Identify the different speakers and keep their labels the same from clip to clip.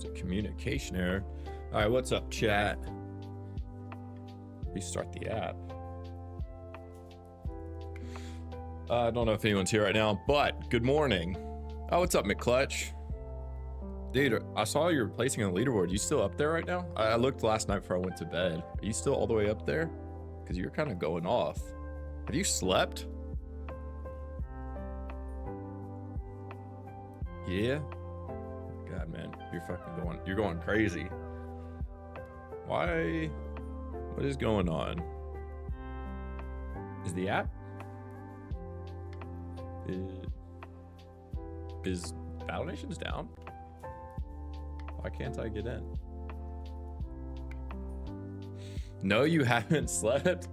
Speaker 1: It's a communication error. All right, what's up, chat? Restart the app. I don't know if anyone's here right now, but good morning. Oh, what's up, McClutch? Dude, I saw you're placing on the leaderboard. You still up there right now? I looked last night before I went to bed. Are you still all the way up there? Because you're kind of going off. Have you slept? Yeah. God, man, you're going crazy. Why? What is going on? Is the app? Is Battle Nations down? Why can't I get in? No, you haven't slept?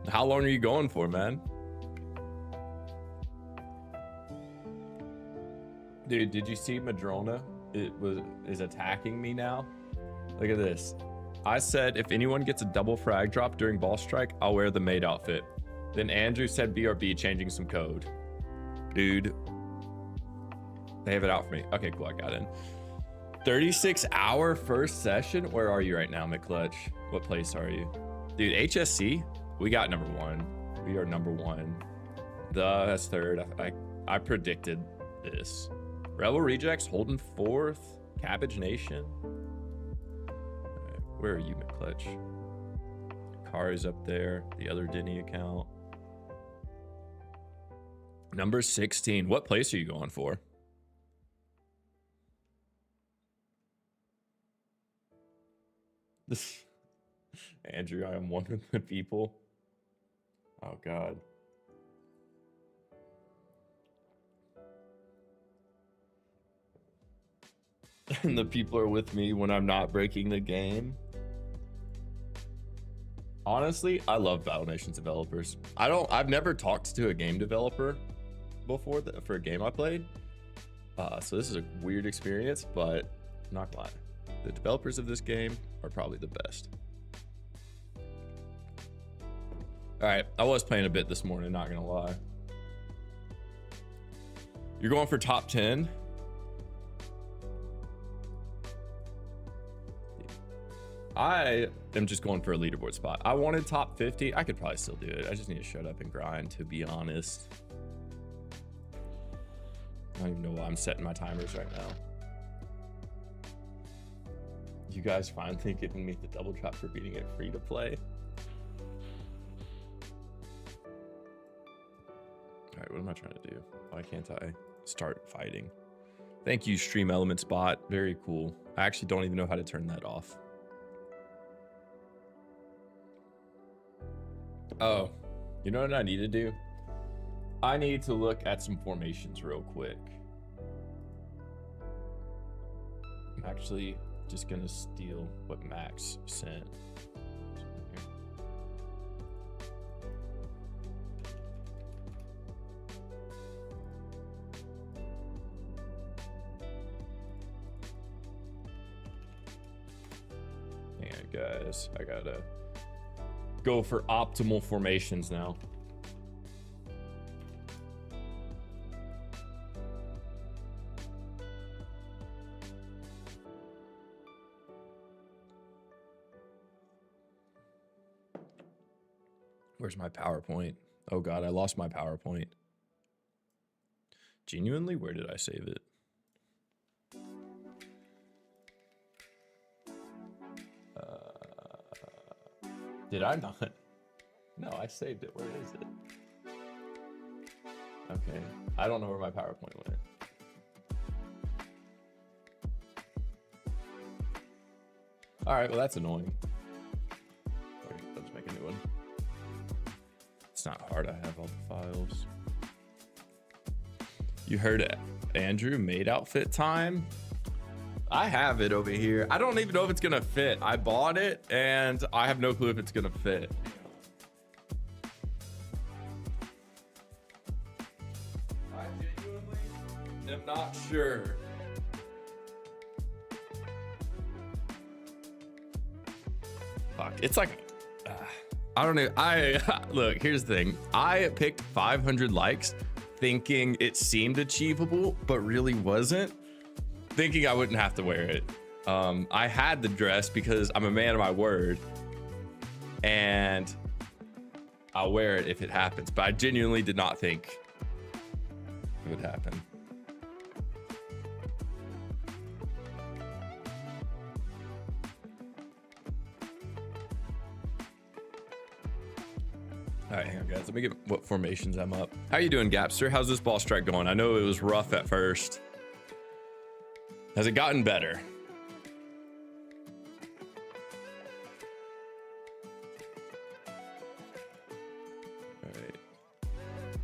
Speaker 1: How long are you going for, man? Dude, did you see Madrona? Is attacking me now. Look at this. I said if anyone gets a double frag drop during ball strike, I'll wear the maid outfit. Then Andrew said BRB changing some code. Dude, they have it out for me. Okay, cool, I got in. 36-hour first session. Where are you right now, McClutch? What place are you? Dude, HSC, we got number 1. We are number 1. That's 3rd. I predicted this. Rebel Rejects holding 4th. Cabbage Nation. Right, where are you, McClutch? Car is up there. The other Denny account. Number 16. What place are you going for? Andrew, I am one of the people. Oh, God. And the people are with me when I'm not breaking the game. Honestly, I love Battle Nations developers. I've never talked to a game developer before for a game I played. So this is a weird experience, but I'm not gonna lie. The developers of this game are probably the best. All right, I was playing a bit this morning, not gonna lie. You're going for top 10? I am just going for a leaderboard spot. I wanted top 50. I could probably still do it. I just need to shut up and grind, to be honest. I don't even know why I'm setting my timers right now. You guys finally giving me the double drop for beating it free to play. All right, what am I trying to do? Why can't I start fighting? Thank you, Stream Elements bot. Very cool. I actually don't even know how to turn that off. Oh, you know what I need to do? I need to look at some formations real quick. I'm actually just gonna steal what Max sent. Hang on, guys. I gotta go for optimal formations now. Where's my PowerPoint? Oh God, I lost my PowerPoint. Genuinely, where did I save it? Did I not? No, I saved it. Where is it? Okay. I don't know where my PowerPoint went. All right, well, that's annoying. Wait, let's make a new one. It's not hard. I have all the files. You heard it. Andrew, maid outfit time? I have it over here. I don't even know if it's gonna fit. I bought it and I have no clue if it's gonna fit. I genuinely am not sure. Fuck, it's like, I don't know. Look, here's the thing. I picked 500 likes thinking it seemed achievable, but really wasn't. Thinking I wouldn't have to wear it. I had the dress because I'm a man of my word, and I'll wear it if it happens. But I genuinely did not think it would happen. All right, hang on, guys. Let me get what formations I'm up. How you doing, Gapster? How's this ball strike going? I know it was rough at first. Has it gotten better? All right.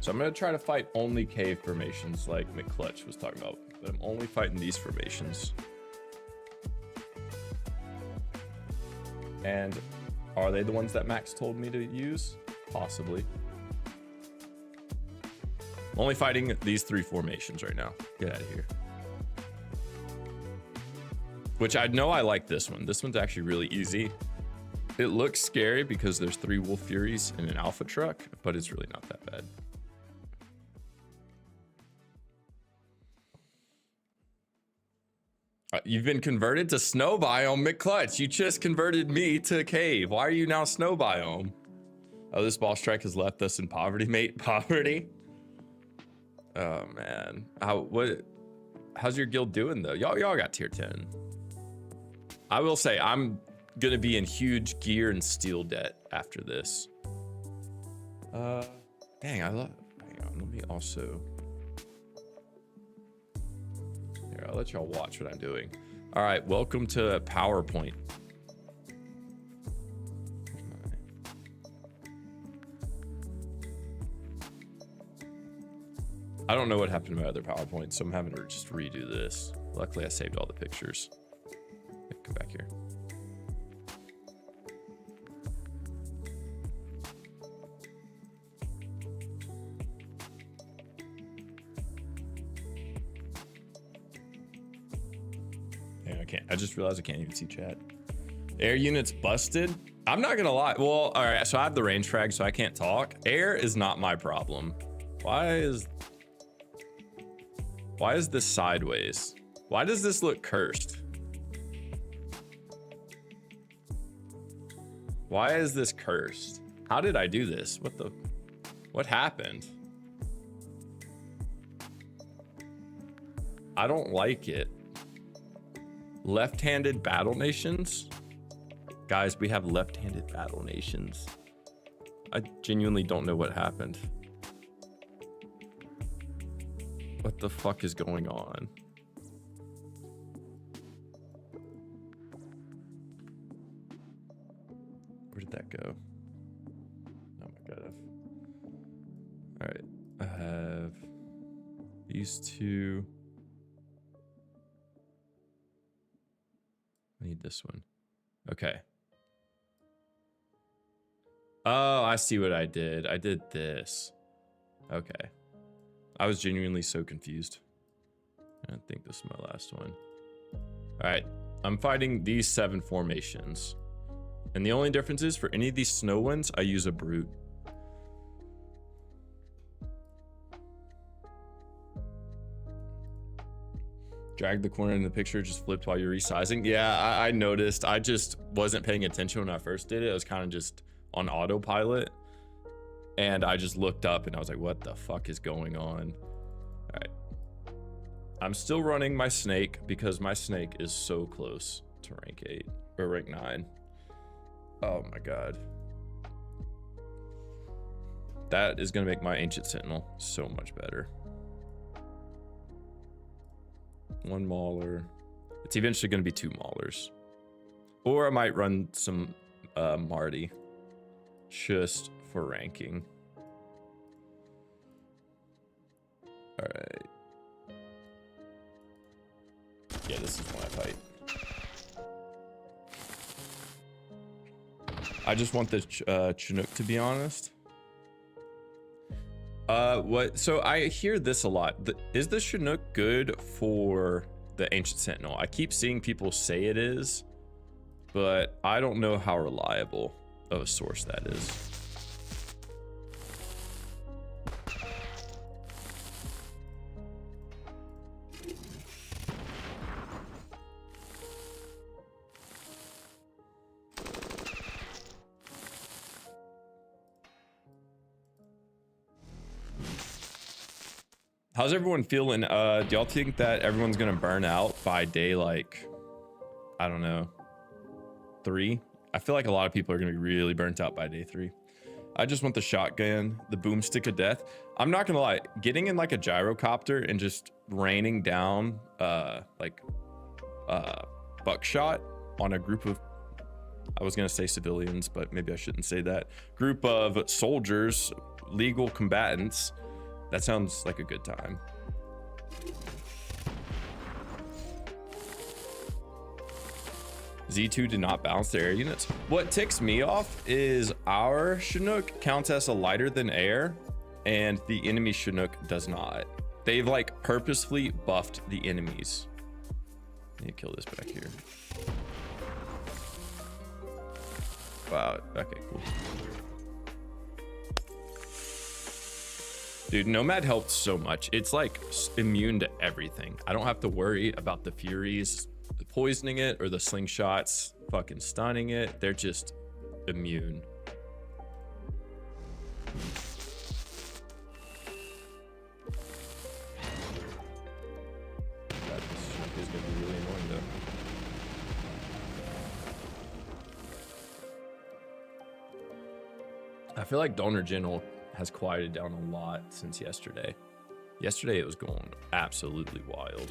Speaker 1: So I'm going to try to fight only cave formations like McClutch was talking about. But I'm only fighting these formations. And are they the ones that Max told me to use? Possibly. I'm only fighting these 3 formations right now. Get out of here. Which I know I like this one. This one's actually really easy. It looks scary because there's 3 Wolf Furies and an Alpha truck, but it's really not that bad. You've been converted to snow biome, McClutch. You just converted me to cave. Why are you now snow biome? Oh, this ball strike has left us in poverty, mate. Poverty. Oh man. How's your guild doing though? Y'all got tier 10. I will say I'm gonna be in huge gear and steel debt after this. Hang on, let me also. Here, I'll let y'all watch what I'm doing. All right, welcome to PowerPoint. I don't know what happened to my other PowerPoint, so I'm having to just redo this. Luckily, I saved all the pictures. Come back here. Yeah, I can't. I just realized I can't even see chat. Air units busted. I'm not gonna lie. Well, all right. So I have the range frag, so I can't talk. Air is not my problem. Why is this sideways? Why does this look cursed? Why is this cursed? How did I do this? What happened? I don't like it. Left-handed battle nations? Guys, we have left-handed battle nations. I genuinely don't know what happened. What the fuck is going on? Where did that go? Oh my god. All right, I have these 2. I need this one. Okay. Oh, I see what I did. I did this. Okay. I was genuinely so confused. I think this is my last one. All right, I'm fighting these 7 formations. And the only difference is for any of these snow ones, I use a brute. Drag the corner in the picture, just flipped while you're resizing. Yeah, I noticed. I just wasn't paying attention when I first did it. I was kind of just on autopilot. And I just looked up and I was like, what the fuck is going on? All right. I'm still running my snake because my snake is so close to rank 8 or rank 9. Oh my god. That is going to make my Ancient Sentinel so much better. 1 Mauler. It's eventually going to be 2 Maulers. Or I might run some Marty just for ranking. All right. Yeah, this is one I fight. I just want the Chinook, to be honest. What? So I hear this a lot. Is the Chinook good for the Ancient Sentinel? I keep seeing people say it is, but I don't know how reliable of a source that is. How's everyone feeling? Do y'all think that everyone's gonna burn out by day, like, I don't know, 3? I feel like a lot of people are gonna be really burnt out by day 3. I just want the shotgun, the boomstick of death. I'm not gonna lie, getting in like a gyrocopter and just raining down buckshot on a group of, I was gonna say civilians, but maybe I shouldn't say that, group of soldiers, legal combatants, that sounds like a good time. Z2 did not balance their air units. What ticks me off is our Chinook counts as a lighter than air, and the enemy Chinook does not. They've like purposefully buffed the enemies. I need to kill this back here. Wow, okay, cool. Dude, Nomad helped so much. It's like immune to everything. I don't have to worry about the Furies poisoning it or the slingshots fucking stunning it. They're just immune. That is gonna be really annoying though. I feel like Donor General has quieted down a lot since yesterday. Yesterday it was going absolutely wild.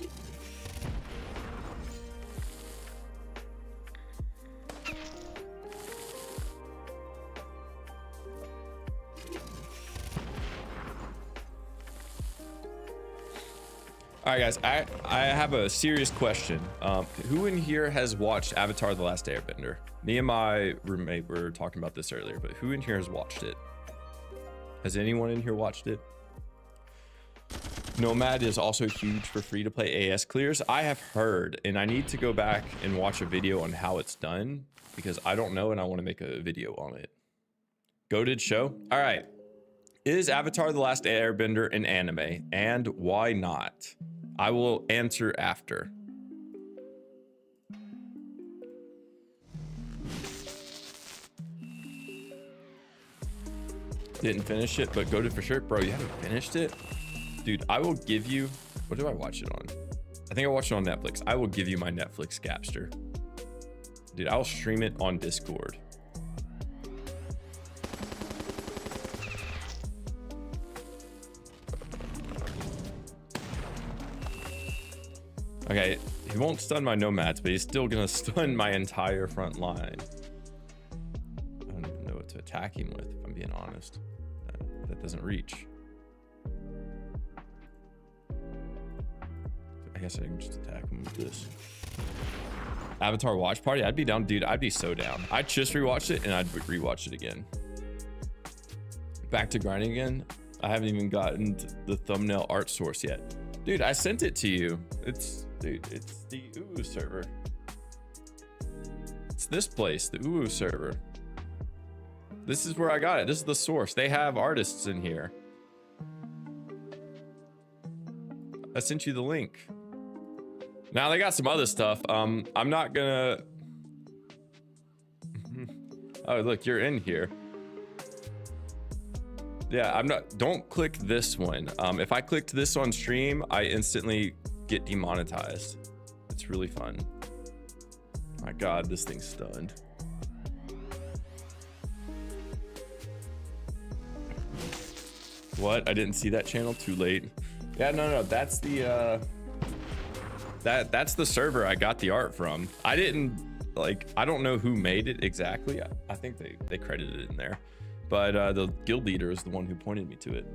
Speaker 1: All right, guys, I have a serious question. Who in here has watched Avatar: The Last Airbender? Me and my roommate were talking about this earlier, but who in here has watched it? Has anyone in here watched it? Nomad is also huge for free-to-play AS clears. I have heard, and I need to go back and watch a video on how it's done because I don't know and I want to make a video on it. Goated show? All right. Is Avatar: The Last Airbender an anime, and why not? I will answer after. Didn't finish it, but goated for sure. Bro, you haven't finished it? Dude, I will give you... What do I watch it on? I think I watched it on Netflix. I will give you my Netflix Capster. Dude, I'll stream it on Discord. Okay, he won't stun my nomads, but he's still gonna stun my entire front line. I don't even know what to attack him with, if I'm being honest. That doesn't reach. I guess I can just attack him with this. Avatar watch party? I'd be down, dude. I'd be so down. I just rewatched it and I'd rewatch it again. Back to grinding again. I haven't even gotten to the thumbnail art source yet. Dude, I sent it to you. Dude, it's the UU server. It's this place, the UU server. This is where I got it. This is the source. They have artists in here. I sent you the link. Now they got some other stuff. I'm not gonna... Oh, look, you're in here. Yeah, I'm not... Don't click this one. If I clicked this on stream, I instantly get demonetized. It's really fun. My God, this thing's stunned. What? I didn't see that channel. Too late. Yeah, no, that's the that's the server I got the art from. I didn't I don't know who made it exactly. I think they credited it in there, but the guild leader is the one who pointed me to it.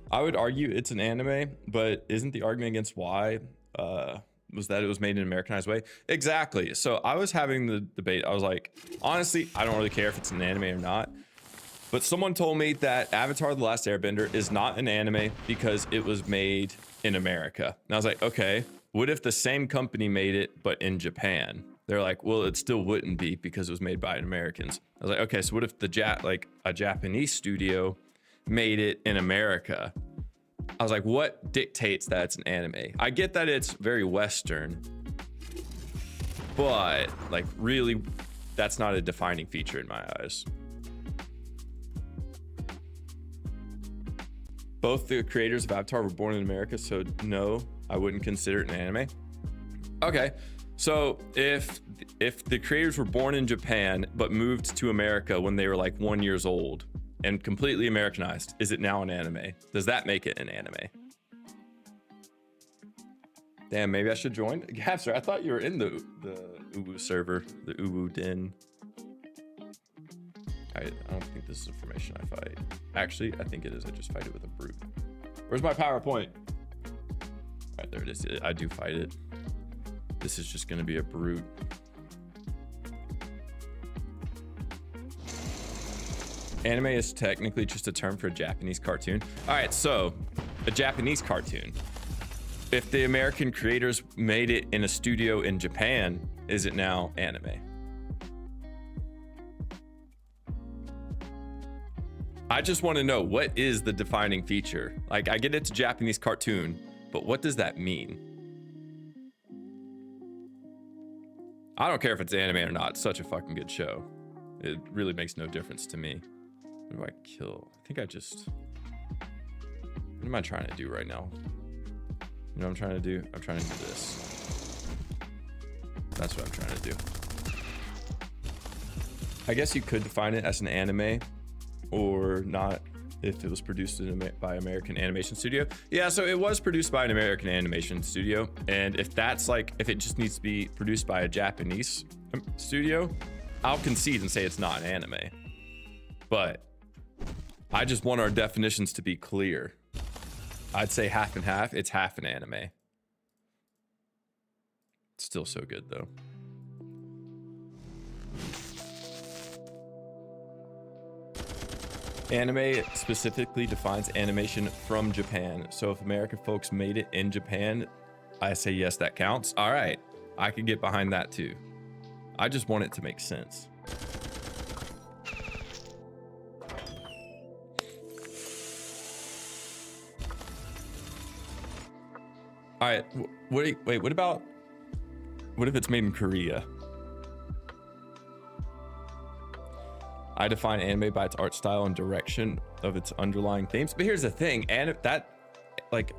Speaker 1: I would argue it's an anime, but isn't the argument against why was that it was made in an Americanized way? Exactly. So I was having the debate. I was like, honestly, I don't really care if it's an anime or not. But someone told me that Avatar: The Last Airbender is not an anime because it was made in America. And I was like, okay, what if the same company made it, but in Japan? They're like, well, it still wouldn't be because it was made by Americans. I was like, okay, so what if a Japanese studio made it in America? I was like, what dictates that it's an anime? I get that it's very Western, but really, that's not a defining feature in my eyes. Both the creators of Avatar were born in America, so no, I wouldn't consider it an anime. Okay, so if the creators were born in Japan but moved to America when they were like 1 year old and completely Americanized, is it now an anime? Does that make it an anime? Damn, maybe I should join. Gapster, I thought you were in the Uwu server, the Uwu Den. I don't think this is a formation I fight. Actually, I think it is. I just fight it with a brute. Where's my PowerPoint? All right, there it is. I do fight it. This is just gonna be a brute. Anime is technically just a term for a Japanese cartoon. All right, so a Japanese cartoon. If the American creators made it in a studio in Japan, is it now anime? I just want to know, what is the defining feature? Like, I get it's a Japanese cartoon, but what does that mean? I don't care if it's anime or not. It's such a fucking good show. It really makes no difference to me. What do I kill? I think I just... What am I trying to do right now? You know what I'm trying to do? I'm trying to do this. That's what I'm trying to do. I guess you could define it as an anime or not if it was produced by American Animation Studio. Yeah, so it was produced by an American Animation Studio. And if that's like, if it just needs to be produced by a Japanese studio, I'll concede and say it's not an anime. But I just want our definitions to be clear. I'd say half and half. It's half an anime. It's still so good though. Anime specifically defines animation from Japan. So if American folks made it in Japan, I say yes, that counts. All right, I could get behind that too. I just want it to make sense. All right, wait, what if it's made in Korea? I define anime by its art style and direction of its underlying themes. But here's the thing, and that, like,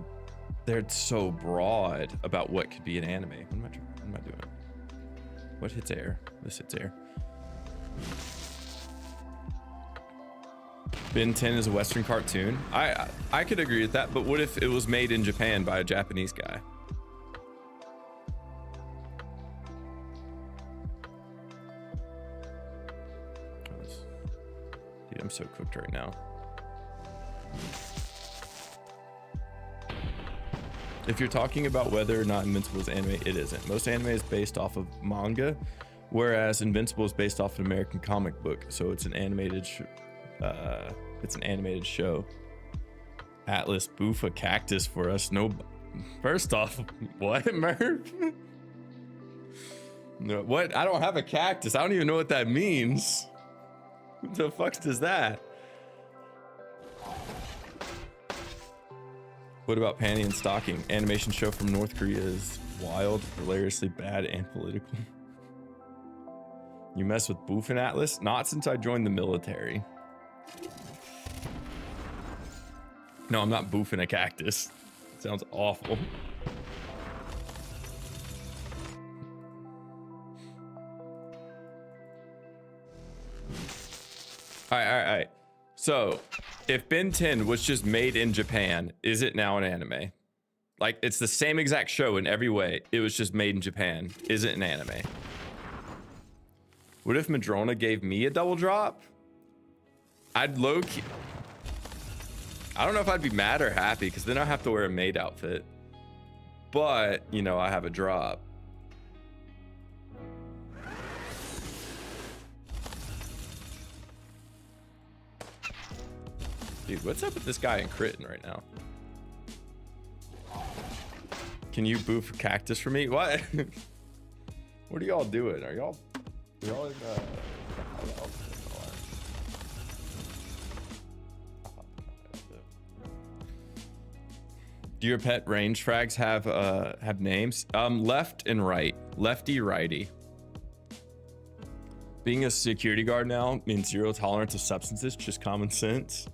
Speaker 1: they're so broad about what could be an anime. What am I doing? What hits air? This hits air. Ben 10 is a Western cartoon. I could agree with that, but what if it was made in Japan by a Japanese guy? Dude, I'm so cooked right now. If you're talking about whether or not Invincible is anime, it isn't. Most anime is based off of manga, whereas Invincible is based off an American comic book, so it's an animated show. Atlas, boof a cactus for us. No, first off, what, Murph? No, what? I don't have a cactus. I don't even know what that means. What the fuck does that? What about Panty and Stocking? Animation show from North Korea is wild, hilariously bad, and political. You mess with Boof and Atlas? Not since I joined the military. No, I'm not boofing a cactus. It sounds awful. All right. So, if Ben 10 was just made in Japan, is it now an anime? Like, it's the same exact show in every way. It was just made in Japan. Is it an anime? What if Madrona gave me a double drop? I'd low-key... I don't know if I'd be mad or happy, because then I have to wear a maid outfit. But, you know, I have a drop. Dude, what's up with this guy in Critton right now? Can you boof a cactus for me? What? What are y'all doing? Are y'all in Do your pet range frags have names? Left and right. Lefty, righty. Being a security guard now means zero tolerance of substances, just common sense.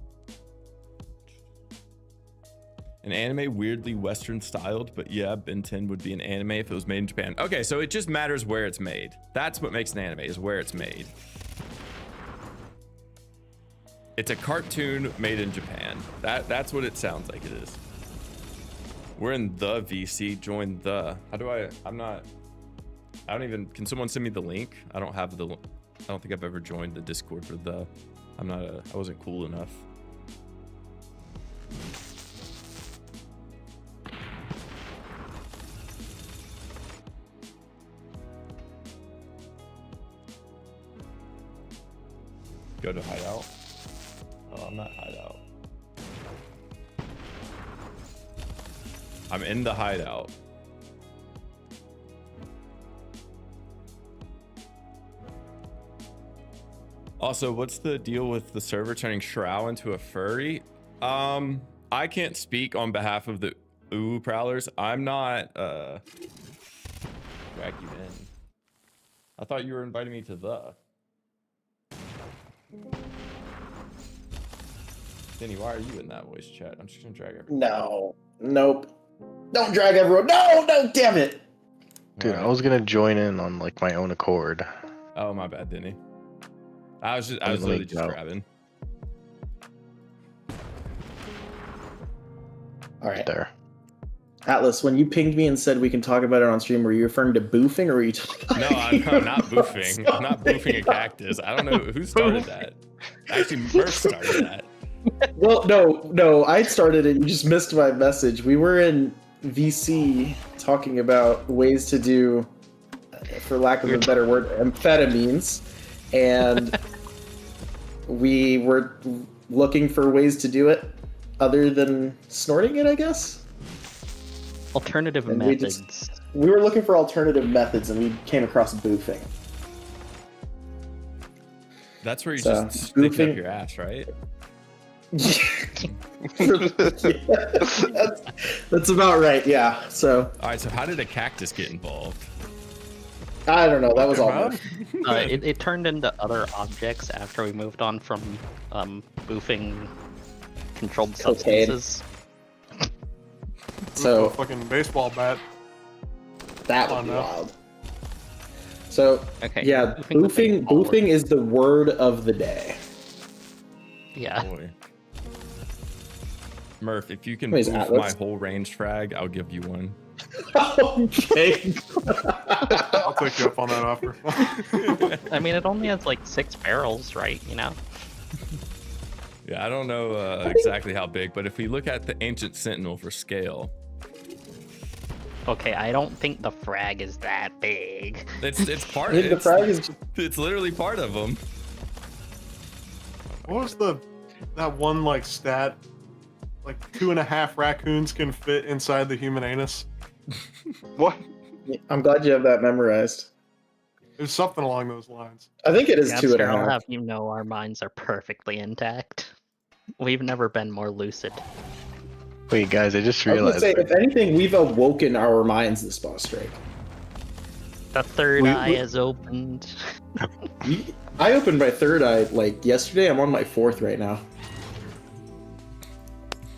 Speaker 1: An anime weirdly Western styled, but yeah, Ben 10 would be an anime if it was made in Japan. Okay, so it just matters where it's made. That's what makes an anime, is where it's made. It's a cartoon made in Japan. That's what it sounds like it is. We're in the VC, join the. How do I don't even, can someone send me the link? I don't think I've ever joined the Discord for the. I wasn't cool enough. Go to hideout. Oh, I'm not hideout. I'm in the hideout. Also, what's the deal with the server turning Shrow into a furry? I can't speak on behalf of the Ooh Prowlers. I'm not drag you in. I thought you were inviting me to the. Denny, why are you in that voice chat? I'm just gonna drag everyone.
Speaker 2: No. Nope. Don't drag everyone. No, damn it.
Speaker 3: Dude, I was gonna join in on like my own accord.
Speaker 1: Oh, my bad, Denny. I was literally just grabbing.
Speaker 2: All right.
Speaker 3: There.
Speaker 2: Atlas, when you pinged me and said we can talk about it on stream, were you referring to boofing or were you talking?
Speaker 1: No, I'm not boofing. I'm not boofing a cactus. I don't know who started that. Actually, Murph started that.
Speaker 2: Well, no, I started it. You just missed my message. We were in VC talking about ways to do, for lack of a better word, amphetamines, and we were looking for ways to do it other than snorting it, I guess.
Speaker 4: Alternative methods.
Speaker 2: We were looking for alternative methods, and we came across boofing.
Speaker 1: That's where you just stick up your ass, right?
Speaker 2: That's about right, yeah. So
Speaker 1: all right, so how did a cactus get involved?
Speaker 2: I don't know, that was all
Speaker 4: it turned into other objects after we moved on from boofing controlled substances.
Speaker 2: So
Speaker 5: a fucking baseball bat.
Speaker 2: That would be wild. So
Speaker 4: okay,
Speaker 2: yeah, boofing is the word of the day.
Speaker 4: Yeah.
Speaker 1: Boy. Murph, if you can boof my whole ranged frag, I'll give you one.
Speaker 2: Okay.
Speaker 5: I'll take you up on that offer.
Speaker 4: I mean, it only has like 6 barrels, right? You know?
Speaker 1: Yeah, I don't know exactly how big, but if we look at the Ancient Sentinel for scale.
Speaker 4: Okay, I don't think the frag is that big.
Speaker 1: It's part of it.
Speaker 2: The frag is...
Speaker 1: It's literally part of them.
Speaker 5: What was that one like stat? Like 2.5 raccoons can fit inside the human anus.
Speaker 3: What?
Speaker 2: I'm glad you have that memorized.
Speaker 5: It was something along those lines.
Speaker 2: I think it is
Speaker 4: Yeah,
Speaker 2: 2.5.
Speaker 4: I'll have you know our minds are perfectly intact. We've never been more lucid.
Speaker 3: Wait, guys, I just
Speaker 2: I was
Speaker 3: realized.
Speaker 2: gonna say, if anything, we've awoken our minds this boss strike.
Speaker 4: The third eye is opened.
Speaker 2: I opened my third eye like yesterday. I'm on my 4th right now.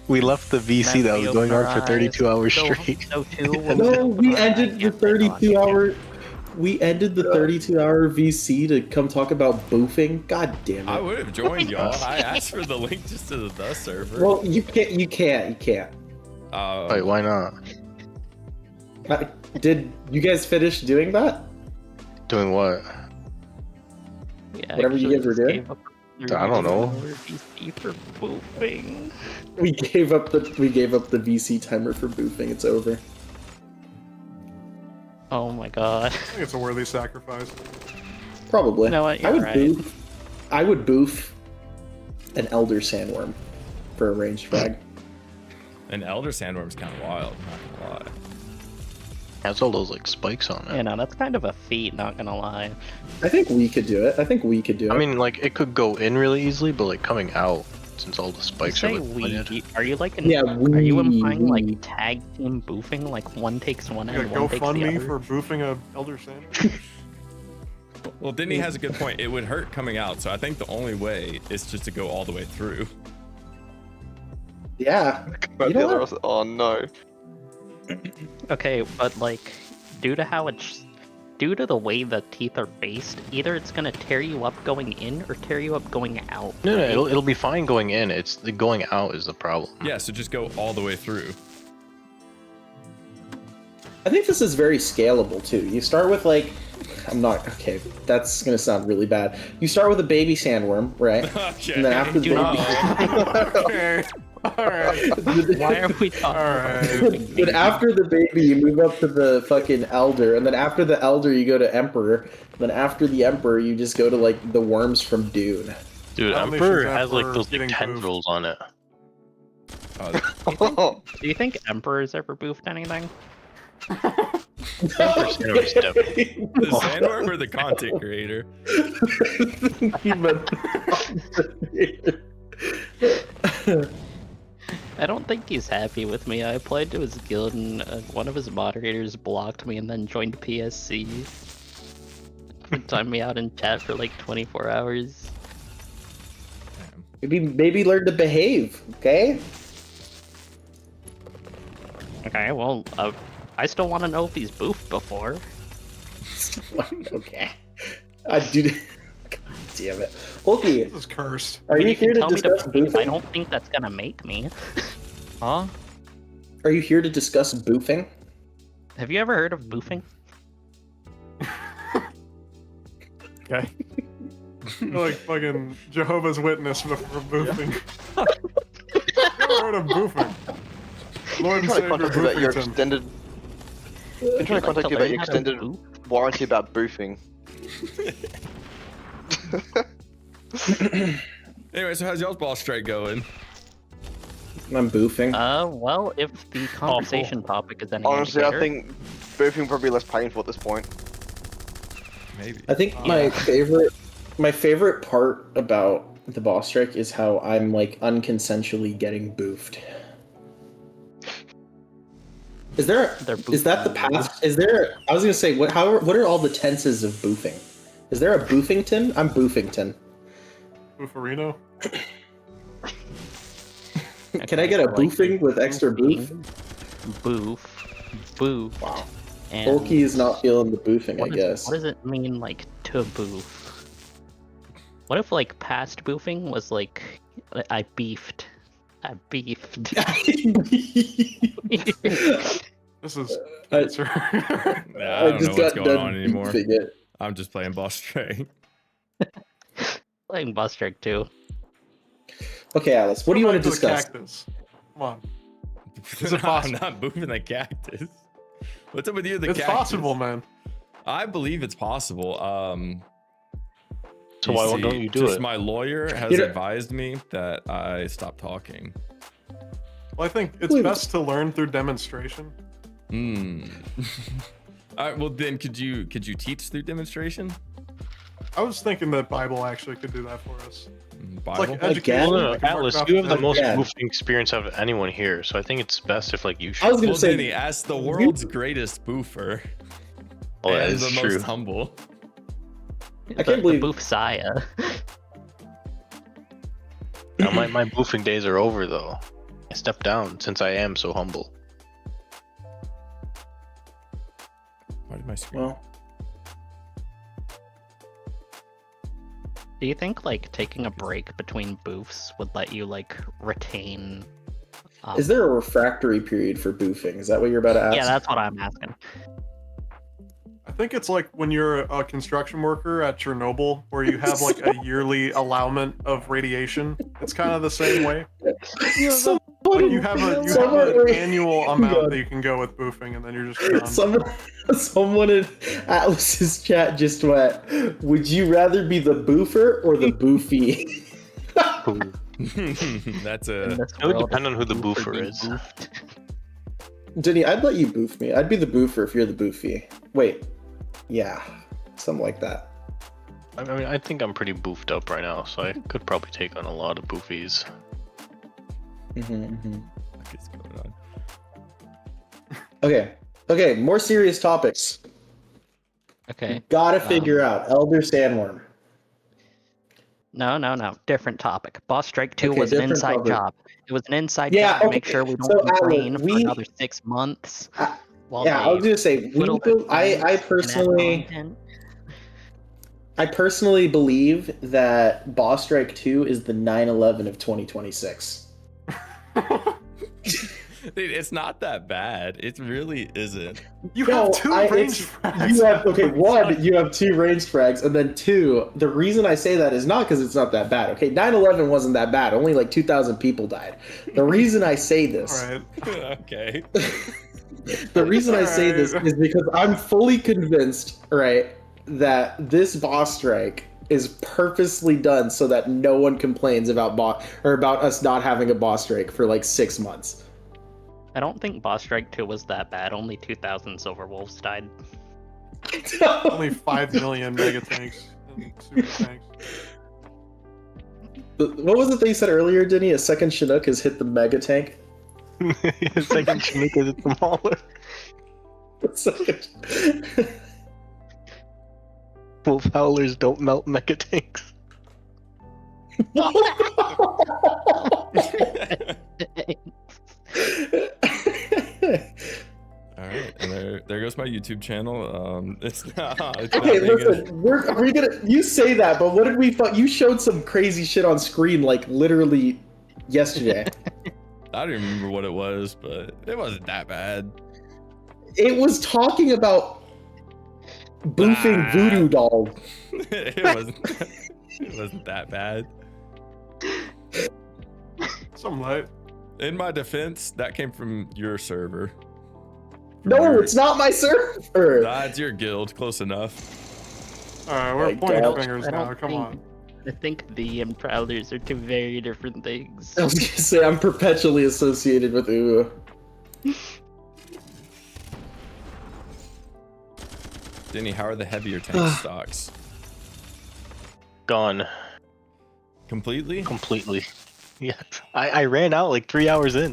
Speaker 3: We left the VC that was going on for 32 hours straight.
Speaker 2: No, we ended the 32-hour. We ended the 32-hour VC to come talk about boofing. God damn it!
Speaker 1: I would have joined y'all. I asked for the link just to the server.
Speaker 2: Well, you can't. You can't.
Speaker 3: Wait, why not?
Speaker 2: Did you guys finish doing that?
Speaker 3: Doing what?
Speaker 4: Yeah,
Speaker 2: Whatever you guys were doing.
Speaker 3: I don't know.
Speaker 4: VC for boofing.
Speaker 2: We gave up the VC timer for boofing. It's over.
Speaker 4: Oh my god.
Speaker 5: I think it's a worthy sacrifice.
Speaker 2: Probably.
Speaker 4: You know what?
Speaker 2: I
Speaker 4: You're
Speaker 2: would
Speaker 4: right.
Speaker 2: boof. I would boof an elder sandworm for a ranged frag.
Speaker 1: An elder sandworm's kind of wild. I'm not gonna lie.
Speaker 3: Has all those like spikes on it.
Speaker 4: You know, that's kind of a feat, not gonna lie.
Speaker 2: I think we could do it.
Speaker 3: I mean, like it could go in really easily, but like coming out, since all the spikes are
Speaker 4: Say
Speaker 3: like
Speaker 4: we.
Speaker 3: pointed.
Speaker 4: Are you like
Speaker 2: are
Speaker 4: you implying like tag team boofing, like one takes one
Speaker 5: You
Speaker 4: and
Speaker 5: gotta
Speaker 4: one takes the
Speaker 5: GoFundMe
Speaker 4: other?
Speaker 5: for boofing a elder sandwich.
Speaker 1: Well, Denny has a good point. It would hurt coming out, so I think the only way is just to go all the way through.
Speaker 2: Yeah.
Speaker 6: But
Speaker 2: You
Speaker 6: the
Speaker 2: know
Speaker 6: other
Speaker 2: what?
Speaker 6: was, oh no.
Speaker 4: Okay, but like, due to the way the teeth are based, either it's gonna tear you up going in or tear you up going out.
Speaker 3: No,
Speaker 4: right?
Speaker 3: it'll be fine going in. It's the going out is the problem.
Speaker 1: Yeah, so just go all the way through.
Speaker 2: I think this is very scalable too. You start with like, okay, that's gonna sound really bad. You start with a baby sandworm, right?
Speaker 1: Okay.
Speaker 2: And then after the
Speaker 4: Do not-
Speaker 2: baby,
Speaker 5: Okay. Alright.
Speaker 4: Why are we talking
Speaker 5: Alright.
Speaker 2: but after the baby, you move up to the fucking elder, and then after the elder, you go to emperor. Then after the emperor, you just go to like the worms from Dune.
Speaker 3: Dude,
Speaker 5: Omniscience
Speaker 3: Emperor has like
Speaker 5: Emperor
Speaker 3: those big
Speaker 5: getting
Speaker 3: tendrils on it.
Speaker 4: Do you think Emperor's ever boofed anything?
Speaker 3: Emperor's never stepped.
Speaker 1: The sandworm or the content creator?
Speaker 4: I don't think he's happy with me. I applied to his guild and one of his moderators blocked me and then joined PSC. Would time me out in chat for like 24 hours.
Speaker 2: Maybe learn to behave, okay?
Speaker 4: Okay, well, I still want to know if he's boofed before.
Speaker 2: Okay. I do. God damn it. Okay,
Speaker 5: This is cursed.
Speaker 2: are you here to
Speaker 4: Tell me
Speaker 2: discuss
Speaker 4: to boof. I
Speaker 2: boofing?
Speaker 4: don't think that's gonna make me.
Speaker 3: Huh?
Speaker 2: Are you here to discuss boofing?
Speaker 4: Have you ever heard of boofing?
Speaker 5: Okay. You're like fucking Jehovah's Witness before boofing. Never heard of boofing. Lord
Speaker 6: I'm
Speaker 5: and
Speaker 6: trying to
Speaker 5: Savior
Speaker 6: contact you about your
Speaker 5: Boofington.
Speaker 6: extended. I'm trying to contact you about your extended warranty about boofing.
Speaker 1: Anyway, so how's y'all's ball strike going?
Speaker 2: I'm boofing.
Speaker 4: Well, if the conversation topic is any
Speaker 6: Honestly,
Speaker 4: indicator,
Speaker 6: I think boofing probably less painful at this point.
Speaker 1: Maybe.
Speaker 2: I think my favorite part about the boss strike is how I'm like unconsensually getting boofed. Is that the past? Is there? I was gonna say what are all the tenses of boofing? Is there a boofington? I'm boofington.
Speaker 5: Booferino?
Speaker 2: Can I get a
Speaker 4: like
Speaker 2: boofing with extra boof?
Speaker 4: Boof.
Speaker 2: Wow.
Speaker 4: And
Speaker 2: Bulky is not feeling the boofing, I
Speaker 4: what
Speaker 2: guess.
Speaker 4: does it mean, like, to boof? What if, like, past boofing was like, I beefed? I beefed.
Speaker 5: This is
Speaker 2: I-
Speaker 5: cancer.
Speaker 1: Yeah, I don't know what's going on anymore.
Speaker 2: beefing it.
Speaker 1: I'm just playing boss strike.
Speaker 4: Playing Boss Strike 2.
Speaker 2: Okay, Alice, what do you want to
Speaker 5: Go back
Speaker 2: discuss?
Speaker 5: the cactus. Come on.
Speaker 1: Is
Speaker 5: it possible?
Speaker 1: I'm not moving the cactus. What's up with you, the
Speaker 5: It's
Speaker 1: cactus?
Speaker 5: possible, man.
Speaker 1: I believe it's possible.
Speaker 3: So why don't you do
Speaker 1: just
Speaker 3: it?
Speaker 1: my lawyer has
Speaker 2: You know-
Speaker 1: advised me that I stop talking.
Speaker 5: Well, I think it's
Speaker 2: Wait.
Speaker 5: best to learn through demonstration.
Speaker 1: Hmm. All right. Well, then, could you teach through demonstration?
Speaker 5: I was thinking that Bible actually could do that for us. It's
Speaker 1: Bible.
Speaker 5: like education.
Speaker 3: No,
Speaker 5: we can work
Speaker 3: Atlas,
Speaker 5: off
Speaker 3: you have the
Speaker 5: that.
Speaker 3: most
Speaker 2: Yeah.
Speaker 3: boofing experience of anyone here, so I think it's best if like you
Speaker 2: I
Speaker 3: should.
Speaker 2: was gonna
Speaker 1: Well,
Speaker 2: say,
Speaker 1: Denny, as the world's greatest boofer
Speaker 3: Oh, that
Speaker 1: and
Speaker 3: is
Speaker 1: the
Speaker 3: true.
Speaker 1: most humble.
Speaker 2: I can't believe-
Speaker 4: the Boof Saya.
Speaker 3: Now my boofing days are over though. I stepped down since I am so humble.
Speaker 1: Why did my screen?
Speaker 2: well,
Speaker 4: Do you think, like, taking a break between boofs would let you, like, retain...
Speaker 2: is there a refractory period for boofing? Is that what you're about to ask?
Speaker 4: Yeah, that's what I'm asking.
Speaker 5: I think it's like when you're a construction worker at Chernobyl, where you have like a yearly allowment of radiation. It's kind of the same way. Like you have an annual amount that you can go with boofing, and then you're just done.
Speaker 2: Someone in Atlas's chat just went, would you rather be the boofer or the boofy?
Speaker 1: That's
Speaker 4: In
Speaker 1: a.
Speaker 4: this
Speaker 3: It would
Speaker 4: world,
Speaker 3: depend on who the
Speaker 4: boof or
Speaker 3: boofer
Speaker 4: be
Speaker 3: is.
Speaker 4: boofed.
Speaker 2: Denny, I'd let you boof me. I'd be the boofer if you're the boofy. Wait. Yeah. Something like that.
Speaker 3: I mean, I think I'm pretty boofed up right now, so I could probably take on a lot of boofies.
Speaker 1: What is going on?
Speaker 2: Okay, more serious topics.
Speaker 4: Okay.
Speaker 2: Gotta figure out Elder Sandworm.
Speaker 4: No. Different topic. Boss Strike 2
Speaker 2: Okay,
Speaker 4: was an
Speaker 2: different
Speaker 4: inside
Speaker 2: topic.
Speaker 4: job. It was an inside
Speaker 2: Yeah,
Speaker 4: job to
Speaker 2: okay.
Speaker 4: make sure we don't
Speaker 2: So,
Speaker 4: complain
Speaker 2: Alan,
Speaker 4: for another 6 months. While
Speaker 2: Yeah, I was
Speaker 4: they
Speaker 2: gonna say we
Speaker 4: twiddle their
Speaker 2: I
Speaker 4: thumbs and add
Speaker 2: personally
Speaker 4: content.
Speaker 2: I personally believe that Boss Strike 2 is the 9/11 of 2026.
Speaker 1: Dude, it's not that bad. It really isn't.
Speaker 5: You have two ranged frags.
Speaker 2: You have one, you have 2 ranged frags, and then 2. The reason I say that is not because it's not that bad. Okay, 9/11 wasn't that bad. Only like 2,000 people died. The reason I say this,
Speaker 5: All right.
Speaker 1: Okay.
Speaker 2: the reason I say this is because I'm fully convinced, right, that this boss strike is purposely done so that no one complains about about us not having a boss strike for like 6 months.
Speaker 4: I don't think Boss Strike 2 was that bad. Only 2,000 Silver Wolves died.
Speaker 5: Only 5 million mega tanks and super tanks.
Speaker 2: What was it that you said earlier, Denny? A second Chinook has hit the mega tank?
Speaker 3: Second Chinook is smaller. Wolf Howlers don't melt mega tanks.
Speaker 1: All right, and there goes my YouTube channel. It's not. It's
Speaker 2: Okay,
Speaker 1: not being
Speaker 2: listen. Are we gonna? You say that, but what did we? You showed some crazy shit on screen, like literally yesterday.
Speaker 1: I don't even remember what it was, but it wasn't that bad.
Speaker 2: It was talking about boofing voodoo dolls.
Speaker 1: It wasn't. It wasn't that bad.
Speaker 5: Some light.
Speaker 1: In my defense, that came from your server.
Speaker 2: No, it's not my server.
Speaker 1: Nah, it's your guild. Close enough.
Speaker 5: Alright, we're
Speaker 2: My
Speaker 5: pointing
Speaker 2: God.
Speaker 5: fingers
Speaker 4: I
Speaker 5: now.
Speaker 4: don't
Speaker 5: Come
Speaker 4: think-
Speaker 5: on.
Speaker 4: I think the and Prowlers are two very different things.
Speaker 2: I was gonna say I'm perpetually associated with Uwu.
Speaker 1: Denny, how are the heavier tank stocks?
Speaker 3: Gone
Speaker 1: Completely?
Speaker 3: completely. Yeah, I ran out like 3 hours in.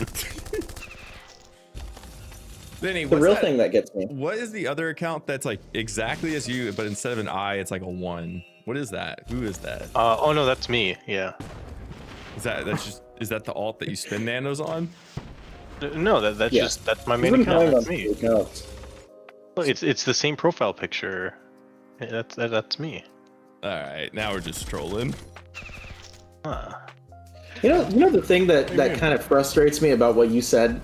Speaker 1: Denny,
Speaker 2: The
Speaker 1: what's
Speaker 2: real
Speaker 1: that-
Speaker 2: thing that gets me.
Speaker 1: What is the other account that's like exactly as you, but instead of an I, it's like a 1? What is that? Who is that?
Speaker 3: Oh no, that's me. Yeah.
Speaker 1: Is that the alt that you spin nanos on?
Speaker 3: No, that's
Speaker 2: Yeah.
Speaker 3: that's my main
Speaker 2: We've been
Speaker 3: account.
Speaker 2: playing
Speaker 3: That's
Speaker 2: on
Speaker 3: me.
Speaker 2: 2 accounts.
Speaker 3: Look, it's the same profile picture. That's me.
Speaker 1: All right, now we're just trolling.
Speaker 3: Huh.
Speaker 2: You know the thing that
Speaker 5: Amen.
Speaker 2: kind of frustrates me about what you said,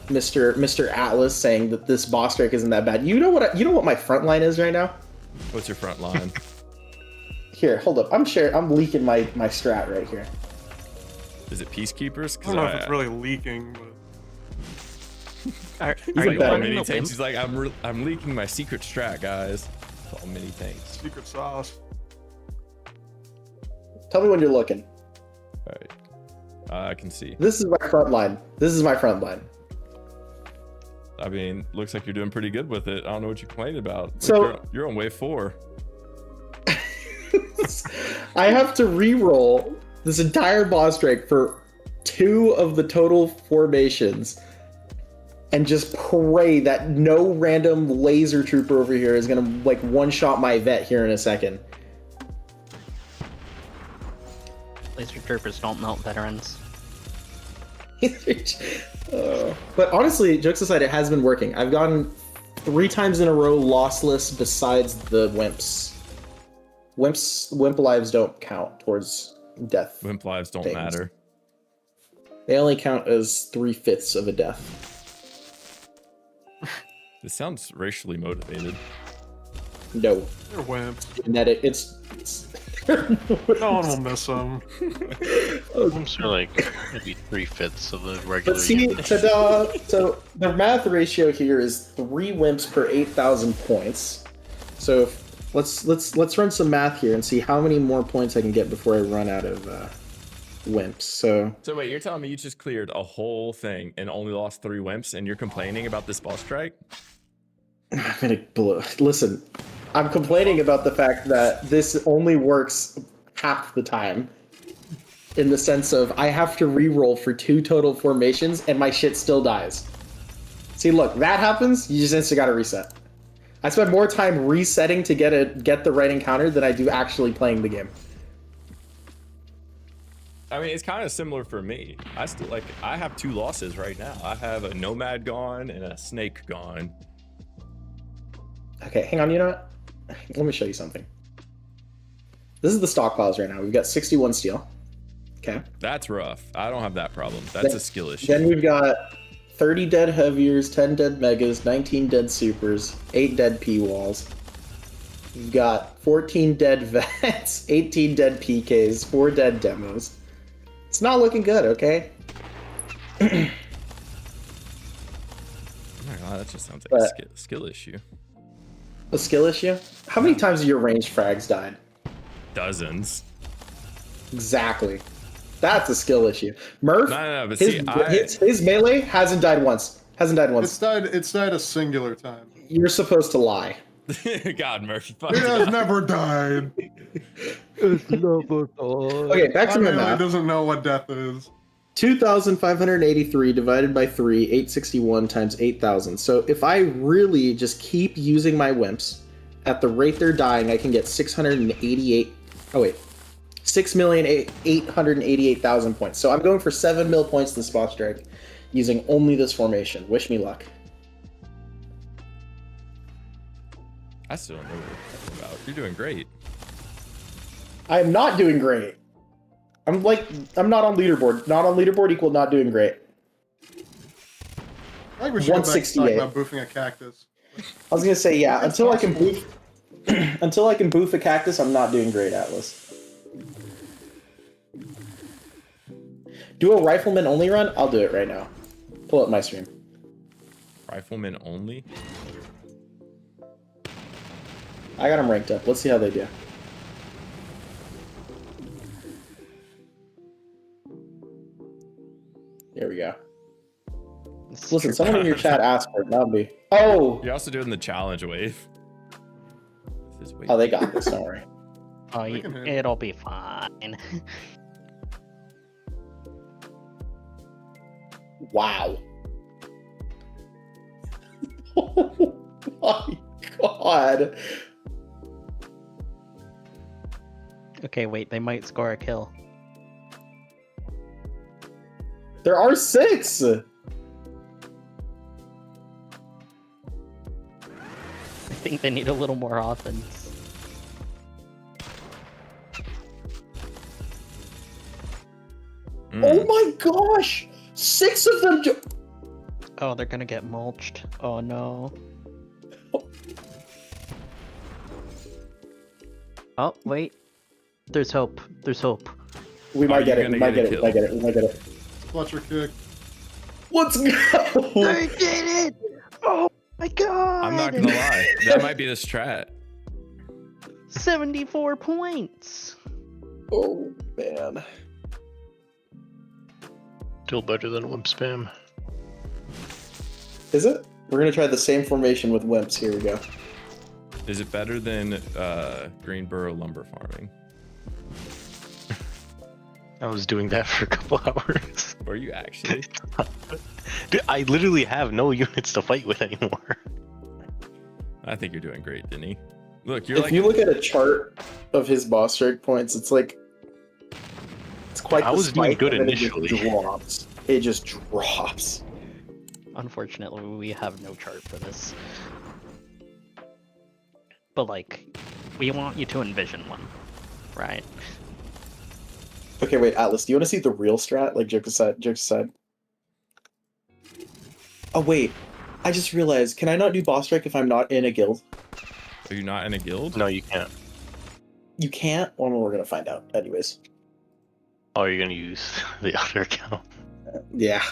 Speaker 2: Mr. Atlas, saying that this boss strike isn't that bad. You know what my front line is right now?
Speaker 1: What's your front line?
Speaker 2: Here, hold up. I'm leaking my strat right here.
Speaker 1: Is it Peacekeepers?
Speaker 5: I don't know if it's really leaking, but
Speaker 4: Are
Speaker 2: He's
Speaker 4: you
Speaker 2: a better
Speaker 4: running
Speaker 1: mini
Speaker 4: the
Speaker 1: tanks.
Speaker 4: wimp?
Speaker 1: He's like, I'm leaking my secret strat, guys. It's all mini tanks.
Speaker 5: secret sauce.
Speaker 2: Tell me when you're looking.
Speaker 1: All right, I can see.
Speaker 2: This is my front line.
Speaker 1: I mean, looks like you're doing pretty good with it. I don't know what you complained about. Like,
Speaker 2: So-
Speaker 1: you're on wave 4.
Speaker 2: I have to re-roll this entire boss strike for 2 of the total formations and just pray that no random laser trooper over here is gonna like one-shot my vet here in a second.
Speaker 4: Laser troopers don't melt veterans.
Speaker 2: But honestly, jokes aside, it has been working. I've gone 3 times in a row lossless besides the wimps. Wimp lives don't count towards death.
Speaker 1: Wimp lives don't
Speaker 2: Things.
Speaker 1: matter.
Speaker 2: They only count as 3/5 of a death.
Speaker 1: This sounds racially motivated.
Speaker 2: No.
Speaker 5: They're wimps.
Speaker 2: Genetic. It's
Speaker 5: No one will miss them.
Speaker 3: I'm sure like maybe 3/5 of the regular.
Speaker 2: But see,
Speaker 3: unit.
Speaker 2: ta-da! So the math ratio here is 3 wimps per 8,000 points. So let's run some math here and see how many more points I can get before I run out of wimps. So
Speaker 1: So wait, you're telling me you just cleared a whole thing and only lost 3 wimps, and you're complaining about this boss strike?
Speaker 2: I'm gonna blow. Listen, I'm complaining about the fact that this only works half the time. In the sense of I have to re-roll for 2 total formations and my shit still dies. See, look, that happens. You just instantly gotta reset. I spend more time resetting to get the right encounter than I do actually playing the game.
Speaker 1: I mean, it's kind of similar for me. I still like. I have 2 losses right now. I have a nomad gone and a snake gone.
Speaker 2: Okay, hang on. You know what? Let me show you something. This is the stockpiles right now. We've got 61 steel. Okay.
Speaker 1: That's rough. I don't have that problem. That's a skill issue.
Speaker 2: Then we've got 30 dead heaviers, 10 dead megas, 19 dead supers, 8 dead P-walls. We've got 14 dead vets, 18 dead PKs, 4 dead demos. It's not looking good, okay?
Speaker 1: Oh my god, that just sounds like a skill issue.
Speaker 2: A skill issue? How many times have your ranged frags died?
Speaker 1: Dozens.
Speaker 2: Exactly. That's a skill issue. Murph,
Speaker 1: No, but
Speaker 2: his melee hasn't died once. Hasn't died once.
Speaker 5: It's died a singular time.
Speaker 2: You're supposed to lie.
Speaker 1: God, Murphy.
Speaker 5: It has never died.
Speaker 2: Okay, back to my math.
Speaker 5: Doesn't know what death is.
Speaker 2: 2,583 divided by 3, 861 times 8,000. So if I really just keep using my wimps at the rate they're dying, I can get 688. Oh wait, 6,888,000 points. So I'm going for 7 mil points this boss strike, using only this formation. Wish me luck.
Speaker 1: I still don't know what you're talking about. You're doing great.
Speaker 2: I am not doing great. I'm not on leaderboard. Not on leaderboard equal not doing great.
Speaker 5: I think we should go back to
Speaker 2: 168.
Speaker 5: talk about boofing a cactus.
Speaker 2: I was gonna say yeah. Until I can boof a cactus, I'm not doing great, Atlas. Do a rifleman only run? I'll do it right now. Pull up my stream.
Speaker 1: Rifleman only?
Speaker 2: I got them ranked up. Let's see how they do. There we go. Listen, someone in your chat asked for it. That'll be. Oh!
Speaker 1: You're also doing the challenge wave. This is wave.
Speaker 2: Oh, they got this. Don't worry.
Speaker 4: Oh, it'll be fine.
Speaker 2: Wow. Oh my god.
Speaker 4: Okay, wait, they might score a kill.
Speaker 2: There are 6!
Speaker 4: I think they need a little more offense.
Speaker 2: Oh my gosh! 6 of them!
Speaker 4: Oh, they're gonna get mulched. Oh no. Oh, wait. There's hope. There's hope.
Speaker 2: We might get it. We might get it. We might get it. We might get it.
Speaker 5: Fletcher kick.
Speaker 2: Let's go!
Speaker 4: I did it! Oh my god!
Speaker 1: I'm not gonna lie. That might be the strat.
Speaker 4: 74 points!
Speaker 2: Oh, man.
Speaker 3: Still better than wimp spam.
Speaker 2: Is it? We're gonna try the same formation with wimps. Here we go.
Speaker 1: Is it better than Greenboro lumber farming?
Speaker 3: I was doing that for a couple hours.
Speaker 1: Were you actually?
Speaker 3: Dude, I literally have no units to fight with anymore.
Speaker 1: I think you're doing great, Denny. Look, you're
Speaker 2: If you look at a chart of his boss strike points, it's like it's quite.
Speaker 3: I
Speaker 2: the
Speaker 3: was doing
Speaker 2: spike,
Speaker 3: good
Speaker 2: and then
Speaker 3: initially.
Speaker 2: It just drops. It just drops.
Speaker 4: Unfortunately, we have no chart for this. But, like, we want you to envision one, right?
Speaker 2: Okay, wait, Atlas, do you want to see the real strat? Like, joke aside, jokes aside. Oh, wait. I just realized, can I not do boss strike if I'm not in a guild?
Speaker 1: Are you not in a guild?
Speaker 3: No, you can't.
Speaker 2: You can't? Well, we're gonna find out. Anyways.
Speaker 3: Oh, you're gonna use the other account.
Speaker 2: Yeah.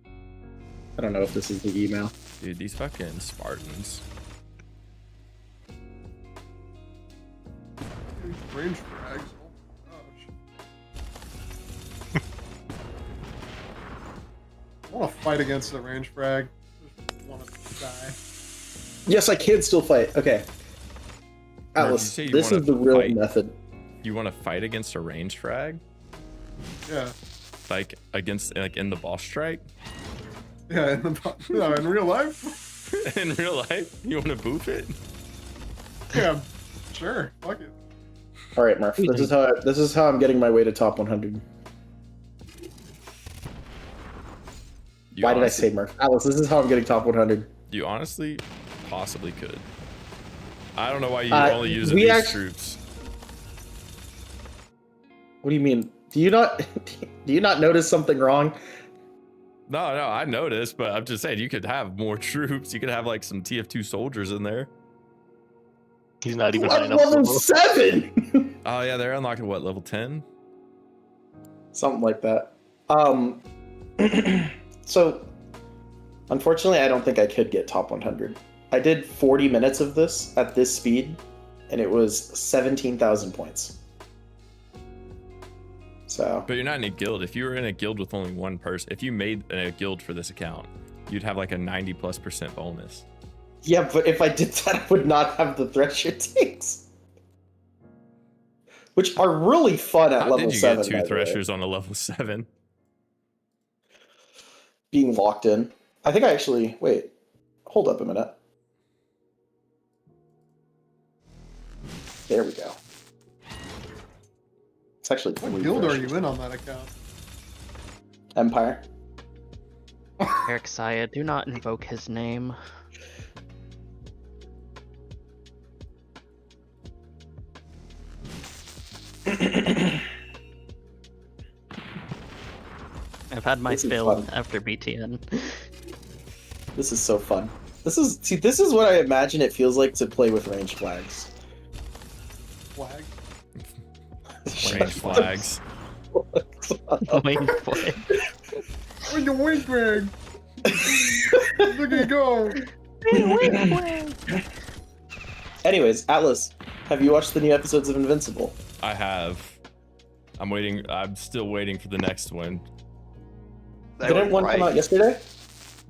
Speaker 2: I don't know if this is the email.
Speaker 1: Dude, these fucking Spartans.
Speaker 5: Range frags. Oh gosh. I want to fight against the range frag. Just want to die.
Speaker 2: Yes, I can still fight. Okay. Atlas,
Speaker 1: say you
Speaker 2: this
Speaker 1: wanna
Speaker 2: is the real
Speaker 1: fight?
Speaker 2: method.
Speaker 1: You want to fight against a range frag?
Speaker 5: Yeah.
Speaker 1: Like against, like in the boss strike?
Speaker 5: Yeah, in real life?
Speaker 1: In real life? You want to boof it?
Speaker 5: Yeah, sure. Fuck it.
Speaker 2: All right, Murph. This is how I'm getting my way to top 100. Why did I say Murph? Alice, this is how I'm getting top 100.
Speaker 1: You honestly possibly could. I don't know why you only use these troops.
Speaker 2: What do you mean? Do you not notice something wrong?
Speaker 1: No, I noticed, but I'm just saying you could have more troops. You could have like some TF2 soldiers in there.
Speaker 3: He's not even
Speaker 2: high enough. Level 7.
Speaker 1: Oh yeah, they're unlocked at what, level 10?
Speaker 2: Something like that. So, unfortunately, I don't think I could get top 100. I did 40 minutes of this at this speed, and it was 17,000 points. So.
Speaker 1: But you're not in a guild. If you were in a guild with only one person, if you made a guild for this account, you'd have like a 90+% bonus.
Speaker 2: Yeah, but if I did that, I would not have the Thresher tanks. Which are really fun at level 7.
Speaker 1: How did you get 2 Threshers on a level 7?
Speaker 2: Being locked in. I think I actually... Wait. Hold up a minute. There we go. It's actually...
Speaker 5: What guild are you in on that account?
Speaker 2: Empire.
Speaker 4: Eric Saya, do not invoke his name. I've had my fill after BTN.
Speaker 2: This is so fun. This is what I imagine it feels like to play with range flags.
Speaker 5: Flag?
Speaker 1: Range flags.
Speaker 4: Wing flag.
Speaker 5: Where's your wing flag? Look at go.
Speaker 4: Wing flag.
Speaker 2: Anyways, Atlas, have you watched the new episodes of Invincible?
Speaker 1: I have. I'm still waiting for the next one.
Speaker 2: Didn't one come out yesterday?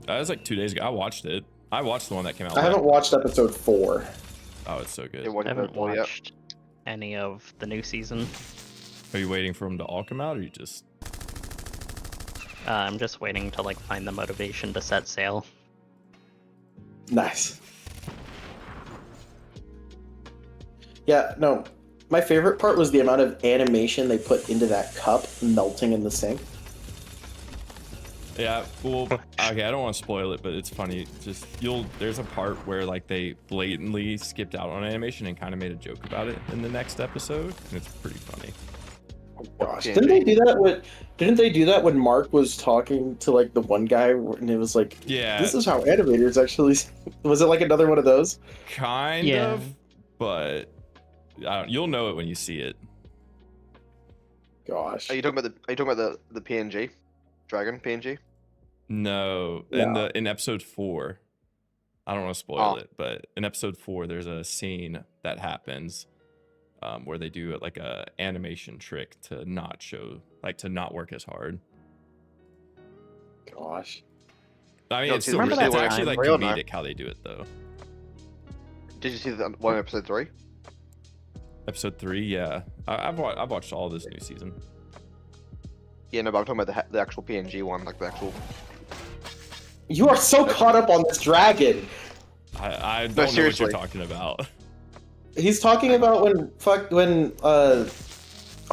Speaker 1: That was like 2 days ago. I watched it. I watched the one that came out.
Speaker 2: I haven't watched episode 4.
Speaker 1: Oh, it's so good.
Speaker 4: I haven't watched any of the new season.
Speaker 1: Are you waiting for them to all come out, or you just...
Speaker 4: I'm just waiting to like find the motivation to set sail.
Speaker 2: Nice. Yeah, no. My favorite part was the amount of animation they put into that cup melting in the sink.
Speaker 1: Yeah, well, okay, I don't want to spoil it, but it's funny. Just there's a part where like they blatantly skipped out on animation and kind of made a joke about it in the next episode, and it's pretty funny.
Speaker 2: Oh gosh, didn't they do that when Mark was talking to like the one guy and it was like,
Speaker 1: yeah,
Speaker 2: this is how animators actually... Was it like another one of those?
Speaker 1: Kind of, but you'll know it when you see it.
Speaker 2: Gosh.
Speaker 6: Are you talking about the PNG? Dragon PNG?
Speaker 1: No, in episode 4, I don't want to spoil it, but in episode 4, there's a scene that happens where they do like a animation trick to not work as hard.
Speaker 2: Gosh.
Speaker 1: I mean, it's actually like comedic how they do it though.
Speaker 6: Did you see the one episode 3?
Speaker 1: Episode 3, yeah. I've watched all this new season.
Speaker 6: Yeah, no, but I'm talking about the actual PNG one, like the actual...
Speaker 2: You are so caught up on this dragon!
Speaker 1: I don't know what you're talking about.
Speaker 2: He's talking about when oh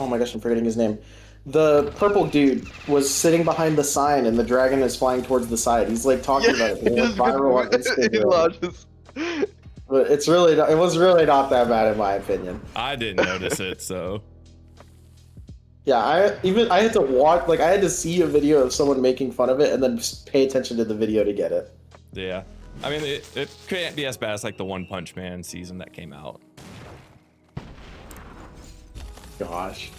Speaker 2: my gosh, I'm forgetting his name. The purple dude was sitting behind the sign and the dragon is flying towards the side. He's like talking about it. It went viral on Instagram. But it was really not that bad in my opinion.
Speaker 1: I didn't notice it, so...
Speaker 2: Yeah, I had to watch, like, I had to see a video of someone making fun of it and then just pay attention to the video to get it.
Speaker 1: Yeah. I mean, it can't be as bad as, like, the One Punch Man season that came out.
Speaker 2: Gosh.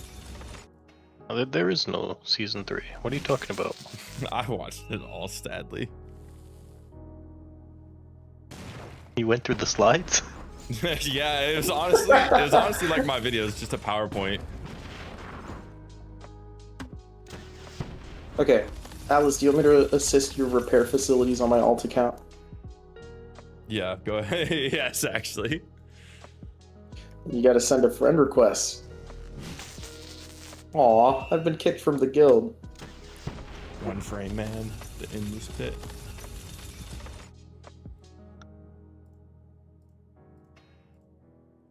Speaker 3: There is no season 3. What are you talking about?
Speaker 1: I watched it all, sadly.
Speaker 3: You went through the slides?
Speaker 1: Yeah, it was honestly like my video. It's just a PowerPoint.
Speaker 2: Okay, Alice, do you want me to assist your repair facilities on my alt account?
Speaker 1: Yeah, go ahead. Yes, actually.
Speaker 2: You gotta send a friend request. Aw, I've been kicked from the guild.
Speaker 1: One frame man, the endless pit.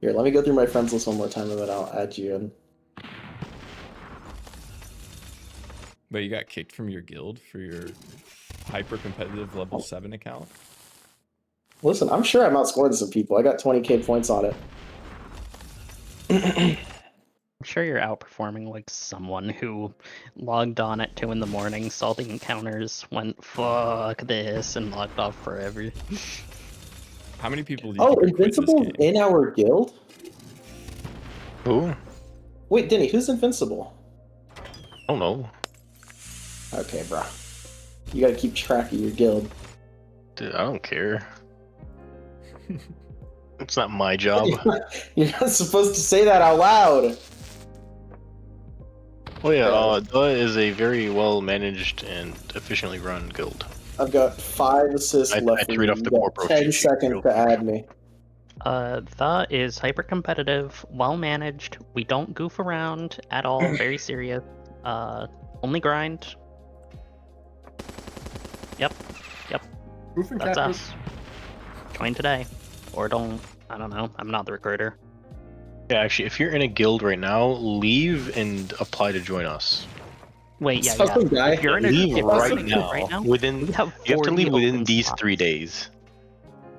Speaker 2: Here, let me go through my friends list one more time, and then I'll add you in.
Speaker 1: But you got kicked from your guild for your hyper competitive level 7 account?
Speaker 2: Listen, I'm sure I'm outscoring some people. I got 20k points on it.
Speaker 4: I'm sure you're outperforming like someone who logged on at 2 in the morning, saw the encounters, went fuck this, and logged off forever.
Speaker 1: How many people do you think quit this
Speaker 2: Invincible
Speaker 1: game?
Speaker 2: in our guild?
Speaker 3: Ooh,
Speaker 2: Wait, Denny, who's Invincible?
Speaker 3: I don't know.
Speaker 2: Okay, bro. You gotta keep track of your guild.
Speaker 3: Dude, I don't care. It's not my job.
Speaker 2: You're not supposed to say that out loud.
Speaker 3: Oh yeah, DUA is a very well managed and efficiently run guild.
Speaker 2: I've got 5 assists
Speaker 3: I
Speaker 2: left.
Speaker 3: threw it off the
Speaker 2: got
Speaker 3: corporal
Speaker 2: 10
Speaker 3: cheat sheet
Speaker 2: seconds
Speaker 3: real
Speaker 2: to add me.
Speaker 4: That is hyper competitive, well managed. We don't goof around at all. Very serious. Only grind. Yep.
Speaker 5: Goofing
Speaker 4: That's
Speaker 5: cactus.
Speaker 4: us. Join today, or don't. I don't know. I'm not the recruiter.
Speaker 3: Yeah, actually, if you're in a guild right now, leave and apply to join us.
Speaker 4: Wait, yeah.
Speaker 2: Some guy.
Speaker 4: If you're in a,
Speaker 3: Leave
Speaker 4: if you're in a
Speaker 3: right
Speaker 4: guild
Speaker 3: now.
Speaker 4: right now,
Speaker 3: Within
Speaker 4: we have
Speaker 3: you have to
Speaker 4: 40
Speaker 3: leave within
Speaker 4: open
Speaker 3: these
Speaker 4: spots.
Speaker 3: 3 days.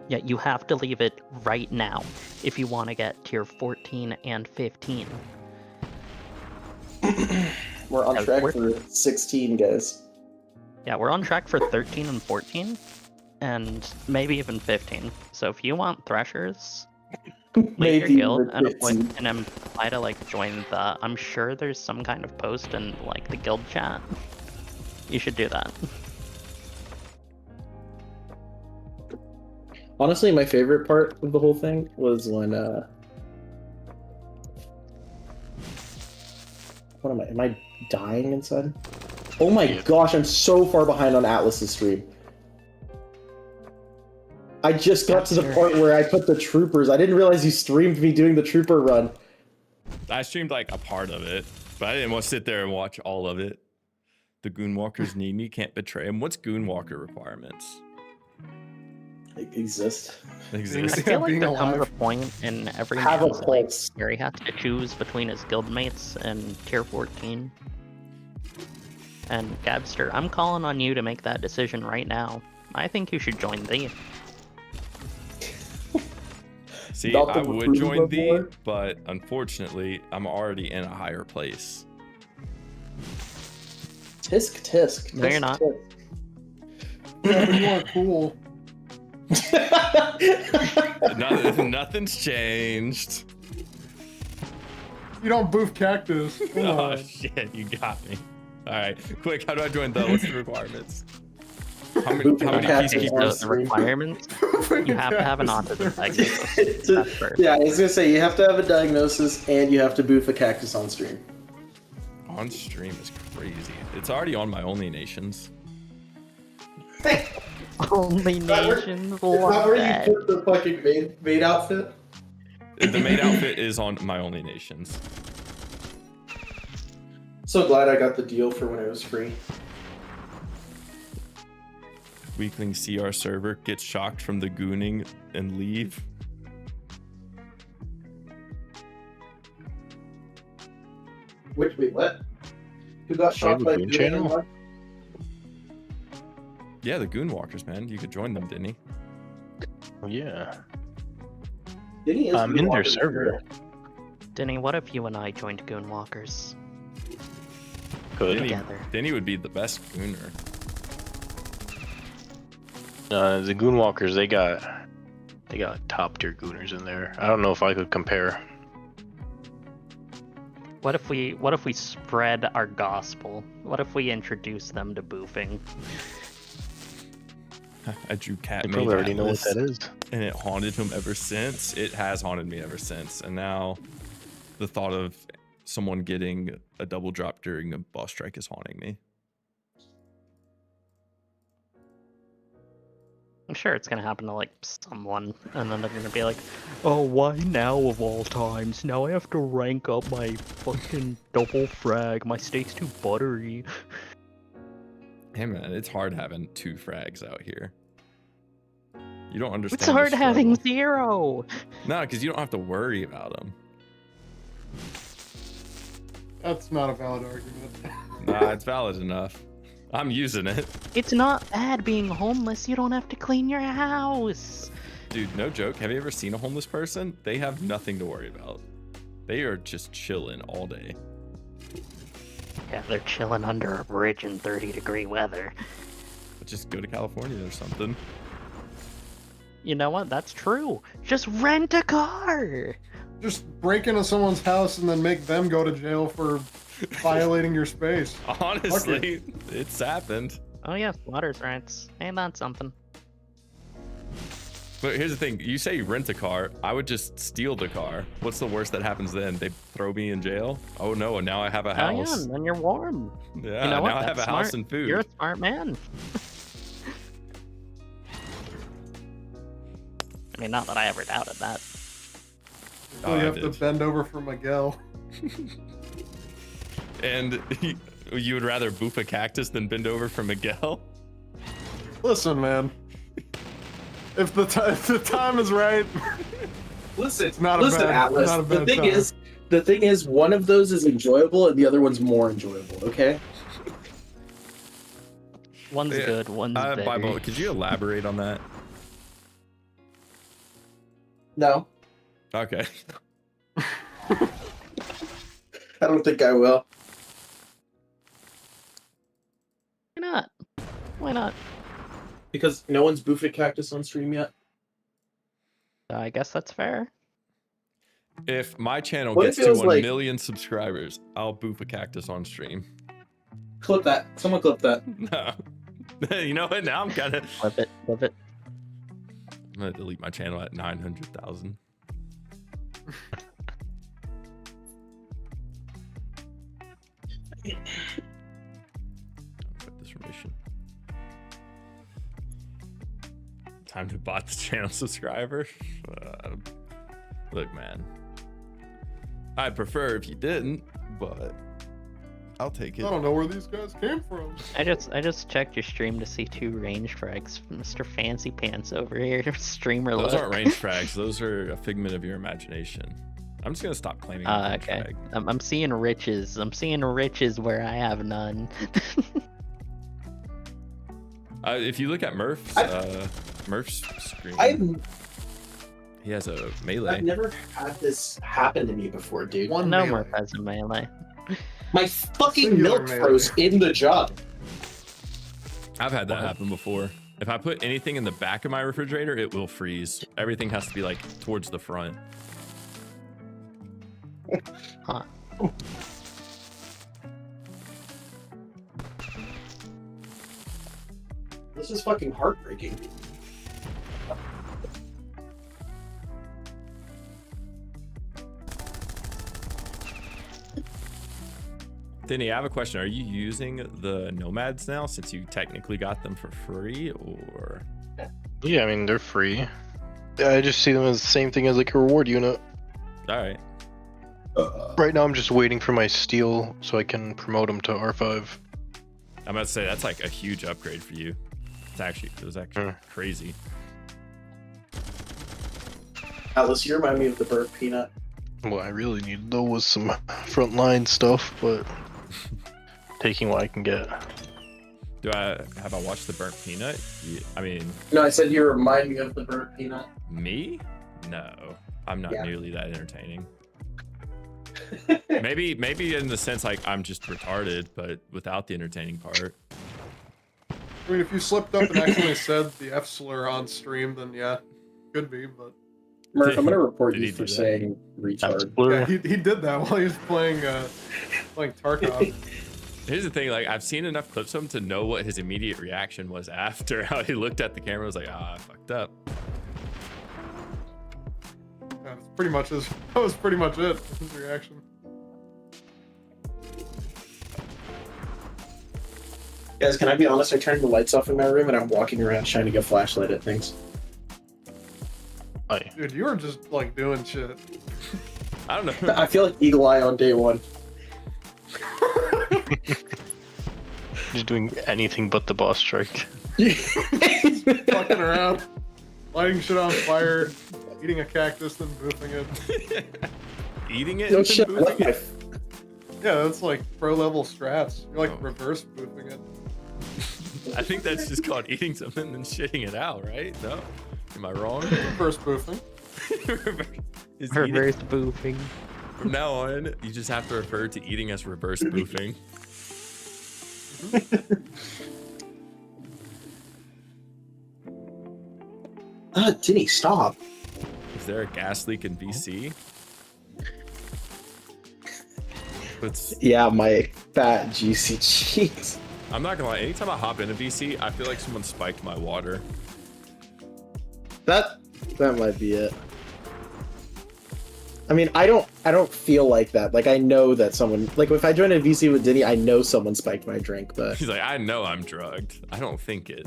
Speaker 4: Yeah, you have to leave it right now if you want to get tier 14 and 15.
Speaker 2: We're on
Speaker 4: Yeah,
Speaker 2: track
Speaker 4: we're-
Speaker 2: for 16, guys.
Speaker 4: Yeah, we're on track for 13 and 14, and maybe even 15. So if you want Threshers, leave your
Speaker 2: Maybe
Speaker 4: guild
Speaker 2: even 15.
Speaker 4: and apply to like join the. I'm sure there's some kind of post in like the guild chat. You should do that.
Speaker 2: Honestly, my favorite part of the whole thing was when what am I? Am I dying inside? Oh my
Speaker 3: Yeah.
Speaker 2: gosh, I'm so far behind on Atlas's stream. I just got to the point where I put the troopers. I didn't realize you streamed me doing the trooper run.
Speaker 1: I streamed like a part of it, but I didn't want to sit there and watch all of it. The Goonwalkers need me, can't betray them. What's Goonwalker requirements?
Speaker 2: They exist.
Speaker 4: I
Speaker 1: Exist.
Speaker 4: feel like
Speaker 5: being
Speaker 4: there comes a
Speaker 5: alive.
Speaker 4: point in every
Speaker 2: Have a
Speaker 4: man's life
Speaker 2: pulse.
Speaker 4: where he has to choose between his guildmates and tier 14. And Gabster, I'm calling on you to make that decision right now. I think you should join thee.
Speaker 1: See,
Speaker 2: Not the
Speaker 1: I would
Speaker 2: recruiter
Speaker 1: join thee,
Speaker 2: before?
Speaker 1: but unfortunately, I'm already in a higher place.
Speaker 2: Tisk tisk.
Speaker 4: No, you're
Speaker 2: tisk,
Speaker 4: not.
Speaker 5: Yeah, but you are cool.
Speaker 2: tisk.
Speaker 1: Nothing's changed.
Speaker 5: You don't boof cactus. Come
Speaker 1: Oh
Speaker 5: on.
Speaker 1: shit, you got me. All right, quick. How do I join the? What's the requirements? How many
Speaker 2: Cactus.
Speaker 1: peacekeepers?
Speaker 4: The requirements, you have to have an autism diagnosis. That's first.
Speaker 2: Yeah, I was gonna say you have to have a diagnosis and you have to boof a cactus on stream.
Speaker 1: On stream is crazy. It's already on my Only Nations.
Speaker 4: Only nations
Speaker 2: It's not
Speaker 4: love
Speaker 2: where
Speaker 4: that.
Speaker 2: you put the fucking maid outfit.
Speaker 1: The maid outfit is on my Only Nations.
Speaker 2: So glad I got the deal for when it was free.
Speaker 1: Weakling CR server gets shocked from the gooning and leave.
Speaker 2: Wait, what? Who got shot
Speaker 3: the
Speaker 2: by
Speaker 3: Goon
Speaker 2: Goon
Speaker 3: channel?
Speaker 2: Anymore?
Speaker 1: Yeah, the Goonwalkers, man. You could join them, didn't he?
Speaker 3: Oh, yeah.
Speaker 2: Didn't he is
Speaker 3: I'm in their
Speaker 2: Goonwalker
Speaker 3: server.
Speaker 4: Denny, what if you and I joined Goonwalkers
Speaker 3: Good.
Speaker 4: together?
Speaker 1: Denny would be the best gooner.
Speaker 3: The Goonwalkers, they got top tier gooners in there. I don't know if I could compare.
Speaker 4: What if we spread our gospel? What if we introduce them to boofing?
Speaker 1: I drew cat
Speaker 3: They
Speaker 1: made
Speaker 3: probably already know what
Speaker 1: Atlas,
Speaker 3: that is.
Speaker 1: and it haunted him ever since. It has haunted me ever since. And now the thought of someone getting a double drop during a boss strike is haunting me.
Speaker 4: I'm sure it's gonna happen to like someone, and then they're gonna be like, "Oh, why now of all times? Now I have to rank up my fucking double frag. My steak's too buttery."
Speaker 1: Hey man, it's hard having 2 frags out here. You don't understand.
Speaker 4: It's
Speaker 1: the
Speaker 4: hard having
Speaker 1: struggle.
Speaker 4: 0.
Speaker 1: No, because you don't have to worry about them.
Speaker 5: That's not a valid argument.
Speaker 1: Nah, it's valid enough. I'm using it.
Speaker 4: It's not bad being homeless. You don't have to clean your house.
Speaker 1: Dude, no joke. Have you ever seen a homeless person? They have nothing to worry about. They are just chilling all day.
Speaker 4: Yeah, they're chilling under a bridge in 30-degree weather.
Speaker 1: But just go to California or something.
Speaker 4: You know what? That's true. Just rent a car.
Speaker 5: Just break into someone's house and then make them go to jail for violating your space.
Speaker 1: Honestly, it's happened.
Speaker 4: Oh yeah, water's rents. Ain't that something?
Speaker 1: But here's the thing. You say you rent a car. I would just steal the car. What's the worst that happens then? They throw me in jail? Oh no, and now I have a
Speaker 4: Oh
Speaker 1: house.
Speaker 4: yeah, and then you're warm.
Speaker 1: Yeah,
Speaker 4: You know what?
Speaker 1: now I have a
Speaker 4: That's
Speaker 1: house
Speaker 4: smart.
Speaker 1: and food.
Speaker 4: You're a smart man. I mean, not that I ever doubted that.
Speaker 5: So you
Speaker 1: I
Speaker 5: have to
Speaker 1: did.
Speaker 5: bend over for Miguel.
Speaker 1: And you would rather boof a cactus than bend over for Miguel?
Speaker 5: Listen, man. If the time is right,
Speaker 2: Listen,
Speaker 5: not a
Speaker 2: listen,
Speaker 5: bad-
Speaker 2: Atlas.
Speaker 5: not a
Speaker 2: The
Speaker 5: bad
Speaker 2: thing
Speaker 5: time.
Speaker 2: is, one of those is enjoyable and the other one's more enjoyable. Okay.
Speaker 4: One's
Speaker 1: Yeah.
Speaker 4: good, one's better.
Speaker 1: Bible, could you elaborate on that?
Speaker 2: No,
Speaker 1: Okay.
Speaker 2: I don't think I will.
Speaker 4: Why not? Why not?
Speaker 2: Because no one's boofed a cactus on stream yet.
Speaker 4: I guess that's fair.
Speaker 1: If my channel
Speaker 2: What
Speaker 1: gets
Speaker 2: if it
Speaker 1: to
Speaker 2: was
Speaker 1: 1
Speaker 2: like-
Speaker 1: million subscribers, I'll boof a cactus on stream.
Speaker 2: Clip that. Someone clip that.
Speaker 1: No. You know what? Now I'm kind of...
Speaker 4: Flip it, flip it.
Speaker 1: I'm going to delete my channel at 900,000. Put this information. Time to bot the channel subscriber. Look, man. I'd prefer if you didn't, but I'll take it.
Speaker 5: I don't know where these guys came from.
Speaker 4: I just checked your stream to see 2 range frags. Mr. Fancy Pants over here, streamer
Speaker 1: Those
Speaker 4: look.
Speaker 1: aren't range frags. Those are a figment of your imagination. I'm just gonna stop claiming. a range
Speaker 4: Okay.
Speaker 1: frag.
Speaker 4: I'm seeing riches. I'm seeing riches where I have none.
Speaker 1: If you look at Murph's, Murph's screen,
Speaker 2: I've
Speaker 1: he has a melee.
Speaker 2: never had this happen to me before, dude.
Speaker 5: One
Speaker 4: no
Speaker 5: melee.
Speaker 4: more has a melee.
Speaker 2: My fucking
Speaker 5: Singular
Speaker 2: milk
Speaker 5: melee.
Speaker 2: froze in the jug.
Speaker 1: I've had that happen before. If I put anything in the back of my refrigerator, it will freeze. Everything has to be like towards the front.
Speaker 4: Huh.
Speaker 2: This is fucking heartbreaking.
Speaker 1: Denny, I have a question. Are you using the nomads now since you technically got them for free, or?
Speaker 3: Yeah, I mean, they're free. I just see them as the same thing as like a reward unit.
Speaker 1: All right.
Speaker 3: Right now, I'm just waiting for my steel so I can promote them to R5.
Speaker 1: I'm about to say that's like a huge upgrade for you. It was actually crazy.
Speaker 2: Atlas, you remind me of the burnt peanut.
Speaker 3: What I really need though was some frontline stuff, but taking what I can get.
Speaker 1: Have I watched the burnt peanut? I mean,
Speaker 2: No, I said you remind me of the burnt peanut.
Speaker 1: me? No, I'm not
Speaker 2: Yeah.
Speaker 1: nearly that entertaining. maybe in the sense like I'm just retarded, but without the entertaining part.
Speaker 5: I mean, if you slipped up and actually said the F slur on stream, then yeah, could be. But
Speaker 2: Murph, I'm gonna report
Speaker 1: Did
Speaker 2: you
Speaker 1: he
Speaker 2: for
Speaker 1: do that?
Speaker 2: saying retard.
Speaker 5: yeah, he did that while he was playing Tarkov.
Speaker 1: Here's the thing, like I've seen enough clips of him to know what his immediate reaction was after. How he looked at the camera, was like, I fucked up.
Speaker 5: That's pretty much his. That was pretty much it. His reaction.
Speaker 2: Guys, can I be honest? I turned the lights off in my room and I'm walking around shining a flashlight at things.
Speaker 3: Aye.
Speaker 5: Dude, you were just like doing shit.
Speaker 1: I don't know.
Speaker 2: I feel like Eagle Eye on day one.
Speaker 3: Just doing anything but the boss strike.
Speaker 5: Fucking around. lighting shit on fire, eating a cactus, then boofing it.
Speaker 1: Eating it?
Speaker 2: No
Speaker 1: and
Speaker 2: shit.
Speaker 1: boofing it?
Speaker 5: Yeah, that's like pro level strats. You're like reverse boofing it.
Speaker 1: I think that's just called eating something and then shitting it out, right? No? Am I wrong?
Speaker 5: Reverse boofing.
Speaker 1: Is
Speaker 4: Reverse
Speaker 1: eating-
Speaker 4: boofing.
Speaker 1: From now on, you just have to refer to eating as reverse boofing.
Speaker 2: Tinny, stop.
Speaker 1: Is there a gas leak in VC? It's,
Speaker 2: Yeah, my fat juicy cheeks.
Speaker 1: I'm not gonna lie, anytime I hop into VC, I feel like someone spiked my water.
Speaker 2: That might be it. I mean, I don't feel like that. Like I know that someone, like if I join a VC with Denny, I know someone spiked my drink, but
Speaker 1: He's like, I know I'm drugged. I don't think it.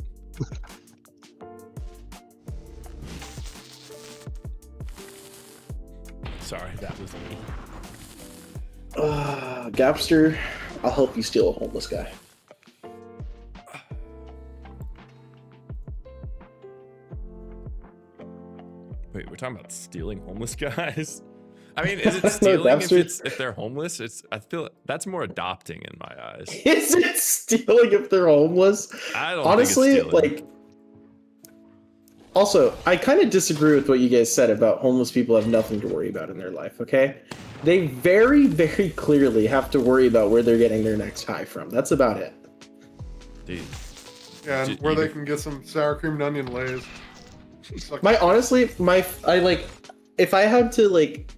Speaker 1: Sorry, that was me.
Speaker 2: Gapster, I'll help you steal a homeless guy.
Speaker 1: Wait, we're talking about stealing homeless guys? I mean, is it stealing if they're homeless? I feel that's more adopting in my eyes.
Speaker 2: Is it stealing if they're homeless?
Speaker 1: I don't
Speaker 2: Honestly,
Speaker 1: think it's stealing.
Speaker 2: like. Also, I kind of disagree with what you guys said about homeless people have nothing to worry about in their life, okay? They very, very clearly have to worry about where they're getting their next high from. That's about it.
Speaker 1: Dude,
Speaker 5: Yeah, and where they can get some sour cream and onion lays.
Speaker 2: If I had to, like,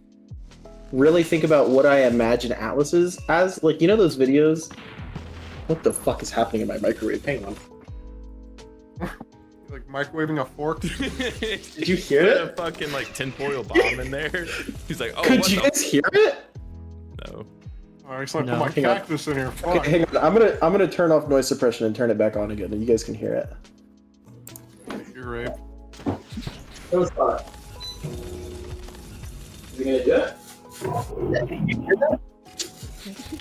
Speaker 2: really think about what I imagine Atlas is as, like, you know those videos? What the fuck is happening in my microwave? Hang on.
Speaker 5: Like microwaving a fork.
Speaker 2: Did you hear
Speaker 1: Put
Speaker 2: it?
Speaker 1: a fucking like tinfoil bomb in there. He's like, oh,
Speaker 2: Could
Speaker 1: what
Speaker 2: you
Speaker 1: the
Speaker 2: guys hear it?
Speaker 1: no.
Speaker 5: Alright, he's like,
Speaker 4: No.
Speaker 5: put my
Speaker 2: Hang on.
Speaker 5: cactus in here. Fuck.
Speaker 2: Okay, hang on. I'm gonna turn off noise suppression and turn it back on again, and you guys can hear it.
Speaker 5: You're right.
Speaker 2: That was fun. Is he gonna do it?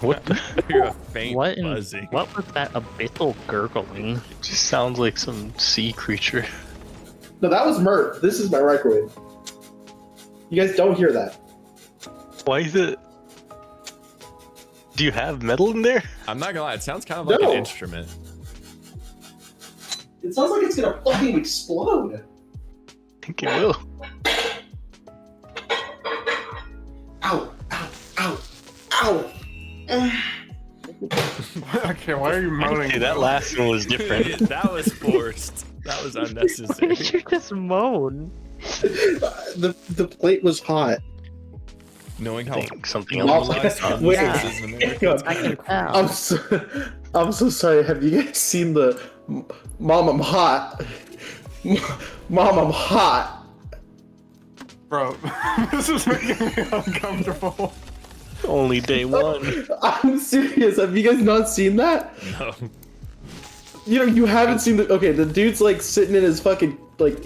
Speaker 3: What the?
Speaker 1: You're a faint
Speaker 4: What in,
Speaker 1: buzzing.
Speaker 4: what was that abyssal gurgling?
Speaker 3: It just sounds like some sea creature.
Speaker 2: No, that was Mert. This is my microwave. You guys don't hear that.
Speaker 3: Why is it? Do you have metal in there?
Speaker 1: I'm not gonna lie, it sounds kind of like
Speaker 2: No.
Speaker 1: an instrument.
Speaker 2: It sounds like it's gonna fucking explode.
Speaker 3: I think it will.
Speaker 2: Ow! Ow! Ow! Ow!
Speaker 5: Okay, why are you moaning?
Speaker 3: Hey, that last one was different.
Speaker 1: That was forced. That was unnecessary.
Speaker 4: Why did you just moan?
Speaker 2: The plate was hot.
Speaker 1: Knowing
Speaker 3: I
Speaker 1: how
Speaker 3: think something
Speaker 1: normalized
Speaker 3: else.
Speaker 2: Wait.
Speaker 1: homelessness is in America, it's
Speaker 2: Hang on.
Speaker 1: kind of cool.
Speaker 2: I'm so sorry. Have you guys seen the Mom, I'm hot? Mom, I'm hot.
Speaker 5: Bro, this is making me uncomfortable.
Speaker 3: Only day one.
Speaker 2: I'm serious. Have you guys not seen that?
Speaker 1: No.
Speaker 2: You know, you haven't seen the. Okay, the dude's like sitting in his fucking like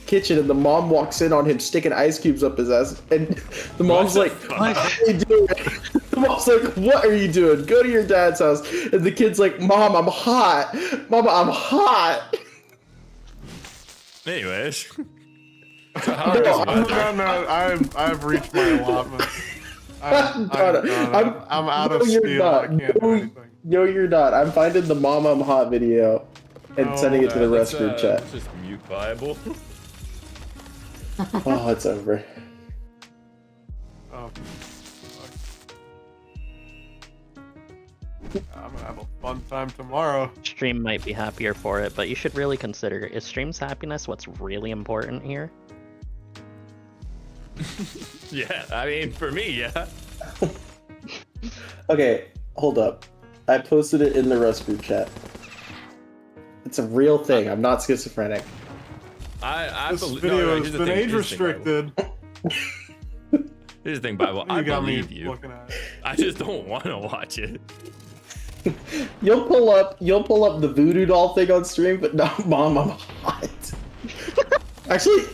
Speaker 2: kitchen, and the mom walks in on him sticking ice cubes up his ass, and the mom's
Speaker 1: What
Speaker 2: like,
Speaker 1: the
Speaker 2: "What are you doing?" The mom's like, "What are you doing? Go to your dad's house." And the kid's like, "Mom, I'm hot. Mama, I'm hot."
Speaker 1: Anyways. So how are
Speaker 2: No,
Speaker 1: these
Speaker 5: No, I've reached my allotment.
Speaker 2: I'm done.
Speaker 5: I'm out of
Speaker 2: No, you're
Speaker 5: steel.
Speaker 2: not.
Speaker 5: I can't do
Speaker 2: No,
Speaker 5: anything.
Speaker 2: No, you're not. I'm finding the Mom, I'm hot video and
Speaker 5: No,
Speaker 2: sending it to the
Speaker 1: let's,
Speaker 2: rest group chat.
Speaker 1: let's just mute Bible.
Speaker 2: Oh, it's over.
Speaker 5: Oh, fuck. I'm gonna have a fun time tomorrow.
Speaker 4: Stream might be happier for it, but you should really consider, is stream's happiness what's really important here?
Speaker 1: Yeah, I mean, for me, yeah.
Speaker 2: Okay, hold up. I posted it in the Rust group chat. It's a real thing. I'm not schizophrenic.
Speaker 1: I
Speaker 5: This
Speaker 1: believe.
Speaker 5: video
Speaker 1: here's
Speaker 5: has
Speaker 1: the
Speaker 5: been
Speaker 1: thing,
Speaker 5: age
Speaker 1: here's the thing, Bible.
Speaker 5: restricted.
Speaker 1: Here's the thing, Bible. I
Speaker 5: You got me
Speaker 1: believe you.
Speaker 5: looking at it.
Speaker 1: I just don't want to watch it.
Speaker 2: You'll pull up the voodoo doll thing on stream, but no, Mom, I'm hot. Actually,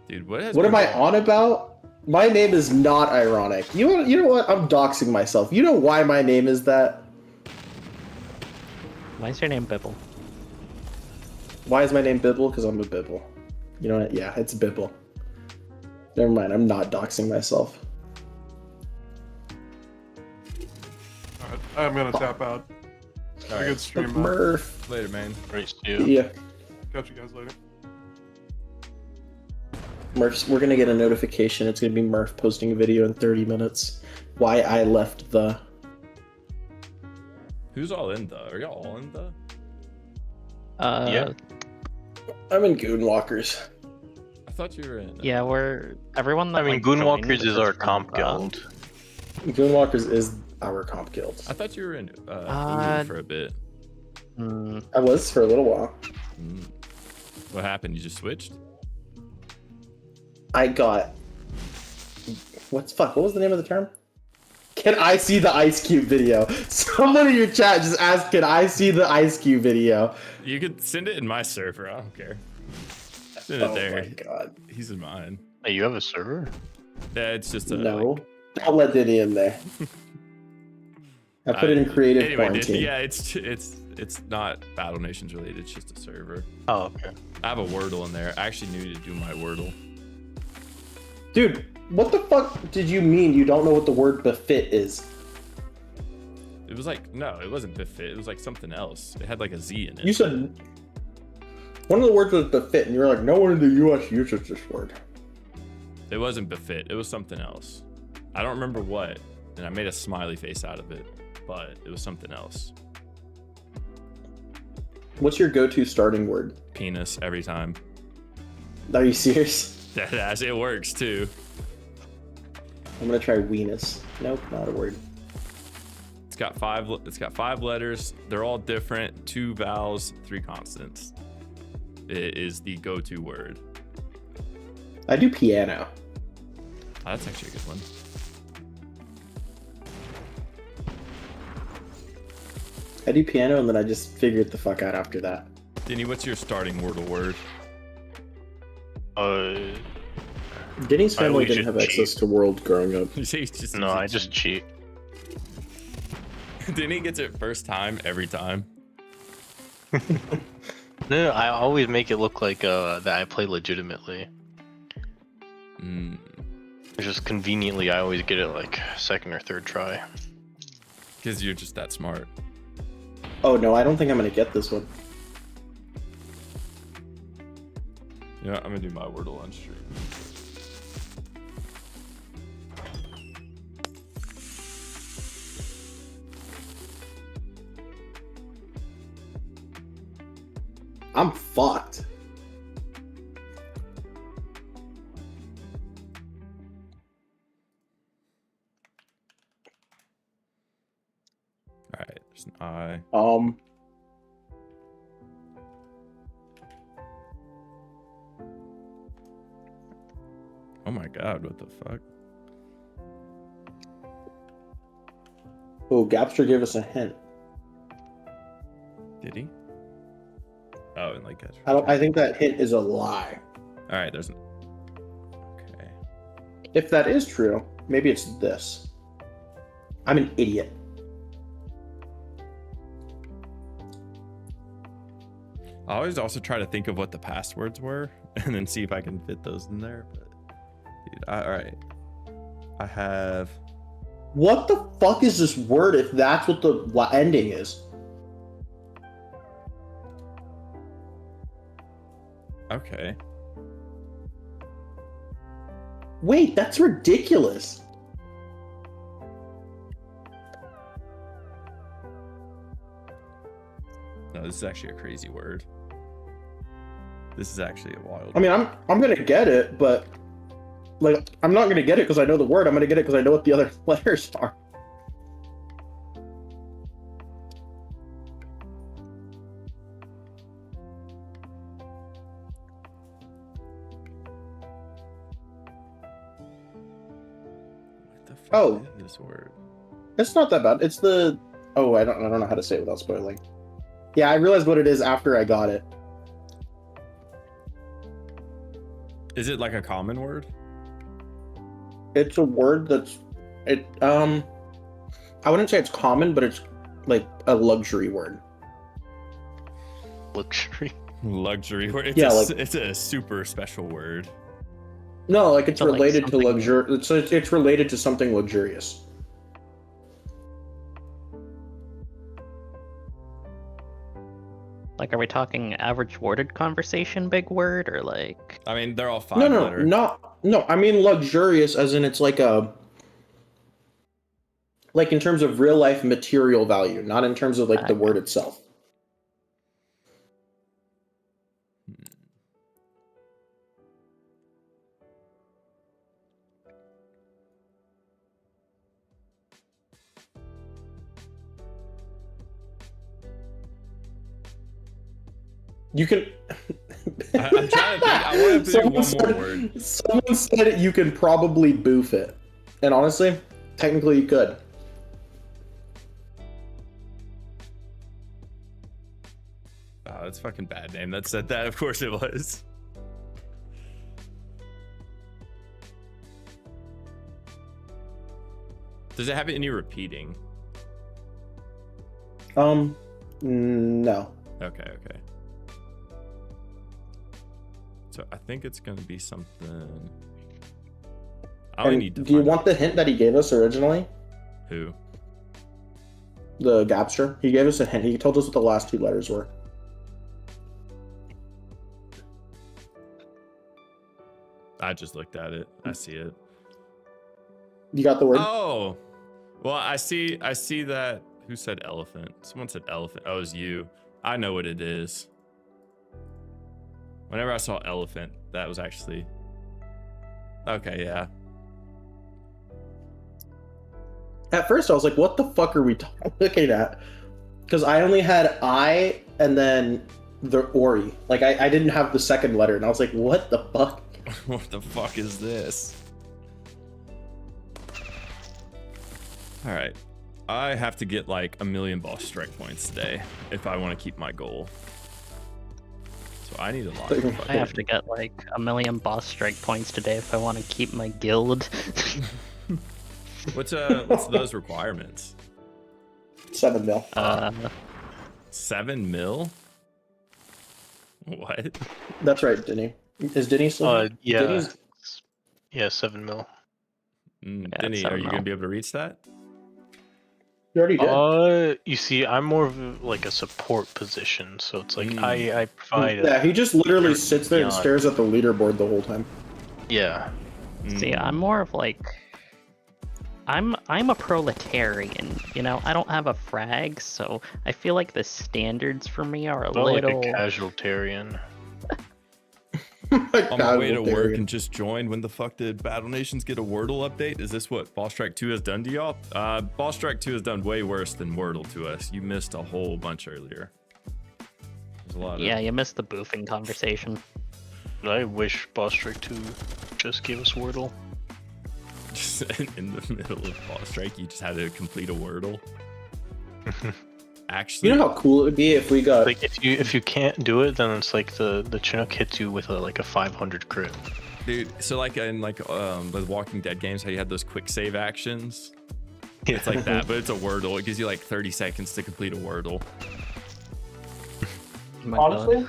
Speaker 1: Dude, what has
Speaker 2: what
Speaker 1: been
Speaker 2: am I
Speaker 1: going
Speaker 2: on about? My name is not ironic. You know what? I'm doxing myself. You know why my name is that?
Speaker 4: Why is your name Bibble?
Speaker 2: Why is my name Bibble? Because I'm a Bibble. You know what? Yeah, it's Bibble. Never mind, I'm not doxing myself.
Speaker 5: Alright, I'm gonna tap out. Have a good stream, man.
Speaker 2: Murph.
Speaker 1: Later, man.
Speaker 3: Right, Stu.
Speaker 2: Yeah.
Speaker 5: Catch you guys later.
Speaker 2: Murph, we're gonna get a notification. It's gonna be Murph posting a video in 30 minutes. Why I left the.
Speaker 1: Who's all in the? Are y'all all in the?
Speaker 3: Yeah.
Speaker 2: I'm in Goonwalkers.
Speaker 1: I thought you were in.
Speaker 4: Yeah, we're everyone. That,
Speaker 3: I mean,
Speaker 4: like, joined
Speaker 3: Goonwalkers is
Speaker 4: the
Speaker 3: our
Speaker 4: first
Speaker 3: comp
Speaker 4: one,
Speaker 3: guild.
Speaker 2: Goonwalkers is our comp guild.
Speaker 1: I thought you were in for a bit.
Speaker 2: I was for a little while.
Speaker 1: Mm. What happened? You just switched?
Speaker 2: I got. What was the name of the term? Can I see the Ice Cube video? Someone in your chat just asked, can I see the Ice Cube video?
Speaker 1: You could send it in my server. I don't care. Send it there.
Speaker 2: Oh my god.
Speaker 1: He's in mine.
Speaker 3: Hey, you have a server?
Speaker 1: Yeah, it's just a.
Speaker 2: No.
Speaker 1: Like,
Speaker 2: Don't let Diddy in there. I put it in creative
Speaker 1: anyway,
Speaker 2: quarantine.
Speaker 1: yeah, it's not Battle Nations related. It's just a server.
Speaker 3: Oh, okay.
Speaker 1: I have a Wordle in there. I actually need to do my Wordle.
Speaker 2: Dude, what the fuck did you mean you don't know what the word befit is?
Speaker 1: It was like no, it wasn't befit. It was like something else. It had like a Z in it.
Speaker 2: You said one of the words was befit, and you were like, no one in the US uses this word.
Speaker 1: It wasn't befit. It was something else. I don't remember what, and I made a smiley face out of it, but it was something else.
Speaker 2: What's your go-to starting word?
Speaker 1: Penis every time.
Speaker 2: Are you serious?
Speaker 1: Deadass. It works too.
Speaker 2: I'm gonna try weenus. Nope, not a word.
Speaker 1: It's got five letters. They're all different. 2 vowels, 3 consonants. It is the go-to word.
Speaker 2: I do piano.
Speaker 1: Oh, that's actually a good one.
Speaker 2: I do piano, and then I just figure it the fuck out after that.
Speaker 1: Denny, what's your starting Wordle word?
Speaker 2: Denny's
Speaker 3: I
Speaker 2: family
Speaker 3: always
Speaker 2: didn't have
Speaker 3: just
Speaker 2: access to World growing up.
Speaker 1: You say he's just
Speaker 3: No, I just cheat.
Speaker 1: Denny gets it first time every time.
Speaker 3: No, I always make it look like that I play legitimately.
Speaker 1: Mm.
Speaker 3: It's just conveniently, I always get it like second or third try.
Speaker 1: Because you're just that smart.
Speaker 2: Oh no, I don't think I'm gonna get this one.
Speaker 1: You know, I'm gonna do my Wordle on stream.
Speaker 2: I'm fucked.
Speaker 1: All right, there's an I. Oh my god, what the fuck?
Speaker 2: Oh, Gapster gave us a hint.
Speaker 1: Did he? Oh, and like that's.
Speaker 2: I think that hint is a lie.
Speaker 1: All right, there's an. Okay.
Speaker 2: If that is true, maybe it's this. I'm an idiot.
Speaker 1: I always also try to think of what the passwords were and then see if I can fit those in there. But dude, all right. I have.
Speaker 2: What the fuck is this word if that's what the ending is?
Speaker 1: Okay.
Speaker 2: Wait, that's ridiculous.
Speaker 1: No, this is actually a crazy word. This is actually a wild.
Speaker 2: I mean, I'm gonna get it, but like, I'm not gonna get it because I know the word. I'm gonna get it because I know what the other letters are.
Speaker 1: What the fuck
Speaker 2: Oh.
Speaker 1: is this word?
Speaker 2: It's not that bad. It's the. Oh, I don't know how to say it without spoiling. Yeah, I realized what it is after I got it.
Speaker 1: Is it like a common word?
Speaker 2: It's a word that's I wouldn't say it's common, but it's like a luxury word.
Speaker 3: Luxury.
Speaker 1: Luxury word. It's
Speaker 2: Yeah,
Speaker 1: it's a super special word.
Speaker 2: No, like it's
Speaker 4: So, like,
Speaker 2: related to
Speaker 4: something-
Speaker 2: luxury. It's related to something luxurious.
Speaker 4: Like, are we talking average worded conversation, big word, or like?
Speaker 1: I mean, they're all
Speaker 2: No,
Speaker 1: five
Speaker 2: no,
Speaker 1: letter.
Speaker 2: no. I mean luxurious, as in it's like in terms of real life material value, not in terms of like the word itself. You can.
Speaker 1: I'm trying to think. I want to do one more word.
Speaker 2: Someone said you can probably boof it, and honestly, technically you could.
Speaker 1: Oh, that's a fucking bad name. That said that. Of course it was. Does it have any repeating?
Speaker 2: No.
Speaker 1: Okay. So I think it's gonna be something.
Speaker 2: Do you want the hint that he gave us originally?
Speaker 1: Who?
Speaker 2: The Gapster. He gave us a hint. He told us what the last two letters were.
Speaker 1: I just looked at it. I see it.
Speaker 2: You got the word?
Speaker 1: Oh, well, I see that. Who said elephant? Someone said elephant. Oh, it was you. I know what it is. Whenever I saw elephant, that was actually. Okay, yeah.
Speaker 2: At first, I was like, "What the fuck are we looking at?" Because I only had I and then the Ori. Like I didn't have the second letter, and I was like, "What the fuck?"
Speaker 1: What the fuck is this? All right. I have to get like 1,000,000 boss strike points today if I want to keep my goal. So I need a lot.
Speaker 4: I have to get like 1,000,000 boss strike points today if I want to keep my guild.
Speaker 1: What's those requirements?
Speaker 2: 7 mil.
Speaker 1: 7 mil? What?
Speaker 2: That's right, Denny. Is Denny still?
Speaker 3: Yeah.
Speaker 2: Denny's...
Speaker 3: Yeah, 7 mil.
Speaker 1: Denny, are you gonna be able to reach that?
Speaker 2: You already did.
Speaker 3: You see, I'm more of like a support position, so it's like I provide.
Speaker 2: Yeah, he just literally sits there and
Speaker 3: beyond.
Speaker 2: stares at the leaderboard the whole time.
Speaker 3: Yeah.
Speaker 4: See, I'm more of like, I'm a proletarian, you know. I don't have a frag, so I feel like the standards for me are a
Speaker 3: Well,
Speaker 4: little.
Speaker 3: like a casualitarian.
Speaker 1: On my way to work and just joined. When the fuck did Battle Nations get a Wordle update? Is this what Boss Strike 2 has done to y'all? Boss Strike 2 has done way worse than Wordle to us. You missed a whole bunch earlier. There's a lot of...
Speaker 4: Yeah, you missed the boofing conversation.
Speaker 3: I wish Boss Strike 2 just gave us Wordle.
Speaker 1: Just in the middle of Boss Strike, you just had to complete a Wordle. Actually,
Speaker 2: You know how cool it would be if we got
Speaker 3: Like if you can't do it, then it's like the Chinook hits you with a 500 crit.
Speaker 1: dude. So like in the Walking Dead games, how you had those quick save actions. It's like that, but it's a Wordle. It gives you like 30 seconds to complete a Wordle.
Speaker 4: Oh my
Speaker 2: honestly.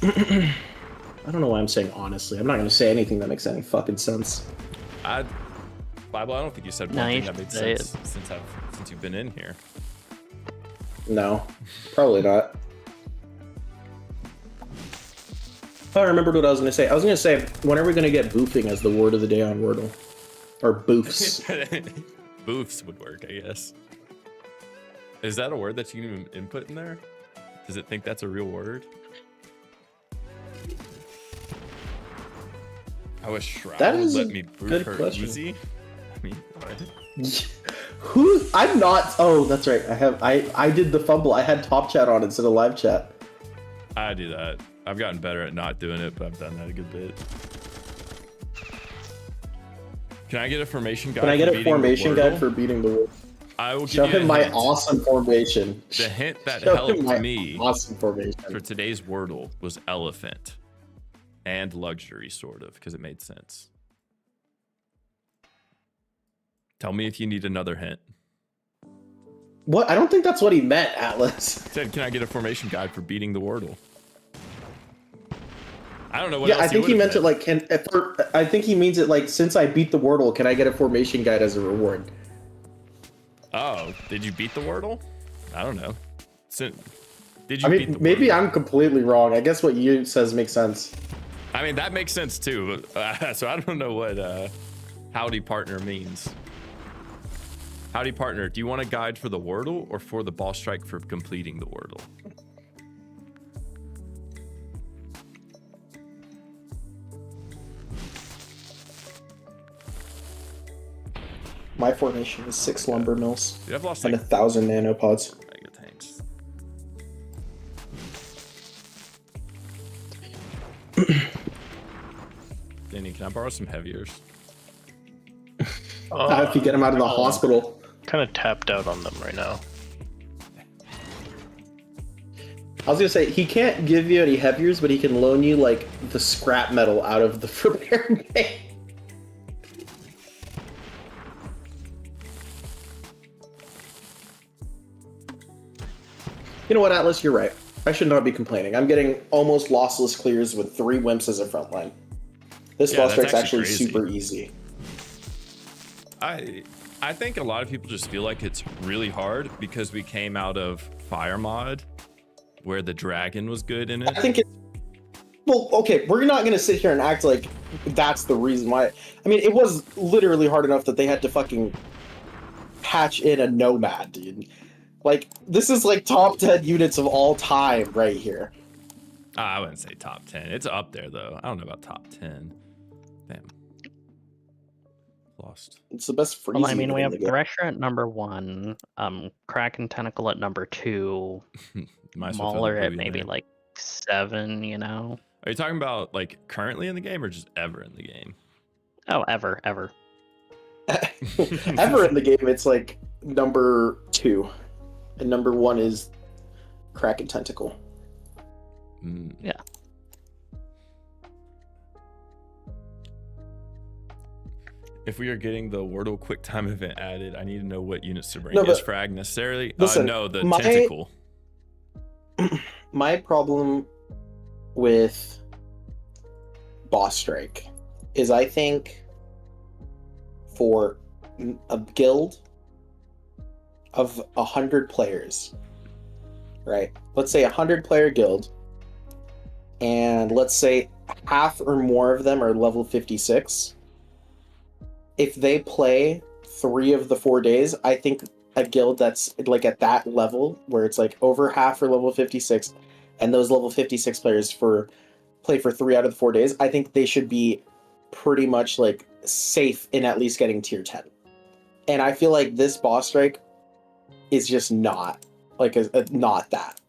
Speaker 4: God.
Speaker 2: I don't know why I'm saying honestly. I'm not going to say anything that makes any fucking sense.
Speaker 1: Bible, I don't think you said one
Speaker 4: No,
Speaker 1: thing
Speaker 4: you
Speaker 1: that made
Speaker 4: say
Speaker 1: sense since you've been in here.
Speaker 2: No, probably not. Oh, I remembered what I was going to say. I was going to say, when are we going to get boofing as the word of the day on Wordle? Or boofs.
Speaker 1: Boofs would work, I guess. Is that a word that you can even input in there? Does it think that's a real word? I wish Shroud
Speaker 2: That
Speaker 1: would
Speaker 2: is
Speaker 1: let
Speaker 2: a
Speaker 1: me boof
Speaker 2: good
Speaker 1: her
Speaker 2: question.
Speaker 1: Uzi. I mean, what?
Speaker 2: Who? I'm not. Oh, that's right. I did the fumble. I had top chat on instead of live chat.
Speaker 1: I do that. I've gotten better at not doing it, but I've done that a good bit. Can I get a formation guide?
Speaker 2: Can I get
Speaker 1: for
Speaker 2: a
Speaker 1: beating the
Speaker 2: formation guide
Speaker 1: Wordle?
Speaker 2: for beating the word?
Speaker 1: I will
Speaker 2: Show
Speaker 1: give you
Speaker 2: him
Speaker 1: a
Speaker 2: my
Speaker 1: hint.
Speaker 2: awesome formation.
Speaker 1: The hint that
Speaker 2: Show him
Speaker 1: helped
Speaker 2: my
Speaker 1: me
Speaker 2: awesome formation.
Speaker 1: for today's Wordle was elephant and luxury, sort of, because it made sense. Tell me if you need another hint.
Speaker 2: What? I don't think that's what he meant, Atlas.
Speaker 1: Said, can I get a formation guide for beating the Wordle? I don't know what
Speaker 2: Yeah,
Speaker 1: else
Speaker 2: I think he
Speaker 1: would've
Speaker 2: meant it like, I think he means it like, since I beat the Wordle, can I get a formation guide as a reward?
Speaker 1: Oh, did you beat the Wordle? I don't know. Did you
Speaker 2: I
Speaker 1: beat
Speaker 2: mean,
Speaker 1: the
Speaker 2: maybe
Speaker 1: Wordle?
Speaker 2: I'm completely wrong. I guess what you says makes sense.
Speaker 1: I mean, that makes sense too. But, so I don't know what howdy partner means. Howdy partner, do you want a guide for the Wordle or for the ball strike for completing the Wordle?
Speaker 2: My formation is 6 lumber mills
Speaker 1: Dude, I've lost
Speaker 2: and
Speaker 1: like
Speaker 2: 1,000 nanopods.
Speaker 1: mega tanks. Danny, can I borrow some heaviers?
Speaker 2: If you get him out of the hospital.
Speaker 3: Kind of tapped out on them right now.
Speaker 2: I was gonna say, he can't give you any heaviers, but he can loan you, like, the scrap metal out of the repair bay. You know what, Atlas? You're right. I should not be complaining. I'm getting almost lossless clears with 3 wimps as a front line. This
Speaker 1: Yeah,
Speaker 2: boss
Speaker 1: that's
Speaker 2: strike's actually
Speaker 1: crazy.
Speaker 2: super easy.
Speaker 1: I think a lot of people just feel like it's really hard because we came out of Fire Mod where the dragon was good in
Speaker 2: I
Speaker 1: it.
Speaker 2: think it's... Well, okay, we're not going to sit here and act like that's the reason why. I mean, it was literally hard enough that they had to fucking patch in a Nomad, dude. Like, this is like top 10 units of all time right here.
Speaker 1: I wouldn't say top 10. It's up there though. I don't know about top 10. Damn. Lost.
Speaker 2: It's the best freeze.
Speaker 4: Well, I mean,
Speaker 2: unit
Speaker 4: we
Speaker 2: in
Speaker 4: have
Speaker 2: the game.
Speaker 4: Thresher at number 1, Kraken Tentacle at number 2,
Speaker 1: Might as well throw the
Speaker 4: Mauler
Speaker 1: blue
Speaker 4: at
Speaker 1: in
Speaker 4: maybe
Speaker 1: there.
Speaker 4: like 7, you know?
Speaker 1: Are you talking about like currently in the game or just ever in the game?
Speaker 4: Oh, ever.
Speaker 2: Ever in the game, it's like number 2. And number 1 is Kraken Tentacle.
Speaker 1: Mm.
Speaker 4: Yeah.
Speaker 1: If we are getting the Wordle quick time event added, I need to know what units to bring.
Speaker 2: No,
Speaker 1: Is
Speaker 2: but
Speaker 1: frag necessarily?
Speaker 2: listen,
Speaker 1: No, the
Speaker 2: my-
Speaker 1: tentacle.
Speaker 2: My problem with Boss Strike is I think for a guild of 100 players, right? Let's say 100-player guild, and let's say half or more of them are level 56. If they play 3 of the 4 days, I think a guild that's like at that level where it's like over half are level 56 and those level 56 players play for 3 out of the 4 days, I think they should be pretty much like safe in at least getting tier 10. And I feel like this boss strike is just not like not that.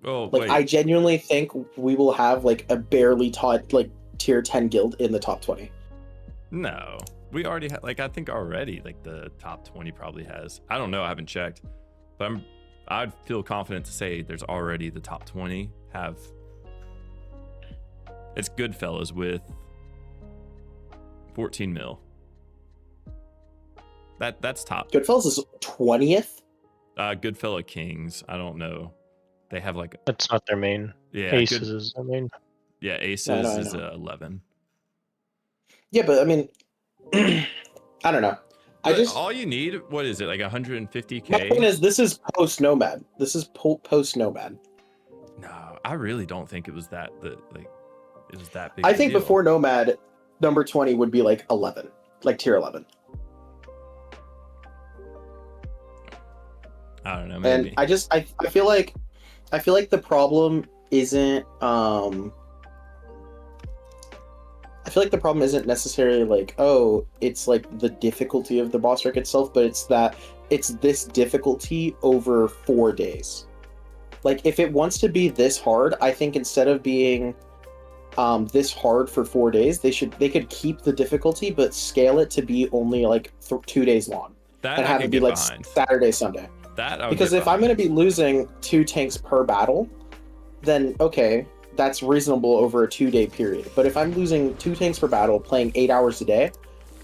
Speaker 1: Oh,
Speaker 2: Like
Speaker 1: wait.
Speaker 2: I genuinely think we will have like a barely taught like tier 10 guild in the top 20.
Speaker 1: No. We already have, like, I think already, like, the top 20 probably has. I don't know. I haven't checked. But I'd feel confident to say there's already the top 20 have. It's Goodfellas with 14 mil. That's top.
Speaker 2: Goodfellas is 20th.
Speaker 1: Goodfella Kings. I don't know. They have like
Speaker 3: That's not their main.
Speaker 1: yeah,
Speaker 3: Aces is their main.
Speaker 1: yeah, Aces
Speaker 2: I
Speaker 1: is
Speaker 2: know.
Speaker 1: 11.
Speaker 2: Yeah, but I mean, I don't know.
Speaker 1: All you need, what is it, like
Speaker 2: My point
Speaker 1: 150k?
Speaker 2: is, this is post Nomad. This is post Nomad.
Speaker 1: No, I really don't think it was that it was that big.
Speaker 2: I
Speaker 1: of a
Speaker 2: think
Speaker 1: deal.
Speaker 2: before Nomad, number 20 would be like 11, like tier 11.
Speaker 1: I don't know, maybe.
Speaker 2: And I feel like the problem isn't I feel like the problem isn't necessarily like, oh, it's like the difficulty of the boss strike itself, but it's that it's this difficulty over 4 days. Like if it wants to be this hard, I think instead of being this hard for 4 days, they could keep the difficulty but scale it to be only like 2 days long
Speaker 1: that
Speaker 2: and
Speaker 1: I
Speaker 2: have
Speaker 1: can
Speaker 2: it be
Speaker 1: get
Speaker 2: like
Speaker 1: behind.
Speaker 2: Saturday, Sunday.
Speaker 1: That I would
Speaker 2: Because
Speaker 1: get
Speaker 2: if I'm going to
Speaker 1: behind.
Speaker 2: be losing 2 tanks per battle, then okay, that's reasonable over a 2-day period. But if I'm losing 2 tanks per battle, playing 8 hours a day,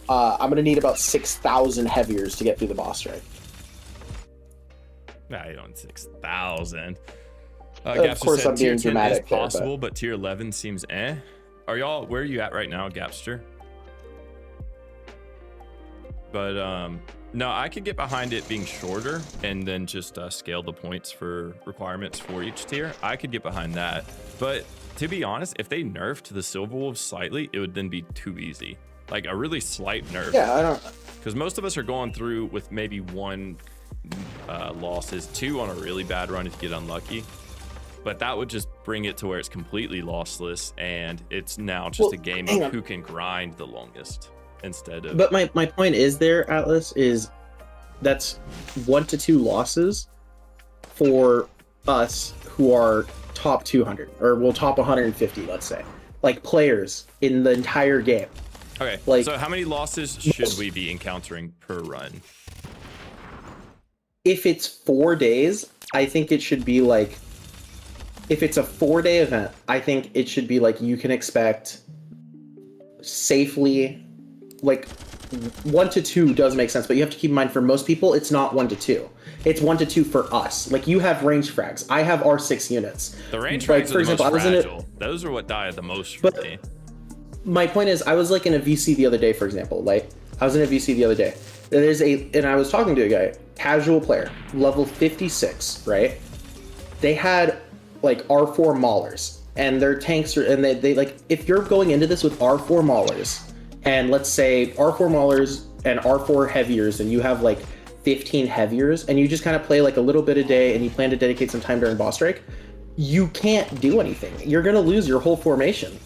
Speaker 2: I'm going to need about 6,000 heaviers to get through the boss strike.
Speaker 1: Nah, you don't 6,000.
Speaker 2: Of course, I'm being
Speaker 1: tier 10
Speaker 2: dramatic
Speaker 1: is
Speaker 2: there,
Speaker 1: possible, but tier 11 seems eh. Are y'all, where are you at right now, Gapster? But no, I could get behind it being shorter and then just scale the points for requirements for each tier. I could get behind that. But to be honest, if they nerfed the Silver Wolves slightly, it would then be too easy. Like a really slight nerf.
Speaker 2: Yeah, I don't.
Speaker 1: Because most of us are going through with maybe 1 losses, 2 on a really bad run if you get unlucky. But that would just bring it to where it's completely lossless, and it's now just a game of who can grind the longest instead of.
Speaker 2: But my point is there, Atlas, is that's 1 to 2 losses for us who are top 200 or will top 150, let's say, like players in the entire game.
Speaker 1: Okay,
Speaker 2: like,
Speaker 1: so how many losses should we be encountering per run?
Speaker 2: If it's 4 days, I think it should be like. If it's a 4-day event, I think it should be like you can expect safely, like 1 to 2 does make sense, but you have to keep in mind for most people, it's not 1 to 2. It's 1 to 2 for us. Like you have range frags. I have R6 units.
Speaker 1: The range frags
Speaker 2: for
Speaker 1: are
Speaker 2: example,
Speaker 1: the most
Speaker 2: I was
Speaker 1: fragile. Those are what die the most for me.
Speaker 2: My point is, I was like in a VC the other day, for example. Like I was in a VC the other day. And I was talking to a guy, casual player, level 56, right? They had like R4 Maulers, and their tanks are, and they like, if you're going into this with R4 Maulers, and let's say R4 Maulers and R4 Heaviers, and you have like 15 Heaviers, and you just kind of play like a little bit a day, and you plan to dedicate some time during boss strike, you can't do anything. You're gonna lose your whole formation.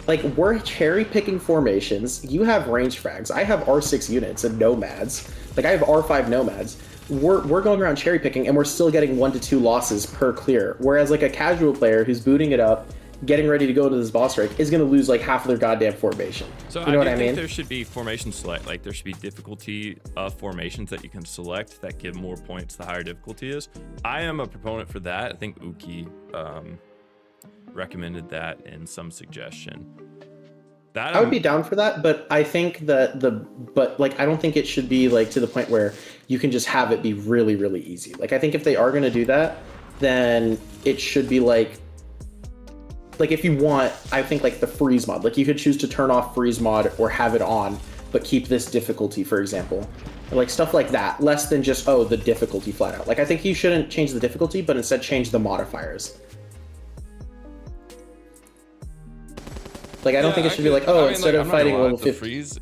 Speaker 2: Like, we're cherry picking formations. You have range frags. I have R6 units and nomads. Like, I have R5 nomads. We're going around cherry picking, and we're still getting 1 to 2 losses per clear. Whereas like a casual player who's booting it up, getting ready to go into this boss strike, is going to lose like half of their goddamn formation.
Speaker 1: So
Speaker 2: you know what I
Speaker 1: think
Speaker 2: mean?
Speaker 1: There should be formation select. Like there should be difficulty of formations that you can select that give more points the higher difficulty is. I am a proponent for that. I think Uki recommended that in some suggestion. That
Speaker 2: I would be down for that, but I think that I don't think it should be like to the point where you can just have it be really, really easy. Like I think if they are going to do that, then it should be like if you want, I think like the freeze mod, like you could choose to turn off freeze mod or have it on, but keep this difficulty, for example, like stuff like that, less than just, oh, the difficulty flat out. Like I think you shouldn't change the difficulty, but instead change the modifiers. Like, I don't think it should be like, oh, instead of fighting level 50.
Speaker 1: The freeze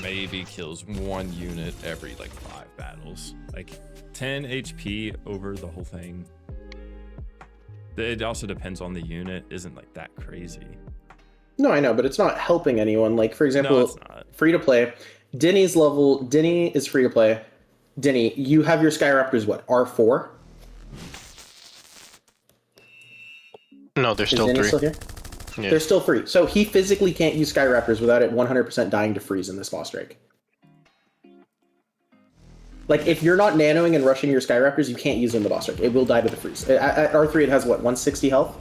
Speaker 1: maybe kills 1 unit every, like, 5 battles. Like, 10 HP over the whole thing. It also depends on the unit. Isn't, like, that crazy.
Speaker 2: No, I know, but it's not helping anyone. Like, for example, free-to-play. Denny is free-to-play. Denny, you have your Skyraptors, what, R4?
Speaker 3: No, they're still 3.
Speaker 2: Still here? Yeah. They're still free. So he physically can't use Skyraptors without it 100% dying to freeze in this boss strike. Like, if you're not nanoing and rushing your Skyraptors, you can't use them in the boss strike. It will die to the freeze. At R3, it has, what, 160 health?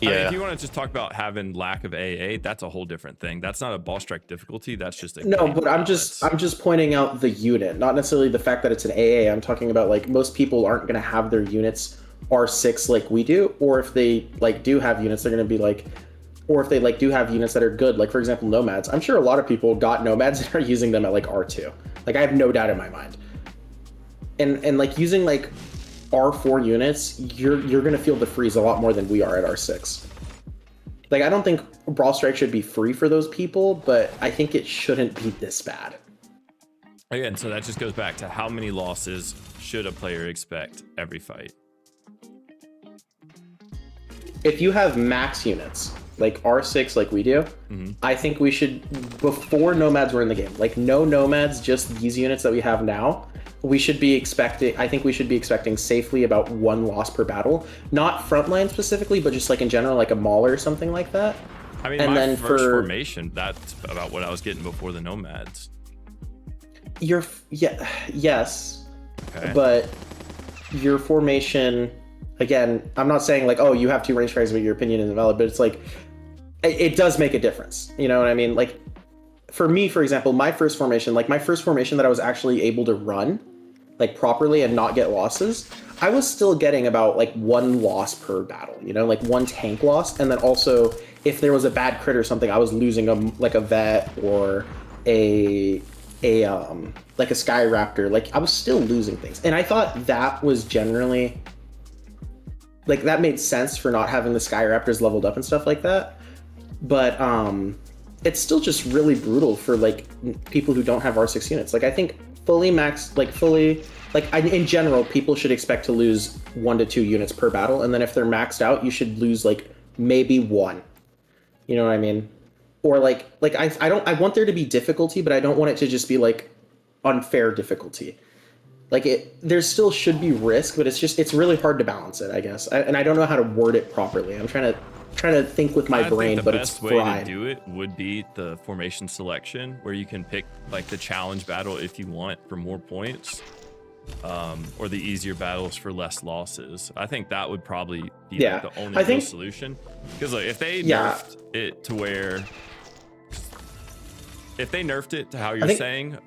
Speaker 1: Yeah. I mean, if you want to just talk about having lack of AA, that's a whole different thing. That's not a boss strike difficulty. That's just a
Speaker 2: no. But I'm just pointing out the unit, not necessarily the fact that it's an AA. I'm talking about like most people aren't going to have their units R6 like we do, or if they like do have units, they're going to be like. Or if they like do have units that are good, like for example, nomads. I'm sure a lot of people got nomads and are using them at like R2. Like I have no doubt in my mind. And like using like R4 units, you're gonna feel the freeze a lot more than we are at R6. Like I don't think Brawl Strike should be free for those people, but I think it shouldn't be this bad.
Speaker 1: Again, so that just goes back to how many losses should a player expect every fight?
Speaker 2: If you have max units, like R6 like we do, I think we should, before nomads were in the game, like no nomads, just these units that we have now, I think we should be expecting safely about 1 loss per battle. Not frontline specifically, but just like in general, like a Mauler or something like that.
Speaker 1: I mean, my first formation, that's about what I was getting before the nomads.
Speaker 2: Yes,
Speaker 1: okay.
Speaker 2: But your formation, again, I'm not saying like, oh, you have 2 range frags, but your opinion isn't valid, but it's like, it does make a difference. You know what I mean? Like, for me, for example, my first formation that I was actually able to run, like, properly and not get losses, I was still getting about like 1 loss per battle, you know, like 1 tank loss, and then also if there was a bad crit or something, I was losing like a vet or a like a Sky Raptor. Like I was still losing things, and I thought that was generally like that made sense for not having the Sky Raptors leveled up and stuff like that. But it's still just really brutal for like people who don't have R6 units. Like I think fully maxed, in general, people should expect to lose 1 to 2 units per battle, and then if they're maxed out, you should lose like maybe 1. You know what I mean? Or like I want there to be difficulty, but I don't want it to just be like unfair difficulty. Like there still should be risk, but it's really hard to balance it, I guess. And I don't know how to word it properly. I'm trying to think with my brain, but it's fried.
Speaker 1: The best way to do it would be the formation selection, where you can pick like the challenge battle if you want for more points, or the easier battles for less losses. I think that would probably be like the only real solution. Because like, if they nerfed it to where, if they nerfed it to how you're saying,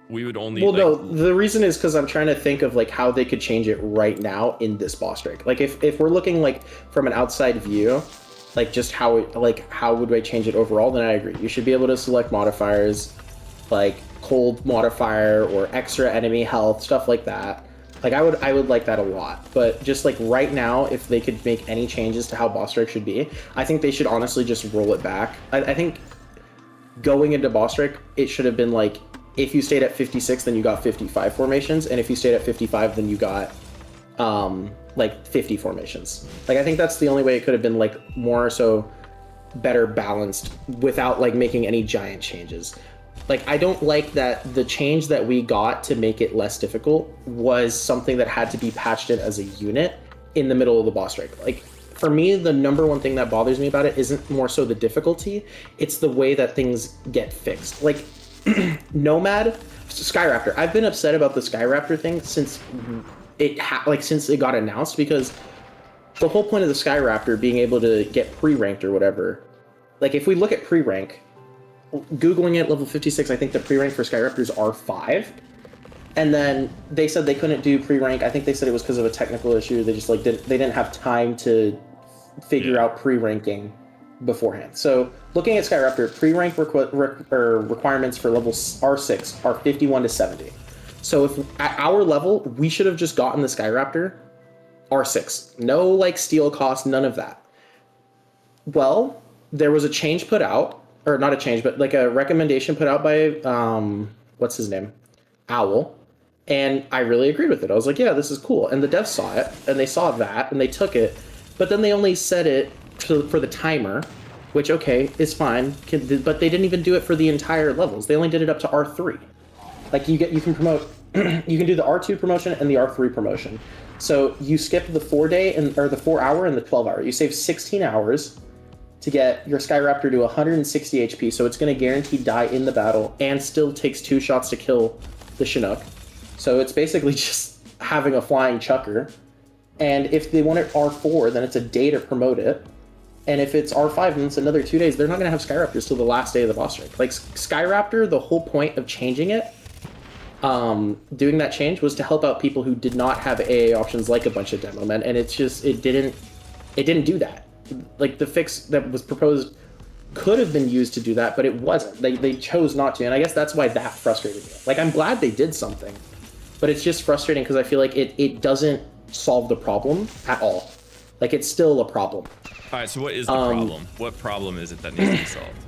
Speaker 1: we would only.
Speaker 2: Well, no, the reason is because I'm trying to think of like how they could change it right now in this boss strike. Like if we're looking like from an outside view, like just how would I change it overall? Then I agree. You should be able to select modifiers, like cold modifier or extra enemy health, stuff like that. Like I would like that a lot. But just like right now, if they could make any changes to how boss strike should be, I think they should honestly just roll it back. I think going into boss strike, it should have been like, if you stayed at 56, then you got 55 formations, and if you stayed at 55, then you got like 50 formations. Like I think that's the only way it could have been like more so better balanced without like making any giant changes. Like I don't like that the change that we got to make it less difficult was something that had to be patched in as a unit in the middle of the boss strike. Like for me, the number one thing that bothers me about it isn't more so the difficulty, it's the way that things get fixed. Like Nomad, Sky Raptor. I've been upset about the Sky Raptor thing since since it got announced, because the whole point of the Sky Raptor being able to get pre-ranked or whatever, like if we look at pre-rank, Googling it, level 56, I think the pre-rank for Sky Raptor is R5. And then they said they couldn't do pre-rank. I think they said it was because of a technical issue. They just like they didn't have time to figure out pre-ranking beforehand. So looking at Sky Raptor, pre-rank requirements for level R6 are 51 to 70. So if at our level, we should have just gotten the Sky Raptor R6. No like steel cost, none of that. Well, there was a change put out, or not a change, but like a recommendation put out by what's his name? Owl. And I really agreed with it. I was like, yeah, this is cool. And the devs saw it, and they saw that, and they took it. But then they only set it for the timer, which, okay, is fine. But they didn't even do it for the entire levels. They only did it up to R3. Like, you can promote, you can do the R2 promotion and the R3 promotion. So you skip the 4-day, or the 4-hour and the 12-hour. You save 16 hours to get your Sky Raptor to 160 HP, so it's going to guaranteed die in the battle, and still takes 2 shots to kill the Chinook. So it's basically just having a flying chucker. And if they want it R4, then it's a day to promote it. And if it's R5, then it's another 2 days. They're not going to have Sky Raptors till the last day of the boss strike. Like, Sky Raptor, the whole point of changing it, doing that change, was to help out people who did not have AA options like a bunch of demo men, and it's just, it didn't do that. Like, the fix that was proposed could have been used to do that, but it wasn't. They chose not to, and I guess that's why that frustrated me. Like, I'm glad they did something, but it's just frustrating because I feel like it doesn't solve the problem at all. Like, it's still a problem.
Speaker 1: All right, so what is the problem? What problem is it that needs to be solved?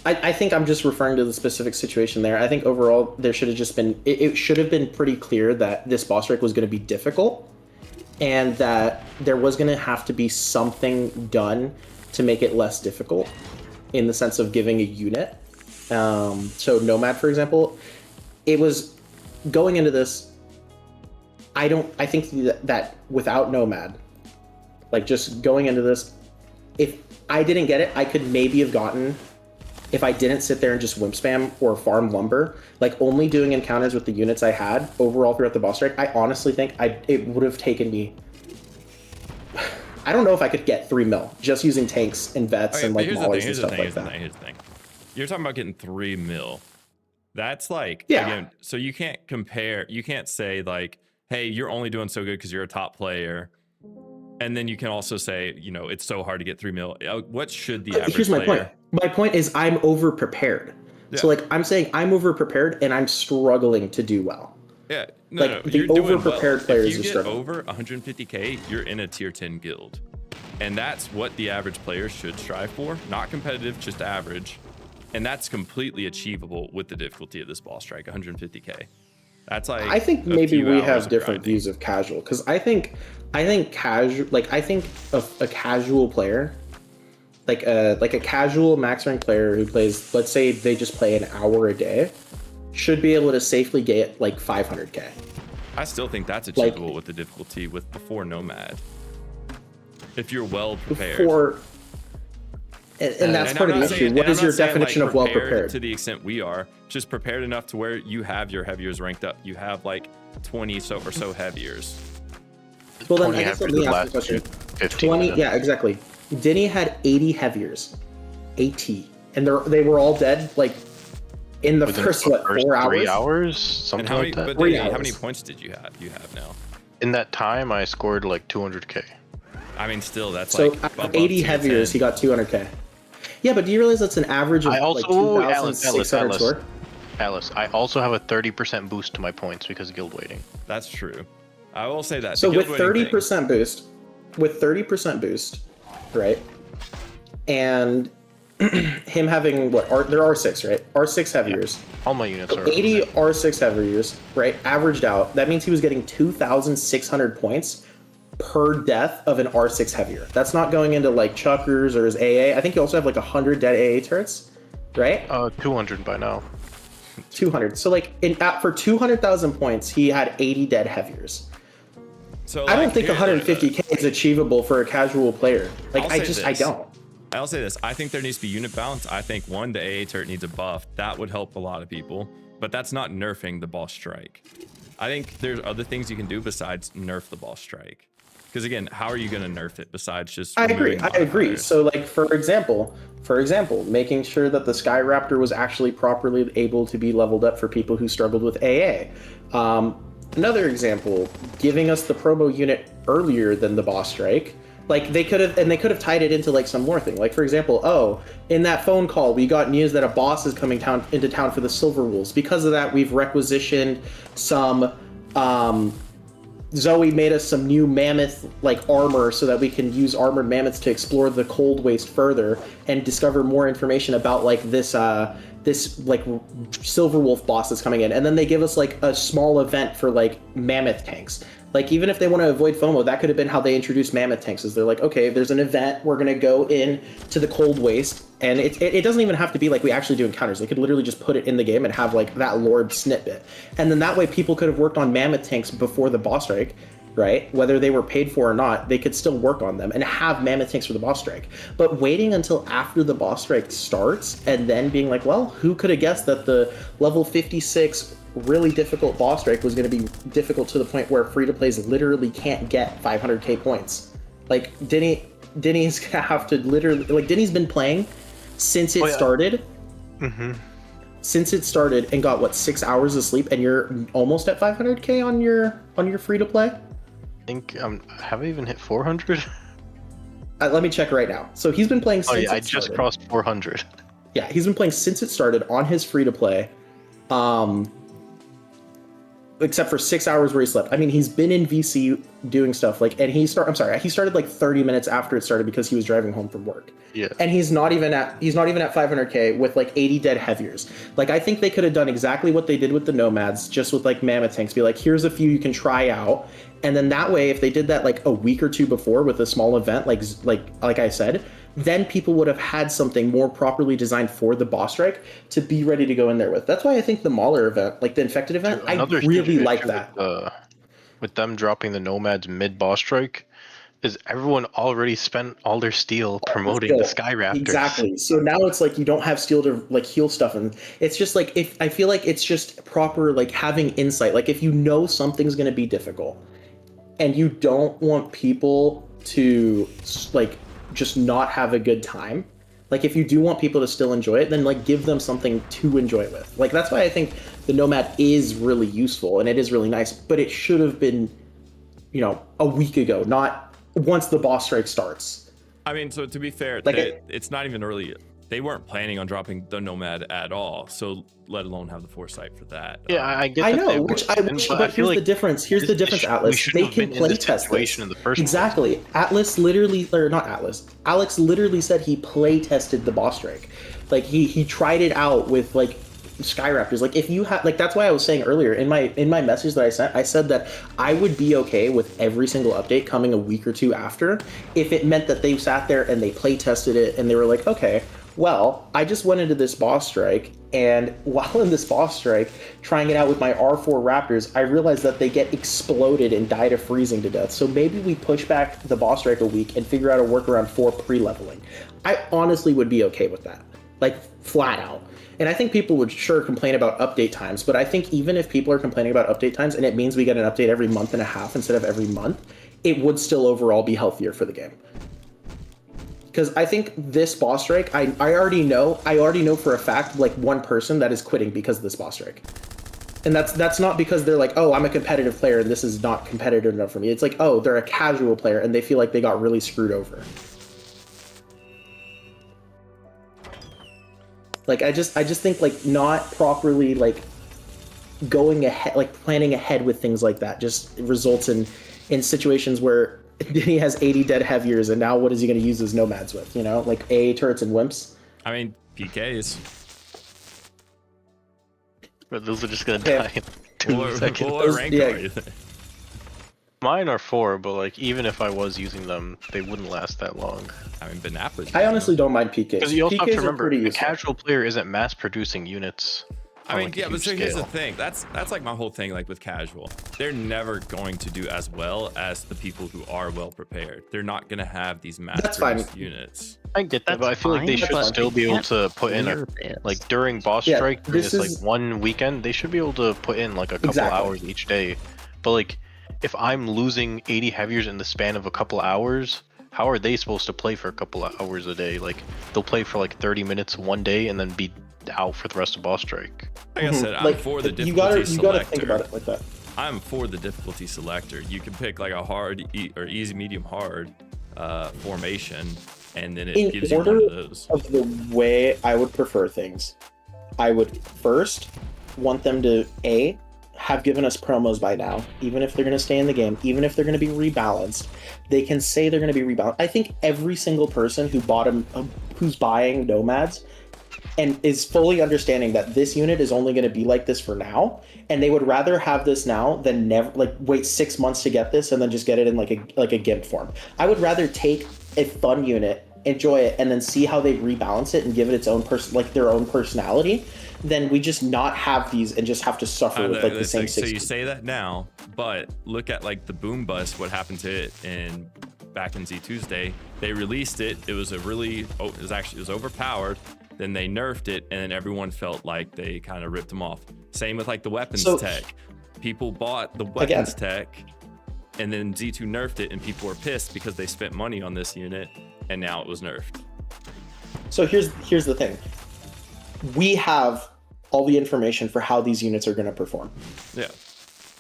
Speaker 2: I think I'm just referring to the specific situation there. I think overall there should have just been, it should have been pretty clear that this boss strike was going to be difficult, and that there was going to have to be something done to make it less difficult, in the sense of giving a unit. So Nomad, for example, it was going into this, I think that without Nomad, like just going into this, if I didn't get it, I could maybe have gotten, if I didn't sit there and just wimp spam or farm lumber, like only doing encounters with the units I had overall throughout the boss strike, I honestly think it would have taken me, I don't know if I could get 3 mil just using tanks and vets and like maulers and stuff like that.
Speaker 1: Here's the thing. You're talking about getting 3 mil. That's like,
Speaker 2: yeah.
Speaker 1: Again, so you can't compare, you can't say like, hey, you're only doing so good because you're a top player. And then you can also say, you know, it's so hard to get 3 mil. What should the average
Speaker 2: Here's my
Speaker 1: player?
Speaker 2: point. My point is I'm over prepared.
Speaker 1: Yeah.
Speaker 2: So like I'm saying I'm over prepared and I'm struggling to do well.
Speaker 1: Yeah, no,
Speaker 2: Like,
Speaker 1: no,
Speaker 2: the
Speaker 1: you're doing
Speaker 2: over-prepared
Speaker 1: well.
Speaker 2: players
Speaker 1: If you
Speaker 2: are
Speaker 1: get
Speaker 2: struggling.
Speaker 1: over 150k, you're in a tier 10 guild, and that's what the average player should strive for. Not competitive, just average, and that's completely achievable with the difficulty of this boss strike. 150k. That's like
Speaker 2: I think
Speaker 1: a
Speaker 2: maybe
Speaker 1: few
Speaker 2: we
Speaker 1: hours
Speaker 2: have
Speaker 1: of
Speaker 2: different
Speaker 1: grinding.
Speaker 2: views of casual because I think casual I think a casual player like a casual max rank player who plays, let's say they just play an hour a day, should be able to safely get like 500k.
Speaker 1: I still think that's achievable with the difficulty with before Nomad. If you're well prepared.
Speaker 2: And that's
Speaker 1: And
Speaker 2: part
Speaker 1: I'm
Speaker 2: of the
Speaker 1: not
Speaker 2: issue.
Speaker 1: saying-
Speaker 2: What
Speaker 1: and
Speaker 2: is
Speaker 1: I'm
Speaker 2: your
Speaker 1: not saying,
Speaker 2: definition
Speaker 1: like,
Speaker 2: of well prepared?
Speaker 1: To the extent we are, just prepared enough to where you have your heaviers ranked up. You have like 20 so heaviers.
Speaker 2: Well, then
Speaker 3: 20
Speaker 2: I guess let
Speaker 3: heaviers
Speaker 2: me
Speaker 3: would
Speaker 2: ask you a
Speaker 3: last you
Speaker 2: question.
Speaker 3: 15
Speaker 2: 20,
Speaker 3: minutes.
Speaker 2: yeah, exactly. Denny had 80 heaviers, AT, and they were all dead like in the
Speaker 3: Within
Speaker 2: first
Speaker 3: the
Speaker 2: what, 4 hours?
Speaker 3: 3 hours, something
Speaker 1: And how many?
Speaker 3: like that.
Speaker 1: But
Speaker 2: 3
Speaker 1: Danny, how
Speaker 2: hours.
Speaker 1: many points did you have now?
Speaker 3: In that time, I scored like 200k.
Speaker 1: I mean, still that's
Speaker 2: So
Speaker 1: like above
Speaker 2: 80
Speaker 1: tier
Speaker 2: heaviers,
Speaker 1: 10.
Speaker 2: he got 200k. Yeah, but do you realize that's an average of
Speaker 3: I also,
Speaker 2: like
Speaker 3: Alice,
Speaker 2: 2,600 score?
Speaker 3: Alice, I also have a 30% boost to my points because of guild waiting.
Speaker 1: That's true. I will say that.
Speaker 2: So
Speaker 1: the
Speaker 2: with
Speaker 1: guild waiting thing-
Speaker 2: 30% boost, right? And him having what? There are 6, right? R6 heaviers.
Speaker 3: All my units
Speaker 2: So
Speaker 3: are
Speaker 2: 80 R6 heaviers, right? Averaged out. That means he was getting 2,600 points per death of an R6 heavier. That's not going into like chuckers or his AA. I think you also have like 100 dead AA turrets, right?
Speaker 3: 200 by now.
Speaker 2: 200. So like for 200,000 points, he had 80 dead heaviers.
Speaker 1: So
Speaker 2: I don't
Speaker 1: like,
Speaker 2: think
Speaker 1: here-
Speaker 2: 150k is achievable for a casual player. Like
Speaker 1: I'll
Speaker 2: I
Speaker 1: say
Speaker 2: just
Speaker 1: this.
Speaker 2: I don't.
Speaker 1: I'll say this. I think there needs to be unit balance. I think the AA turret needs a buff. That would help a lot of people. But that's not nerfing the boss strike. I think there's other things you can do besides nerf the boss strike. Because again, how are you going to nerf it besides just?
Speaker 2: I agree.
Speaker 1: removing
Speaker 2: I agree.
Speaker 1: modifiers?
Speaker 2: So like for example, making sure that the Sky Raptor was actually properly able to be leveled up for people who struggled with AA. Another example, giving us the promo unit earlier than the boss strike. Like they could have tied it into like some more thing. Like for example, in that phone call, we got news that a boss is coming into town for the Silver Wolves. Because of that, we've requisitioned some. Zoe made us some new mammoth like armor so that we can use armored mammoths to explore the cold waste further and discover more information about like this like Silver Wolf boss that's coming in. And then they give us like a small event for like mammoth tanks. Like even if they want to avoid FOMO, that could have been how they introduced mammoth tanks. Is they're like, okay, there's an event, we're gonna go in to the cold waste, and it doesn't even have to be like we actually do encounters. They could literally just put it in the game and have like that lore snippet, and then that way people could have worked on mammoth tanks before the boss strike, right? Whether they were paid for or not, they could still work on them and have mammoth tanks for the boss strike. But waiting until after the boss strike starts and then being like, well, who could have guessed that the level 56 really difficult boss strike was going to be difficult to the point where free-to-plays literally can't get 500k points. Like Denny's gonna have to literally, like Denny's been playing since it started.
Speaker 3: Mm-hmm.
Speaker 2: Since it started and got what 6 hours of sleep, and you're almost at 500k on your free-to-play.
Speaker 3: I think have I even hit 400?
Speaker 2: Let me check right now. So he's been playing since
Speaker 3: Oh yeah, I
Speaker 2: it
Speaker 3: just
Speaker 2: started.
Speaker 3: crossed 400.
Speaker 2: Yeah, he's been playing since it started on his free-to-play. Except for 6 hours where he slept. I mean, he's been in VC doing stuff like, and he started like 30 minutes after it started because he was driving home from work.
Speaker 3: Yeah.
Speaker 2: And he's not even at 500k with like 80 dead heaviers. Like I think they could have done exactly what they did with the nomads, just with like mammoth tanks. Be like, here's a few you can try out, and then that way, if they did that like a week or two before with a small event, like I said, then people would have had something more properly designed for the boss strike to be ready to go in there with. That's why I think the Mauler event, like the infected event, I
Speaker 3: Another
Speaker 2: really
Speaker 3: huge
Speaker 2: like
Speaker 3: issue
Speaker 2: that.
Speaker 3: With them dropping the nomads mid boss strike, is everyone already spent all their steel promoting the Sky Raptors.
Speaker 2: Exactly. So now it's like you don't have steel to like heal stuff, and it's just like if I feel like it's just proper like having insight. Like if you know something's going to be difficult, and you don't want people to like just not have a good time, Like if you do want people to still enjoy it, then like give them something to enjoy it with. Like that's why I think the Nomad is really useful and it is really nice, but it should have been, a week ago, not once the boss strike starts.
Speaker 1: I mean, so to be fair,
Speaker 2: Like
Speaker 1: it's not even really. They weren't planning on dropping the Nomad at all, so let alone have the foresight for that.
Speaker 3: Yeah, I get.
Speaker 2: I
Speaker 3: that
Speaker 2: know,
Speaker 3: but
Speaker 2: here's the difference. Here's the difference, Atlas. They can play test this.
Speaker 3: In the first
Speaker 2: exactly.
Speaker 3: place.
Speaker 2: Atlas literally, or not Atlas. Alex literally said he play tested the boss strike. Like he tried it out with like Skyraptors. Like if you have, like that's why I was saying earlier in my message that I sent, I said that I would be okay with every single update coming a week or two after if it meant that they sat there and they play tested it and they were like, okay, well, I just went into this boss strike, and while in this boss strike, trying it out with my R4 Raptors, I realized that they get exploded and die to freezing to death. So maybe we push back the boss strike a week and figure out a workaround for pre-leveling. I honestly would be okay with that, like flat out. And I think people would sure complain about update times, but I think even if people are complaining about update times and it means we get an update every month and a half instead of every month, it would still overall be healthier for the game. Because I think this boss strike, I already know for a fact like one person that is quitting because of this boss strike. And that's not because they're like, oh, I'm a competitive player and this is not competitive enough for me. It's like, oh, they're a casual player and they feel like they got really screwed over. Like I just think like not properly like going ahead, like planning ahead with things like that just results in situations where he has 80 dead heaviers, and now what is he going to use his nomads with? Like AA turrets and wimps.
Speaker 1: I mean, PKs.
Speaker 3: But those are just gonna die in 2 seconds.
Speaker 1: What rank are you?
Speaker 3: Mine are 4, but like even if I was using them, they wouldn't last that long.
Speaker 1: I mean, Benappa.
Speaker 2: I honestly don't mind PKs.
Speaker 3: Because you also have to
Speaker 2: PKs
Speaker 3: remember, a
Speaker 2: useful.
Speaker 3: casual player isn't mass producing units.
Speaker 1: I mean,
Speaker 3: like a
Speaker 1: yeah, but
Speaker 3: huge
Speaker 1: so here's the
Speaker 3: scale.
Speaker 1: thing. That's like my whole thing. Like with casual, they're never going to do as well as the people who are well prepared. They're not going to have these mass produced units.
Speaker 3: I get that, but I
Speaker 4: That's
Speaker 3: feel like they
Speaker 4: fine,
Speaker 3: should
Speaker 4: but
Speaker 3: still
Speaker 4: they
Speaker 3: be able
Speaker 4: can't
Speaker 3: to put in
Speaker 4: clear this.
Speaker 3: like during boss
Speaker 2: Yeah,
Speaker 3: strike, during
Speaker 2: this
Speaker 3: this
Speaker 2: is-
Speaker 3: like one weekend, they should be able to put in like a couple
Speaker 2: Exactly.
Speaker 3: hours each day. But like, if I'm losing 80 heaviers in the span of a couple hours, how are they supposed to play for a couple of hours a day? Like, they'll play for like 30 minutes one day and then be out for the rest of boss strike.
Speaker 1: Like I said, I'm
Speaker 2: Like,
Speaker 1: for the
Speaker 2: you
Speaker 1: difficulty
Speaker 2: gotta
Speaker 1: selector.
Speaker 2: think about it like that.
Speaker 1: I'm for the difficulty selector. You can pick like a hard or easy, medium, hard formation, and then it
Speaker 2: In
Speaker 1: gives you one
Speaker 2: order
Speaker 1: of those.
Speaker 2: of the way I would prefer things, I would first want them to have given us promos by now, even if they're going to stay in the game, even if they're going to be rebalanced. They can say they're going to be rebalanced. I think every single person who's buying nomads and is fully understanding that this unit is only going to be like this for now, and they would rather have this now than never, like wait 6 months to get this and then just get it in like a GIMP form. I would rather take a fun unit, enjoy it, and then see how they rebalance it and give it its own their own personality, than we just not have these and just have to suffer with like the same
Speaker 1: So
Speaker 2: 60.
Speaker 1: you say that now, but look at like the boom bust. What happened to it back in Z Tuesday? They released it. It was it was overpowered. Then they nerfed it, and then everyone felt like they kind of ripped them off. Same with like the weapons tech. People bought the weapons tech, and then Z2 nerfed it, and people were pissed because they spent money on this unit, and now it was nerfed.
Speaker 2: So here's the thing. We have all the information for how these units are going to perform.
Speaker 1: Yeah.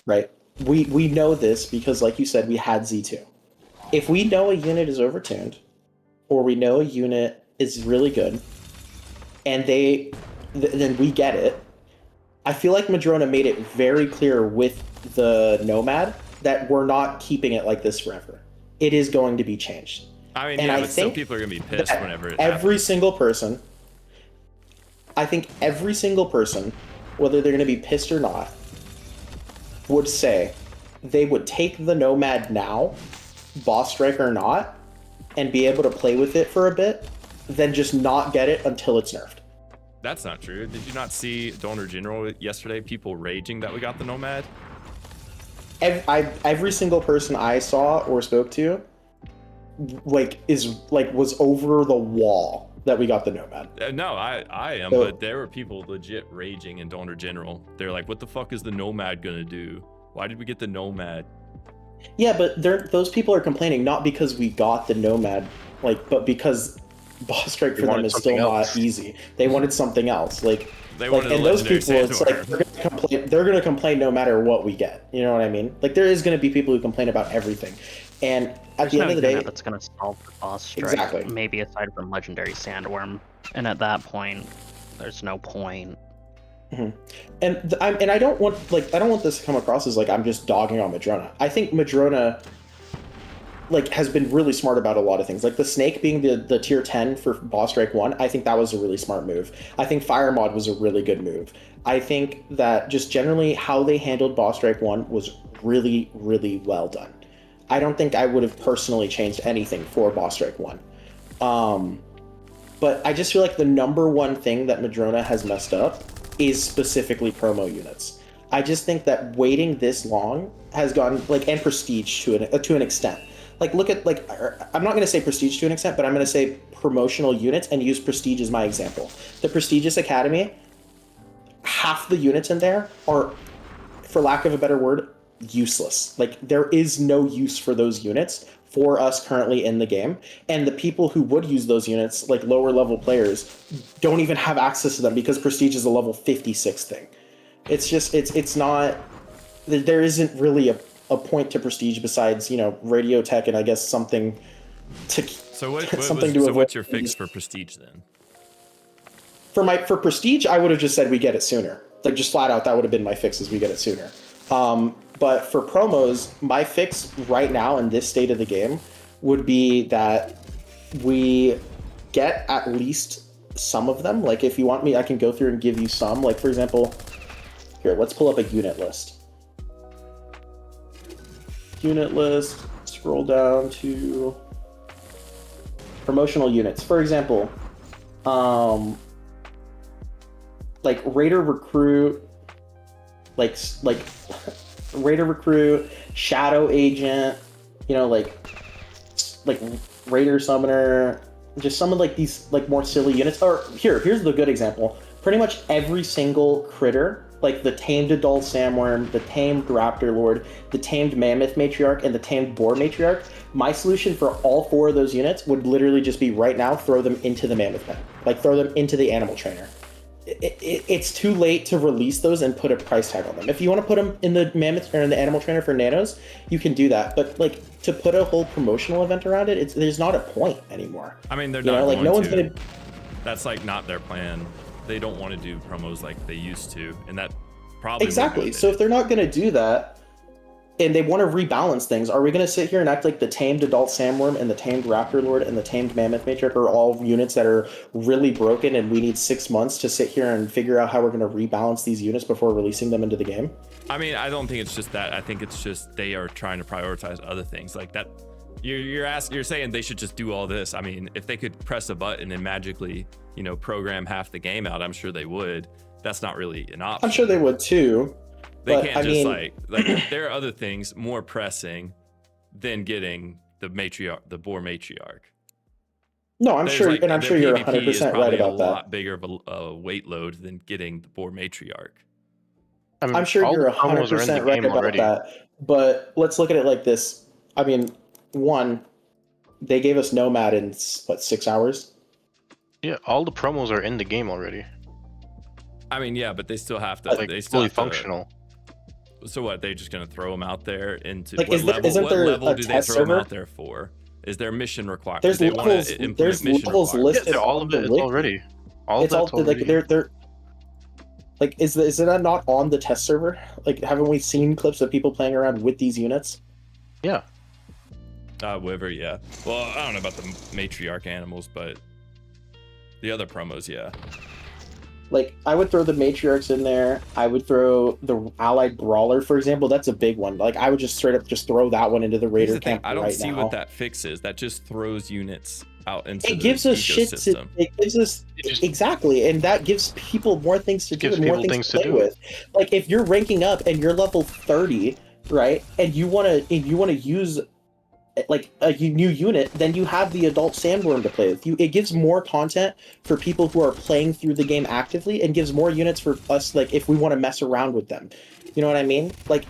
Speaker 2: Right? We know this because, like you said, we had Z2. If we know a unit is overtuned, or we know a unit is really good, and then we get it, I feel like Madrona made it very clear with the Nomad that we're not keeping it like this forever. It is going to be changed.
Speaker 1: I mean,
Speaker 2: And
Speaker 1: yeah,
Speaker 2: I
Speaker 1: but still
Speaker 2: think
Speaker 1: people are gonna be pissed whenever it
Speaker 2: every
Speaker 1: happens.
Speaker 2: single person, I think every single person, whether they're going to be pissed or not, would say they would take the Nomad now, boss strike or not, and be able to play with it for a bit, then just not get it until it's nerfed.
Speaker 1: That's not true. Did you not see Donor General yesterday? People raging that we got the Nomad.
Speaker 2: Every single person I saw or spoke to, was over the wall that we got the Nomad.
Speaker 1: No, I am,
Speaker 2: So-
Speaker 1: but there were people legit raging in Donor General. They're like, what the fuck is the Nomad gonna do? Why did we get the Nomad?
Speaker 2: Yeah, but those people are complaining not because we got the Nomad, but because boss strike for
Speaker 3: They
Speaker 2: them
Speaker 3: wanted
Speaker 2: is still
Speaker 3: something
Speaker 2: not
Speaker 3: else.
Speaker 2: easy. They wanted something else. Like
Speaker 1: They
Speaker 2: like,
Speaker 1: wanted a
Speaker 2: and those
Speaker 1: legendary
Speaker 2: people, it's like
Speaker 1: Sandstorm.
Speaker 2: they're gonna complain no matter what we get. You know what I mean? Like there is gonna be people who complain about everything, and at
Speaker 4: There's
Speaker 2: the
Speaker 4: no
Speaker 2: end of the day,
Speaker 4: unit that's gonna solve the boss strike.
Speaker 2: Exactly.
Speaker 4: Maybe aside from legendary sandworm, and at that point, there's no point.
Speaker 2: and I don't want this to come across as like I'm just dogging on Madrona. I think Madrona like has been really smart about a lot of things. Like the snake being the tier 10 for boss strike 1, I think that was a really smart move. I think fire mod was a really good move. I think that just generally how they handled boss strike 1 was really, really well done. I don't think I would have personally changed anything for boss strike 1. But I just feel like the number one thing that Madrona has messed up is specifically promo units. I just think that waiting this long has gone like, and prestige to an extent. Like look at like, I'm not going to say prestige to an extent, but I'm going to say promotional units and use prestige as my example. The prestigious academy, half the units in there are, for lack of a better word, useless. Like there is no use for those units for us currently in the game, and the people who would use those units, like lower level players, don't even have access to them because prestige is a level 56 thing. It's just it's not, there isn't really a point to prestige besides, you know, radio tech and I guess something to
Speaker 1: So what's your fix for prestige then?
Speaker 2: For prestige, I would have just said we get it sooner. Like just flat out, that would have been my fix, is we get it sooner. But for promos, my fix right now in this state of the game would be that we get at least some of them. Like if you want me, I can go through and give you some. Like for example, here, let's pull up a unit list. Unit list, scroll down to promotional units. For example, like Raider Recruit, like Raider Recruit, Shadow Agent, you know, like Raider Summoner, just some of like these like more silly units. Or here's the good example. Pretty much every single critter, like the tamed adult sandworm, the tamed raptor lord, the tamed mammoth matriarch, and the tamed boar matriarch, my solution for all 4 of those units would literally just be right now throw them into the mammoth pen, like throw them into the animal trainer. It's too late to release those and put a price tag on them. If you want to put them in the mammoth or in the animal trainer for nanos, you can do that. But like to put a whole promotional event around it, there's not a point anymore.
Speaker 1: I mean, they're
Speaker 2: you
Speaker 1: not
Speaker 2: know, like
Speaker 1: going
Speaker 2: no one's
Speaker 1: to.
Speaker 2: gonna.
Speaker 1: That's like not their plan. They don't want to do promos like they used to, and that probably
Speaker 2: Exactly. So if they're not going to do that, and they want to rebalance things, are we going to sit here and act like the tamed adult sandworm and the tamed raptor lord and the tamed mammoth matriarch are all units that are really broken, and we need 6 months to sit here and figure out how we're going to rebalance these units before releasing them into the game?
Speaker 1: I mean, I don't think it's just that. I think it's just they are trying to prioritize other things like that. You're saying they should just do all this. I mean, if they could press a button and magically, you know, program half the game out, I'm sure they would. That's not really an option.
Speaker 2: I'm sure they would too.
Speaker 1: They
Speaker 2: but,
Speaker 1: can't
Speaker 2: I
Speaker 1: just
Speaker 2: mean...
Speaker 1: like there are other things more pressing than getting the boar matriarch.
Speaker 2: No, I'm sure, and I'm sure you're 100% right about that.
Speaker 1: A lot bigger of a weight load than getting the boar matriarch.
Speaker 3: I mean,
Speaker 2: I'm sure you're 100% right about
Speaker 3: already.
Speaker 2: that. But let's look at it like this. I mean, one, they gave us Nomad in what, 6 hours?
Speaker 3: Yeah, all the promos are in the game already.
Speaker 1: I mean, yeah, but they still have to.
Speaker 3: Like,
Speaker 1: they still
Speaker 3: fully
Speaker 1: have to,
Speaker 3: functional.
Speaker 1: So what? They're just gonna throw them out there into
Speaker 2: Like,
Speaker 1: what level?
Speaker 2: isn't
Speaker 1: What
Speaker 2: there
Speaker 1: level
Speaker 2: a
Speaker 1: do they
Speaker 2: test
Speaker 1: throw them
Speaker 2: server?
Speaker 1: out there for? Is there mission requirement?
Speaker 2: There's
Speaker 1: Do they
Speaker 2: levels.
Speaker 1: wanna implement
Speaker 2: There's
Speaker 1: mission
Speaker 2: levels
Speaker 1: requirements?
Speaker 2: listed.
Speaker 3: All of it is already. All
Speaker 2: It's
Speaker 3: of
Speaker 2: all
Speaker 3: that's already.
Speaker 2: like they're like is it not on the test server? Like, haven't we seen clips of people playing around with these units?
Speaker 3: Yeah.
Speaker 1: Wyver, yeah. Well, I don't know about the matriarch animals, but the other promos, yeah.
Speaker 2: Like, I would throw the matriarchs in there. I would throw the allied brawler, for example. That's a big one. Like, I would just straight up just throw that one into the
Speaker 1: Here's
Speaker 2: raider
Speaker 1: the thing,
Speaker 2: camp
Speaker 1: I don't
Speaker 2: right
Speaker 1: see
Speaker 2: now.
Speaker 1: what that fix is. That just throws units out into
Speaker 2: It
Speaker 1: the
Speaker 2: gives us shit to,
Speaker 1: ecosystem.
Speaker 2: it gives us exactly, and that gives people more things to do
Speaker 3: Gives
Speaker 2: and more
Speaker 3: people
Speaker 2: things to
Speaker 3: things
Speaker 2: play
Speaker 3: to do.
Speaker 2: with. Like, if you're ranking up and you're level 30, right, and you want to use like a new unit, then you have the adult sandworm to play with. It gives more content for people who are playing through the game actively, and gives more units for us, like, if we want to mess around with them. You know what I mean? Like,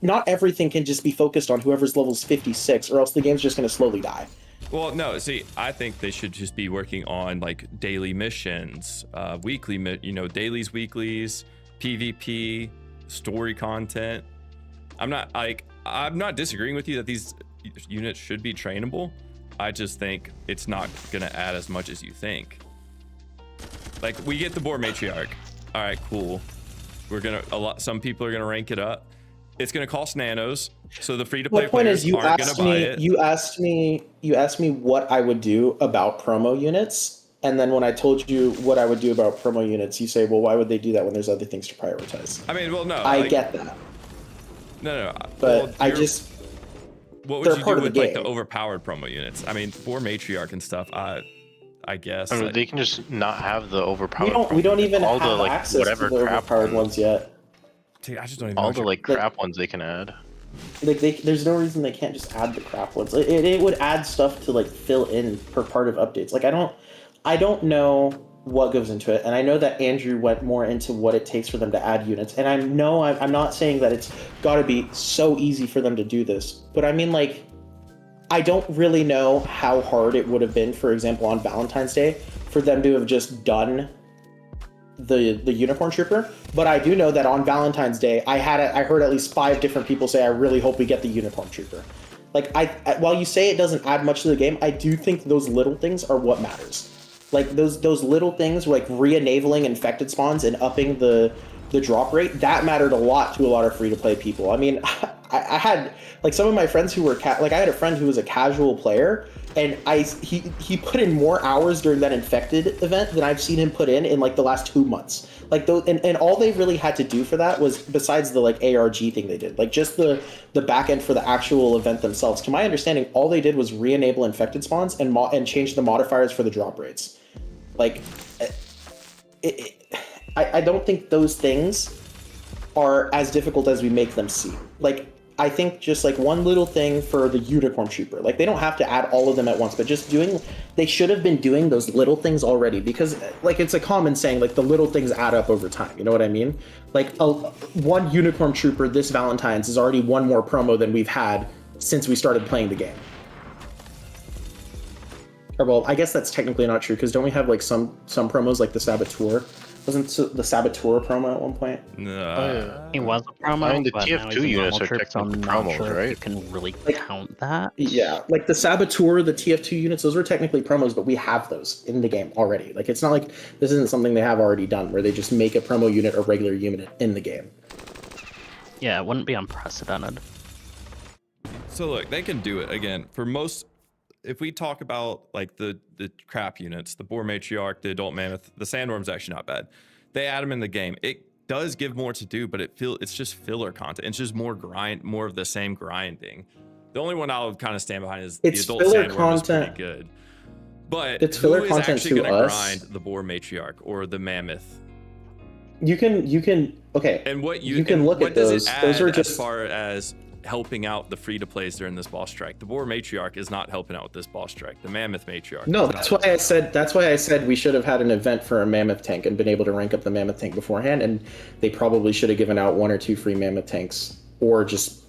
Speaker 2: not everything can just be focused on whoever's levels 56, or else the game's just going to slowly die.
Speaker 1: Well, no, see, I think they should just be working on like daily missions, weekly, dailies, weeklies, PvP, story content. I'm not disagreeing with you that these units should be trainable. I just think it's not gonna add as much as you think. Like, we get the boar matriarch. All right, cool. Some people are gonna rank it up. It's gonna cost nanos, so the free-to-play players aren't gonna buy it.
Speaker 2: You asked me what I would do about promo units, and then when I told you what I would do about promo units, you say, well, why would they do that when there's other things to prioritize?
Speaker 1: I mean, well, no.
Speaker 2: I get that.
Speaker 1: No.
Speaker 2: But
Speaker 1: well, what would you do with like the overpowered promo units? I mean, for matriarch and stuff, I guess.
Speaker 3: I mean,
Speaker 1: like,
Speaker 3: they can just not have the overpowered.
Speaker 2: We don't even
Speaker 3: all
Speaker 2: have
Speaker 3: the, like,
Speaker 2: access
Speaker 3: whatever
Speaker 2: to the
Speaker 3: crap
Speaker 2: overpowered ones yet.
Speaker 1: dude, I just don't even
Speaker 3: All
Speaker 1: know
Speaker 3: the like crap ones they can add.
Speaker 2: Like there's no reason they can't just add the crap ones. It would add stuff to like fill in per part of updates. Like I don't know what goes into it, and I know that Andrew went more into what it takes for them to add units, and I'm not saying that it's got to be so easy for them to do this, but I mean, like, I don't really know how hard it would have been, for example, on Valentine's Day, for them to have just done the unicorn trooper. But I do know that on Valentine's Day, I heard at least 5 different people say, I really hope we get the unicorn trooper. Like, while you say it doesn't add much to the game, I do think those little things are what matters. Like those little things, like re-enabling infected spawns and upping the drop rate, that mattered a lot to a lot of free-to-play people. I mean, I had like some of my friends who were I had a friend who was a casual player, and he put in more hours during that infected event than I've seen him put in like the last 2 months. Like those, and all they really had to do for that was, besides the like ARG thing they did, like just the back end for the actual event themselves. To my understanding, all they did was re-enable infected spawns and change the modifiers for the drop rates. Like, I don't think those things are as difficult as we make them seem. Like, I think just like one little thing for the unicorn trooper, like they don't have to add all of them at once, but just they should have been doing those little things already, because like it's a common saying, like the little things add up over time. You know what I mean? Like one unicorn trooper this Valentine's is already one more promo than we've had since we started playing the game. Or well, I guess that's technically not true, because don't we have like some promos like the Saboteur? Wasn't the Saboteur promo at one point?
Speaker 1: No.
Speaker 4: He was a promo.
Speaker 3: I mean, the
Speaker 4: but now
Speaker 3: TF2
Speaker 4: he's a
Speaker 3: units
Speaker 4: normal
Speaker 3: are
Speaker 4: trip, so I'm
Speaker 3: technically
Speaker 4: not
Speaker 3: promos,
Speaker 4: sure if
Speaker 3: right?
Speaker 4: you can really
Speaker 2: Like,
Speaker 4: count that.
Speaker 2: Yeah, like the Saboteur, the TF2 units, those were technically promos, but we have those in the game already. Like, it's not like this isn't something they have already done, where they just make a promo unit a regular unit in the game.
Speaker 4: Yeah, it wouldn't be unprecedented.
Speaker 1: So look, they can do it again for most. If we talk about like the crap units, the boar matriarch, the adult mammoth, the sandworm's actually not bad. They add them in the game. It does give more to do, but it's just filler content. It's just more of the same grinding. The only one I'll kind of stand behind is the adult sandworm is pretty good. But
Speaker 2: it's filler
Speaker 1: who is
Speaker 2: content
Speaker 1: actually
Speaker 2: to
Speaker 1: going to
Speaker 2: us.
Speaker 1: grind the boar matriarch or the mammoth?
Speaker 2: You can okay.
Speaker 1: And what
Speaker 2: you can look at those. Those are just
Speaker 1: as far as helping out the free-to-plays during this boss strike. The boar matriarch is not helping out with this boss strike. The mammoth matriarch.
Speaker 2: No, that's why I said we should have had an event for a mammoth tank and been able to rank up the mammoth tank beforehand, and they probably should have given out 1 or 2 free mammoth tanks, or just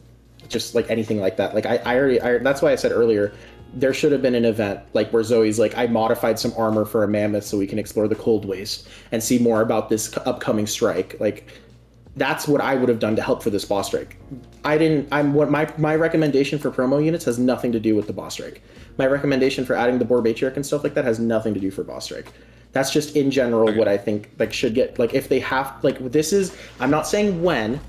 Speaker 2: like anything like that. Like I already that's why I said earlier, there should have been an event like where Zoe's like, I modified some armor for a mammoth so we can explore the cold waste and see more about this upcoming strike. Like, that's what I would have done to help for this boss strike. My recommendation for promo units has nothing to do with the boss strike. My recommendation for adding the boar matriarch and stuff like that has nothing to do for boss strike. That's just in general what I think like should get, like, if they have, like, this is, I'm not saying when,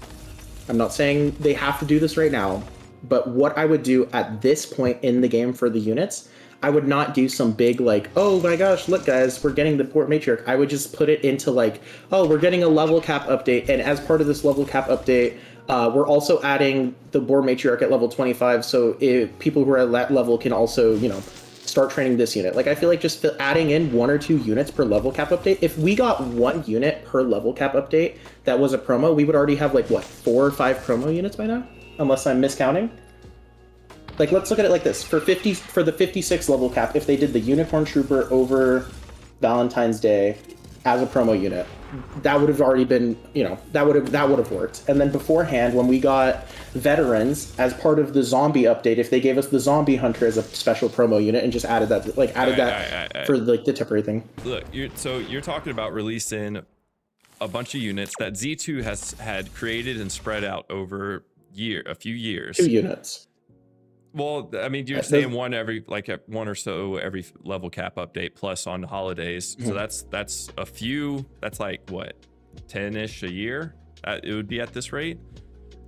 Speaker 2: I'm not saying they have to do this right now, but what I would do at this point in the game for the units, I would not do some big like, oh my gosh, look guys, we're getting the boar matriarch. I would just put it into like, oh, we're getting a level cap update, and as part of this level cap update, we're also adding the boar matriarch at level 25, so if people who are at that level can also, you know, start training this unit. Like, I feel like just adding in 1 or 2 units per level cap update, if we got 1 unit per level cap update that was a promo, we would already have like, what, 4 or 5 promo units by now? Unless I'm miscounting. Like, let's look at it like this. For the 56 level cap, if they did the Unicorn Trooper over Valentine's Day, as a promo unit, that would have already been, that would have worked. And then beforehand, when we got veterans as part of the zombie update, if they gave us the zombie hunter as a special promo unit and just added that, for like the temporary thing.
Speaker 1: Look, you're talking about releasing a bunch of units that Z2 had created and spread out over a few years.
Speaker 2: 2 units.
Speaker 1: Well, I mean, you're saying one or so every level cap update plus on holidays. So that's a few. That's like what, 10-ish a year? It would be at this rate.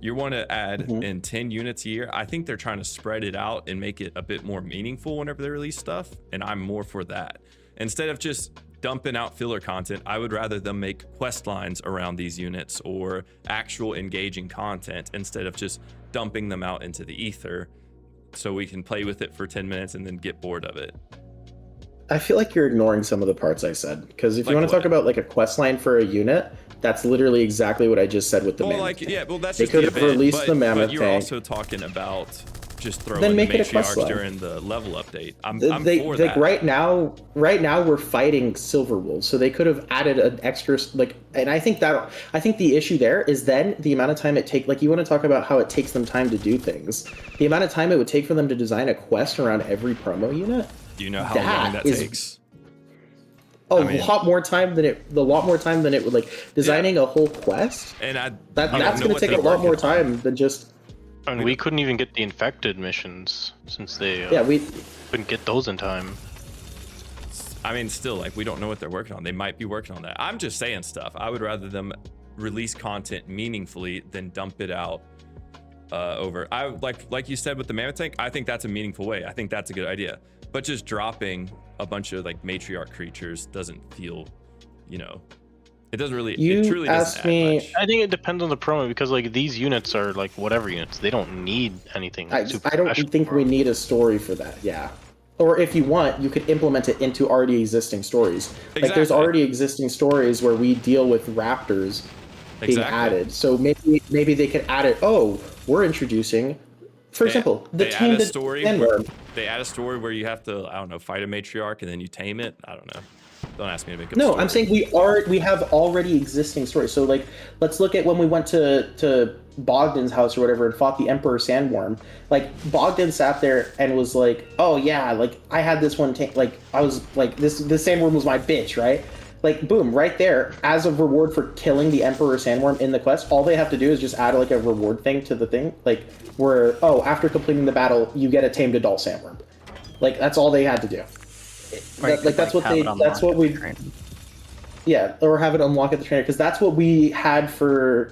Speaker 1: You want to add in 10 units a year. I think they're trying to spread it out and make it a bit more meaningful whenever they release stuff. And I'm more for that. Instead of just dumping out filler content, I would rather them make quest lines around these units or actual engaging content instead of just dumping them out into the ether, so we can play with it for 10 minutes and then get bored of it.
Speaker 2: I feel like you're ignoring some of the parts I said, because if you want to talk about like a quest line for a unit, that's literally exactly what I just said with the mammoth tank.
Speaker 1: Yeah, well, that's
Speaker 2: they
Speaker 1: just
Speaker 2: could
Speaker 1: the
Speaker 2: have
Speaker 1: event,
Speaker 2: released the mammoth
Speaker 1: but you're
Speaker 2: tank.
Speaker 1: also talking about just throwing
Speaker 2: Then
Speaker 1: the
Speaker 2: make it a quest
Speaker 1: matriarchs
Speaker 2: line.
Speaker 1: during the level update. I'm for
Speaker 2: like
Speaker 1: that.
Speaker 2: right now we're fighting silver wolves, so they could have added an extra and I think the issue there is then the amount of time it takes. Like, you want to talk about how it takes them time to do things, the amount of time it would take for them to design a quest around every promo unit.
Speaker 1: Do you know how long that takes?
Speaker 2: A lot more time than it would, like, designing a whole quest.
Speaker 1: And
Speaker 2: that's going to take a lot more time than just.
Speaker 3: I mean, we couldn't even get the infected missions since they
Speaker 2: we
Speaker 3: couldn't get those in time.
Speaker 1: I mean, still, like, we don't know what they're working on. They might be working on that. I'm just saying stuff. I would rather them release content meaningfully than dump it out over. I like you said with the mammoth tank. I think that's a meaningful way. I think that's a good idea. But just dropping a bunch of like matriarch creatures doesn't feel, it doesn't really.
Speaker 2: You
Speaker 1: it truly
Speaker 2: asked
Speaker 1: doesn't add
Speaker 2: me.
Speaker 1: much.
Speaker 3: I think it depends on the promo, because like these units are like whatever units. They don't need anything.
Speaker 2: I
Speaker 3: super
Speaker 2: don't
Speaker 3: special
Speaker 2: think
Speaker 3: for
Speaker 2: we
Speaker 3: them.
Speaker 2: need a story for that. Yeah. Or if you want, you could implement it into already existing stories. Like, there's
Speaker 1: Exactly.
Speaker 2: already existing stories where we deal with raptors being
Speaker 1: Exactly.
Speaker 2: added. So maybe they could add it. Oh, we're introducing, for example, the
Speaker 1: They
Speaker 2: tame
Speaker 1: add a
Speaker 2: the
Speaker 1: story.
Speaker 2: sandworm.
Speaker 1: They add a story where you have to, I don't know, fight a matriarch and then you tame it. I don't know. Don't ask me to make up.
Speaker 2: No,
Speaker 1: story.
Speaker 2: I'm saying we have already existing stories. So, like, let's look at when we went to Bogdan's house or whatever and fought the Emperor Sandworm. Like, Bogdan sat there and was like, "Oh yeah, like, I had this one like, I was like, this Sandworm was my bitch, right?" Like, boom, right there, as a reward for killing the Emperor Sandworm in the quest, all they have to do is just add like a reward thing to the thing, like, where, oh, after completing the battle, you get a tamed adult Sandworm. Like, that's all they had to do. That's what we. Yeah, or have it unlock at the trainer, because that's what we had for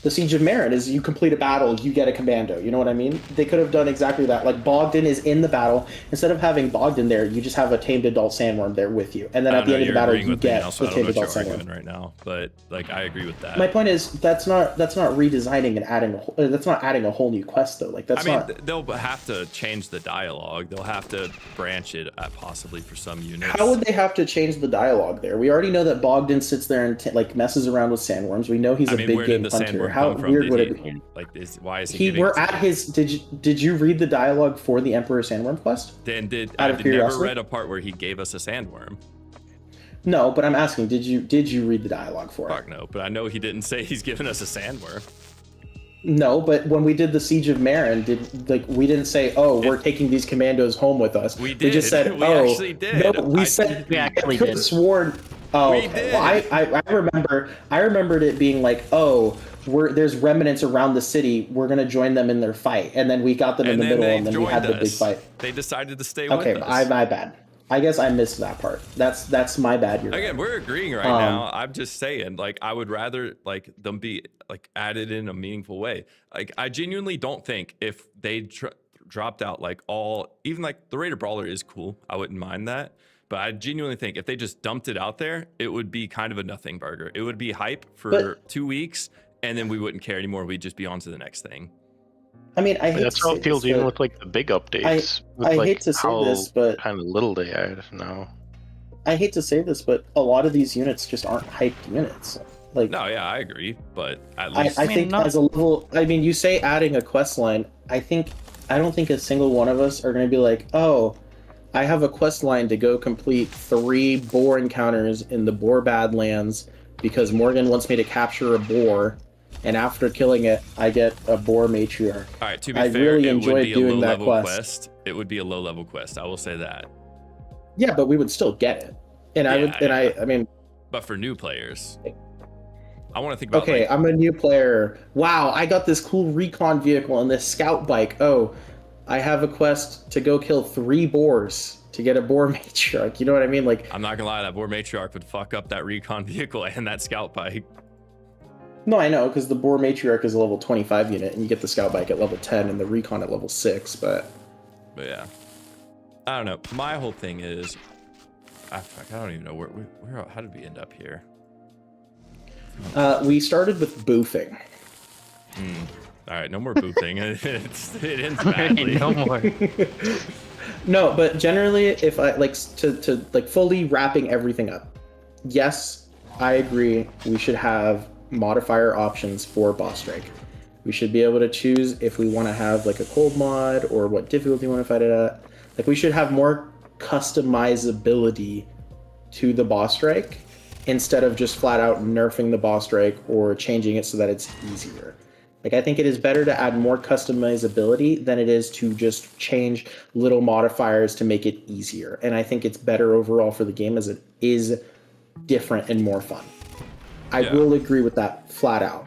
Speaker 2: the Siege of Marin, is you complete a battle, you get a commando. You know what I mean? They could have done exactly that. Like, Bogdan is in the battle. Instead of having Bogdan there, you just have a tamed adult Sandworm there with you. And then at the end of the battle, you get the tamed adult Sandworm.
Speaker 1: Right now, but like, I agree with that.
Speaker 2: My point is, that's not redesigning and adding that's not adding a whole new quest, though. Like, that's not.
Speaker 1: They'll have to change the dialogue. They'll have to branch it possibly for some units.
Speaker 2: How would they have to change the dialogue there? We already know that Bogdan sits there and like messes around with sandworms. We know he's a big game hunter. How weird would it be?
Speaker 1: Like, why is he?
Speaker 2: We're at his. Did you read the dialogue for the Emperor Sandworm quest?
Speaker 1: I never read a part where he gave us a sandworm.
Speaker 2: No, but I'm asking, did you read the dialogue for it?
Speaker 1: Fuck no, but I know he didn't say he's giving us a sandworm.
Speaker 2: No, but when we did the Siege of Marin, we didn't say, "Oh, we're taking these commandos home with us."
Speaker 1: We did.
Speaker 2: We just said,
Speaker 1: We
Speaker 2: "Oh,
Speaker 1: actually did.
Speaker 2: no." We said
Speaker 4: We actually
Speaker 2: I could
Speaker 4: did.
Speaker 2: have sworn. Oh,
Speaker 1: We
Speaker 2: okay.
Speaker 1: did.
Speaker 2: Well, I remembered it being like, "Oh, there's remnants around the city. We're gonna join them in their fight," and then we got them in the middle, and then we had the big fight.
Speaker 1: They decided to stay
Speaker 2: Okay,
Speaker 1: with us.
Speaker 2: my bad. I guess I missed that part. That's my bad. You're
Speaker 1: Again,
Speaker 2: right.
Speaker 1: we're agreeing right now. I'm just saying, like, I would rather like them be like added in a meaningful way. Like, I genuinely don't think if they dropped out like even like the Raider Brawler is cool. I wouldn't mind that. But I genuinely think if they just dumped it out there, it would be kind of a nothing burger. It would be hype for 2 weeks, and then we wouldn't care anymore. We'd just be on to the next thing.
Speaker 2: I mean, I hate
Speaker 3: That's
Speaker 2: to
Speaker 3: how
Speaker 2: say
Speaker 3: it feels
Speaker 2: this,
Speaker 3: even
Speaker 2: but
Speaker 3: with like the big updates.
Speaker 2: I hate to say this, but
Speaker 3: kind of little they add now.
Speaker 2: I hate to say this, but a lot of these units just aren't hyped units. Like,
Speaker 1: No, yeah, I agree. But at
Speaker 2: I
Speaker 1: least
Speaker 2: think as a level, I mean, you say adding a quest line. I don't think a single one of us are going to be like, oh, I have a quest line to go complete 3 boar encounters in the Boar Badlands because Morgan wants me to capture a boar, and after killing it, I get a boar matriarch.
Speaker 1: All right, to be
Speaker 2: I
Speaker 1: fair,
Speaker 2: really
Speaker 1: it would
Speaker 2: enjoyed
Speaker 1: be a
Speaker 2: doing that
Speaker 1: low-level
Speaker 2: quest.
Speaker 1: It would be a low-level quest. I will say that.
Speaker 2: Yeah, but we would still get it. And I mean,
Speaker 1: but for new players, I want to think about.
Speaker 2: okay,
Speaker 1: like,
Speaker 2: I'm a new player. Wow, I got this cool recon vehicle and this scout bike. Oh, I have a quest to go kill 3 boars to get a boar matriarch. You know what I mean? Like,
Speaker 1: I'm not gonna lie, that boar matriarch would fuck up that recon vehicle and that scout bike.
Speaker 2: no, I know, because the boar matriarch is a level 25 unit, and you get the scout bike at level 10 and the recon at level 6. But
Speaker 1: yeah, I don't know. My whole thing is, I don't even know where how did we end up here?
Speaker 2: we started with boofing.
Speaker 1: All right, no more boofing. It ends badly.
Speaker 4: No more.
Speaker 2: No, but generally, if I like to like fully wrapping everything up, yes, I agree. We should have modifier options for boss strike. We should be able to choose if we want to have like a cold mod or what difficulty we want to fight it at. Like, we should have more customizability to the boss strike instead of just flat out nerfing the boss strike or changing it so that it's easier. Like, I think it is better to add more customizability than it is to just change little modifiers to make it easier. And I think it's better overall for the game as it is different and more fun. I will agree with that flat out.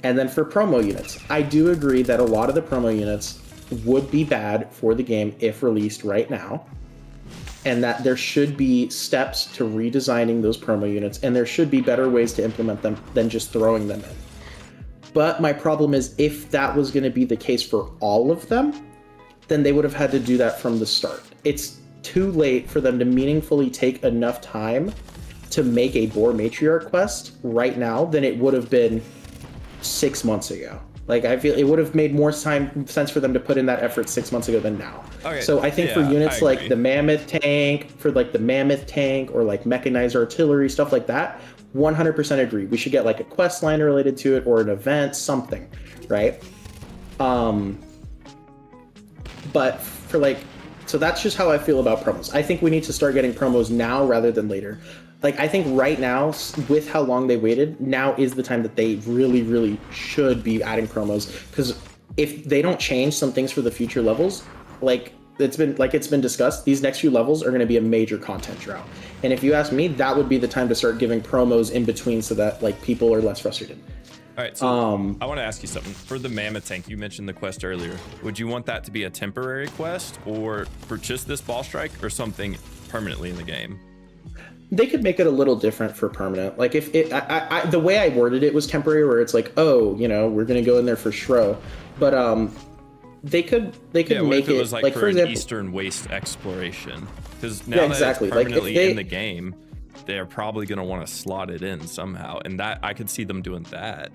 Speaker 2: And then for promo units, I do agree that a lot of the promo units would be bad for the game if released right now. And that there should be steps to redesigning those promo units, and there should be better ways to implement them than just throwing them in. But my problem is, if that was going to be the case for all of them, then they would have had to do that from the start. It's too late for them to meaningfully take enough time to make a boar matriarch quest right now than it would have been 6 months ago. Like, I feel it would have made more sense for them to put in that effort 6 months ago than now.
Speaker 1: Okay,
Speaker 2: So I think for units like the mammoth tank, or like mechanized artillery, stuff like that, 100% agree. We should get like a quest line related to it or an event, something, right? But for like, so that's just how I feel about promos. I think we need to start getting promos now rather than later. Like, I think right now, with how long they waited, now is the time that they really, really should be adding promos. Because if they don't change some things for the future levels, like it's been discussed, these next few levels are going to be a major content drought. And if you ask me, that would be the time to start giving promos in between so that like people are less frustrated.
Speaker 1: All right, so I want to ask you something. For the mammoth tank, you mentioned the quest earlier. Would you want that to be a temporary quest, or for just this boss strike, or something permanently in the game?
Speaker 2: They could make it a little different for permanent. Like, if it, the way I worded it was temporary, where it's like, oh, you know, we're gonna go in there for Shrow, but they could make
Speaker 1: it was like for an
Speaker 2: example,
Speaker 1: Eastern Waste exploration, because now
Speaker 2: Yeah, exactly.
Speaker 1: that
Speaker 2: Like,
Speaker 1: it's
Speaker 2: if
Speaker 1: permanently
Speaker 2: they-
Speaker 1: in the game, they're probably gonna want to slot it in somehow, and that I could see them doing that.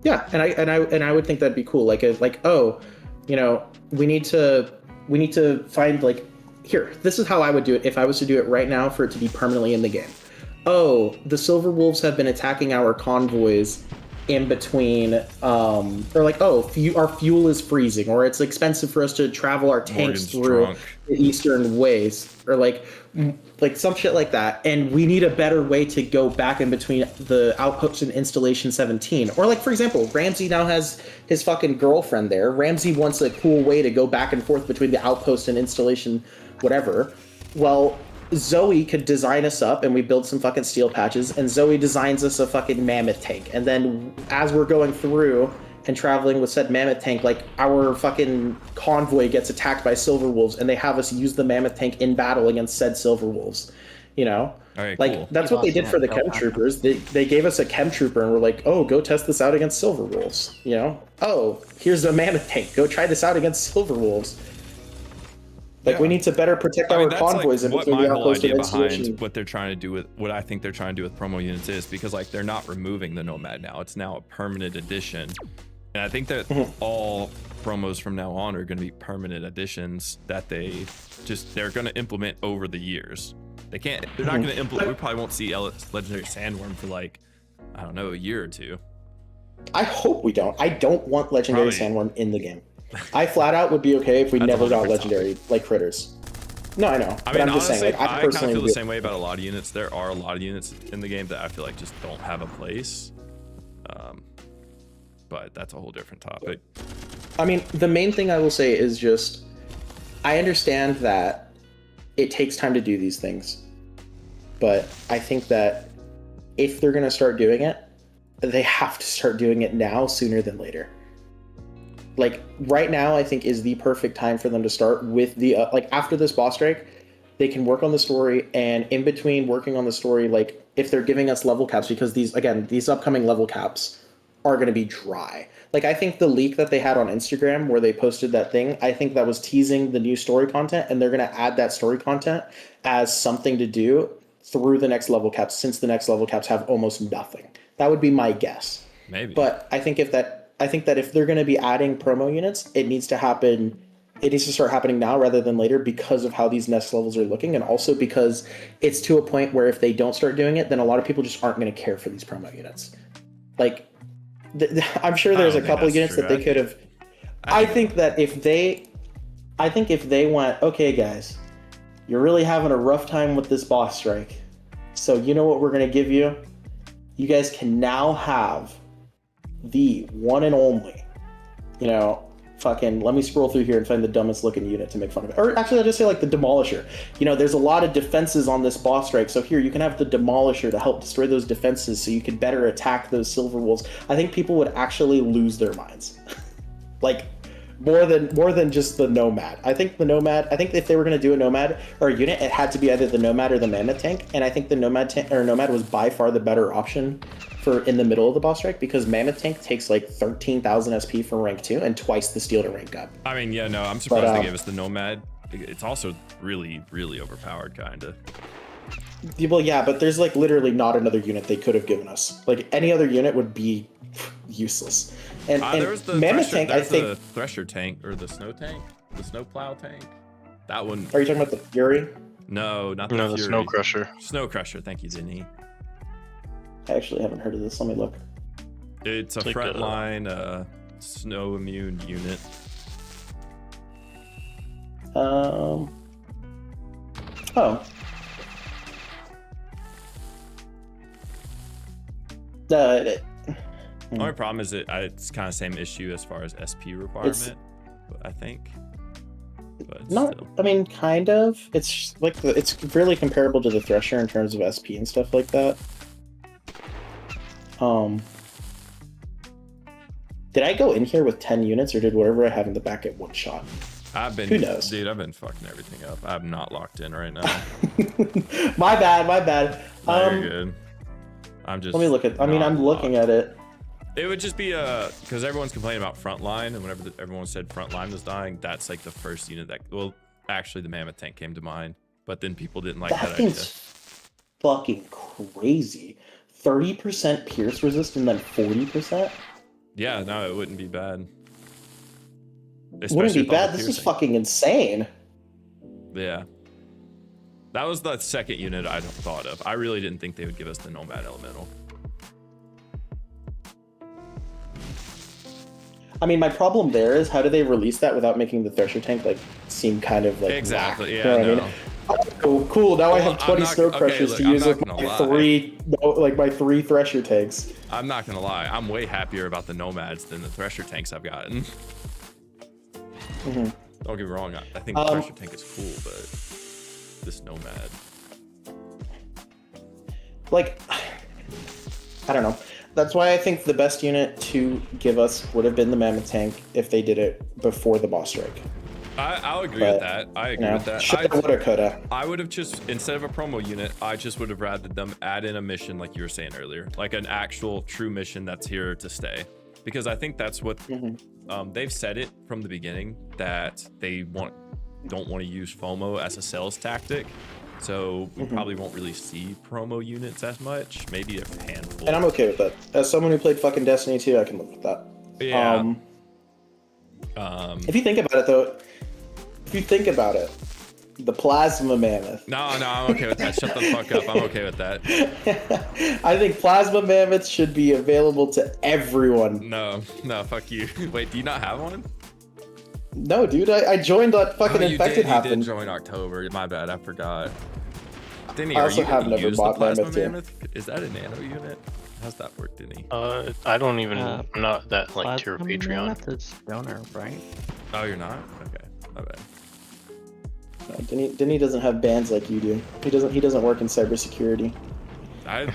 Speaker 2: Yeah, and I would think that'd be cool. Like, oh, you know, we need to find like, here, this is how I would do it if I was to do it right now for it to be permanently in the game. Oh, the Silver Wolves have been attacking our convoys in between, or like, oh, our fuel is freezing, or it's expensive for us to travel our tanks
Speaker 1: Morgan's
Speaker 2: through
Speaker 1: drunk.
Speaker 2: the Eastern Waste, or like some shit like that. And we need a better way to go back in between the outpost and installation 17. Or like, for example, Ramsey now has his fucking girlfriend there. Ramsey wants a cool way to go back and forth between the outpost and installation whatever. Well, Zoe could design us up, and we build some fucking steel patches, and Zoe designs us a fucking mammoth tank. And then as we're going through and traveling with said mammoth tank, like, our fucking convoy gets attacked by silver wolves, and they have us use the mammoth tank in battle against said silver wolves. You know?
Speaker 1: All right,
Speaker 2: Like,
Speaker 1: cool.
Speaker 2: that's what they did for the chem troopers. They gave us a chem trooper, and we're like, oh, go test this out against silver wolves. You know? Oh, here's the mammoth tank. Go try this out against silver wolves. Like, we need to better protect our
Speaker 1: that's
Speaker 2: convoys
Speaker 1: like
Speaker 2: in
Speaker 1: what
Speaker 2: between
Speaker 1: my
Speaker 2: the
Speaker 1: whole
Speaker 2: outpost and
Speaker 1: idea behind
Speaker 2: installation.
Speaker 1: what they're trying to do with what I think they're trying to do with promo units is, because like they're not removing the Nomad now. It's now a permanent addition. And I think that all promos from now on are going to be permanent additions that they're going to implement over the years. They're not going to implement. We probably won't see Legendary Sandworm for like, I don't know, a year or two.
Speaker 2: I hope we don't. I don't want Legendary
Speaker 1: Probably.
Speaker 2: Sandworm in the game. I flat out would be okay if we
Speaker 1: That's
Speaker 2: never got
Speaker 1: 100%
Speaker 2: Legendary, like, critters. No, I know.
Speaker 1: I
Speaker 2: But
Speaker 1: mean,
Speaker 2: I'm just
Speaker 1: honestly,
Speaker 2: saying, like, I
Speaker 1: I kind of
Speaker 2: personally
Speaker 1: feel the
Speaker 2: would-
Speaker 1: same way about a lot of units. There are a lot of units in the game that I feel like just don't have a place. But that's a whole different topic.
Speaker 2: I mean, the main thing I will say is just, I understand that it takes time to do these things, but I think that if they're going to start doing it, they have to start doing it now sooner than later. Like, right now, I think is the perfect time for them to start with the, like, after this boss strike, they can work on the story, and in between working on the story, like, if they're giving us level caps, because these upcoming level caps are going to be dry. Like, I think the leak that they had on Instagram where they posted that thing, I think that was teasing the new story content, and they're going to add that story content as something to do through the next level caps, since the next level caps have almost nothing. That would be my guess.
Speaker 1: Maybe.
Speaker 2: But I think that if they're going to be adding promo units, it needs to happen. It needs to start happening now rather than later, because of how these next levels are looking, and also because it's to a point where if they don't start doing it, then a lot of people just aren't going to care for these promo units. Like, I'm sure there's a couple units that they could have. I think if they went, okay, guys, you're really having a rough time with this boss strike, so you know what we're going to give you? You guys can now have the one and only, fucking, let me scroll through here and find the dumbest looking unit to make fun of it. Or actually, I'll just say, like, the Demolisher. There's a lot of defenses on this boss strike, so here, you can have the Demolisher to help destroy those defenses so you can better attack those Silver Wolves. I think people would actually lose their minds. Like, more than just the Nomad. I think if they were going to do a Nomad or a unit, it had to be either the Nomad or the Mammoth Tank, and I think the Nomad was by far the better option for in the middle of the boss strike, because Mammoth Tank takes like 13,000 SP for rank 2 and twice the steel to rank up.
Speaker 1: I mean, yeah, no, I'm surprised they gave us the Nomad. It's also really, really overpowered, kinda.
Speaker 2: Well, yeah, but there's like literally not another unit they could have given us. Like, any other unit would be useless. And
Speaker 1: there was the
Speaker 2: Mammoth
Speaker 1: Thresher,
Speaker 2: Tank, I think.
Speaker 1: the Thresher tank, or the Snow tank, the Snow Plow tank. That one.
Speaker 2: Are you talking about the Fury?
Speaker 1: No, not the
Speaker 3: No,
Speaker 1: Fury.
Speaker 3: the Snow Crusher.
Speaker 1: Snow Crusher. Thank you, Zinni.
Speaker 2: I actually haven't heard of this. Let me look.
Speaker 1: It's a
Speaker 3: like
Speaker 1: frontline snow immune unit.
Speaker 2: Oh.
Speaker 1: The only problem is it's kind of same issue as far as SP requirement, I think. But
Speaker 2: not.
Speaker 1: still.
Speaker 2: I mean, kind of. It's like it's really comparable to the Thresher in terms of SP and stuff like that. Did I go in here with 10 units, or did whatever I have in the back get one shot? Who knows?
Speaker 1: Dude, I've been fucking everything up. I'm not locked in right now.
Speaker 2: My bad.
Speaker 1: No, you're good. I'm just.
Speaker 2: Let me look at. I mean, I'm looking at it.
Speaker 1: It would just be because everyone's complaining about frontline, and whenever everyone said frontline was dying, that's like the first unit that. Well, actually, the Mammoth Tank came to mind, but then people didn't like that idea.
Speaker 2: Fucking crazy. 30% pierce resist and then 40%.
Speaker 1: Yeah, no, it wouldn't be bad.
Speaker 2: Wouldn't be bad. This is fucking insane.
Speaker 1: Yeah. That was the second unit I thought of. I really didn't think they would give us the Nomad Elemental.
Speaker 2: I mean, my problem there is, how do they release that without making the Thresher tank like seem kind of like
Speaker 1: exactly?
Speaker 2: whack?
Speaker 1: Yeah,
Speaker 2: you know what I mean? Oh, cool. Now I have 20 Snow Crushers to use with my three Thresher tanks.
Speaker 1: I'm not gonna lie. I'm way happier about the Nomads than the Thresher tanks I've gotten.
Speaker 2: Mm-hmm.
Speaker 1: Don't get me wrong. I think the Thresher tank is cool, but this Nomad.
Speaker 2: Like, I don't know. That's why I think the best unit to give us would have been the Mammoth Tank if they did it before the boss strike.
Speaker 1: I'll agree with that. I agree with that.
Speaker 2: Shoulda, woulda, coulda.
Speaker 1: I would have just, instead of a promo unit, I just would have rather them add in a mission like you were saying earlier, like an actual true mission that's here to stay. Because I think that's what they've said it from the beginning, that they don't want to use FOMO as a sales tactic. So we probably won't really see promo units as much, maybe a handful.
Speaker 2: And I'm okay with that. As someone who played fucking Destiny 2, I can live with that.
Speaker 1: Yeah.
Speaker 2: If you think about it, though, the Plasma Mammoth.
Speaker 1: No, I'm okay with that. Shut the fuck up. I'm okay with that.
Speaker 2: I think Plasma Mammoths should be available to everyone.
Speaker 1: No, fuck you. Wait, do you not have one?
Speaker 2: No, dude, I joined that fucking
Speaker 1: you
Speaker 2: infected
Speaker 1: did, you
Speaker 2: happened.
Speaker 1: did join October. My bad, I forgot. Denny,
Speaker 2: I
Speaker 1: are
Speaker 2: also
Speaker 1: you
Speaker 2: have
Speaker 1: gonna
Speaker 2: never
Speaker 1: use the
Speaker 2: bought
Speaker 1: plasma
Speaker 2: Mammoth, too.
Speaker 1: mammoth? Is that a nano unit? How's that work, Denny?
Speaker 3: I don't even. I'm not that like tier of
Speaker 4: Plasma
Speaker 3: Patreon.
Speaker 4: Mammoth is donor, right?
Speaker 1: Oh, you're not? Okay, my bad.
Speaker 2: No, Denny doesn't have bands like you do. He doesn't work in cybersecurity.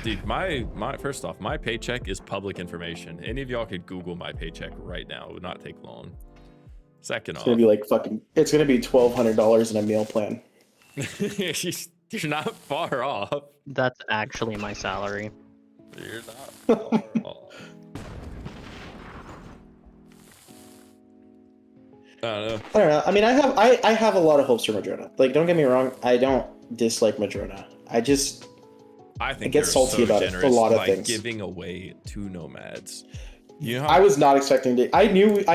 Speaker 1: Dude, my first off, my paycheck is public information. Any of y'all could Google my paycheck right now. It would not take long. Second
Speaker 2: It's
Speaker 1: off,
Speaker 2: gonna be like it's gonna be $1,200 in a meal plan.
Speaker 1: you're not far off.
Speaker 4: That's actually my salary.
Speaker 1: You're not far off. I don't know.
Speaker 2: I don't know. I mean, I have a lot of hopes for Madrona. Like, don't get me wrong. I don't dislike Madrona. I
Speaker 1: think
Speaker 2: get
Speaker 1: they're
Speaker 2: salty
Speaker 1: so
Speaker 2: about
Speaker 1: generous
Speaker 2: a lot of
Speaker 1: by
Speaker 2: things.
Speaker 1: giving away 2 nomads. You know how
Speaker 2: I was not expecting to. I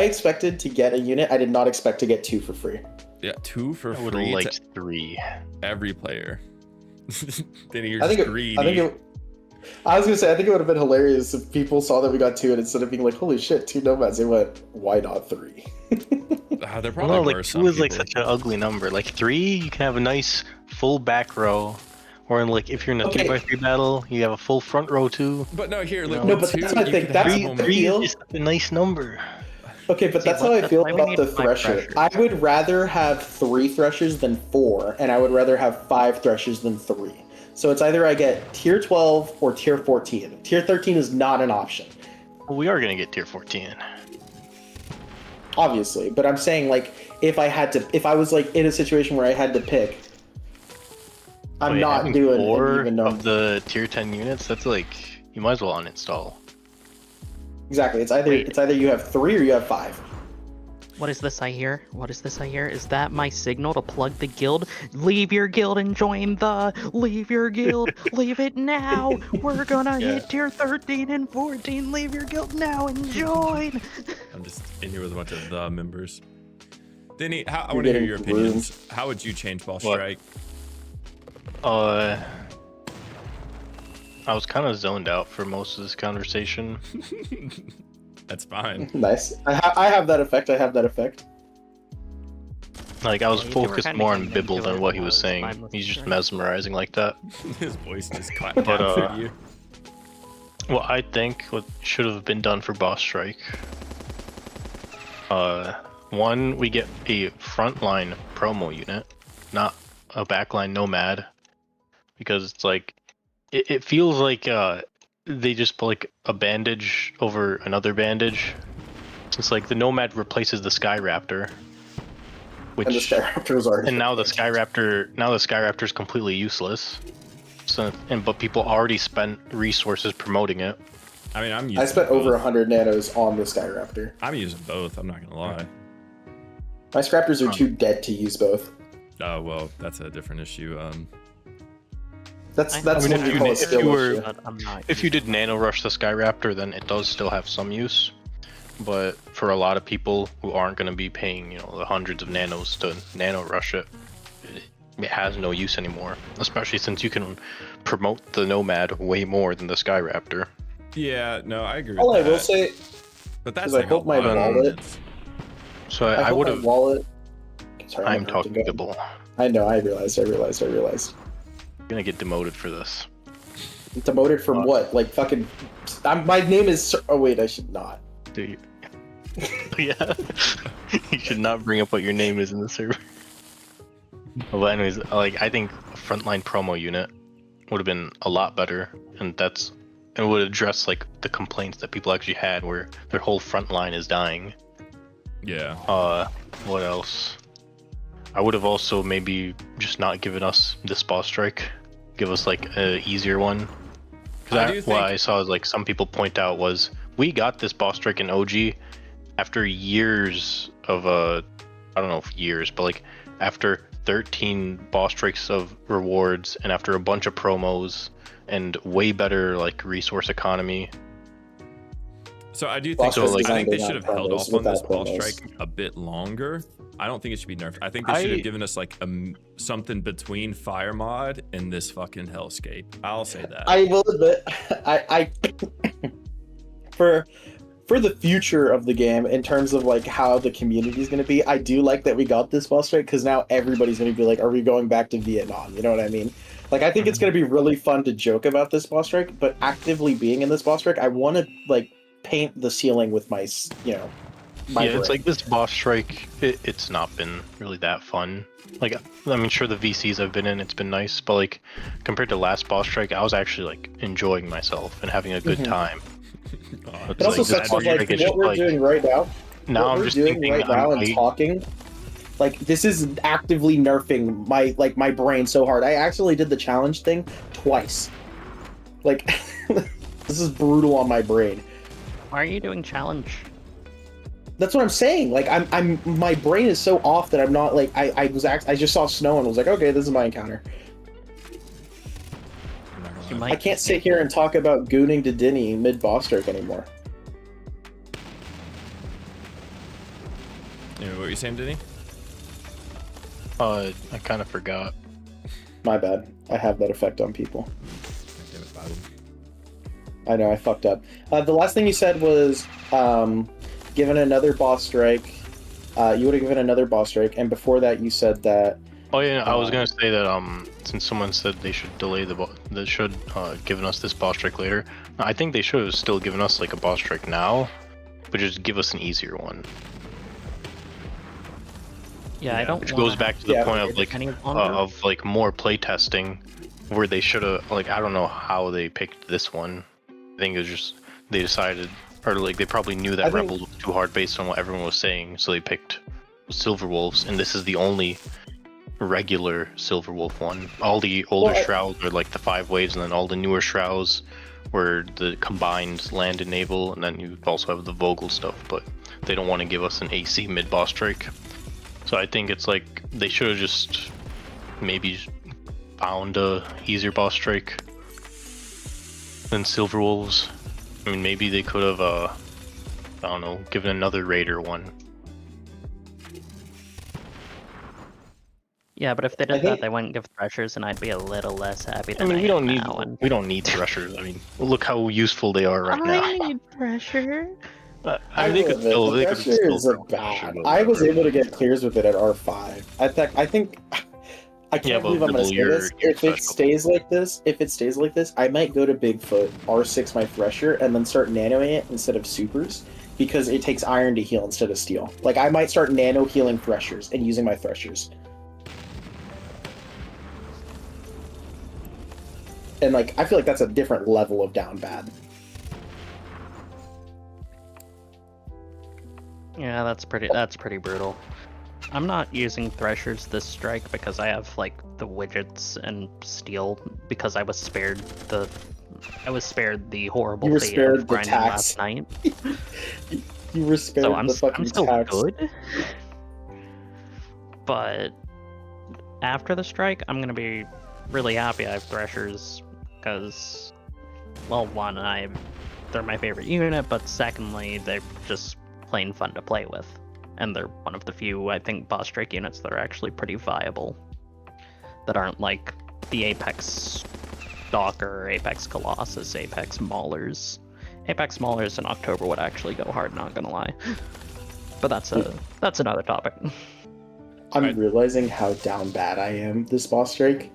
Speaker 2: expected to get a unit. I did not expect to get 2 for free.
Speaker 1: Yeah, 2 for
Speaker 3: I would
Speaker 1: free
Speaker 3: have liked
Speaker 1: to
Speaker 3: 3.
Speaker 1: every player. Then you're
Speaker 2: I think
Speaker 1: greedy.
Speaker 2: I was gonna say I think it would have been hilarious if people saw that we got 2 and instead of being like, "Holy shit, 2 nomads," they went, "Why not 3?"
Speaker 1: There
Speaker 3: I
Speaker 1: probably
Speaker 3: know,
Speaker 1: were
Speaker 3: like
Speaker 1: some
Speaker 3: 2 is like
Speaker 1: people.
Speaker 3: such an ugly number. Like 3, you can have a nice full back row, or in like if you're in a
Speaker 2: Okay.
Speaker 3: 3x3 battle, you have a full front row too.
Speaker 1: But no, here, look,
Speaker 3: No,
Speaker 1: with
Speaker 2: but
Speaker 1: 2,
Speaker 2: that's my
Speaker 1: you
Speaker 2: thing.
Speaker 1: could
Speaker 2: That's
Speaker 1: have
Speaker 2: the
Speaker 1: them.
Speaker 3: 3
Speaker 2: feel-
Speaker 3: is just a nice number.
Speaker 2: Okay, but
Speaker 4: See,
Speaker 2: that's how I feel
Speaker 4: why we
Speaker 2: about
Speaker 4: need
Speaker 2: the
Speaker 4: 5
Speaker 2: Thresher.
Speaker 4: Threshers.
Speaker 2: I would rather have 3 Threshers than 4, and I would rather have 5 Threshers than 3. So it's either I get tier 12 or tier 14. Tier 13 is not an option,
Speaker 3: Well, we are gonna get tier 14.
Speaker 2: obviously. But I'm saying, like, if I was like in a situation where I had to pick, I'm
Speaker 3: Wait,
Speaker 2: not
Speaker 3: having
Speaker 2: doing
Speaker 3: 4
Speaker 2: an even
Speaker 3: of
Speaker 2: number.
Speaker 3: the tier 10 units. That's like you might as well uninstall.
Speaker 2: Exactly. It's either
Speaker 4: Wait.
Speaker 2: you have 3 or you have 5.
Speaker 4: What is this I hear? What is this I hear? Is that my signal to plug the guild? Leave your guild and join the... Leave your guild. Leave it now. We're gonna
Speaker 1: Yeah.
Speaker 4: hit tier 13 and 14. Leave your guild now and join.
Speaker 1: I'm just in here with a bunch of the members. Denny, I
Speaker 2: You're
Speaker 1: want to hear
Speaker 2: getting
Speaker 1: your opinions. How would you change Boss
Speaker 3: What?
Speaker 1: Strike?
Speaker 3: I was kind of zoned out for most of this conversation.
Speaker 1: That's fine.
Speaker 2: Nice. I have that effect.
Speaker 3: Like I was
Speaker 4: Yeah, you two were
Speaker 3: focused
Speaker 4: kinda
Speaker 3: more on
Speaker 4: getting
Speaker 3: Bibble
Speaker 4: into
Speaker 3: than
Speaker 4: it
Speaker 3: what he
Speaker 4: when I
Speaker 3: was
Speaker 4: was
Speaker 3: saying.
Speaker 4: fine with
Speaker 3: He's
Speaker 4: the
Speaker 3: just
Speaker 4: strike.
Speaker 3: mesmerizing like that.
Speaker 1: His voice just
Speaker 3: But,
Speaker 1: captured you.
Speaker 3: What I think what should have been done for Boss Strike. One, we get a frontline promo unit, not a backline nomad, because it's like it feels like they just put like a bandage over another bandage. It's like the nomad replaces the Sky Raptor, which
Speaker 2: And the Skyraptor was already.
Speaker 3: and now the Skyraptor is completely useless. So but people already spent resources promoting it.
Speaker 1: I mean, I'm using
Speaker 2: I spent
Speaker 1: both.
Speaker 2: over 100 nanos on the Skyraptor.
Speaker 1: I'm using both. I'm not gonna lie.
Speaker 2: My Scraptors are too dead to use both.
Speaker 1: Oh well, that's a different issue.
Speaker 2: That's
Speaker 4: I
Speaker 2: what
Speaker 3: mean,
Speaker 2: we call a
Speaker 3: if
Speaker 2: skill
Speaker 3: you were-
Speaker 2: issue.
Speaker 4: But I'm not.
Speaker 3: If you did nano rush the Skyraptor, then it does still have some use. But for a lot of people who aren't going to be paying, the hundreds of nanos to nano rush it, it has no use anymore. Especially since you can promote the Nomad way more than the Skyraptor.
Speaker 1: Yeah, no, I agree.
Speaker 2: All
Speaker 1: with
Speaker 2: I
Speaker 1: that.
Speaker 2: will say
Speaker 1: but that's
Speaker 2: is I
Speaker 1: like
Speaker 2: hope
Speaker 1: a
Speaker 2: my
Speaker 1: lot of
Speaker 2: wallet-
Speaker 1: units.
Speaker 3: So
Speaker 2: I
Speaker 3: I
Speaker 2: hope
Speaker 3: would
Speaker 2: my
Speaker 3: have.
Speaker 2: wallet. Sorry,
Speaker 3: I'm
Speaker 2: interrupting.
Speaker 3: talking
Speaker 2: Go
Speaker 3: Bibble.
Speaker 2: ahead. I know. I realized.
Speaker 3: I'm gonna get demoted for this.
Speaker 2: Demoted from what? Like fucking. My name is. Oh wait, I should not.
Speaker 3: Do you? Yeah. You should not bring up what your name is in the server. But anyways, like I think a frontline promo unit would have been a lot better, and it would address like the complaints that people actually had, where their whole front line is dying.
Speaker 1: Yeah.
Speaker 3: What else? I would have also maybe just not given us this boss strike. Give us like a easier one.
Speaker 1: I do
Speaker 3: What
Speaker 1: think-
Speaker 3: I saw is like some people point out was we got this boss strike in OG after years of I don't know if years, but like after 13 boss strikes of rewards and after a bunch of promos and way better like resource economy.
Speaker 1: So I do think
Speaker 2: Boss
Speaker 3: strike
Speaker 1: I
Speaker 3: design
Speaker 1: think they
Speaker 2: without
Speaker 1: should have held
Speaker 2: promos,
Speaker 1: off on this
Speaker 2: without
Speaker 1: boss
Speaker 2: promos.
Speaker 1: strike a bit longer. I don't think it should be nerfed. I think they should have
Speaker 3: I-
Speaker 1: given us like something between Fire Mod and this fucking Hellscape. I'll say that.
Speaker 2: I will admit, I for for the future of the game, in terms of like how the community is going to be, I do like that we got this boss strike, because now everybody's going to be like, are we going back to Vietnam? You know what I mean? Like, I think it's going to be really fun to joke about this boss strike, but actively being in this boss strike, I want to like paint the ceiling with my, you know, my
Speaker 3: yeah, it's
Speaker 2: brain.
Speaker 3: like this boss strike. It's not been really that fun. Like, I mean, sure, the VCs I've been in, it's been nice, but like compared to last boss strike, I was actually like enjoying myself and having a good time.
Speaker 2: It also sucks with like what we're doing right now.
Speaker 3: Now
Speaker 2: what
Speaker 3: I'm
Speaker 2: we're
Speaker 3: just
Speaker 2: doing
Speaker 3: thinking,
Speaker 2: right now and talking. Like, this is actively nerfing my brain so hard. I actually did the challenge thing twice. Like, this is brutal on my brain.
Speaker 4: Why are you doing challenge?
Speaker 2: That's what I'm saying. Like, I'm my brain is so off that I'm not like I just saw snow and was like, okay, this is my encounter. I can't sit here and talk about gooning to Dinny mid boss strike anymore.
Speaker 1: You know what were you saying, Denny?
Speaker 3: I kind of forgot.
Speaker 2: My bad. I have that effect on people.
Speaker 1: Damn it, Biden.
Speaker 2: I know, I fucked up. The last thing you said was, given another boss strike, you would have given another boss strike, and before that you said that...
Speaker 3: Oh yeah, I was gonna say that since someone said they should delay they should given us this boss strike later, I think they should have still given us like a boss strike now, but just give us an easier one.
Speaker 4: Yeah, I don't.
Speaker 3: Which goes back to the point of like more playtesting, where they should have, like, I don't know how they picked this one. I think it was just they decided, or like they probably knew that Rebel was too hard based on what everyone was saying, so they picked Silver Wolves, and this is the only regular Silver Wolf one. All the older shrouds are like the 5 waves, and then all the newer shrouds were the combined land and naval, and then you also have the Vogel stuff, but they don't want to give us an AC mid boss strike. So I think it's like they should have just maybe found a easier boss strike than Silver Wolves. I mean, maybe they could have, I don't know, given another Raider one.
Speaker 4: Yeah, but if they did that, they wouldn't give Threshers, and I'd be a little less happy than
Speaker 3: I mean, we don't
Speaker 4: now.
Speaker 3: need Threshers. I mean, look how useful they are right now.
Speaker 4: I need Thresher.
Speaker 3: I mean, they could still.
Speaker 2: The Thresher is a bad. I was able to get clears with it at R5. I think. I can't believe I'm gonna say this. If it stays like this, I might go to Bigfoot, R6 my Thresher, and then start nanoing it instead of supers, because it takes iron to heal instead of steel. Like, I might start nano healing Threshers and using my Threshers. And like, I feel like that's a different level of down bad.
Speaker 4: Yeah, that's pretty brutal. I'm not using Threshers this strike because I have like the widgets and steel, because I was spared the horrible fate of grinding last night.
Speaker 2: You were spared
Speaker 4: so
Speaker 2: the fucking
Speaker 4: I'm still
Speaker 2: tax.
Speaker 4: good. But after the strike, I'm gonna be really happy I have Threshers, because, well, one, they're my favorite unit, but secondly, they're just plain fun to play with. And they're one of the few, I think, boss strike units that are actually pretty viable. That aren't like the Apex Stalker, Apex Colossus, Apex Maulers. Apex Maulers in October would actually go hard, not gonna lie. But that's another topic.
Speaker 2: I'm realizing how down bad I am this boss strike,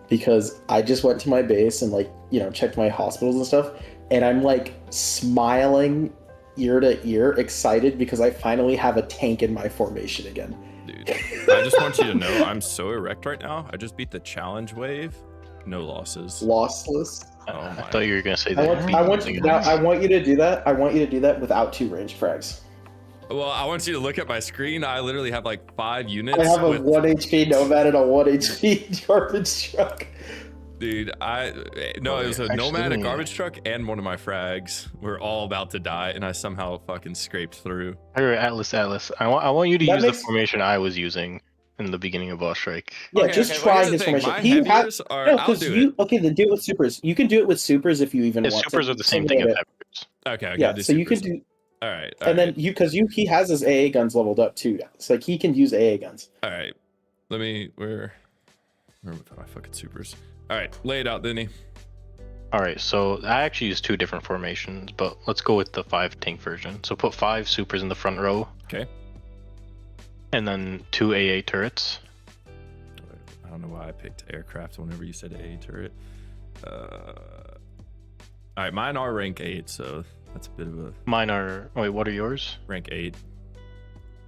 Speaker 2: because I just went to my base and, like, you know, checked my hospitals and stuff, and I'm like smiling ear to ear, excited because I finally have a tank in my formation again.
Speaker 1: Dude, I just want you to know I'm so erect right now. I just beat the challenge wave, no losses.
Speaker 2: Lossless.
Speaker 1: Oh my.
Speaker 3: I thought you were gonna say that.
Speaker 2: I want you to do that. I want you to do that without 2 ranged frags.
Speaker 1: Well, I want you to look at my screen. I literally have like 5 units.
Speaker 2: I have a 1 HP Nomad and a 1 HP garbage truck.
Speaker 1: Dude, it was a Nomad, a garbage truck, and one of my frags. We're all about to die, and I somehow fucking scraped through.
Speaker 3: Alright, Atlas. I want you to use the formation I was using in the beginning of boss strike.
Speaker 2: Yeah, just try his formation. Then do it with supers. You can do it with supers if you even want.
Speaker 3: Supers are the same thing as heaviers.
Speaker 1: Okay.
Speaker 2: Yeah, so you can do.
Speaker 1: All right.
Speaker 2: And then he has his AA guns leveled up too. It's like he can use AA guns.
Speaker 1: All right. Where are my fucking supers? All right, lay it out, Denny.
Speaker 3: Alright, so I actually use 2 different formations, but let's go with the 5 tank version. So put 5 supers in the front row.
Speaker 1: Okay.
Speaker 3: And then 2 AA turrets.
Speaker 1: I don't know why I picked aircraft whenever you said AA turret. Alright, mine are rank 8, so that's a bit of a...
Speaker 3: Mine are... Wait, what are yours?
Speaker 1: Rank 8.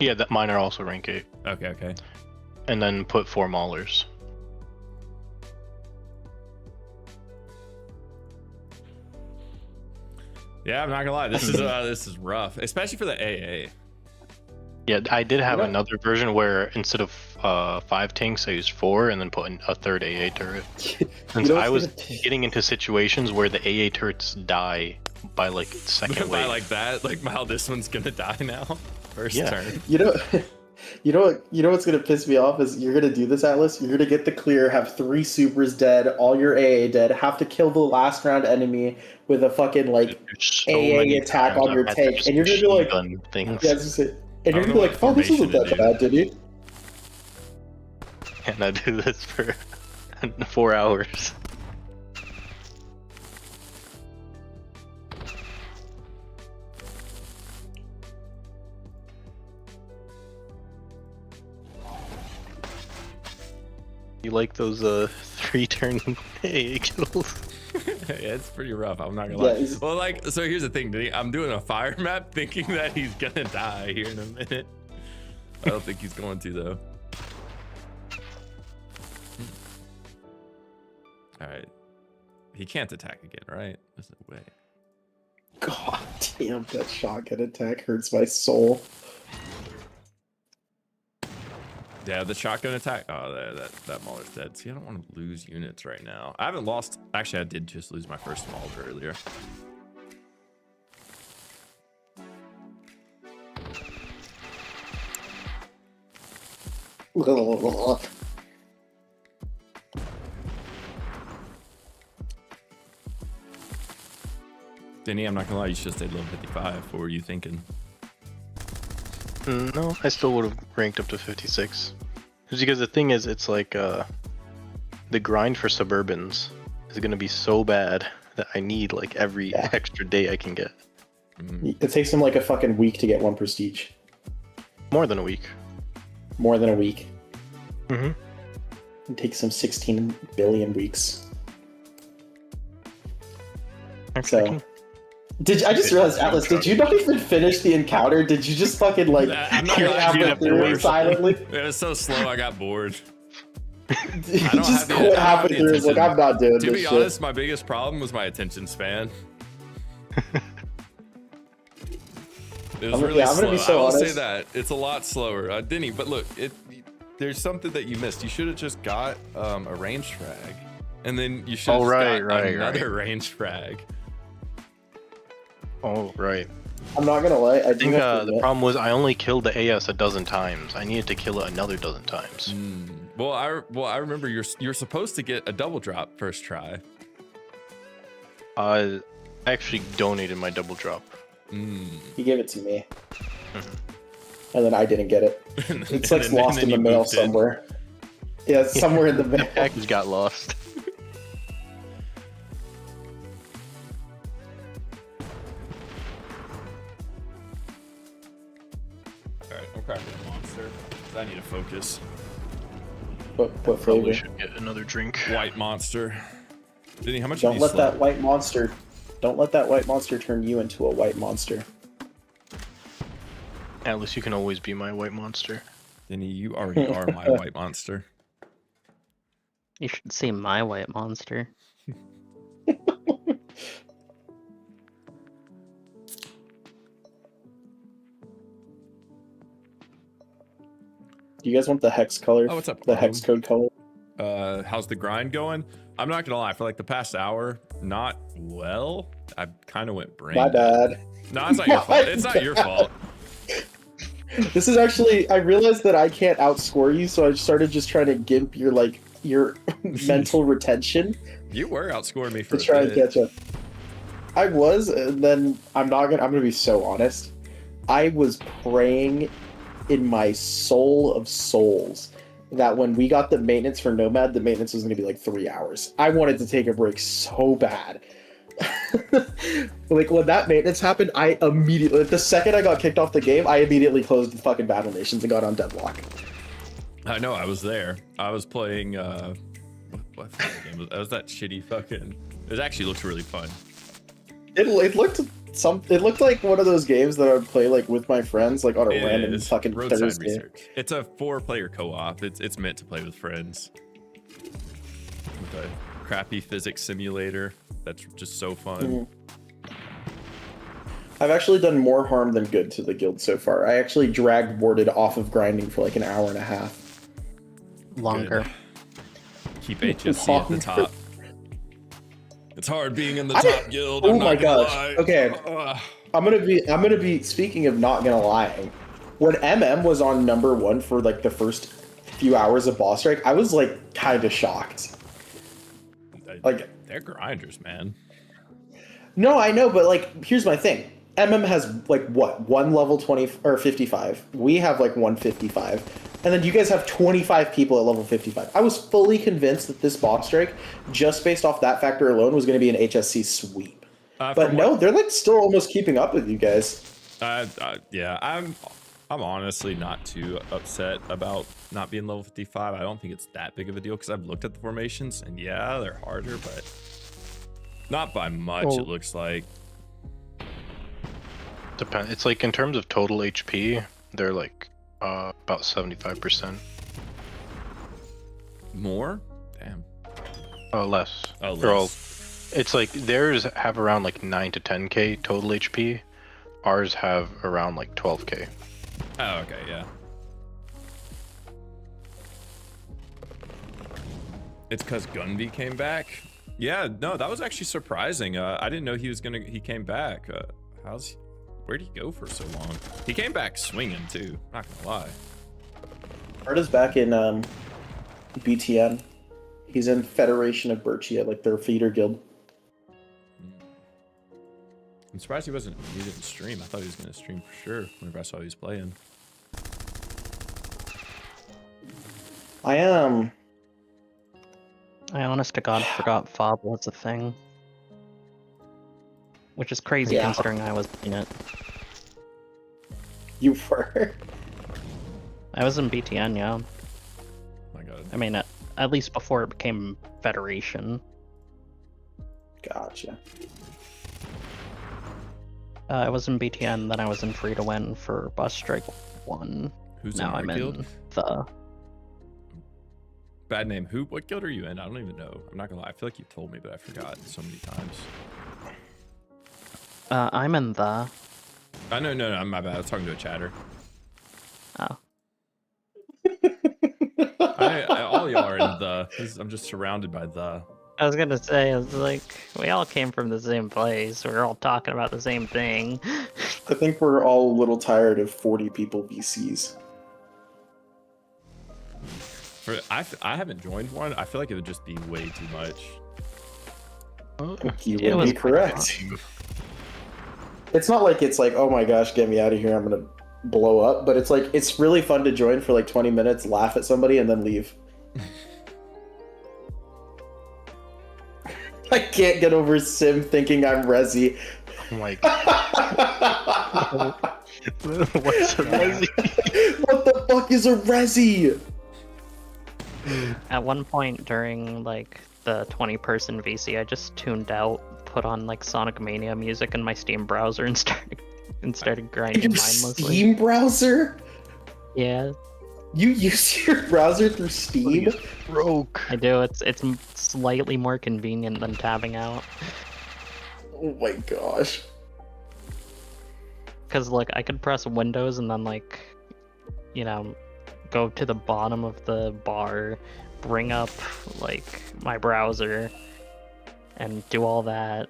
Speaker 3: Yeah, mine are also rank 8.
Speaker 1: Okay.
Speaker 3: And then put 4 maulers.
Speaker 1: Yeah, I'm not gonna lie. This is rough, especially for the AA.
Speaker 3: Yeah, I did have another version where instead of 5 tanks, I used 4 and then put in a third AA turret. Since I was getting into situations where the AA turrets die by like second wave.
Speaker 1: By like that, like how this one's gonna die now. First turn.
Speaker 2: You know what's gonna piss me off is you're gonna do this, Atlas. You're gonna get the clear, have 3 supers dead, all your AA dead, have to kill the last round enemy with a fucking like AA attack on your tank, and you're gonna be like, and you're gonna be like, oh, this wasn't that bad, did you?
Speaker 3: And I do this for 4 hours. You like those 3-turn AA kills?
Speaker 1: Yeah, it's pretty rough. I'm not gonna lie.
Speaker 2: Yeah,
Speaker 1: well, like, so here's the thing, Diddy. I'm doing a fire map thinking that he's gonna die here in a minute. I don't think he's going to though. All right, he can't attack again, right? There's no way.
Speaker 2: God damn, that shotgun attack hurts my soul.
Speaker 1: Yeah, the shotgun attack. Oh, that Mauler's dead. See, I don't want to lose units right now. I haven't lost. Actually, I did just lose my first Mauler earlier. Denny, I'm not gonna lie. You should have stayed level 55. What were you thinking?
Speaker 3: No, I still would have ranked up to 56. Just because the thing is, it's like the grind for Suburbans is gonna be so bad that I need like every extra day I can get.
Speaker 2: It takes him like a fucking week to get 1 prestige.
Speaker 3: More than a week.
Speaker 2: More than a week.
Speaker 3: Mm-hmm.
Speaker 2: It takes him 16 billion weeks. So, I just realized, Atlas, did you not even finish the encounter? Did you just fucking like kill halfway through it silently?
Speaker 1: It was so slow, I got bored.
Speaker 2: You just quit halfway through. Like, I'm not doing this shit.
Speaker 1: To be honest, my biggest problem was my attention span. It was really slow. I will say that it's a lot slower, Denny. But look, there's something that you missed. You should have just got a ranged frag, and then you should have got another ranged frag.
Speaker 3: Oh, right.
Speaker 2: I'm not gonna lie. I
Speaker 3: think the problem was I only killed the AS a dozen times. I needed to kill it another dozen times.
Speaker 1: Well, I remember you're supposed to get a double drop first try.
Speaker 3: I actually donated my double drop.
Speaker 2: He gave it to me, and then I didn't get it. It's like lost in the mail somewhere. Yeah, it's somewhere in the mail.
Speaker 3: The package got lost.
Speaker 1: Cracking a monster. I need to focus.
Speaker 2: What
Speaker 3: Probably
Speaker 2: flavor?
Speaker 3: should get another drink.
Speaker 1: White monster. Denny, how much?
Speaker 2: Don't let that white monster. Don't let that white monster turn you into a white monster.
Speaker 3: Atlas, you can always be my white monster.
Speaker 1: Denny, you already are my white monster.
Speaker 4: You should see my white monster.
Speaker 2: Do you guys want the hex color?
Speaker 1: Oh, what's up?
Speaker 2: The hex code color.
Speaker 1: How's the grind going? I'm not gonna lie. For like the past hour, not well. I kind of went brain.
Speaker 2: My bad.
Speaker 1: No, it's not your fault. It's not your fault.
Speaker 2: This is actually. I realized that I can't outscore you, so I started just trying to gimp your mental retention.
Speaker 1: You were outscoring me for
Speaker 2: to try and catch up. I was, and then I'm gonna be so honest. I was praying in my soul of souls that when we got the maintenance for Nomad, the maintenance was going to be like 3 hours. I wanted to take a break so bad. Like when that maintenance happened, I immediately, the second I got kicked off the game, I immediately closed the fucking Battle Nations and got on Deadlock.
Speaker 1: I know, I was there. I was playing, what fucking game was that? Was that shitty fucking... It actually looks really fun.
Speaker 2: It looked like one of those games that I would play like with my friends, like on a
Speaker 1: It
Speaker 2: random
Speaker 1: is.
Speaker 2: fucking
Speaker 1: Roadside
Speaker 2: Thursday.
Speaker 1: Research. It's a 4-player co-op. It's meant to play with friends. With a crappy physics simulator that's just so fun.
Speaker 2: Mhm. I've actually done more harm than good to the guild so far. I actually drag boarded off of grinding for like an hour and a half.
Speaker 4: Longer.
Speaker 1: Good. Keep HSC at the top. It's hard being in the
Speaker 2: I-
Speaker 1: top guild.
Speaker 2: Oh
Speaker 1: I'm
Speaker 2: my
Speaker 1: not gonna
Speaker 2: gosh.
Speaker 1: lie.
Speaker 2: Okay.
Speaker 1: Ugh.
Speaker 2: I'm gonna be speaking of not gonna lie. When MM was on #1 for like the first few hours of boss strike, I was like kind of shocked. Like,
Speaker 1: They're grinders, man.
Speaker 2: no, I know, but like here's my thing. MM has like what, one level 20 or 55. We have like 155. And then you guys have 25 people at level 55. I was fully convinced that this boss strike, just based off that factor alone, was going to be an HSC sweep. But no, they're like still almost keeping up with you guys.
Speaker 1: Yeah, I'm honestly not too upset about not being level 55. I don't think it's that big of a deal because I've looked at the formations and yeah, they're harder, but not by much.
Speaker 4: Oh.
Speaker 1: It looks like.
Speaker 3: Depend. It's like in terms of total HP, they're like about 75%.
Speaker 1: More? Damn.
Speaker 3: Oh, less.
Speaker 1: Oh,
Speaker 3: They're all-
Speaker 1: less.
Speaker 3: It's like theirs have around like 9 to 10k total HP. Ours have around like 12k.
Speaker 1: Oh, okay, yeah. It's because Gunby came back. Yeah, no, that was actually surprising. I didn't know he came back. Where'd he go for so long? He came back swinging too, not gonna lie.
Speaker 2: Arta's back in BTN. He's in Federation of Birchia, like their feeder guild.
Speaker 1: I'm surprised he didn't stream. I thought he was gonna stream for sure whenever I saw he was playing.
Speaker 2: I
Speaker 4: honest to God forgot Fob was a thing. Which is crazy
Speaker 2: Yeah.
Speaker 4: considering I was in it.
Speaker 2: You were.
Speaker 4: I was in BTN, yeah.
Speaker 1: Oh my god.
Speaker 4: I mean, at least before it became Federation.
Speaker 2: Gotcha.
Speaker 4: I was in BTN, then I was in Free to Win for Bus Strike 1.
Speaker 1: Who's
Speaker 4: Now
Speaker 1: in our
Speaker 4: I'm
Speaker 1: guild?
Speaker 4: in the...
Speaker 1: Bad name. Who? What guild are you in? I don't even know. I'm not gonna lie. I feel like you've told me, but I forgot so many times.
Speaker 4: I'm in the...
Speaker 1: No, my bad. I was talking to a chatter.
Speaker 4: Oh.
Speaker 1: All y'all are in the. I'm just surrounded by the.
Speaker 4: I was gonna say, I was like, we all came from the same place. We're all talking about the same thing.
Speaker 2: I think we're all a little tired of 40 people VCs.
Speaker 1: I haven't joined one. I feel like it would just be way too much.
Speaker 2: You
Speaker 4: It
Speaker 2: would
Speaker 4: was
Speaker 2: be correct. It's not like it's like, oh my gosh, get me out of here, I'm gonna blow up. But it's like, it's really fun to join for like 20 minutes, laugh at somebody, and then leave. I can't get over Sim thinking I'm Resi.
Speaker 3: Oh my god. What's a resi?
Speaker 2: What the fuck is a Resi?
Speaker 4: At one point during like the 20-person VC, I just tuned out, put on like Sonic Mania music in my Steam browser and started grinding
Speaker 2: Your
Speaker 4: mindlessly.
Speaker 2: Steam browser?
Speaker 4: Yeah,
Speaker 2: You use your browser through Steam?
Speaker 3: Broke.
Speaker 4: I do. It's slightly more convenient than tabbing out.
Speaker 2: Oh my gosh.
Speaker 4: Cause like I could press Windows and then like, you know, go to the bottom of the bar, bring up like my browser, and do all that,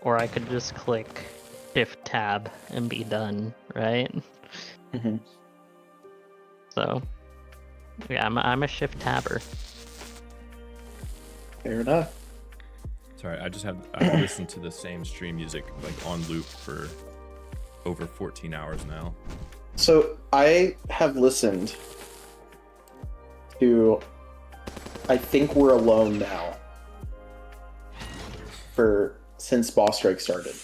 Speaker 4: or I could just click Shift Tab and be done, right?
Speaker 2: Mm-hmm.
Speaker 4: So, yeah, I'm a Shift Tabber.
Speaker 2: Fair enough.
Speaker 1: Sorry, I've listened to the same stream music like on loop for over 14 hours now.
Speaker 2: So I have listened to I Think We're Alone Now since Boss Strike started.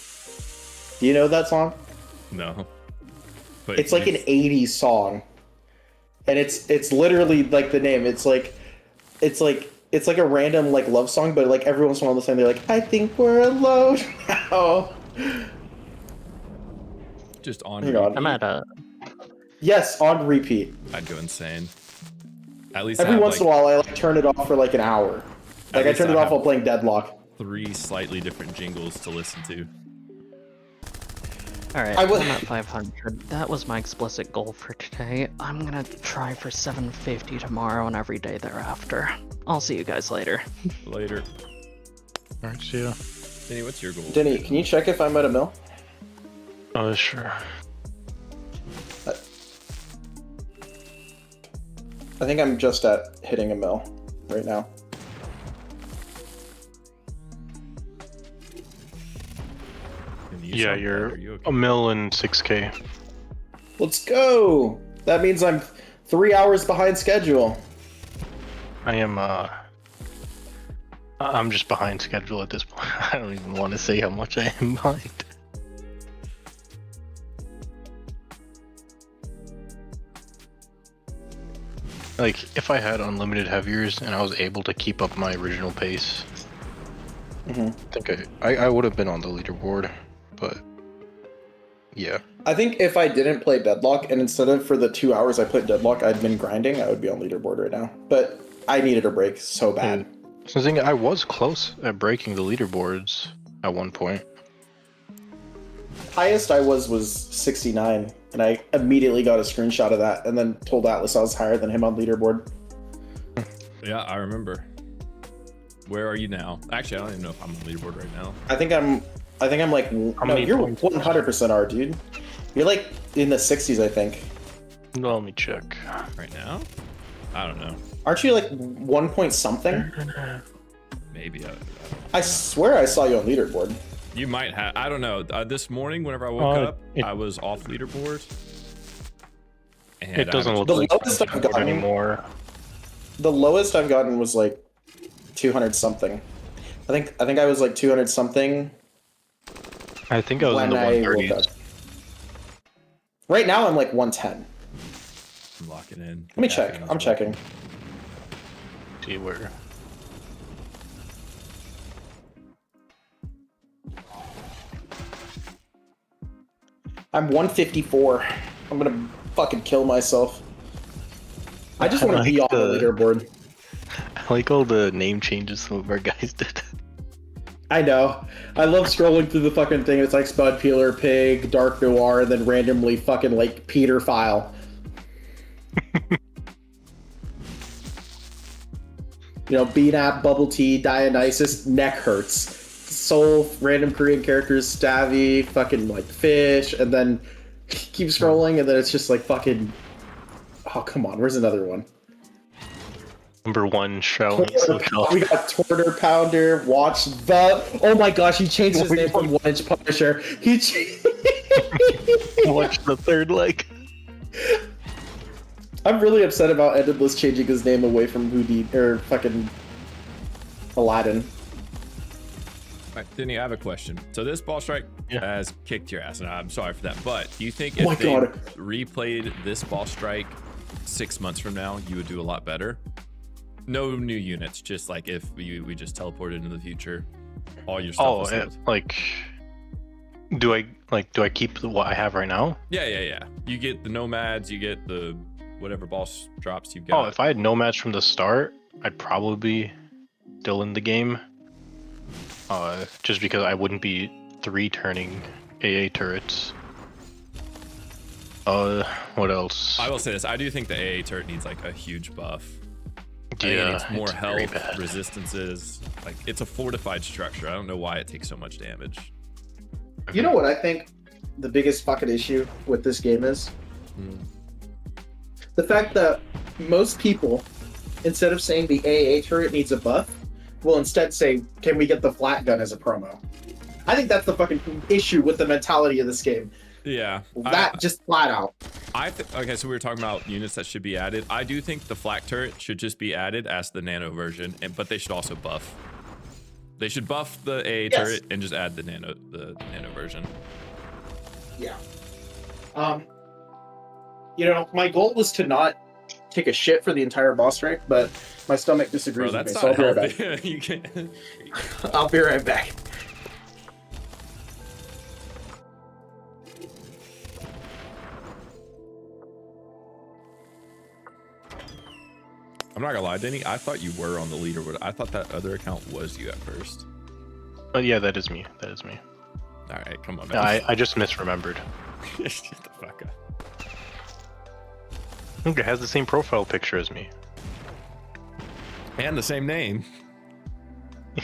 Speaker 2: Do you know that song?
Speaker 1: No. But
Speaker 2: It's like an 80s song. And it's literally like the name. It's like a random like love song, but like every once in a while they're like, I think we're alone now.
Speaker 1: just on.
Speaker 2: Hang on.
Speaker 4: I'm at a.
Speaker 2: Yes, on repeat.
Speaker 1: I'd go insane. At least
Speaker 2: Every once in a while I like turn it off for like an hour. Like I
Speaker 1: least
Speaker 2: turned it
Speaker 1: I
Speaker 2: off
Speaker 1: have-
Speaker 2: while playing Deadlock.
Speaker 1: 3 slightly different jingles to listen to.
Speaker 4: Alright,
Speaker 2: I would-
Speaker 4: I'm at 500. That was my explicit goal for today. I'm gonna try for 750 tomorrow and every day thereafter. I'll see you guys later.
Speaker 1: Later.
Speaker 3: Alright, see ya.
Speaker 1: Denny, what's your goal?
Speaker 2: Denny, can you check if I'm at a mill?
Speaker 3: Sure.
Speaker 2: I think I'm just at hitting a mill right now.
Speaker 1: Denny, you
Speaker 3: Yeah,
Speaker 1: sound
Speaker 3: you're
Speaker 1: better. You okay?
Speaker 3: a mil and 6k.
Speaker 2: Let's go! That means I'm 3 hours behind schedule.
Speaker 3: I am, I'm just behind schedule at this point. I don't even want to say how much I am behind. Like, if I had unlimited heaviers and I was able to keep up my original pace,
Speaker 2: Mhm.
Speaker 3: I think I would have been on the leaderboard, but yeah.
Speaker 2: I think if I didn't play Deadlock, and instead of for the 2 hours I played Deadlock, I'd been grinding, I would be on leaderboard right now. But I needed a break so bad.
Speaker 3: So the thing, I was close at breaking the leaderboards at one point.
Speaker 2: Highest I was 69, and I immediately got a screenshot of that, and then told Atlas I was higher than him on leaderboard.
Speaker 1: Yeah, I remember. Where are you now? Actually, I don't even know if I'm on the leaderboard right now.
Speaker 2: I think I'm like, no,
Speaker 3: many
Speaker 2: you're
Speaker 3: points?
Speaker 2: 100% are, dude. You're like in the 60s, I think.
Speaker 3: Well, let me check.
Speaker 1: Right now? I don't know.
Speaker 2: Aren't you like 1 point something?
Speaker 1: Maybe.
Speaker 2: I swear I saw you on leaderboard.
Speaker 1: You might have. I don't know. This morning, whenever I woke up, I was off leaderboard. And
Speaker 3: It doesn't look
Speaker 2: The
Speaker 3: like
Speaker 2: lowest I've
Speaker 3: leaderboard
Speaker 2: gotten-
Speaker 3: anymore.
Speaker 2: The lowest I've gotten was like 200 something. I think I was like 200 something
Speaker 3: I think I was in
Speaker 2: when
Speaker 3: the
Speaker 2: I woke
Speaker 3: 130s.
Speaker 2: up. Right now I'm like 110.
Speaker 1: I'm locking in.
Speaker 2: Let me check. I'm checking.
Speaker 3: See where.
Speaker 2: I'm 154. I'm gonna fucking kill myself. I just want to be
Speaker 3: like
Speaker 2: on the leaderboard.
Speaker 3: I like all the name changes some of our guys did.
Speaker 2: I know. I love scrolling through the fucking thing. It's like Spud Peeler, Pig, Dark Noir, and then randomly fucking like Peter File. You know, Beanap, Bubble Tea, Dionysus, Neck Hurts. Soul, random Korean characters, Stabby, fucking like Fish, and then keep scrolling, and then it's just like fucking. Oh, come on. Where's another one?
Speaker 3: Number 1 show.
Speaker 2: We got Torter Pounder, Watch the. Oh my gosh, he changed his name from 1 Inch Punisher.
Speaker 3: Watch the third leg.
Speaker 2: I'm really upset about Endless changing his name away from Houdini or fucking Aladdin.
Speaker 1: All right, Denny, I have a question. So this ball strike has kicked your ass, and I'm sorry for that. But do you think if they replayed this ball strike 6 months from now, you would do a lot better? No new units, just like if we just teleported into the future, all your stuff. Was
Speaker 3: do I keep what I have right now?
Speaker 1: Yeah. You get the nomads, you get the whatever boss drops you've got.
Speaker 3: Oh, if I had nomads from the start, I'd probably be still in the game. Just because I wouldn't be 3-turning AA turrets. What else?
Speaker 1: I will say this: I do think the AA turret needs like a huge buff. I think it
Speaker 3: Yeah,
Speaker 1: needs more
Speaker 3: it's very
Speaker 1: health,
Speaker 3: bad.
Speaker 1: resistances. Like it's a fortified structure. I don't know why it takes so much damage.
Speaker 2: You know what I think the biggest fucking issue with this game is? The fact that most people, instead of saying the AA turret needs a buff, will instead say, can we get the flat gun as a promo? I think that's the fucking issue with the mentality of this game.
Speaker 1: Yeah.
Speaker 2: That just flat out.
Speaker 1: Okay, so we were talking about units that should be added. I do think the flak turret should just be added as the nano version, but they should also buff. They should buff the AA turret and just add the nano version.
Speaker 2: Yeah. You know, my goal was to not take a shit for the entire boss strike, but my stomach disagrees
Speaker 1: Bro,
Speaker 2: with me,
Speaker 1: that's
Speaker 2: so I'll
Speaker 1: not
Speaker 2: be right
Speaker 1: healthy.
Speaker 2: back.
Speaker 1: You can't.
Speaker 2: I'll be right back.
Speaker 1: I'm not gonna lie, Denny. I thought you were on the leaderboard. I thought that other account was you at first.
Speaker 3: Oh yeah, that is me. That is me.
Speaker 1: All right, come on, man.
Speaker 3: I just misremembered.
Speaker 1: Shut the fuck up.
Speaker 3: Look, it has the same profile picture as me.
Speaker 1: And the same name.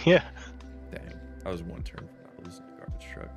Speaker 3: Yeah.
Speaker 1: Dang, that was one turn for not losing the garbage truck.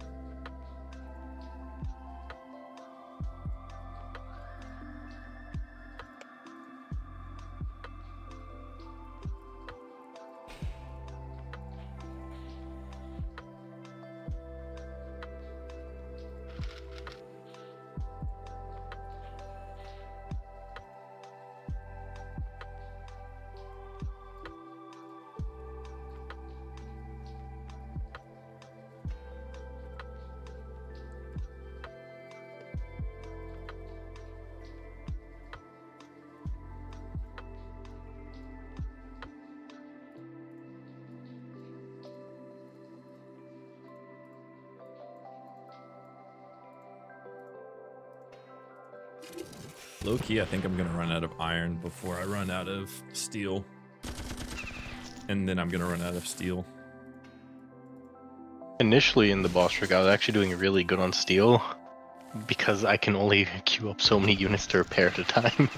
Speaker 1: Low key, I think I'm gonna run out of iron before I run out of steel. And then I'm gonna run out of steel.
Speaker 3: Initially in the boss trick, I was actually doing really good on steel because I can only queue up so many units to repair at a time.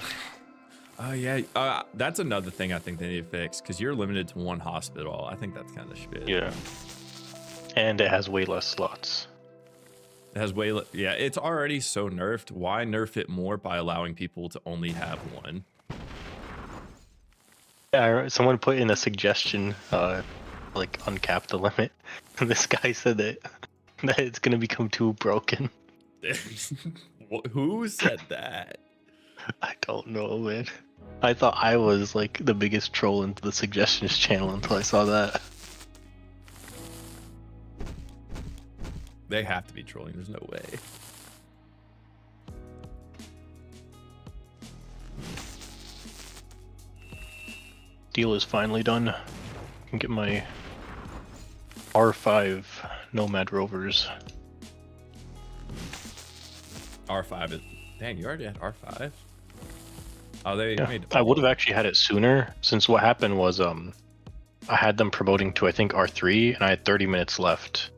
Speaker 1: Oh yeah, that's another thing I think they need to fix because you're limited to one hospital. I think that's kind of shit.
Speaker 3: Yeah. And it has way less slots.
Speaker 1: It has way yeah, it's already so nerfed. Why nerf it more by allowing people to only have one?
Speaker 3: Yeah, someone put in a suggestion, like uncap the limit. And this guy said that it's gonna become too broken.
Speaker 1: Who said that?
Speaker 3: I don't know, man. I thought I was like the biggest troll into the suggestions channel until I saw that.
Speaker 1: They have to be trolling. There's no way.
Speaker 3: Deal is finally done. I can get my R5 Nomad Rovers.
Speaker 1: R5 is. Dang, you already had R5? Oh, they
Speaker 3: Yeah,
Speaker 1: made.
Speaker 3: I would have actually had it sooner, since what happened was I had them promoting to I think R3, and I had 30 minutes left.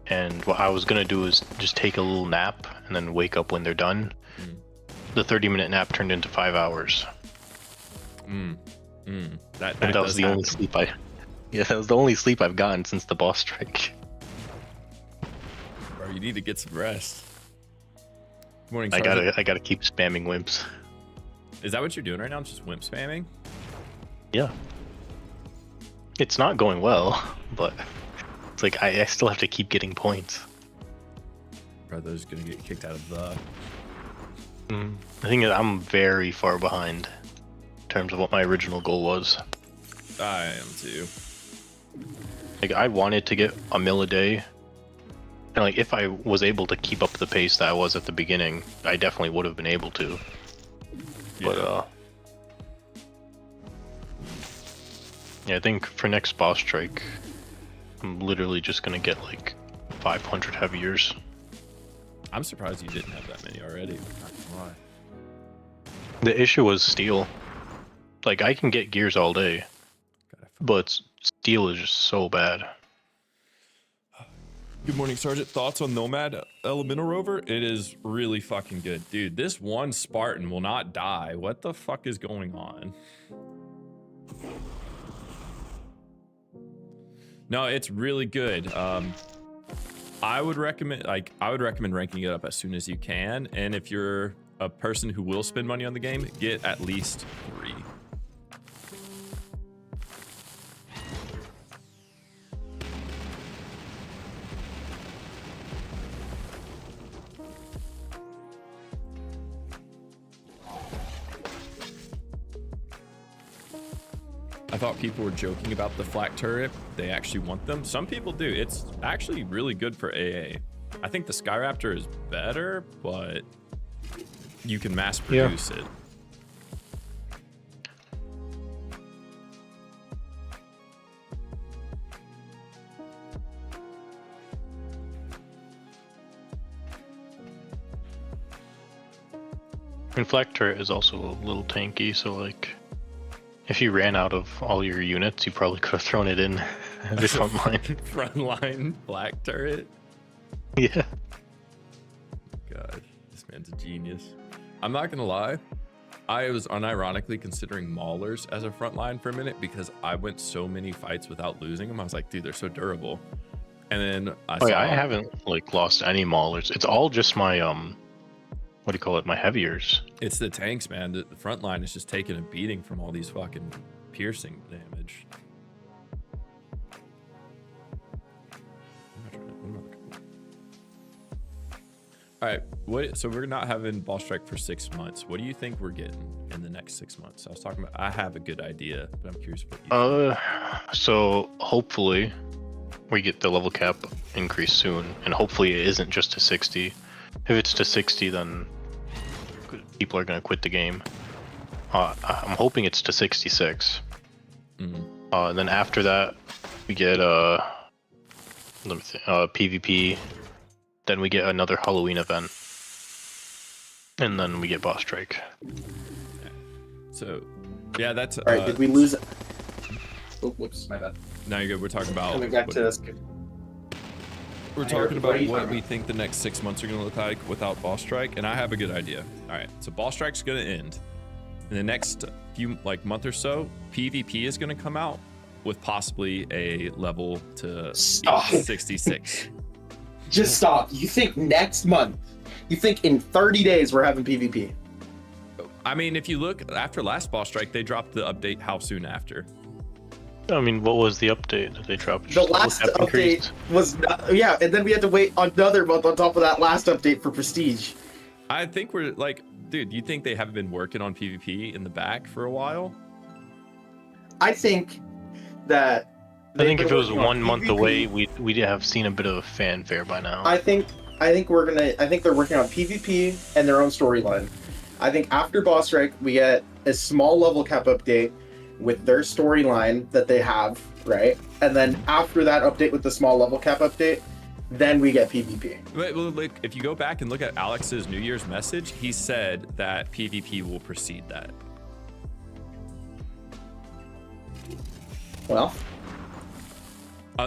Speaker 3: And what I was gonna do is just take a little nap and then wake up when they're done. The 30-minute nap turned into 5 hours. That was the only sleep that was the only sleep I've gotten since the boss strike.
Speaker 1: Bro, you need to get some rest. Good morning,
Speaker 3: I
Speaker 1: Sergeant.
Speaker 3: gotta keep spamming wimps.
Speaker 1: Is that what you're doing right now? Just wimp spamming?
Speaker 3: Yeah. It's not going well, but it's like I still have to keep getting points.
Speaker 1: Brother's gonna get kicked out of the.
Speaker 3: I think I'm very far behind in terms of what my original goal was.
Speaker 1: I am too.
Speaker 3: Like I wanted to get a mill a day. And like if I was able to keep up the pace that I was at the beginning, I definitely would have been able to. But yeah, I think for next boss strike, I'm literally just gonna get like 500 heaviers.
Speaker 1: I'm surprised you didn't have that many already. Not gonna lie.
Speaker 3: The issue was steel. Like I can get gears all day, but steel is just so bad.
Speaker 1: Good morning, Sergeant. Thoughts on Nomad Elemental Rover? It is really fucking good. Dude, this one Spartan will not die. What the fuck is going on? No, it's really good. I would recommend ranking it up as soon as you can. And if you're a person who will spend money on the game, get at least 3. I thought people were joking about the flak turret. They actually want them. Some people do. It's actually really good for AA. I think the Skyraptor is better, but you can mass produce it.
Speaker 3: And flak turret is also a little tanky, so like, if you ran out of all your units, you probably could have thrown it in as a front line.
Speaker 1: Frontline flak turret.
Speaker 3: Yeah.
Speaker 1: God, this man's a genius. I'm not gonna lie, I was unironically considering Maulers as a front line for a minute because I went so many fights without losing them. I was like, dude, they're so durable. And then
Speaker 3: I haven't like lost any Maulers. It's all just my what do you call it? My heaviers.
Speaker 1: It's the tanks, man. The front line is just taking a beating from all these fucking piercing damage. All right, so we're not having ball strike for 6 months. What do you think we're getting in the next 6 months? I was talking about, I have a good idea, but I'm curious what you think.
Speaker 3: So hopefully we get the level cap increase soon, and hopefully it isn't just to 60. If it's to 60, then people are going to quit the game. I'm hoping it's to 66. And then after that, we get PvP. Then we get another Halloween event. And then we get boss strike.
Speaker 1: So, yeah, that's...
Speaker 2: All right, did we lose... Oh, whoops, my bad.
Speaker 1: No, you're good. We're talking about...
Speaker 2: Coming back to this.
Speaker 1: We're talking about what we think the next 6 months are going to look like without boss strike, and I have a good idea. All right, so boss strike's going to end in the next few month or so. PvP is going to come out with possibly a level to 66.
Speaker 2: Just stop. You think next month? You think in 30 days we're having PvP?
Speaker 1: I mean, if you look after last boss strike, they dropped the update how soon after.
Speaker 3: I mean, what was the update that they dropped?
Speaker 2: The last update was not, yeah, and then we had to wait another month on top of that last update for Prestige.
Speaker 1: I think we're like, dude, you think they haven't been working on PvP in the back for a while?
Speaker 2: I think that...
Speaker 3: I think if it was 1 month away, we'd have seen a bit of a fanfare by now.
Speaker 2: I think they're working on PvP and their own storyline. I think after boss strike, we get a small level cap update with their storyline that they have, right? And then after that update with the small level cap update, then we get PvP.
Speaker 1: Well, like, if you go back and look at Alex's New Year's message, he said that PvP will precede that.
Speaker 2: Well,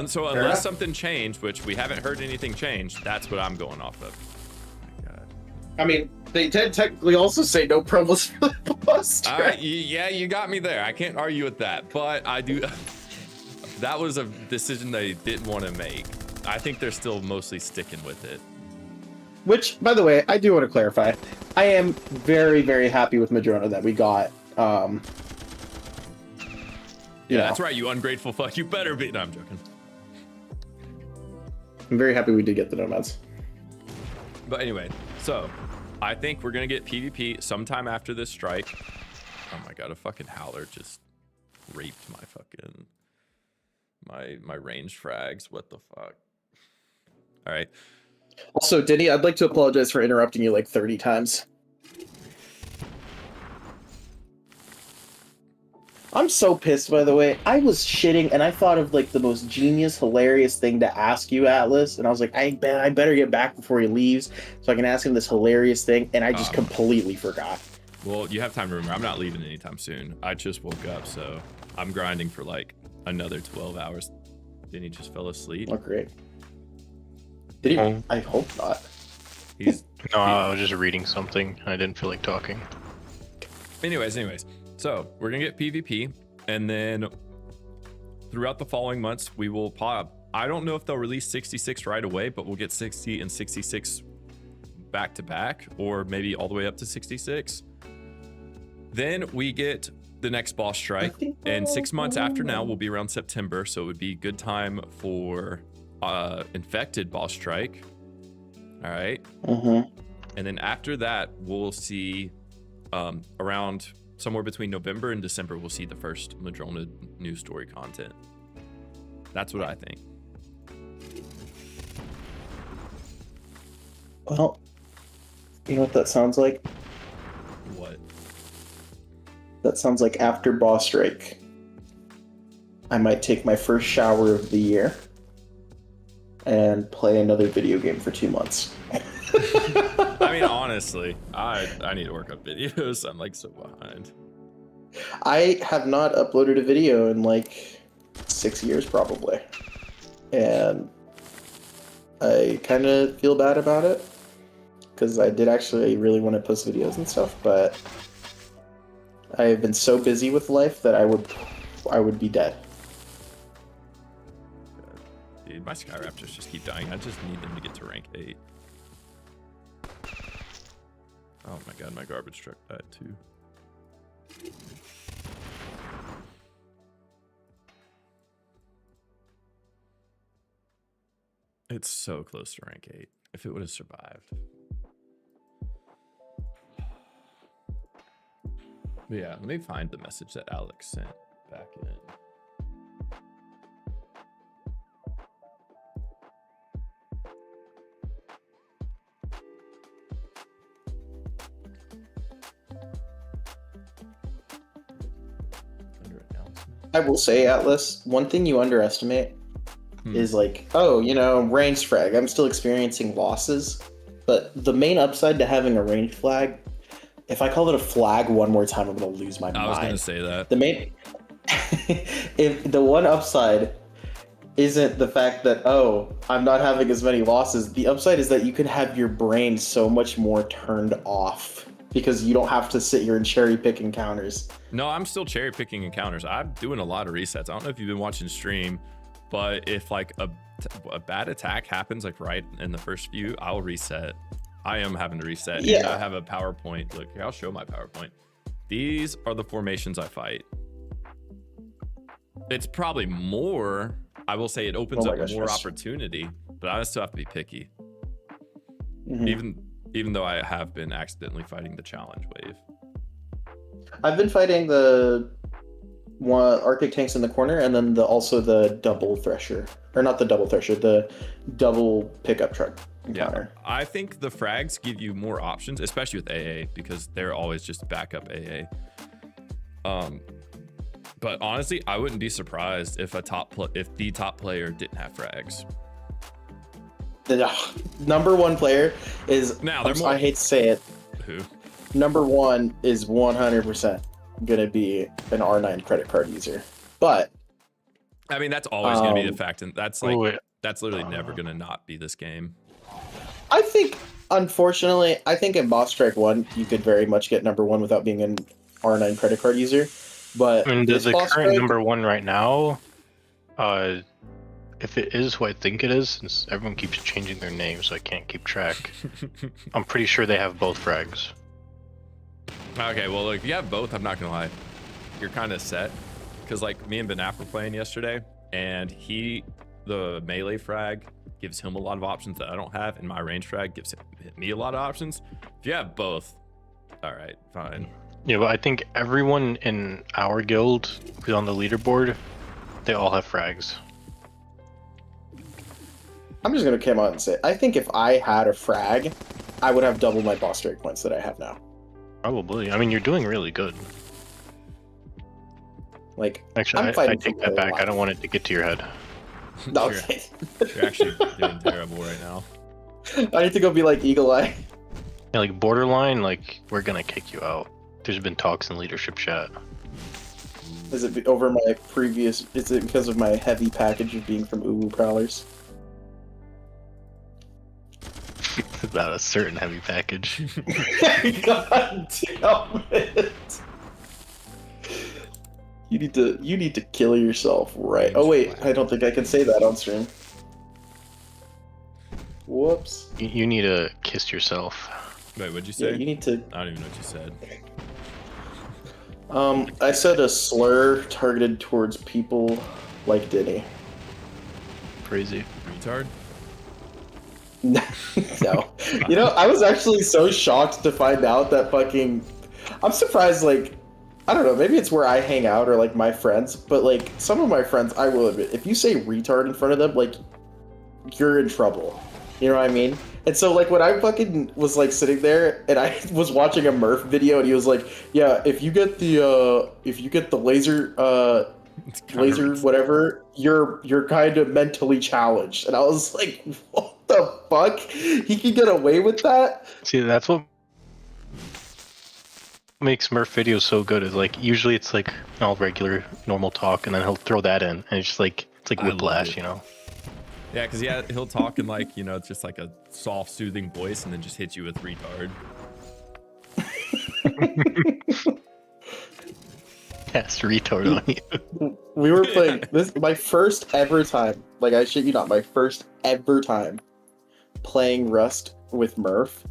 Speaker 1: so unless something changed, which we haven't heard anything change, that's what I'm going off of. Oh my God.
Speaker 2: I mean, they did technically also say no promos for the boss strike.
Speaker 1: Yeah, you got me there. I can't argue with that, but I do. That was a decision they didn't want to make. I think they're still mostly sticking with it.
Speaker 2: Which, by the way, I do want to clarify. I am very, very happy with Madrona that we got.
Speaker 1: Yeah, that's right, you ungrateful fuck. You better be. No, I'm joking.
Speaker 2: I'm very happy we did get the nomads.
Speaker 1: But anyway, so I think we're going to get PvP sometime after this strike. Oh my God, a fucking howler just raped my fucking... My ranged frags. What the fuck? All right.
Speaker 2: Also, Denny, I'd like to apologize for interrupting you like 30 times. I'm so pissed, by the way. I was shitting, and I thought of like the most genius, hilarious thing to ask you, Atlas. And I was like, I better get back before he leaves so I can ask him this hilarious thing. And I just completely forgot.
Speaker 1: Well, you have time to remember. I'm not leaving anytime soon. I just woke up, so I'm grinding for like another 12 hours. Then he just fell asleep.
Speaker 2: Oh, great. Did he? I hope not.
Speaker 3: I was just reading something. I didn't feel like talking.
Speaker 1: Anyways. So we're gonna get PvP, and then throughout the following months, we will pop. I don't know if they'll release 66 right away, but we'll get 60 and 66 back to back, or maybe all the way up to 66. Then we get the next boss strike, and 6 months after now will be around September, so it would be a good time for infected boss strike. All right. And then after that, we'll see around somewhere between November and December, we'll see the first Madrona news story content. That's what I think.
Speaker 2: Well, you know what that sounds like?
Speaker 1: What?
Speaker 2: That sounds like after boss strike, I might take my first shower of the year and play another video game for 2 months.
Speaker 1: I mean, honestly, I need to work on videos. I'm like so behind.
Speaker 2: I have not uploaded a video in like 6 years probably. And I kind of feel bad about it because I did actually really want to post videos and stuff, but I've been so busy with life that I would be dead.
Speaker 1: Dude, my Sky Raptors just keep dying. I just need them to get to rank 8. Oh my god, my garbage truck died too. It's so close to rank 8. If it would have survived. But yeah, let me find the message that Alex sent back in. Under announcement.
Speaker 2: I will say, Atlas, one thing you underestimate is like, oh, ranged frag. I'm still experiencing losses, but the main upside to having a ranged flag, if I call it a flag one more time, I'm gonna lose my mind.
Speaker 1: I was gonna say that.
Speaker 2: The main, if the one upside isn't the fact that, oh, I'm not having as many losses. The upside is that you can have your brain so much more turned off because you don't have to sit here and cherry pick encounters.
Speaker 1: No, I'm still cherry picking encounters. I'm doing a lot of resets. I don't know if you've been watching stream, but if like a bad attack happens like right in the first few, I'll reset. I am having to reset.
Speaker 2: Yeah.
Speaker 1: And I have a PowerPoint. Look, here, I'll show my PowerPoint. These are the formations I fight. It's probably more. I will say it opens up more opportunity, but I still have to be picky.
Speaker 2: Mm-hmm.
Speaker 1: Even though I have been accidentally fighting the challenge wave.
Speaker 2: I've been fighting the one Arctic tanks in the corner, and then also the double thresher, or not the double thresher, the double pickup truck encounter.
Speaker 1: Yeah, I think the frags give you more options, especially with AA, because they're always just backup AA. But honestly, I wouldn't be surprised if if the top player didn't have frags.
Speaker 2: The number one player is,
Speaker 1: Now,
Speaker 2: I hate to say it,
Speaker 1: Who?
Speaker 2: number one is 100% going to be an R9 credit card user. But
Speaker 1: I mean, that's always going to be the fact, and that's like that's literally never going to not be this game.
Speaker 2: I think, unfortunately, in Boss Strike 1, you could very much get number one without being an R9 credit card user. But
Speaker 3: I mean, the current
Speaker 2: Strike,
Speaker 3: number one right now, if it is what I think it is, since everyone keeps changing their names, so I can't keep track, I'm pretty sure they have both frags.
Speaker 1: Okay, well, if you have both, I'm not gonna lie, you're kind of set, because like me and Benaf were playing yesterday, and the melee frag gives him a lot of options that I don't have, and my range frag gives me a lot of options. If you have both, all right, fine.
Speaker 3: Yeah, but I think everyone in our guild who's on the leaderboard, they all have frags.
Speaker 2: I'm just going to come out and say, I think if I had a frag, I would have double my Boss Strike points that I have now.
Speaker 3: Probably. I mean, you're doing really good.
Speaker 2: Like,
Speaker 3: actually, I take that back. I don't want it to get to your head.
Speaker 2: No,
Speaker 1: You're actually doing terrible right now.
Speaker 2: I need to go be like Eagle Eye.
Speaker 3: Yeah, like borderline, like we're gonna kick you out. There's been talks in leadership chat.
Speaker 2: Is it over my previous? Is it because of my heavy package of being from Uwu Prowlers?
Speaker 3: About a certain heavy package.
Speaker 2: God damn it! You need to kill yourself, right? Oh wait, I don't think I can say that on stream. Whoops.
Speaker 3: You need to kiss yourself.
Speaker 1: Wait, what'd you say?
Speaker 2: Yeah, you need to.
Speaker 1: I don't even know what you said.
Speaker 2: I said a slur targeted towards people like Diddy.
Speaker 3: Crazy.
Speaker 1: Retard?
Speaker 2: No. I was actually so shocked to find out that fucking. I'm surprised, like, I don't know, maybe it's where I hang out or like my friends, but like some of my friends, I will admit, if you say retard in front of them, like you're in trouble. You know what I mean? And so like when I fucking was like sitting there and I was watching a Murph video and he was like, yeah, if you get the laser laser whatever, you're kind of mentally challenged. And I was like, what the fuck? He can get away with that?
Speaker 3: See, that's what makes Murph videos so good. Is like usually it's like all regular normal talk, and then he'll throw that in, and it's like whiplash, you know.
Speaker 1: Yeah, because he'll talk in like, you know, it's just like a soft, soothing voice, and then just hit you with retard.
Speaker 3: Cast retard on you.
Speaker 2: We were playing this my first ever time. Like I shit you not, my first ever time playing Rust with Murph.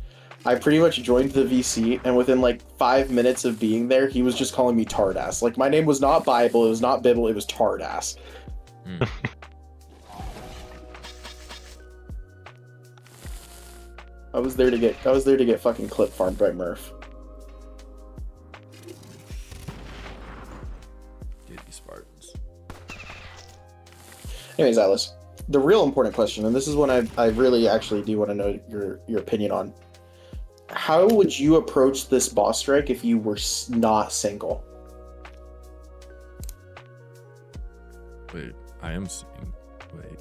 Speaker 2: I pretty much joined the VC, and within like 5 minutes of being there, he was just calling me Tardass. Like my name was not Bible, it was not Bible, it was Tardass.
Speaker 1: Mm.
Speaker 2: I was there to get fucking clip farmed by Murph.
Speaker 1: Dude, these Spartans.
Speaker 2: Anyways, Alice, the real important question, and this is one I really actually do want to know your opinion on. How would you approach this boss strike if you were not single?
Speaker 1: Wait, I am single. Wait,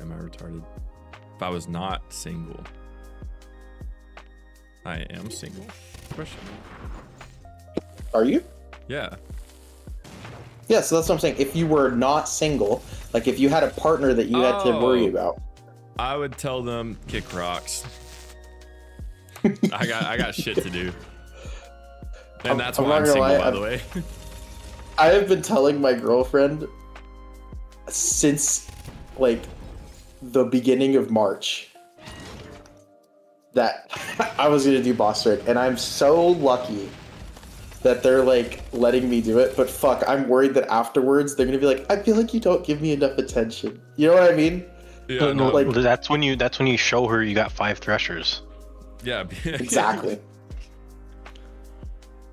Speaker 1: am I retarded? If I was not single, I am single? Question.
Speaker 2: Are you?
Speaker 1: Yeah.
Speaker 2: Yeah, so that's what I'm saying. If you were not single, like if you had a partner that you had to worry about,
Speaker 1: I would tell them kick rocks. I got shit to do, and that's why I'm single, by the way.
Speaker 2: I have been telling my girlfriend since like the beginning of March that I was gonna do boss strike, and I'm so lucky that they're like letting me do it. But fuck, I'm worried that afterwards they're gonna be like, I feel like you don't give me enough attention. You know what I mean?
Speaker 1: Yeah,
Speaker 3: no,
Speaker 2: like
Speaker 3: that's when you show her you got 5 threshers.
Speaker 1: Yeah,
Speaker 2: exactly.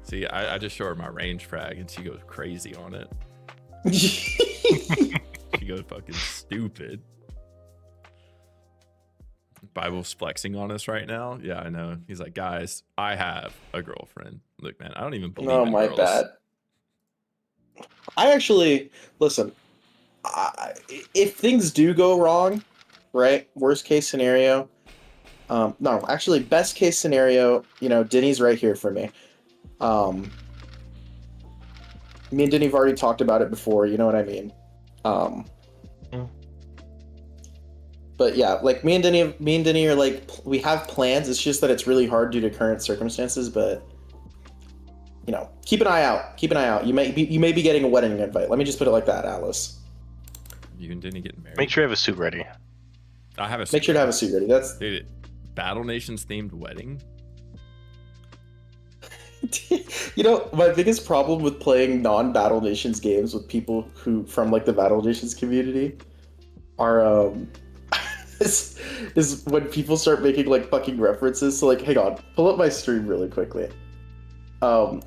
Speaker 1: See, I just show her my range frag and she goes crazy on it. She goes fucking stupid. Bible's flexing on us right now. Yeah, I know. He's like, guys, I have a girlfriend. Look, man, I don't even believe in
Speaker 2: my
Speaker 1: girls.
Speaker 2: bad. I actually listen. If things do go wrong, right? Worst case scenario. No, actually, best case scenario. You know, Denny's right here for me. Me and Denny have already talked about it before. You know what I mean? But yeah, like me and Denny are like, we have plans. It's just that it's really hard due to current circumstances. But you know, keep an eye out. Keep an eye out. You may be getting a wedding invite. Let me just put it like that, Alice.
Speaker 1: You and Denny getting married.
Speaker 3: Make sure you have a suit ready.
Speaker 1: I have a suit.
Speaker 2: Make sure to have a suit ready. That's
Speaker 1: dude. Battle Nations themed wedding.
Speaker 2: You know, my biggest problem with playing non-Battle Nations games with people who from like the Battle Nations community are is when people start making like fucking references. So like, hang on, pull up my stream really quickly. I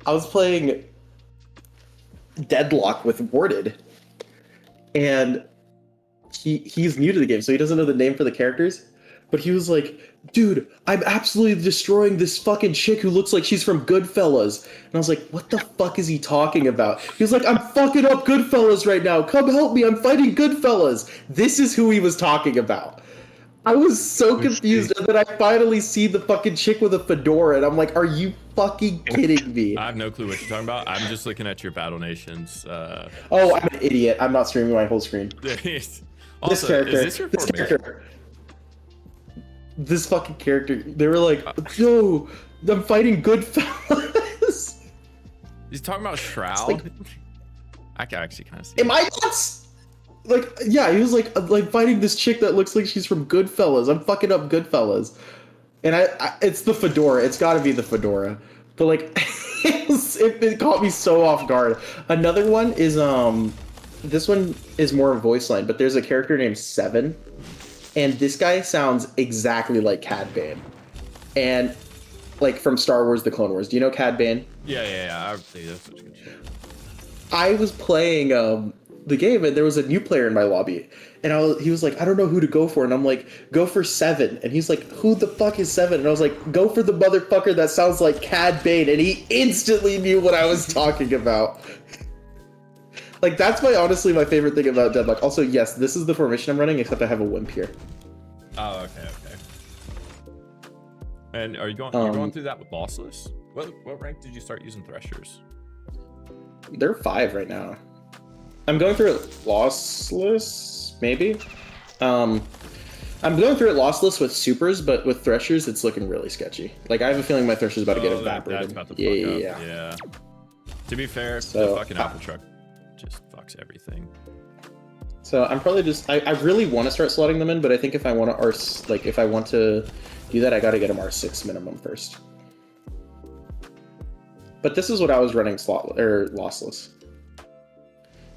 Speaker 2: was playing Deadlock with Warded, and he's new to the game, so he doesn't know the name for the characters. But he was like, dude, I'm absolutely destroying this fucking chick who looks like she's from Goodfellas. And I was like, what the fuck is he talking about? He was like, I'm fucking up Goodfellas right now. Come help me. I'm fighting Goodfellas. This is who he was talking about. I was so confused. And then I finally see the fucking chick with a fedora. And I'm like, are you fucking kidding me?
Speaker 1: I have no clue what you're talking about. I'm just looking at your Battle Nations.
Speaker 2: Oh, I'm an idiot. I'm not streaming my whole screen.
Speaker 1: Also,
Speaker 2: this character.
Speaker 1: Is this your character?
Speaker 2: This fucking character. They were like, yo, I'm fighting Goodfellas.
Speaker 1: He's talking about Shroud.
Speaker 2: Like,
Speaker 1: I can actually kind of see.
Speaker 2: Am I nuts? Like, yeah, he was like fighting this chick that looks like she's from Goodfellas. I'm fucking up Goodfellas, and I it's the fedora. It's got to be the fedora. But like, it caught me so off guard. Another one is this one is more voice line, but there's a character named Seven, and this guy sounds exactly like Cad Bane, and like from Star Wars: The Clone Wars. Do you know Cad Bane?
Speaker 1: Yeah. That's such good shit.
Speaker 2: I was playing the game, and there was a new player in my lobby, and he was like, I don't know who to go for, and I'm like, go for Seven, and he's like, who the fuck is Seven? And I was like, go for the motherfucker that sounds like Cad Bane, and he instantly knew what I was talking about. Like, that's honestly my favorite thing about Deadlock. Also, yes, this is the formation I'm running, except I have a Wimp here.
Speaker 1: Oh, okay. And are you going through that with Lossless? What rank did you start using Threshers?
Speaker 2: They're 5 right now. I'm going through it lossless, maybe. I'm going through it lossless with supers, but with Threshers, it's looking really sketchy. Like, I have a feeling my Thresher's about to get evaporated.
Speaker 1: That's about to fuck up. Yeah. To be fair, the fucking Apple Truck just fucks everything.
Speaker 2: So I'm probably just I really want to start slotting them in, but I think if I want to if I want to do that, I got to get them R6 minimum first. But this is what I was running lossless.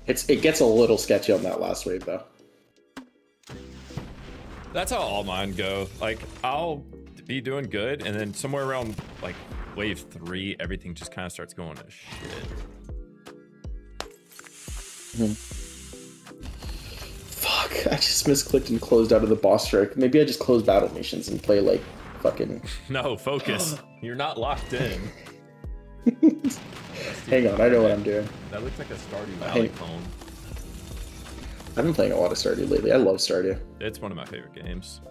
Speaker 2: It gets a little sketchy on that last wave though.
Speaker 1: That's how all mine go. Like, I'll be doing good, and then somewhere around like wave 3, everything just kind of starts going to shit.
Speaker 2: Fuck, I just misclicked and closed out of the boss strike. Maybe I just close battle nations and play like fucking...
Speaker 1: No, focus. You're not locked in.
Speaker 2: Hang on, I know what I'm doing.
Speaker 1: That looks like a Stardew Valley clone.
Speaker 2: I've been playing a lot of Stardew lately. I love Stardew.
Speaker 1: It's one of my favorite games.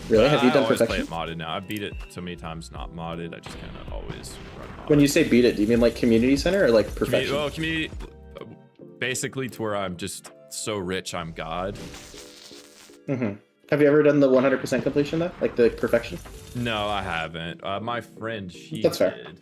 Speaker 2: Really? Have you done
Speaker 1: I always
Speaker 2: Perfection?
Speaker 1: play it modded now. I beat it so many times not modded. I just kind of always run modded.
Speaker 2: When you say beat it, do you mean like Community Center or like Perfection?
Speaker 1: Community, basically to where I'm just so rich I'm God.
Speaker 2: Have you ever done the 100% completion though? Like the Perfection?
Speaker 1: No, I haven't. My friend, she
Speaker 2: That's fair.
Speaker 1: did.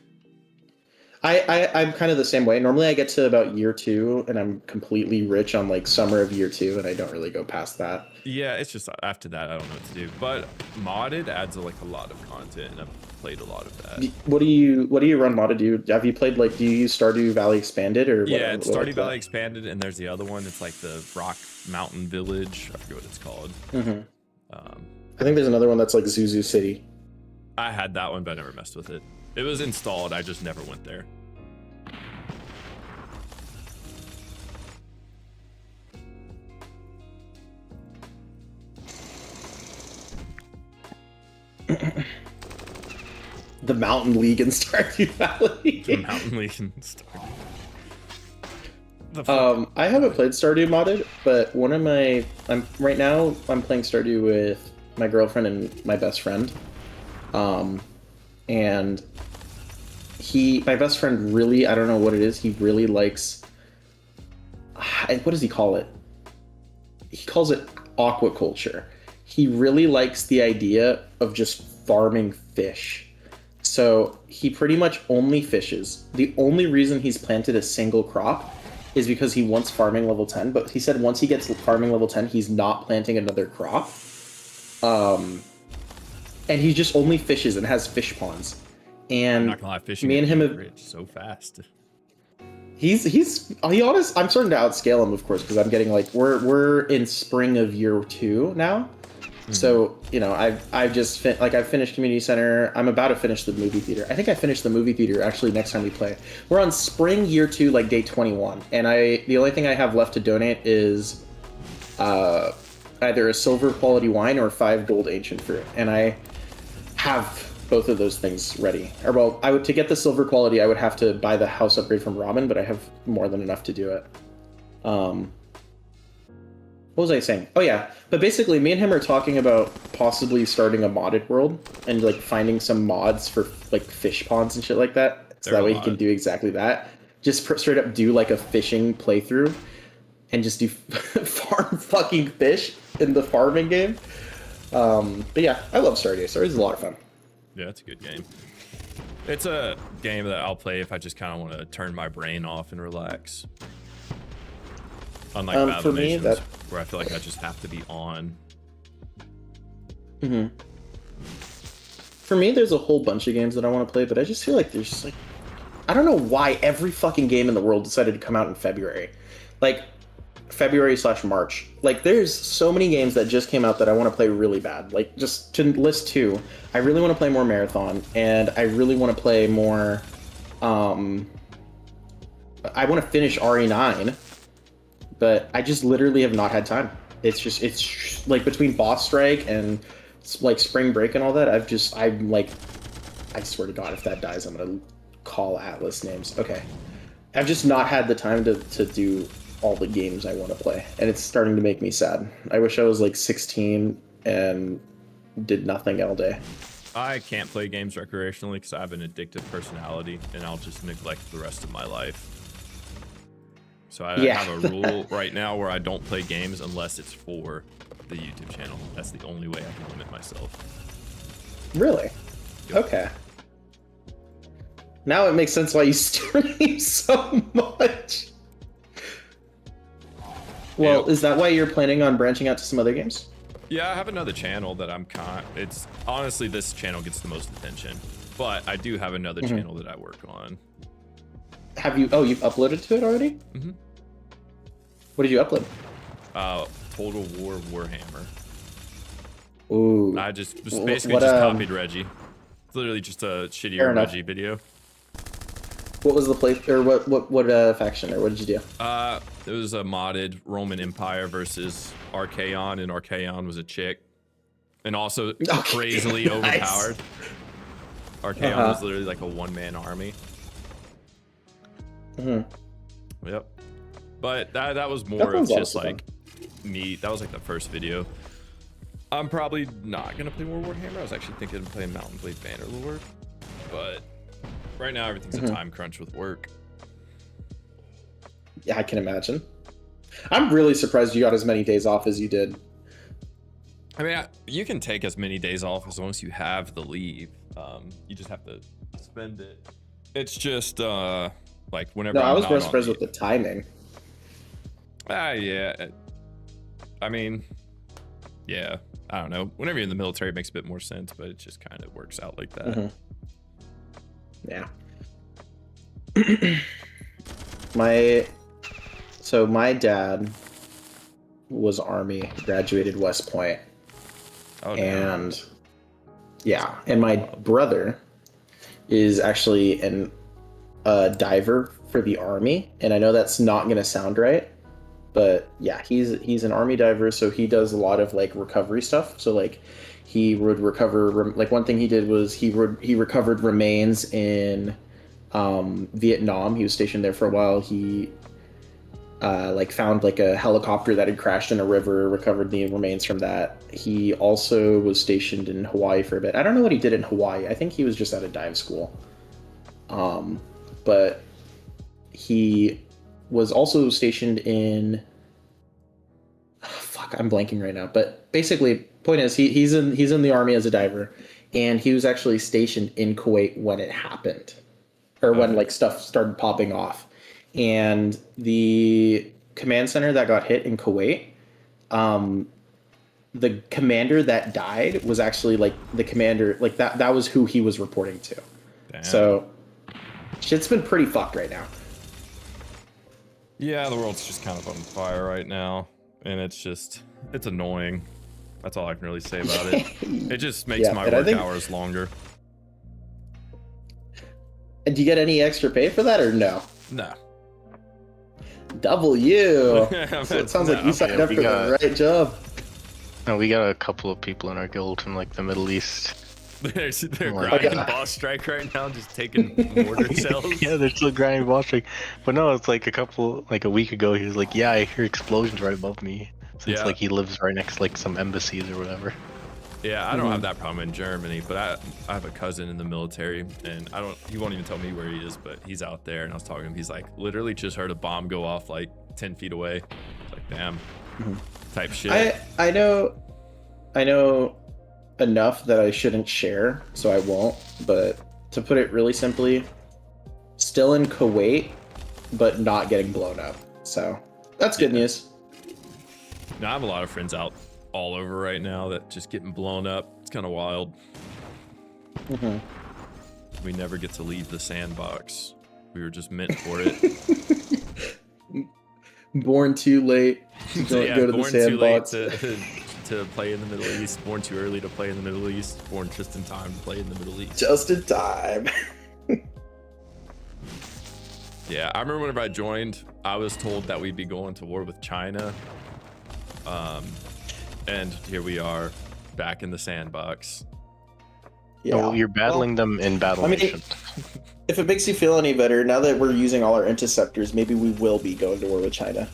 Speaker 2: I'm kind of the same way. Normally I get to about year 2 and I'm completely rich on like summer of year 2 and I don't really go past that.
Speaker 1: Yeah, it's just after that I don't know what to do. But modded adds like a lot of content, and I've played a lot of that.
Speaker 2: What do you run modded? Have you played like, do you use Stardew Valley Expanded or what?
Speaker 1: Yeah, it's Stardew Valley Expanded, and there's the other one. It's like the Rock Mountain Village. I forget what it's called.
Speaker 2: I think there's another one that's like Zuzu City.
Speaker 1: I had that one, but I never messed with it. It was installed. I just never went there.
Speaker 2: The Mountain League in Stardew Valley.
Speaker 1: The Mountain League in Stardew.
Speaker 2: I haven't played Stardew modded, but I'm playing Stardew with my girlfriend and my best friend. And my best friend really, I don't know what it is, he really likes, what does he call it? He calls it aquaculture. He really likes the idea of just farming fish. So he pretty much only fishes. The only reason he's planted a single crop is because he wants farming level 10, but he said once he gets farming level 10, he's not planting another crop. And he just only fishes and has fish ponds. And
Speaker 1: I'm not gonna lie, fishing
Speaker 2: me and him have
Speaker 1: rich so fast.
Speaker 2: I'm starting to outscale him, of course, because I'm getting like we're in spring of year 2 now. So, you know, I've finished Community Center. I'm about to finish the movie theater. I think I finished the movie theater actually next time we play. We're on spring year 2, like day 21. And the only thing I have left to donate is either a silver quality wine or 5 gold ancient fruit. And I have both of those things ready. Or well, to get the silver quality, I would have to buy the house upgrade from Robin, but I have more than enough to do it. What was I saying? Oh yeah, but basically me and him are talking about possibly starting a modded world and like finding some mods for like fish ponds and shit like that. So that way he can do exactly that. Just straight up do like a fishing playthrough and just do farm fucking fish in the farming game. But yeah, I love Stardew. Stardew's a lot of fun.
Speaker 1: Yeah, it's a good game. It's a game that I'll play if I just kind of want to turn my brain off and relax. Unlike Battle Nations, where I feel like I just have to be on.
Speaker 2: For me, there's a whole bunch of games that I want to play, but I just feel like there's just like, I don't know why every fucking game in the world decided to come out in February. Like, February/March. Like, there's so many games that just came out that I want to play really bad. Like, just to list two, I really want to play more Marathon, and I really want to play more. I want to finish RE9, but I just literally have not had time. It's like between Boss Strike and like Spring Break and all that. I'm like, I swear to God, if that dies, I'm gonna call Atlas names. Okay, I've just not had the time to do all the games I want to play, and it's starting to make me sad. I wish I was like 16 and did nothing all day.
Speaker 1: I can't play games recreationally because I have an addictive personality, and I'll just neglect the rest of my life. So I have a rule right now where I don't play games unless it's for the YouTube channel. That's the only way I can limit myself.
Speaker 2: Really?
Speaker 1: Yep.
Speaker 2: Okay. Now it makes sense why you stream so much. Well,
Speaker 1: Yep.
Speaker 2: is that why you're planning on branching out to some other games?
Speaker 1: Yeah, I have another channel that it's honestly, this channel gets the most attention, but I do have another channel that I work on.
Speaker 2: Have you? Oh, you've uploaded to it already?
Speaker 1: Mm-hmm.
Speaker 2: What did you upload?
Speaker 1: Total War Warhammer.
Speaker 2: Ooh.
Speaker 1: I just basically just copied Reggie. It's literally just a shittier Reggie video.
Speaker 2: What was the play, or what faction, or what did you do?
Speaker 1: It was a modded Roman Empire versus Archaon, and Archaon was a chick, and also crazily overpowered. Archaon was literally like a one-man army. Yep. But that was more of just like me. That was like the first video. I'm probably not gonna play more Warhammer. I was actually thinking of playing Mountain Blade Bannerlord, but right now everything's a time crunch with work.
Speaker 2: Yeah, I can imagine. I'm really surprised you got as many days off as you did.
Speaker 1: I mean, you can take as many days off as long as you have the leave. You just have to spend it. It's just like whenever.
Speaker 2: No, I was
Speaker 1: I'm
Speaker 2: more
Speaker 1: not
Speaker 2: surprised with the timing.
Speaker 1: Yeah. I mean, yeah. I don't know. Whenever you're in the military, it makes a bit more sense, but it just kind of works out like that.
Speaker 2: Yeah. My dad was Army, graduated West Point.
Speaker 1: Oh,
Speaker 2: and yeah, and my brother is actually a diver for the Army, and I know that's not going to sound right, but yeah, he's an Army diver, so he does a lot of like recovery stuff. So like he would recover, like one thing he did was he recovered remains in Vietnam. He was stationed there for a while. He like found like a helicopter that had crashed in a river, recovered the remains from that. He also was stationed in Hawaii for a bit. I don't know what he did in Hawaii. I think he was just at a dive school. But he was also stationed in I'm blanking right now. But basically, point is he's in the Army as a diver, and he was actually stationed in Kuwait when it happened, or when like stuff started popping off. And the command center that got hit in Kuwait, the commander that died was actually like the commander, like that was who he was reporting to. Damn. So shit's been pretty fucked right now.
Speaker 1: Yeah, the world's just kind of on fire right now, and it's annoying. That's all I can really say about it. It just makes my work hours longer.
Speaker 2: And do you get any extra pay for that or no?
Speaker 1: No.
Speaker 2: W. So it sounds like you signed up for the right job.
Speaker 3: No, we got a couple of people in our guild from like the Middle East.
Speaker 1: They're grinding boss strike right now, just taking mortar shells.
Speaker 3: Yeah, they're still grinding boss strike. But no, it's like a week ago, he was like, yeah, I hear explosions right above me. Since like he lives right next to like some embassies or whatever.
Speaker 1: Yeah, I don't have that problem in Germany, but I have a cousin in the military, and he won't even tell me where he is, but he's out there, and I was talking to him, he's like, literally just heard a bomb go off like 10 feet away. Like, damn, type shit.
Speaker 2: I know enough that I shouldn't share, so I won't, but to put it really simply, still in Kuwait, but not getting blown up. So that's good news.
Speaker 1: Now, I have a lot of friends out all over right now that just getting blown up. It's kind of wild. We never get to leave the sandbox. We were just meant for it.
Speaker 2: Born too late to go to the
Speaker 1: born too late
Speaker 2: sandbox.
Speaker 1: to play in the Middle East. Born too early to play in the Middle East. Born just in time to play in the Middle East.
Speaker 2: Just in time.
Speaker 1: Yeah, I remember whenever I joined, I was told that we'd be going to war with China. And here we are, back in the sandbox.
Speaker 2: Yeah.
Speaker 3: No, you're battling them in Battle
Speaker 2: I mean,
Speaker 3: Nation.
Speaker 2: if it makes you feel any better, now that we're using all our interceptors, maybe we will be going to war with China.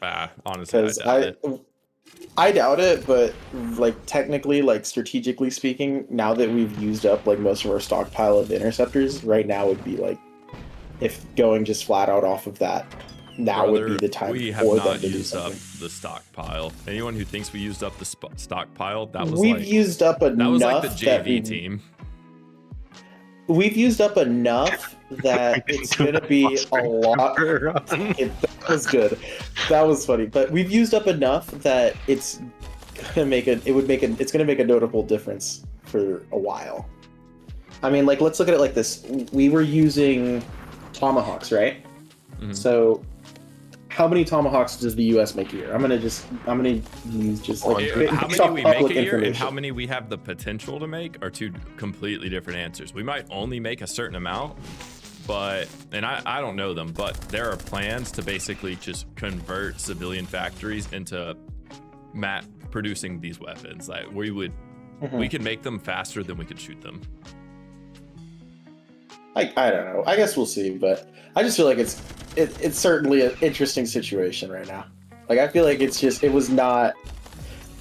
Speaker 1: Honestly,
Speaker 2: Because
Speaker 1: I doubt it.
Speaker 2: I doubt it, but like technically, like strategically speaking, now that we've used up like most of our stockpile of interceptors, right now would be like, if going just flat out off of that, now would be the time
Speaker 1: we have
Speaker 2: for them
Speaker 1: not
Speaker 2: to do
Speaker 1: used up
Speaker 2: something.
Speaker 1: the stockpile. Anyone who thinks we used up the stockpile, that was
Speaker 2: We've
Speaker 1: like
Speaker 2: used up enough.
Speaker 1: that was like the
Speaker 2: that
Speaker 1: JV team.
Speaker 2: We've used up enough that it's gonna be a lot. That was good. That was funny. But we've used up enough that it's gonna make it's gonna make a notable difference for a while. I mean, like, let's look at it like this. We were using Tomahawks, right?
Speaker 1: Mhm.
Speaker 2: So how many Tomahawks does the US make a year? I'm gonna use just like
Speaker 1: How
Speaker 2: based
Speaker 1: many
Speaker 2: off
Speaker 1: we make
Speaker 2: public
Speaker 1: a year and
Speaker 2: information.
Speaker 1: how many we have the potential to make are two completely different answers. We might only make a certain amount, but I don't know them, but there are plans to basically just convert civilian factories into producing these weapons. Like we could make them faster than we could shoot them.
Speaker 2: I don't know. I guess we'll see, but I just feel like it's certainly an interesting situation right now. Like, I feel like it was not,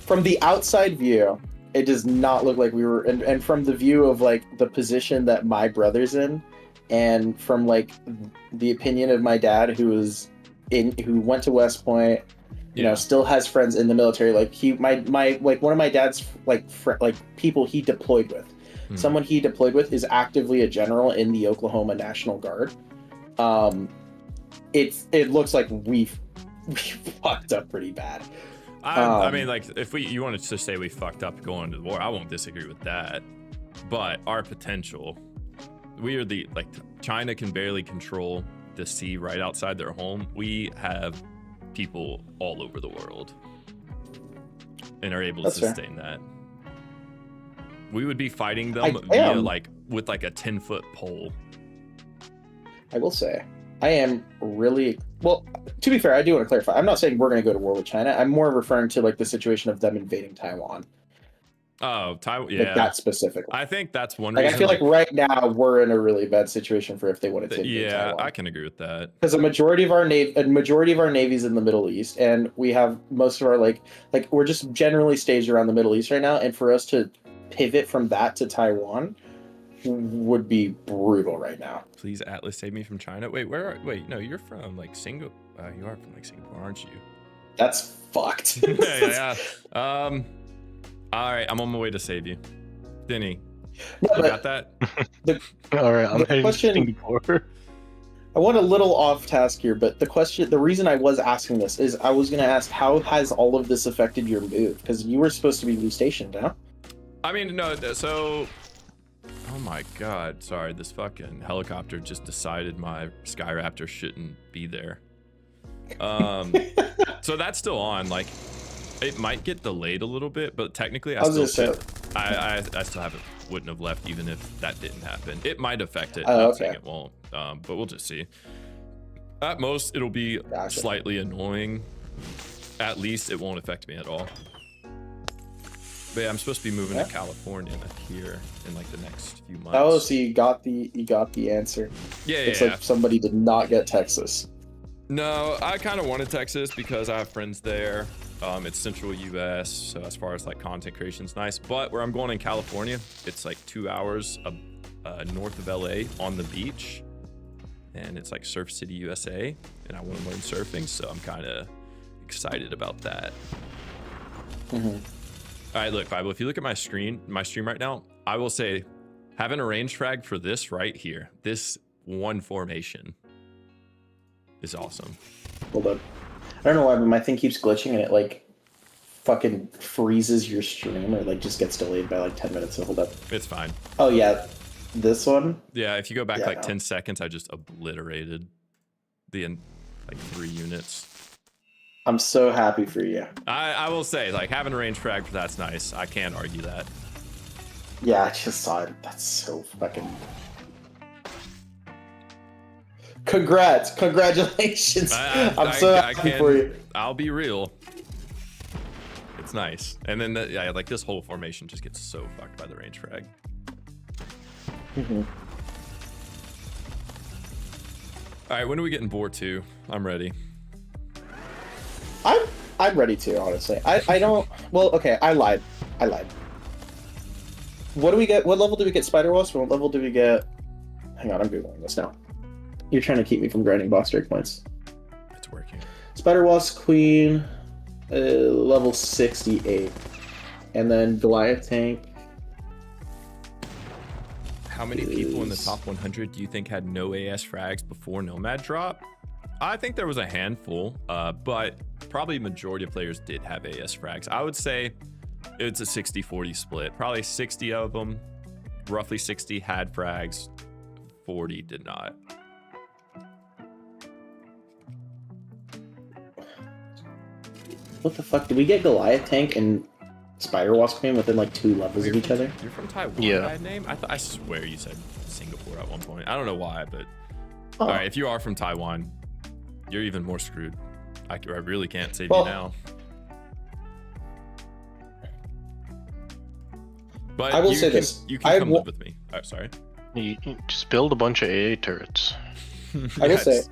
Speaker 2: from the outside view, it does not look like we were, and from the view of like the position that my brother's in, and from like the opinion of my dad who went to West Point, you know, still has friends in the military. Like one of my dad's like people he deployed with. Someone he deployed with is actively a general in the Oklahoma National Guard. It looks like we fucked up pretty bad.
Speaker 1: I mean, like, if you wanted to say we fucked up going to the war, I won't disagree with that. But our potential, we are China can barely control the sea right outside their home. We have people all over the world and are able to sustain that. We would be fighting them with like a 10-foot pole.
Speaker 2: I will say, I am really, well, to be fair, I do want to clarify. I'm not saying we're going to go to war with China. I'm more referring to like the situation of them invading Taiwan.
Speaker 1: Oh, Taiwan, yeah.
Speaker 2: Like that specifically.
Speaker 1: I think that's one
Speaker 2: reason.
Speaker 1: Reason.
Speaker 2: I feel like right now we're in a really bad situation for if they wanted to invade Taiwan.
Speaker 1: I can agree with that.
Speaker 2: Because a majority of our navy's in the Middle East, and we have most of our like we're just generally staged around the Middle East right now, and for us to pivot from that to Taiwan would be brutal right now.
Speaker 1: Please, Atlas, save me from China. Wait, no, you're from like Singapore. You are from like Singapore, aren't you?
Speaker 2: That's fucked.
Speaker 1: yeah. All right, I'm on my way to save you. Denny, you got that?
Speaker 3: All right, I'm heading to
Speaker 2: question,
Speaker 3: Singapore.
Speaker 2: I went a little off task here, but the reason I was asking this is I was going to ask, how has all of this affected your move? Because you were supposed to be restationed, no?
Speaker 1: I mean, no, so... Oh my god, sorry, this fucking helicopter just decided my Skyraptor shouldn't be there. So that's still on, like, it might get delayed a little bit, but technically I still wouldn't have left even if that didn't happen. It might affect it, I'm saying it won't, but we'll just see. At most, it'll be slightly annoying. At least it won't affect me at all. But yeah, I'm supposed to be moving to California here in like the next few months.
Speaker 2: Oh, so you got the answer.
Speaker 1: Yeah,
Speaker 2: it's like somebody did not get Texas.
Speaker 1: No, I kind of wanted Texas because I have friends there. It's central US, so as far as like content creation is nice. But where I'm going in California, it's like 2 hours north of LA on the beach, and it's like Surf City, USA. And I want to learn surfing, so I'm kind of excited about that. All right, look, Bible, if you look at my stream right now, I will say having a range frag for this right here, this one formation is awesome.
Speaker 2: Hold up. I don't know why, but my thing keeps glitching and it like fucking freezes your stream or like just gets delayed by like 10 minutes. So hold up.
Speaker 1: It's fine.
Speaker 2: Oh yeah, this one?
Speaker 1: Yeah, if you go back 10 seconds, I just obliterated the like 3 units.
Speaker 2: I'm so happy for you.
Speaker 1: I will say, like, having a range frag, that's nice. I can't argue that.
Speaker 2: Yeah, I just saw it. That's so fucking. Congratulations! I'm so happy for you.
Speaker 1: I'll be real. It's nice. And then, yeah, like this whole formation just gets so fucked by the range frag.
Speaker 2: Mm-hmm.
Speaker 1: All right, when are we getting board 2? I'm ready.
Speaker 2: I'm ready to, honestly. I don't. Well, okay, I lied. What do we get? What level do we get Spider Wasp? What level do we get? Hang on, I'm googling this now. You're trying to keep me from grinding boss strike points.
Speaker 1: It's working.
Speaker 2: Spider Wasp Queen, level 68, and then Goliath Tank.
Speaker 1: How many people in the top 100 do you think had no AS frags before Nomad drop? I think there was a handful, but probably majority of players did have AS frags. I would say it's a 60-40 split. Probably 60 of them, roughly 60 had frags, 40 did not.
Speaker 2: What the fuck? Did we get Goliath Tank and Spider Wasp Queen within like 2 levels of each other?
Speaker 1: You're from Taiwan,
Speaker 3: Yeah.
Speaker 1: bad name? I swear you said Singapore at one point. I don't know why, but...
Speaker 2: Oh.
Speaker 1: All right, if you are from Taiwan, you're even more screwed. I really can't save
Speaker 2: Well,
Speaker 1: you now. But
Speaker 2: I will
Speaker 1: you
Speaker 2: say
Speaker 1: can,
Speaker 2: this.
Speaker 1: You can come live with me. Oh, sorry.
Speaker 3: You just build a bunch of AA turrets.
Speaker 2: I will say.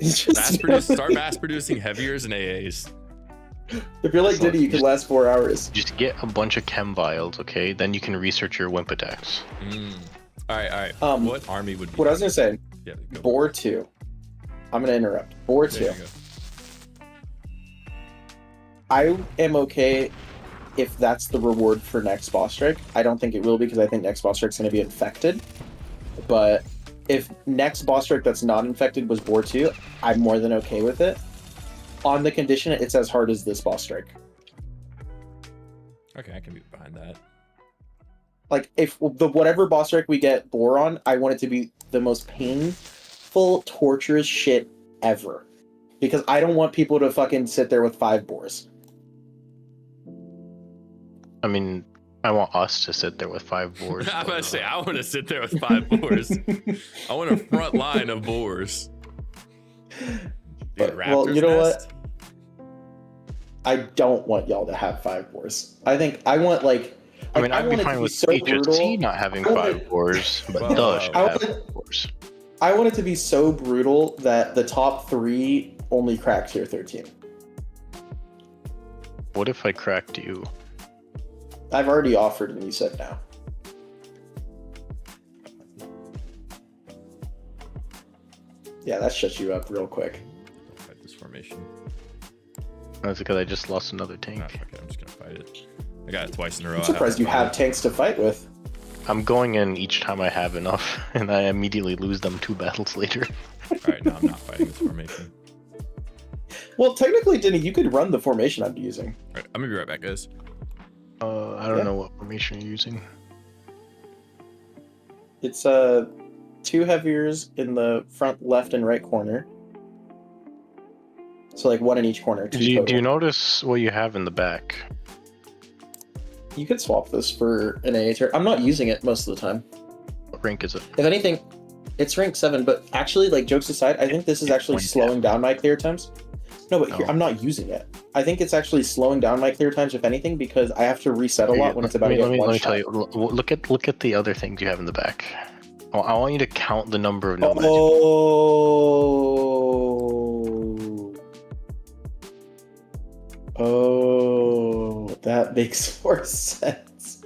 Speaker 1: Start mass producing heaviers and AAs.
Speaker 2: If you're like Diddy, you could last 4 hours.
Speaker 3: Just get a bunch of chem vials, okay? Then you can research your Wimp attacks.
Speaker 1: All right. What army would be?
Speaker 2: What I was gonna say.
Speaker 1: Yeah, go.
Speaker 2: Boar 2. I'm gonna interrupt. Boar 2.
Speaker 1: There you go.
Speaker 2: I am okay if that's the reward for next boss strike. I don't think it will because I think next boss strike's gonna be infected. But if next boss strike that's not infected was Boar 2, I'm more than okay with it. On the condition it's as hard as this boss strike.
Speaker 1: Okay, I can be behind that.
Speaker 2: Like, if the whatever boss strike we get Boar on, I want it to be the most painful, torturous shit ever. Because I don't want people to fucking sit there with 5 boars.
Speaker 3: I mean, I want us to sit there with 5 boars.
Speaker 1: I'm about to say, I want to sit there with 5 boars. I want a front line of boars. Dude,
Speaker 2: Well, you know
Speaker 1: nest?
Speaker 2: what? I don't want y'all to have 5 boars. I want like.
Speaker 3: I mean, I'd be
Speaker 2: want it
Speaker 3: fine
Speaker 2: to
Speaker 3: with
Speaker 2: so
Speaker 3: HSC
Speaker 2: brutal.
Speaker 3: not having
Speaker 2: I want
Speaker 3: 5
Speaker 2: it-
Speaker 3: boars, but
Speaker 1: Well,
Speaker 3: Duh should
Speaker 2: I
Speaker 3: have
Speaker 2: want
Speaker 3: 5 boars.
Speaker 2: I want it to be so brutal that the top 3 only crack tier 13.
Speaker 3: What if I cracked you?
Speaker 2: I've already offered and you said no. Yeah, that shuts you up real quick.
Speaker 1: Don't fight this formation.
Speaker 3: That's because I just lost another tank.
Speaker 1: Ah, fuck it, I'm just gonna fight it. I got it twice in a row.
Speaker 2: I'm surprised you have tanks to fight with.
Speaker 3: I'm going in each time I have enough, and I immediately lose them 2 battles later.
Speaker 1: Alright, no, I'm not fighting this formation.
Speaker 2: Well, technically, Denny, you could run the formation I'm using.
Speaker 1: Alright, I'm gonna be right back, guys.
Speaker 3: I don't know what formation you're using.
Speaker 2: It's 2 heaviers in the front left and right corner. So like 1 in each corner. 2
Speaker 3: Do you
Speaker 2: total.
Speaker 3: notice what you have in the back?
Speaker 2: You could swap this for an AA turret. I'm not using it most of the time.
Speaker 3: What rank is it?
Speaker 2: If anything, it's rank 7, but actually, like, jokes aside, I think this is actually slowing down my clear times. No, but here,
Speaker 3: Oh.
Speaker 2: I'm not using it. I think it's actually slowing down my clear times, if anything, because I have to reset a lot when it's about to get
Speaker 3: let
Speaker 2: one
Speaker 3: me tell
Speaker 2: shot.
Speaker 3: you. Look at the other things you have in the back. Well, I want you to count the number of nomads.
Speaker 2: Oh, that makes more sense.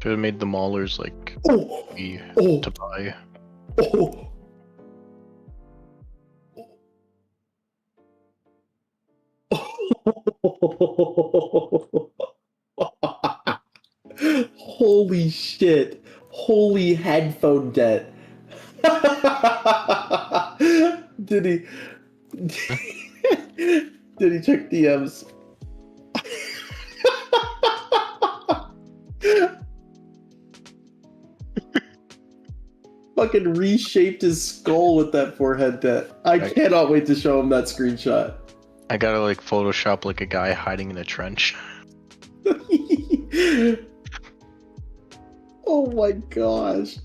Speaker 3: Should have made the maulers like
Speaker 2: Oh,
Speaker 3: free
Speaker 2: oh,
Speaker 3: to buy.
Speaker 2: oh. Holy shit. Holy headphone debt. Did he did he check DMs? fucking reshaped his skull with that forehead bit. I cannot wait to show him that screenshot.
Speaker 3: I gotta like Photoshop like a guy hiding in a trench.
Speaker 2: Oh my gosh.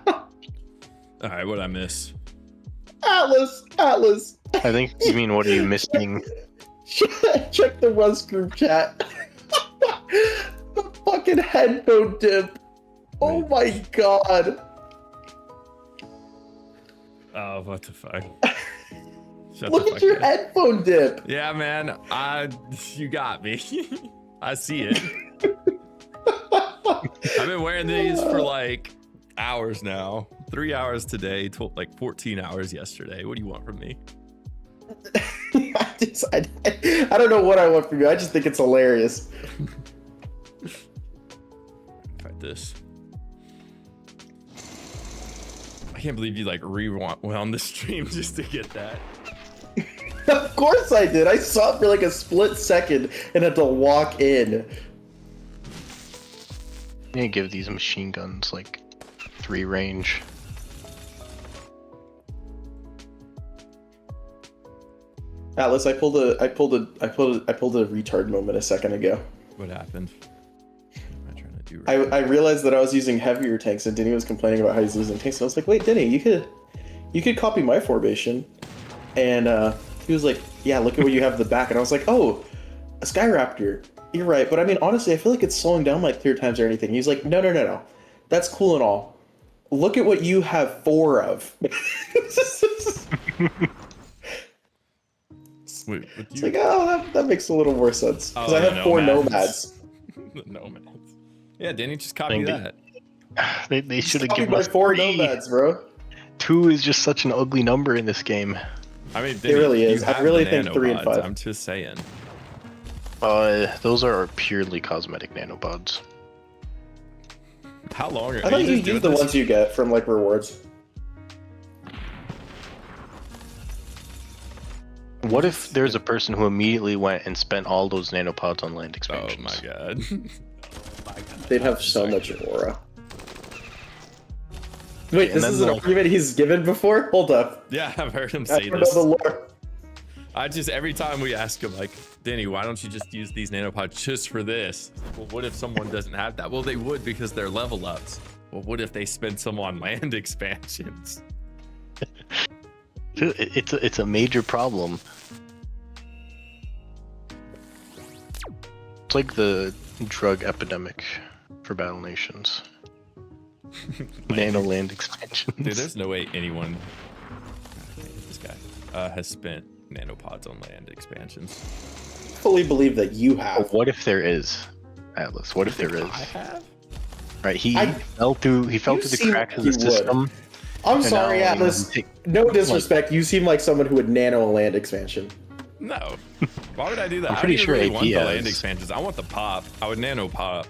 Speaker 1: All right, what'd I miss?
Speaker 2: Atlas.
Speaker 3: I think you mean what are you missing?
Speaker 2: Check the Rust group chat. The fucking headphone dip. Oh my god.
Speaker 1: Oh, what the fuck? Shut
Speaker 2: Look
Speaker 1: the
Speaker 2: at
Speaker 1: fuck
Speaker 2: your
Speaker 1: up.
Speaker 2: headphone dip.
Speaker 1: Yeah, man. You got me. I see it. I've been wearing these for like hours now. 3 hours today, like 14 hours yesterday. What do you want from me?
Speaker 2: I don't know what I want from you. I just think it's hilarious.
Speaker 1: Try this. I can't believe you like rewound the stream just to get that.
Speaker 2: Of course I did. I saw it for like a split second and had to walk in.
Speaker 3: You need to give these machine guns like 3 range.
Speaker 2: Atlas, I pulled a retard moment a second ago.
Speaker 1: What happened? What am I trying to do right
Speaker 2: I realized that I was using heavier tanks and Denny was complaining about how he's losing tanks. So I was like, wait, Denny, you could copy my formation. And he was like, yeah, look at what you have at the back. And I was like, oh, a Skyraptor. You're right. But I mean, honestly, I feel like it's slowing down like 3 times or anything. He's like, no. That's cool and all. Look at what you have 4 of.
Speaker 1: Wait,
Speaker 2: It's like, oh, that makes a little more sense. Because I have 4 nomads.
Speaker 1: Nomads. Yeah, Danny, just copy that.
Speaker 3: They should have
Speaker 2: Copy
Speaker 3: given
Speaker 2: my
Speaker 3: us
Speaker 2: 4
Speaker 3: 3.
Speaker 2: nomads, bro.
Speaker 3: 2 is just such an ugly number in this game.
Speaker 1: I mean,
Speaker 2: It really is. I really think 3 and 5.
Speaker 1: I'm just saying.
Speaker 3: Those are purely cosmetic nanobots.
Speaker 1: How long
Speaker 2: I thought you use the ones you get from like rewards.
Speaker 3: What if there's a person who immediately went and spent all those nanopods on land
Speaker 1: Oh
Speaker 3: expansions?
Speaker 1: my god.
Speaker 2: They'd have so much aura. Wait,
Speaker 3: And
Speaker 2: this
Speaker 3: then
Speaker 2: is an
Speaker 3: like-
Speaker 2: argument he's given before? Hold up.
Speaker 1: Yeah, I've heard him
Speaker 2: I
Speaker 1: say
Speaker 2: don't know
Speaker 1: this.
Speaker 2: the lore.
Speaker 1: Every time we ask him, like, Danny, why don't you just use these nanopods just for this? Well, what if someone doesn't have that? Well, they would because they're level ups. Well, what if they spend some on land expansions?
Speaker 3: It's a major problem. It's like the drug epidemic for Battle Nations. Nano land expansions.
Speaker 1: Dude, there's no way anyone, this guy, has spent nanopods on land expansions.
Speaker 2: Fully believe that you have.
Speaker 3: What if there is, Atlas? What if there is?
Speaker 1: I have?
Speaker 3: Right, he
Speaker 2: I-
Speaker 3: fell through the
Speaker 2: seem
Speaker 3: cracks of
Speaker 2: like
Speaker 3: the
Speaker 2: you would.
Speaker 3: system.
Speaker 2: I'm
Speaker 3: and
Speaker 2: sorry,
Speaker 3: now,
Speaker 2: Atlas.
Speaker 3: you know,
Speaker 2: No disrespect. You seem like someone who would nano a land expansion.
Speaker 1: No. Why would I do that?
Speaker 3: I'm pretty
Speaker 1: I don't
Speaker 3: sure
Speaker 1: even
Speaker 3: AP
Speaker 1: want the land
Speaker 3: has.
Speaker 1: expansions. I want the pop. I would nano pop.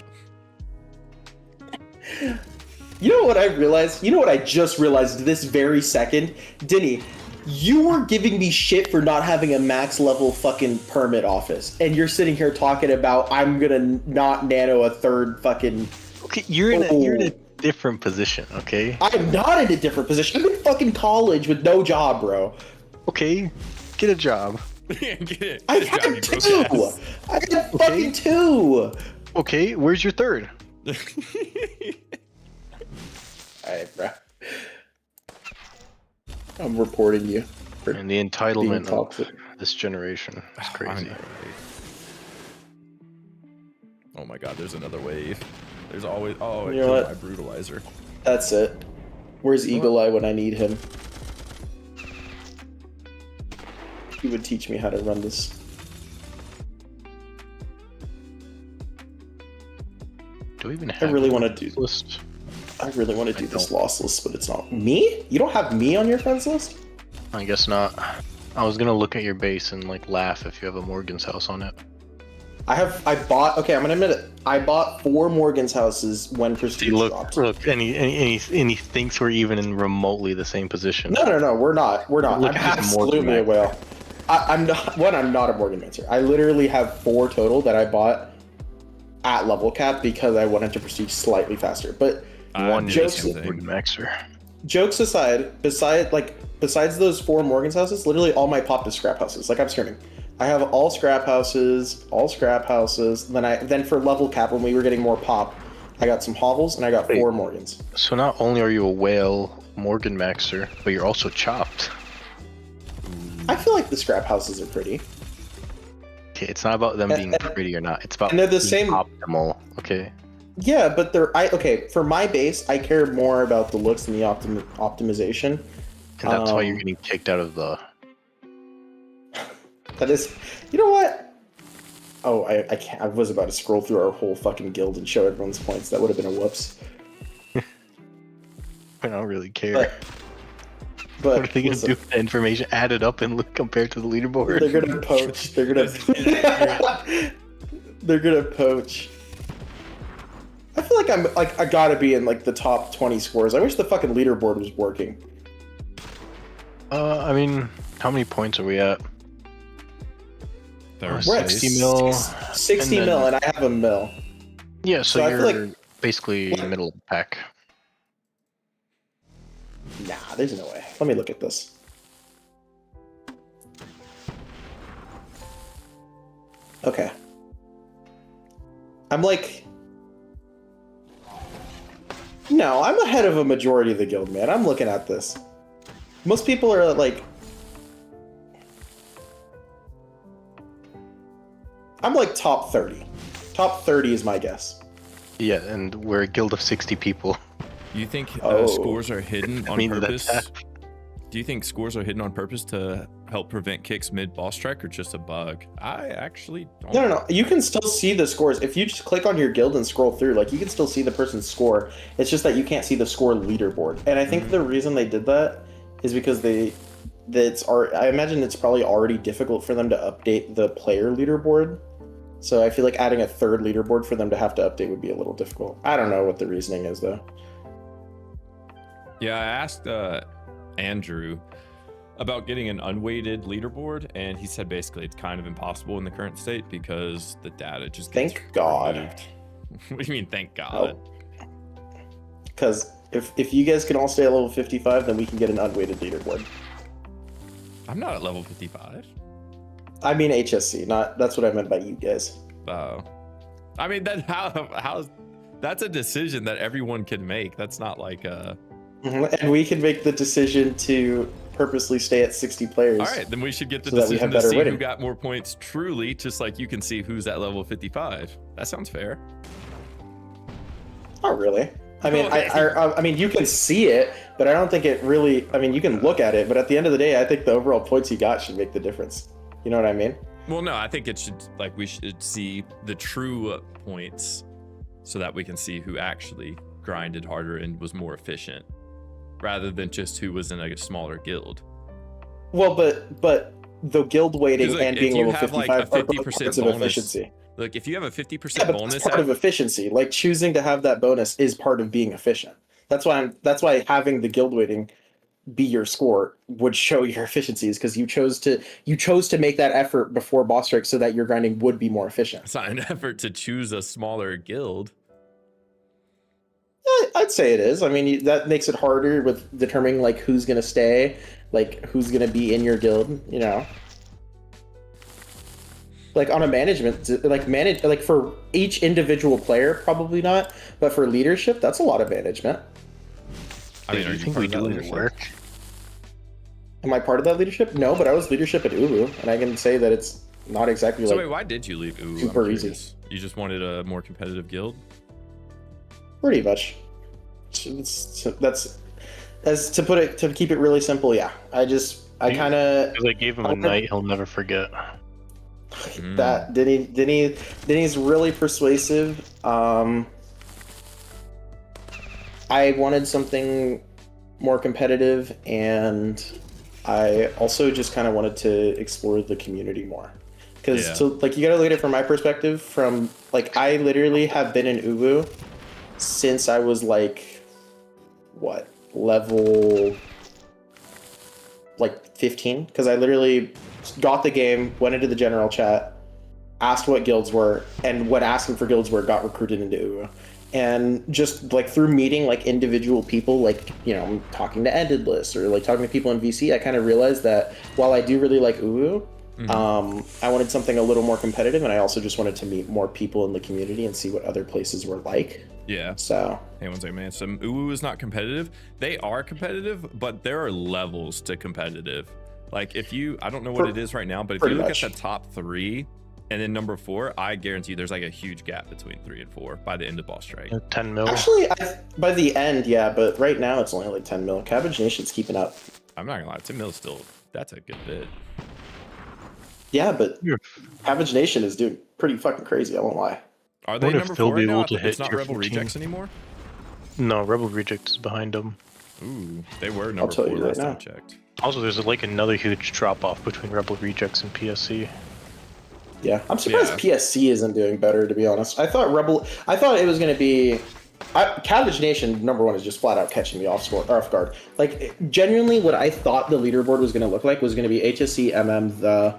Speaker 2: You know what I realized? You know what I just realized this very second? Denny, you were giving me shit for not having a max level fucking permit office. And you're sitting here talking about I'm gonna not nano a 3rd fucking...
Speaker 3: Okay, you're in a different position, okay?
Speaker 2: I'm not in a different position. I'm in fucking college with no job, bro.
Speaker 3: Okay, get a job.
Speaker 1: Get it.
Speaker 2: I
Speaker 1: Good job,
Speaker 2: had
Speaker 1: you
Speaker 2: 2!
Speaker 1: broke ass.
Speaker 2: I got fucking 2!
Speaker 3: Okay, where's your 3rd?
Speaker 2: Alright, bro. I'm reporting you. For
Speaker 3: And the
Speaker 2: being
Speaker 3: entitlement
Speaker 2: toxic.
Speaker 3: of this generation is
Speaker 1: I
Speaker 3: crazy.
Speaker 1: know, right? Oh my god, there's another wave. There's always... Oh, it
Speaker 2: You know
Speaker 1: killed
Speaker 2: what?
Speaker 1: my brutalizer.
Speaker 2: That's it. Where's Eagle Eye when I need him? He would teach me how to run this.
Speaker 3: Do we even have
Speaker 2: really
Speaker 3: a
Speaker 2: wanna do-
Speaker 3: list?
Speaker 2: I really want to do
Speaker 3: I
Speaker 2: this
Speaker 3: don't.
Speaker 2: loss list, but it's not me. You don't have me on your friends list.
Speaker 3: I guess not. I was gonna look at your base and like laugh if you have a Morgan's house on it.
Speaker 2: Okay, I'm gonna admit it. I bought 4 Morgan's houses when
Speaker 3: See,
Speaker 2: Prestige
Speaker 3: look,
Speaker 2: dropped.
Speaker 3: and he thinks we're even in remotely the same position.
Speaker 2: No, we're not. We're not.
Speaker 3: Look
Speaker 2: I'm
Speaker 3: at this
Speaker 2: absolutely a
Speaker 3: Morgan
Speaker 2: whale. I'm not a Morgan Mancer. I literally have 4 total that I bought at level cap because I wanted to proceed slightly faster. But
Speaker 3: One
Speaker 2: jokes-
Speaker 3: is Maxer.
Speaker 2: jokes aside, besides those 4 Morgan's houses, literally all my popped is scrap houses. Like I'm screaming. I have all scrap houses. Then for level cap, when we were getting more pop, I got some hovels and I got 4 Morgans.
Speaker 3: So not only are you a whale Morgan Maxer, but you're also chopped.
Speaker 2: I feel like the scrap houses are pretty.
Speaker 3: Okay, it's not about them being pretty or not. It's about
Speaker 2: And they're the
Speaker 3: being
Speaker 2: same-
Speaker 3: optimal. Okay.
Speaker 2: Yeah, but okay. For my base, I care more about the looks and the optimization.
Speaker 3: And that's why you're getting kicked out of the.
Speaker 2: That is, you know what? Oh, I can't. I was about to scroll through our whole fucking guild and show everyone's points. That would have been a whoops.
Speaker 3: I don't really care.
Speaker 2: But
Speaker 3: What are they gonna do with the information? Add it up and look compared to the leaderboard.
Speaker 2: They're gonna poach. They're gonna. They're gonna poach. I feel like I gotta be in like the top 20 scores. I wish the fucking leaderboard was working.
Speaker 3: I mean, how many points are we at?
Speaker 2: We're at
Speaker 3: 60 mil.
Speaker 2: 60
Speaker 3: and
Speaker 2: mil,
Speaker 3: then-
Speaker 2: and I have a mil.
Speaker 3: Yeah, so
Speaker 2: I feel
Speaker 3: you're basically middle of the pack.
Speaker 2: Nah, there's no way. Let me look at this. Okay. I'm like... No, I'm ahead of a majority of the guild, man. I'm looking at this. Most people are like... I'm like top 30. Top 30 is my guess.
Speaker 3: Yeah, and we're a guild of 60 people.
Speaker 1: You think
Speaker 2: Oh.
Speaker 1: scores are hidden on
Speaker 3: mean, that's
Speaker 1: purpose?
Speaker 3: half.
Speaker 1: Do you think scores are hidden on purpose to help prevent kicks mid boss strike, or just a bug? I actually don't.
Speaker 2: No. You can still see the scores. If you just click on your guild and scroll through, like, you can still see the person's score. It's just that you can't see the score leaderboard. And I think the reason they did that is because I imagine it's probably already difficult for them to update the player leaderboard. So I feel like adding a 3rd leaderboard for them to have to update would be a little difficult. I don't know what the reasoning is, though.
Speaker 1: Yeah, I asked Andrew about getting an unweighted leaderboard, and he said basically it's kind of impossible in the current state because the data just gets
Speaker 2: Thank God.
Speaker 1: removed. What do you mean, thank God?
Speaker 2: Because if you guys can all stay at level 55, then we can get an unweighted leaderboard.
Speaker 1: I'm not at level 55.
Speaker 2: I mean HSC, that's what I meant by you guys.
Speaker 1: Oh, I mean that how that's a decision that everyone can make. That's not like
Speaker 2: And we can make the decision to purposely stay at 60 players.
Speaker 1: All right, then we should get the
Speaker 2: So that we
Speaker 1: decision
Speaker 2: have
Speaker 1: to
Speaker 2: better
Speaker 1: see
Speaker 2: winning.
Speaker 1: who got more points truly, just like you can see who's at level 55. That sounds fair.
Speaker 2: Not really. I mean,
Speaker 1: Okay.
Speaker 2: I mean, you can see it, but I don't think it really. I mean, you can look at it, but at the end of the day, I think the overall points you got should make the difference. You know what I mean?
Speaker 1: Well, no, I think it should, like, we should see the true points so that we can see who actually grinded harder and was more efficient, rather than just who was in a smaller guild.
Speaker 2: Well, but the guild weighting
Speaker 1: 'Cause, like,
Speaker 2: and
Speaker 1: if
Speaker 2: being
Speaker 1: you
Speaker 2: level
Speaker 1: have, like,
Speaker 2: 55
Speaker 1: a
Speaker 2: are both
Speaker 1: 50%
Speaker 2: parts of
Speaker 1: bonus,
Speaker 2: efficiency.
Speaker 1: Look, if you have a 50%
Speaker 2: Yeah, but
Speaker 1: bonus,
Speaker 2: that's part of efficiency. Like, choosing to have that bonus is part of being efficient. That's why having the guild weighting be your score would show your efficiencies, because you chose to make that effort before boss strike so that your grinding would be more efficient.
Speaker 1: it's not an effort to choose a smaller guild.
Speaker 2: I'd say it is. I mean, that makes it harder with determining like who's gonna stay, like who's gonna be in your guild. You know, like on a management, like for each individual player, probably not, but for leadership, that's a lot of management.
Speaker 1: I mean,
Speaker 3: Do
Speaker 1: are
Speaker 3: you
Speaker 1: you
Speaker 3: think
Speaker 1: part
Speaker 3: we
Speaker 1: of that
Speaker 3: do any
Speaker 1: leadership?
Speaker 3: work?
Speaker 2: Am I part of that leadership? No, but I was leadership at Ubu, and I can say that it's not exactly
Speaker 1: So
Speaker 2: like
Speaker 1: wait, why did you leave? Ooh,
Speaker 2: super
Speaker 1: I'm
Speaker 2: easy.
Speaker 1: curious. You just wanted a more competitive guild?
Speaker 2: pretty much. That's as to put it, to keep it really simple. Yeah, I kind of
Speaker 3: Because I gave him a night he'll never forget.
Speaker 2: that Denny's really persuasive. I wanted something more competitive, and I also just kind of wanted to explore the community more. Because
Speaker 1: Yeah.
Speaker 2: like, you gotta look at it from my perspective. From like, I literally have been in Ubu since I was like, what, level like 15? Because I literally got the game, went into the general chat, asked what guilds were, and when asking for guilds were, got recruited into UWU. And just like through meeting like individual people, like, you know, talking to Endedless or like talking to people in VC, I kind of realized that while I do really like UWU, I wanted something a little more competitive, and I also just wanted to meet more people in the community and see what other places were like.
Speaker 1: Yeah.
Speaker 2: So.
Speaker 1: Hey, one second, man. So UWU is not competitive. They are competitive, but there are levels to competitive. Like if you, I don't know what it is right now, but if you look at the top 3 and then number 4, I guarantee there's like a huge gap between 3 and 4 by the end of boss strike.
Speaker 3: 10 mil.
Speaker 2: Actually, by the end, yeah, but right now it's only like 10 mil. Cabbage Nation's keeping up.
Speaker 1: I'm not gonna lie, 10 mil is still, that's a good bit.
Speaker 2: Yeah, but Cabbage Nation is doing pretty fucking crazy, I won't lie.
Speaker 1: Are they number 4 right now? It's not Rebel Rejects anymore?
Speaker 3: No, Rebel Rejects is behind them.
Speaker 1: Ooh, they were number 4 last time I checked.
Speaker 3: Also, there's like another huge drop off between Rebel Rejects and PSC.
Speaker 2: Yeah, I'm surprised PSC isn't doing better, to be honest. I thought it was going to be... Cabbage Nation, number 1, is just flat out catching me off guard. Like, genuinely, what I thought the leaderboard was going to look like was going to be HSC, MM, the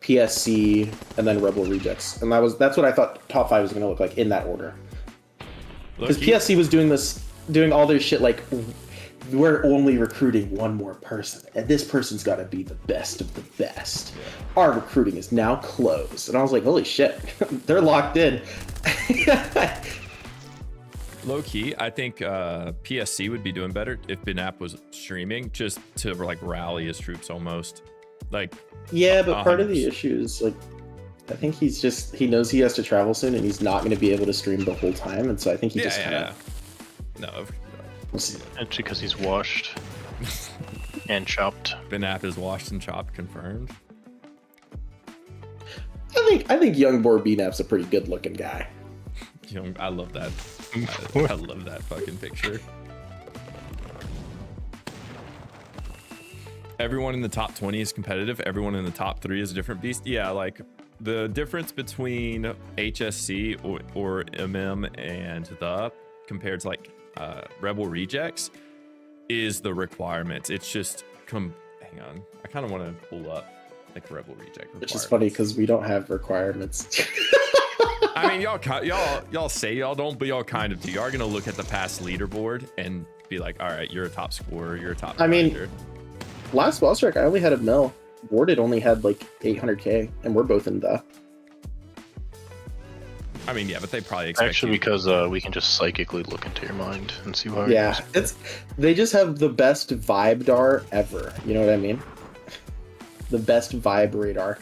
Speaker 2: PSC, and then Rebel Rejects. And that's what I thought top 5 was going to look like in that order. Because PSC was doing all their shit like... We're only recruiting one more person, and this person's got to be the best of the best. Our recruiting is now closed. And I was like, holy shit, they're locked in.
Speaker 1: Low key, I think PSC would be doing better if Binap was streaming, just to like rally his troops almost. Like,
Speaker 2: yeah, but part of the issue is like, I think he knows he has to travel soon, and he's not going to be able to stream the whole time, and so I think he just kind of.
Speaker 1: No.
Speaker 3: Actually, because he's washed and chopped.
Speaker 1: Binap is washed and chopped, confirmed.
Speaker 2: I think young Boar Binap's a pretty good looking guy.
Speaker 1: I love that. I love that fucking picture. Everyone in the top 20 is competitive. Everyone in the top 3 is a different beast. Yeah, like the difference between HSC or MM and the compared to like Rebel Rejects is the requirements. It's just hang on. I kind of want to pull up like Rebel Reject requirements.
Speaker 2: Which is funny because we don't have requirements.
Speaker 1: I mean, y'all say y'all don't, but y'all kind of do. You are gonna look at the past leaderboard and be like, all right, you're a top scorer, you're a top. Grinder.
Speaker 2: Last boss strike I only had a mil. Warded only had like 800k, and we're both in the.
Speaker 1: I mean, yeah, but they probably expect
Speaker 3: actually because we can just psychically look into your mind and see how.
Speaker 2: Yeah, they just have the best vibe dar ever. You know what I mean? The best vibe radar.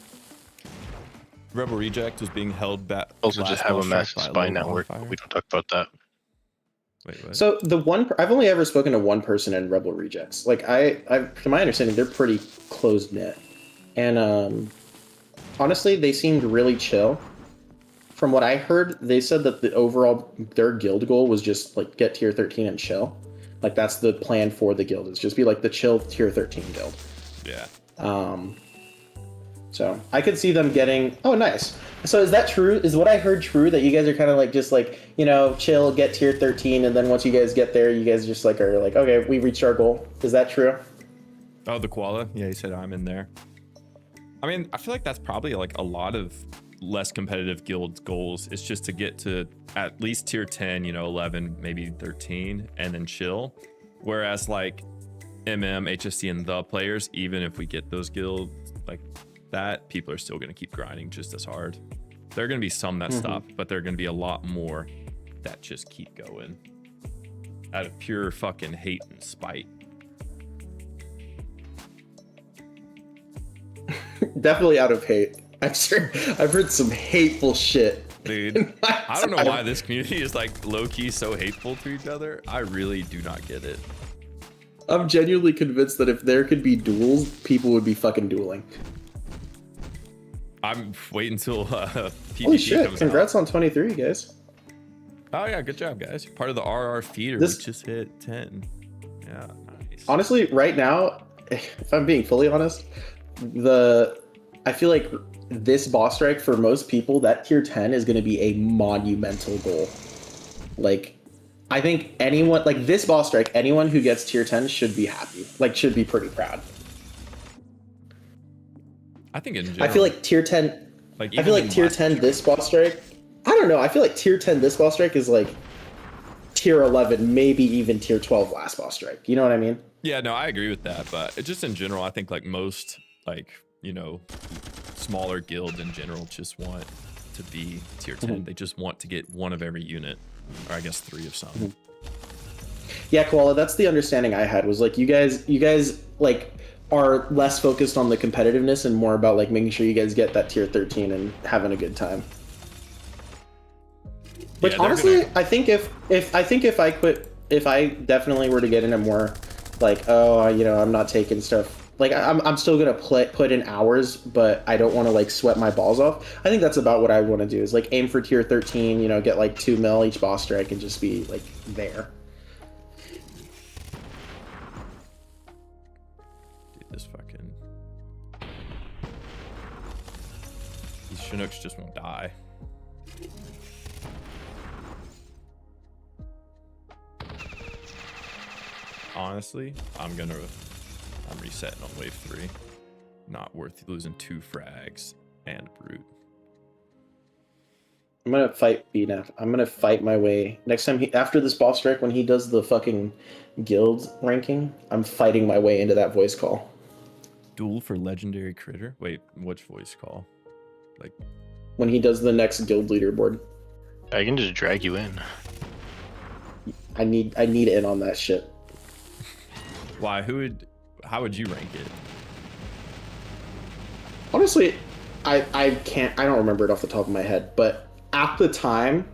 Speaker 1: Rebel Reject was being held back.
Speaker 3: Also, just have a massive spy network. We don't talk about that.
Speaker 1: Wait, what?
Speaker 2: So I've only ever spoken to one person in Rebel Rejects. Like to my understanding, they're pretty close knit, and honestly, they seemed really chill. From what I heard, they said that their guild goal was just like get tier 13 and chill. Like that's the plan for the guild, is just be like the chill tier 13 guild.
Speaker 1: Yeah.
Speaker 2: So I could see them getting. Oh, nice. So is that true? Is what I heard true, that you guys are kind of like just like, you know, chill, get tier 13, and then once you guys get there, you guys just like are like, okay, we reached our goal. Is that true?
Speaker 1: Oh, the koala. Yeah, he said I'm in there. I mean, I feel like that's probably like a lot of less competitive guild goals. It's just to get to at least tier 10, 11, maybe 13, and then chill. Whereas like HSC, and the players, even if we get those guilds like that, people are still going to keep grinding just as hard. There are going to be some that stop, but there are going to be a lot more that just keep going out of pure fucking hate and spite.
Speaker 2: Definitely out of hate. I'm sure I've heard some hateful shit.
Speaker 1: Dude, I don't know why this community is like low-key so hateful to each other. I really do not get it.
Speaker 2: I'm genuinely convinced that if there could be duels, people would be fucking dueling.
Speaker 1: I'm waiting until PvP
Speaker 2: Holy shit,
Speaker 1: comes
Speaker 2: congrats
Speaker 1: out.
Speaker 2: on 23, guys.
Speaker 1: Oh yeah, good job, guys. You're part of the RR feeder. We just hit 10. Yeah, nice.
Speaker 2: Honestly, right now, if I'm being fully honest, I feel like this boss strike, for most people, that tier 10 is going to be a monumental goal. Like, I think anyone, like this boss strike, anyone who gets tier 10 should be happy. Like, should be pretty proud.
Speaker 1: I think in general.
Speaker 2: I feel like tier 10.
Speaker 1: Like
Speaker 2: I feel like
Speaker 1: even
Speaker 2: tier
Speaker 1: last
Speaker 2: 10 this boss strike. I don't know. I feel like tier 10 this boss strike is like tier 11, maybe even tier 12 last boss strike. You know what I mean?
Speaker 1: Yeah, no, I agree with that. But just in general, I think like most like smaller guilds in general just want to be tier 10. They just want to get one of every unit, or I guess 3 of some.
Speaker 2: Yeah, Koala, that's the understanding I had, was like you guys like are less focused on the competitiveness and more about like making sure you guys get that tier 13 and having a good time. Which honestly, I think if I definitely were to get into more like, I'm not taking stuff, like I'm still gonna put in hours, but I don't want to like sweat my balls off. I think that's about what I want to do, is like aim for tier 13, get like 2 mil each boss strike and just be like there.
Speaker 1: These Chinooks just won't die. Honestly, I'm resetting on wave 3. Not worth losing 2 frags and brute.
Speaker 2: I'm gonna fight BNF. I'm gonna fight my way. Next time after this boss strike, when he does the fucking guild ranking, I'm fighting my way into that voice call.
Speaker 1: Duel for legendary critter? Wait, which voice call? Like
Speaker 2: when he does the next guild leaderboard.
Speaker 3: I can just drag you in.
Speaker 2: I need in on that shit.
Speaker 1: Why? How would you rank it?
Speaker 2: Honestly, I don't remember it off the top of my head, but at the time,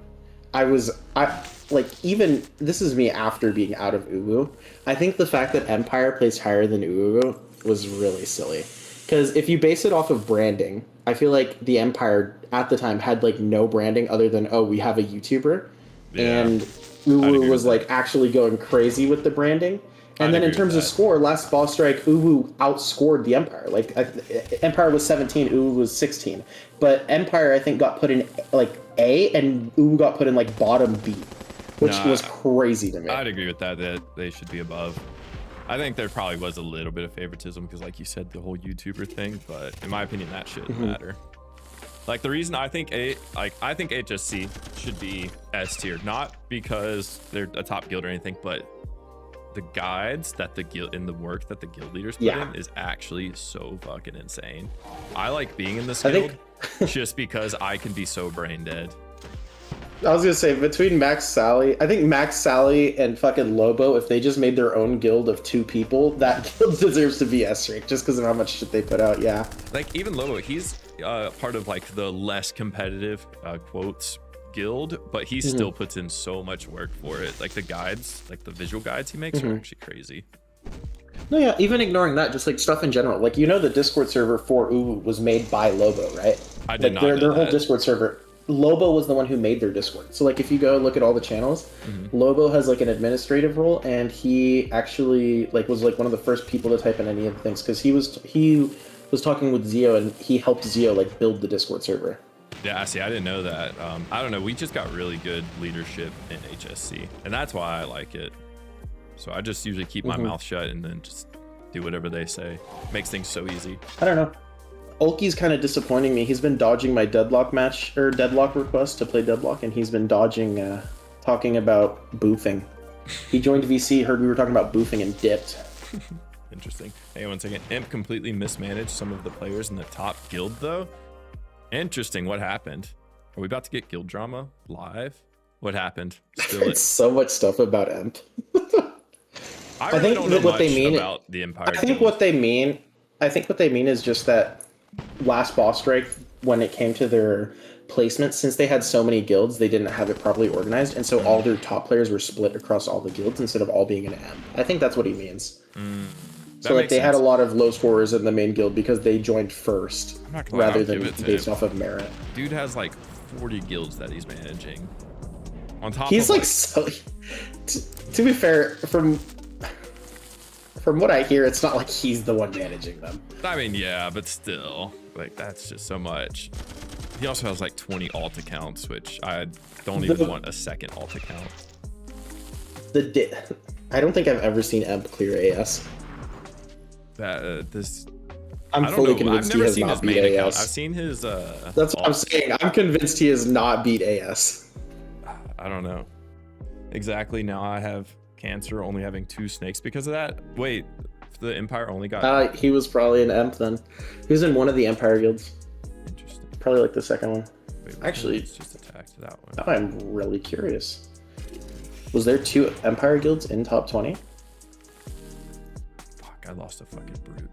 Speaker 2: even this is me after being out of Uwu. I think the fact that Empire placed higher than Uwu was really silly. Because if you base it off of branding, I feel like the Empire at the time had like no branding other than, oh, we have a YouTuber. Yeah, and Uwu was like actually going crazy with the branding. And then in terms of score, last boss strike, Uwu outscored the Empire. Like Empire was 17, Uwu was 16. But Empire, I think, got put in like A, and Uwu got put in like bottom B, which was crazy to me.
Speaker 1: I'd agree with that they should be above. I think there probably was a little bit of favoritism because, like you said, the whole YouTuber thing. But in my opinion, that shouldn't matter. Like the reason I think HSC should be S tier, not because they're a top guild or anything, but the guides that the guild in the work that the guild leaders put in is actually so fucking insane. I like being in this guild just because I can be so brain dead.
Speaker 2: I was gonna say, between Max Sally, I think Max Sally and fucking Lobo, if they just made their own guild of 2 people, that guild deserves to be S rank just because of how much shit they put out. Yeah,
Speaker 1: like even Lobo, he's part of like the less competitive quotes guild, but he still puts in so much work for it. Like the guides, like the visual guides he makes are actually crazy.
Speaker 2: No, yeah, even ignoring that, just like stuff in general. Like, the Discord server for Uwu was made by Lobo, right?
Speaker 1: I did
Speaker 2: like,
Speaker 1: not know
Speaker 2: their whole
Speaker 1: that.
Speaker 2: Discord server. Lobo was the one who made their Discord. So like if you go look at all the channels, Lobo has like an administrative role, and he actually like was like one of the first people to type in any of the things, because he was talking with Zio, and he helped Zio like build the Discord server.
Speaker 1: Yeah, see, I didn't know that. I don't know. We just got really good leadership in HSC, and that's why I like it. So I just usually keep my mouth shut and then just do whatever they say. Makes things so easy.
Speaker 2: I don't know. Ulki's kind of disappointing me. He's been dodging my deadlock request to play deadlock, and he's been dodging talking about boofing. He joined VC, heard we were talking about boofing, and dipped.
Speaker 1: Interesting. Hey, 1 second. Imp completely mismanaged some of the players in the top guild, though. Interesting. What happened? Are we about to get guild drama live? What happened?
Speaker 2: It's so much stuff about Imp.
Speaker 1: I really don't know what they mean about the Empire.
Speaker 2: I think what they mean is just that last boss strike, when it came to their placement, since they had so many guilds, they didn't have it properly organized, and so all their top players were split across all the guilds instead of all being an M. I think that's what he means. So like they had a lot of low scorers in the main guild because they joined first rather than based off of merit.
Speaker 1: Dude has like 40 guilds that he's managing. On top
Speaker 2: he's
Speaker 1: of
Speaker 2: like so. To be fair, from what I hear, it's not like he's the one managing them.
Speaker 1: I mean, yeah, but still, like that's just so much. He also has like 20 alt accounts, which I don't even want a second alt account.
Speaker 2: I don't think I've ever seen Emp clear AS.
Speaker 1: This
Speaker 2: I'm
Speaker 1: I don't
Speaker 2: fully
Speaker 1: know. I've
Speaker 2: convinced he
Speaker 1: never
Speaker 2: has
Speaker 1: seen his
Speaker 2: not beat
Speaker 1: main account.
Speaker 2: AS.
Speaker 1: I've seen his.
Speaker 2: That's what I'm
Speaker 1: alt.
Speaker 2: saying. I'm convinced he has not beat AS.
Speaker 1: I don't know. Exactly. Now I have cancer, only having 2 snakes because of that. Wait, the Empire only got.
Speaker 2: He was probably an Emp then. He was in one of the Empire guilds.
Speaker 1: Interesting.
Speaker 2: Probably like the second one.
Speaker 1: Wait,
Speaker 2: Actually-
Speaker 1: let's just attack to that one.
Speaker 2: Now I'm really curious. Was there 2 Empire guilds in top 20?
Speaker 1: Fuck, I lost a fucking brute.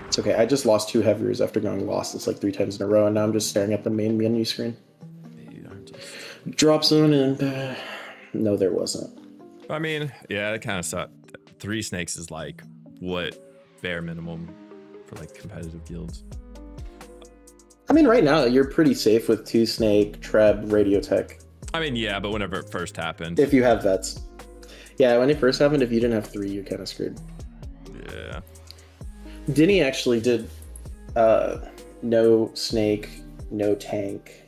Speaker 2: It's okay. I just lost 2 heaviers after going lossless like 3 times in a row, and now I'm just staring at the main menu screen.
Speaker 1: They are just...
Speaker 2: Drop zone and no, there wasn't.
Speaker 1: I mean, yeah, it kind of sucked. 3 snakes is like what bare minimum for like competitive guilds.
Speaker 2: I mean, right now you're pretty safe with 2 snake, Treb, Radio Tech.
Speaker 1: I mean, yeah, but whenever it first happened,
Speaker 2: If you have vets. Yeah, when it first happened, if you didn't have 3, you're kind of screwed.
Speaker 1: yeah.
Speaker 2: Denny actually did no snake, no tank,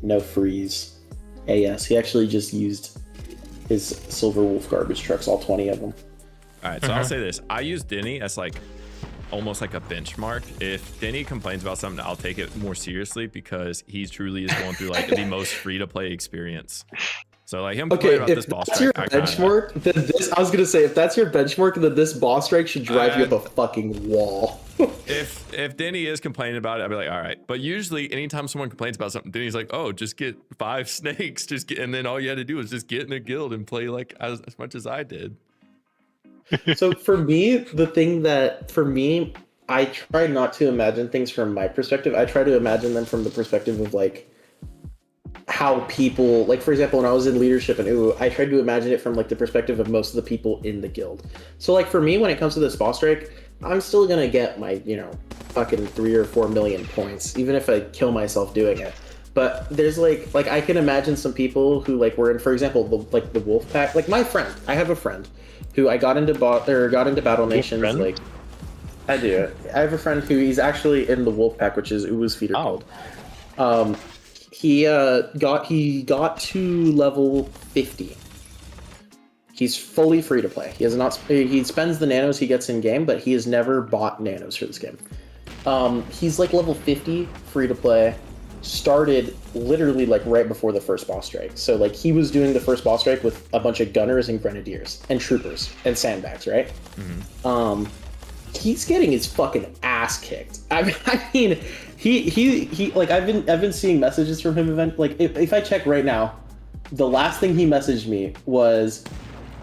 Speaker 2: no freeze, AS. He actually just used his Silver Wolf garbage trucks, all 20 of them.
Speaker 1: All right, so I'll say this: I use Denny as like almost like a benchmark. If Denny complains about something, I'll take it more seriously because he truly is going through like the most free-to-play experience. So like him complaining about
Speaker 2: if
Speaker 1: this boss
Speaker 2: that's your
Speaker 1: strike, I kinda-
Speaker 2: benchmark, then this, I was gonna say, if that's your benchmark, then this boss strike should drive you up a fucking wall.
Speaker 1: if Denny is complaining about it, I'd be like, all right. But usually, anytime someone complains about something, Denny's like, oh, just get 5 snakes, just get, and then all you had to do was just get in a guild and play like as much as I did.
Speaker 2: So for me, the thing that, for me, I try not to imagine things from my perspective. I try to imagine them from the perspective of like how people, like for example, when I was in leadership and I tried to imagine it from like the perspective of most of the people in the guild. So like for me, when it comes to this boss strike, I'm still gonna get my, fucking 3 or 4 million points, even if I kill myself doing it. But there's like I can imagine some people who like were in, for example, the wolf pack. Like my friend, I have a friend who I got into Battle Nations.
Speaker 3: friend?
Speaker 2: Like I do. I have a friend who he's actually in the wolf pack, which is Uwu's feeder
Speaker 3: Oh.
Speaker 2: called. He got to level 50. He's fully free to play. He spends the nanos he gets in game, but he has never bought nanos for this game. He's like level 50, free to play. Started literally like right before the first boss strike. So like he was doing the first boss strike with a bunch of gunners and grenadiers and troopers and sandbags, right?
Speaker 1: Mm-hmm.
Speaker 2: He's getting his fucking ass kicked. I mean, he like I've been seeing messages from him. If I check right now, the last thing he messaged me was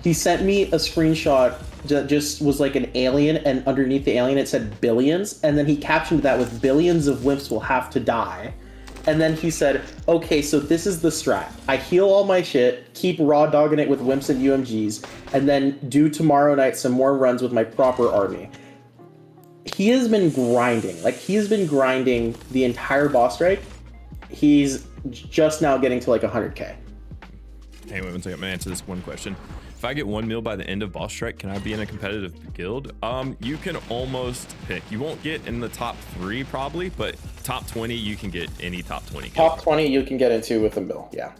Speaker 2: he sent me a screenshot that just was like an alien, and underneath the alien it said billions, and then he captioned that with billions of wimps will have to die. And then he said, okay, so this is the strat. I heal all my shit, keep raw dogging it with wimps and UMGs, and then do tomorrow night some more runs with my proper army. He has been grinding. Like, he has been grinding the entire boss strike. He's just now getting to like 100k.
Speaker 1: Hey, wait one second. I'm gonna answer this one question. If I get 1 mil by the end of boss strike, can I be in a competitive guild? You can almost pick. You won't get in the top 3 probably, but top 20 you can get any top 20 guild.
Speaker 2: Top 20 you can get into with a mill, yeah.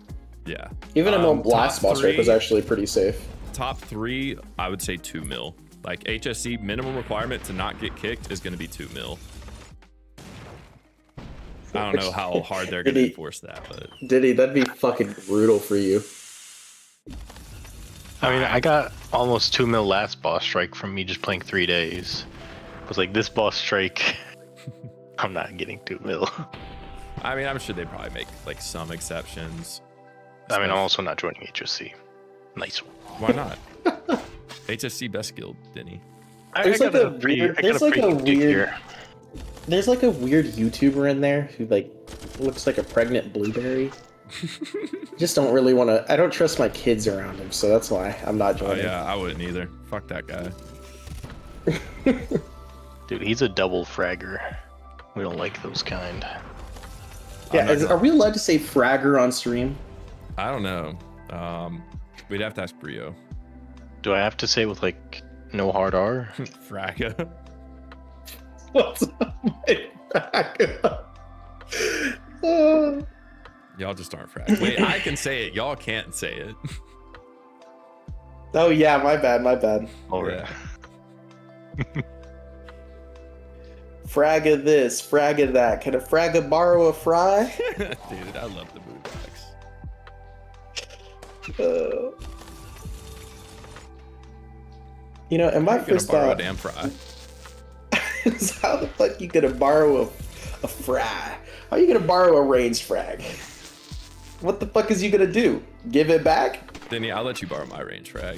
Speaker 1: Yeah.
Speaker 2: Even a mill last
Speaker 1: top
Speaker 2: boss strike was
Speaker 1: 3
Speaker 2: actually pretty safe.
Speaker 1: Top 3, I would say 2 mil. Like HSC minimum requirement to not get kicked is going to be 2 mil. I don't know how hard they're going to enforce that, but
Speaker 2: Diddy, that'd be fucking brutal for you.
Speaker 3: I mean, I got almost 2 mil last boss strike from me just playing 3 days. I was like, this boss strike, I'm not getting 2 mil.
Speaker 1: I mean, I'm sure they probably make like some exceptions.
Speaker 3: I mean, I'm also not joining HSC. Nice one.
Speaker 1: Why not? HSC best guild, Denny.
Speaker 2: There's like a weird, there's like a weird,
Speaker 3: here.
Speaker 2: there's like a weird YouTuber in there who like looks like a pregnant blueberry. Just don't really want to. I don't trust my kids around him, so that's why I'm not
Speaker 1: Oh
Speaker 2: joining.
Speaker 1: yeah, I wouldn't either. Fuck that guy.
Speaker 3: Dude, he's a double fragger. We don't like those kind.
Speaker 2: Yeah,
Speaker 1: I'm not
Speaker 2: are we allowed to say fragger on stream?
Speaker 1: I don't know. We'd have to ask Brio.
Speaker 3: Do I have to say with like no hard R?
Speaker 1: Fraga.
Speaker 2: What's my fragger?
Speaker 1: Y'all just aren't frag. Wait, I can say it. Y'all can't say it.
Speaker 2: Oh yeah, my bad.
Speaker 3: All
Speaker 1: Yeah.
Speaker 2: Fragga this, fragga that. Can a fragga borrow a fry?
Speaker 1: Dude, I love the boondocks.
Speaker 2: You know, and my first
Speaker 1: Borrow a
Speaker 2: thought
Speaker 1: damn fry.
Speaker 2: is how the fuck you gonna borrow a fry? How are you gonna borrow a ranged frag? What the fuck is you gonna do? Give it back?
Speaker 1: Denny, I'll let you borrow my range frag.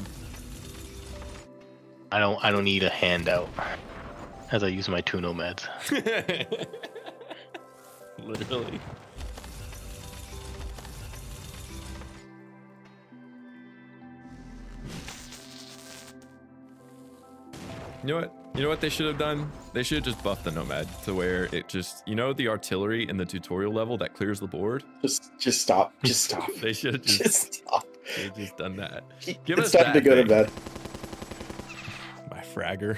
Speaker 3: I don't need a handout as I use my two nomads.
Speaker 1: Literally. You know what? You know what they should have done? They should have just buffed the nomad to where it just, you know, the artillery in the tutorial level that clears the board.
Speaker 2: Just stop. Just stop.
Speaker 1: They should have
Speaker 2: Just stop.
Speaker 1: they just done that. Give
Speaker 2: It's
Speaker 1: us
Speaker 2: time
Speaker 1: that
Speaker 2: to go to
Speaker 1: thing.
Speaker 2: bed.
Speaker 1: My fragger.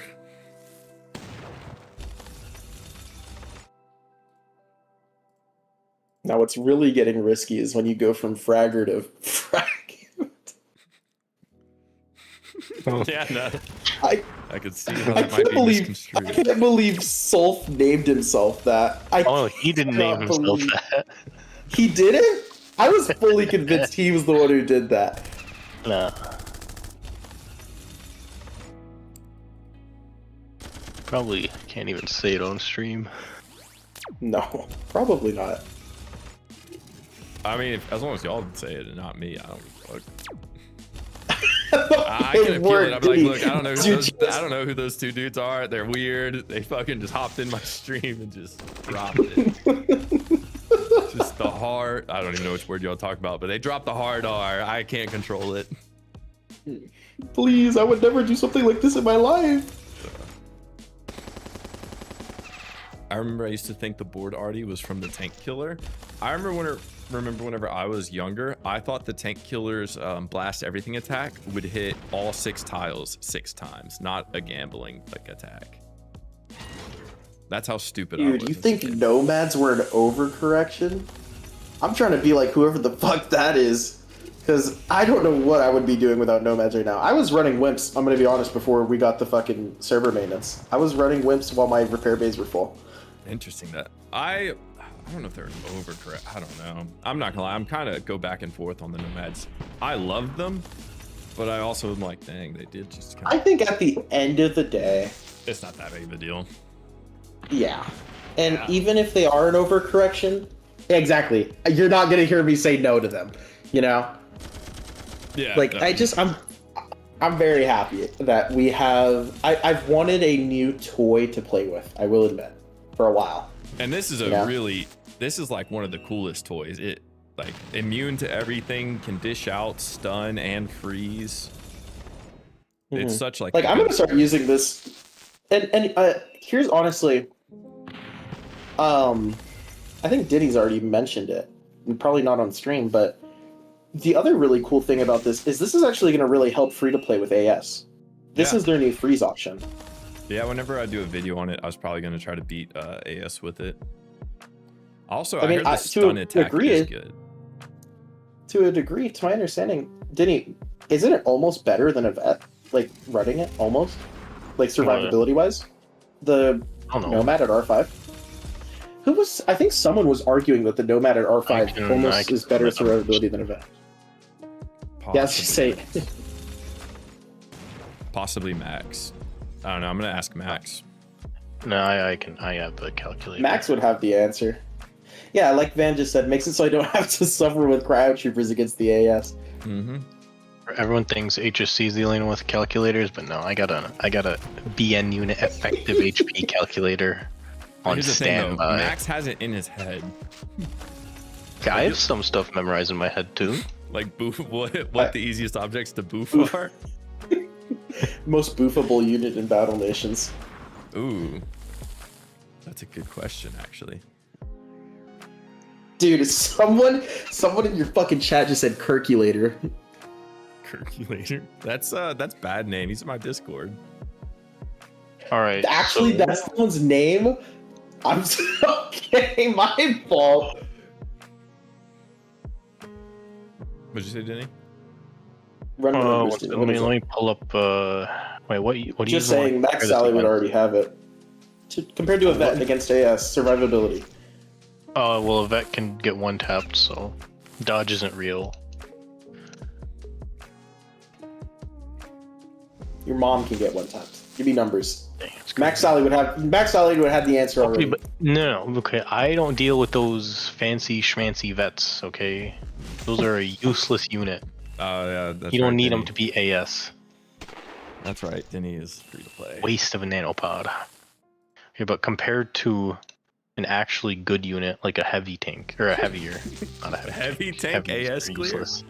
Speaker 2: Now, what's really getting risky is when you go from fragger to frag.
Speaker 1: Yeah, no. I could see how
Speaker 2: I
Speaker 1: that might
Speaker 2: can't
Speaker 1: be
Speaker 2: believe I
Speaker 1: misconstrued.
Speaker 2: can't believe Solf named himself that.
Speaker 3: Oh, he didn't name
Speaker 2: cannot
Speaker 3: himself
Speaker 2: believe-
Speaker 3: that.
Speaker 2: He didn't? I was fully convinced he was the one who did that.
Speaker 3: Nah. Probably can't even say it on stream.
Speaker 2: No, probably not.
Speaker 1: I mean, as long as y'all say it and not me, I don't fuck. I could appeal it. I'd be like, look, I don't know who those, I don't know who those two dudes are. They're weird. They fucking just hopped in my stream and just dropped it. Just the hard. I don't even know which word y'all talk about, but they dropped the hard R. I can't control it.
Speaker 2: Please, I would never do something like this in my life.
Speaker 1: I remember I used to think the board arty was from the tank killer. I remember whenever I was younger, I thought the tank killer's blast everything attack would hit all 6 tiles 6 times, not a gambling like attack. That's how stupid I was.
Speaker 2: Dude, you
Speaker 1: as a
Speaker 2: think
Speaker 1: kid.
Speaker 2: nomads were an overcorrection? I'm trying to be like whoever the fuck that is. Because I don't know what I would be doing without nomads right now. I was running wimps, I'm going to be honest, before we got the fucking server maintenance. I was running wimps while my repair bays were full.
Speaker 1: Interesting that. I don't know if they're an overcorrect. I don't know. I'm not gonna lie. I'm kind of go back and forth on the nomads. I love them, but I also am like, dang, they did just
Speaker 2: I think at the end of the day,
Speaker 1: it's not that big of a deal.
Speaker 2: yeah. And even if they are an overcorrection, exactly. You're not going to hear me say no to them, you know?
Speaker 1: Yeah.
Speaker 2: Like, I'm very happy that we have, I've wanted a new toy to play with, I will admit, for a while.
Speaker 1: And this is this is like one of the coolest toys. It like immune to everything, can dish out, stun, and freeze. It's such like
Speaker 2: I'm gonna start using this, and here's honestly, I think Diddy's already mentioned it, probably not on stream, but the other really cool thing about this is actually gonna really help free to play with AS. This is their new freeze option.
Speaker 1: Yeah, whenever I do a video on it, I was probably gonna try to beat AS with it. Also, I heard the stun attack is good.
Speaker 2: To a degree, to my understanding, Diddy, isn't it almost better than a vet? Like running it almost, like survivability wise, the Nomad at R5. Who was? I think someone was arguing that the Nomad at R5 almost is better survivability than a vet. Yeah, let's just say.
Speaker 1: Possibly Max. I don't know. I'm gonna ask Max.
Speaker 3: No, I have the calculator.
Speaker 2: Max would have the answer. Yeah, like Van just said, makes it so I don't have to suffer with cryo troopers against the AS.
Speaker 1: Mm-hmm.
Speaker 3: Everyone thinks HSC is the only one with calculators, but no, I got a BN unit effective HP calculator on standby.
Speaker 1: Max has it in his head.
Speaker 3: Yeah, I have some stuff memorized in my head too.
Speaker 1: Like boof, what the easiest objects to boof are?
Speaker 2: Most boofable unit in Battle Nations.
Speaker 1: Ooh, that's a good question, actually.
Speaker 2: Dude, someone in your fucking chat just said Kirkulator.
Speaker 1: Kirkulator? That's bad name. He's in my Discord.
Speaker 3: All right.
Speaker 2: Actually, that's someone's name. I'm okay. My fault.
Speaker 1: What'd you say, Denny?
Speaker 2: Let
Speaker 3: me pull up. Wait, what do you?
Speaker 2: Just saying, Max Sally would already have it. compared to a vet against AS survivability?
Speaker 3: Well, a vet can get one tapped, so dodge isn't real.
Speaker 2: Your mom can get one tapped. Give me numbers.
Speaker 3: Dang, it's
Speaker 2: Max
Speaker 3: crazy.
Speaker 2: Solid would have the answer
Speaker 3: Okay,
Speaker 2: already.
Speaker 3: but no, okay. I don't deal with those fancy schmancy vets. Okay, those are a useless unit.
Speaker 1: Oh yeah, that's
Speaker 3: You don't
Speaker 1: right,
Speaker 3: need them
Speaker 1: Denny.
Speaker 3: to be AS.
Speaker 1: That's right. Denny is free to play.
Speaker 3: Waste of a nanopod. Okay, but compared to an actually good unit like a heavy tank or a heavier, not a heavy,
Speaker 1: Heavy tank
Speaker 3: heavy is
Speaker 1: AS
Speaker 3: pretty
Speaker 1: clear.
Speaker 3: useless.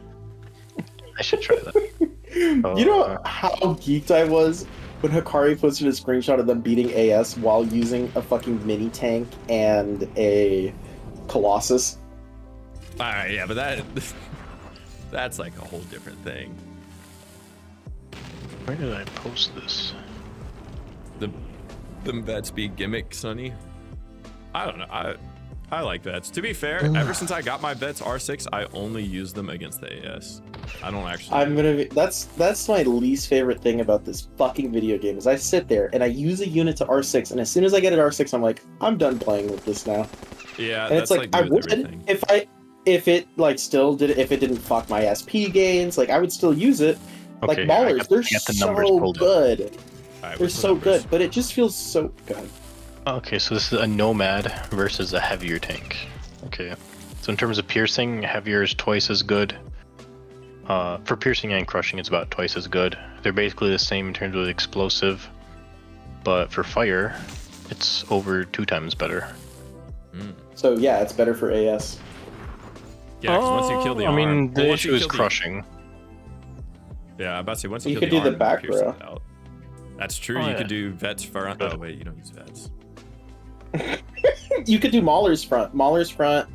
Speaker 3: I should try that.
Speaker 2: You know how geeked I was when Hikari posted a screenshot of them beating AS while using a fucking mini tank and a Colossus?
Speaker 1: Alright, yeah, but that's like a whole different thing.
Speaker 3: Where did I post this?
Speaker 1: The vets be gimmick, Sonny. I don't know. I like vets. To be fair, ever since I got my vets R6, I only use them against the AS. I don't actually.
Speaker 2: That's my least favorite thing about this fucking video game is I sit there and I use a unit to R6, and as soon as I get an R6, I'm like, I'm done playing with this now.
Speaker 1: Yeah,
Speaker 2: And
Speaker 1: that's
Speaker 2: it's like I
Speaker 1: me with
Speaker 2: would
Speaker 1: everything.
Speaker 2: if it like still did if it didn't fuck my SP gains, like I would still use it. Like
Speaker 3: Okay, I
Speaker 2: Maulers,
Speaker 3: got
Speaker 2: they're
Speaker 3: the numbers
Speaker 2: so
Speaker 3: pulled up.
Speaker 2: good.
Speaker 1: Alright,
Speaker 2: They're
Speaker 1: what's the
Speaker 2: so
Speaker 1: numbers?
Speaker 2: good, but it just feels so good.
Speaker 3: Okay, so this is a Nomad versus a heavier tank. Okay, so in terms of piercing, heavier is twice as good. For piercing and crushing, it's about twice as good. They're basically the same in terms of explosive, but for fire, it's over 2 times better.
Speaker 2: So yeah, it's better for AS.
Speaker 1: Yeah, 'cause once you kill the
Speaker 3: I
Speaker 1: arm,
Speaker 3: mean, the
Speaker 1: once you
Speaker 3: issue is
Speaker 1: kill the-
Speaker 3: crushing.
Speaker 1: Yeah, I'm about to say once you,
Speaker 2: You
Speaker 1: kill
Speaker 2: could do the
Speaker 1: arm,
Speaker 2: back
Speaker 1: pierce
Speaker 2: row.
Speaker 1: it out. That's true.
Speaker 3: Oh,
Speaker 1: You
Speaker 3: yeah.
Speaker 1: could do vets front. Oh wait, you don't use vets.
Speaker 2: You could do Mauler's front,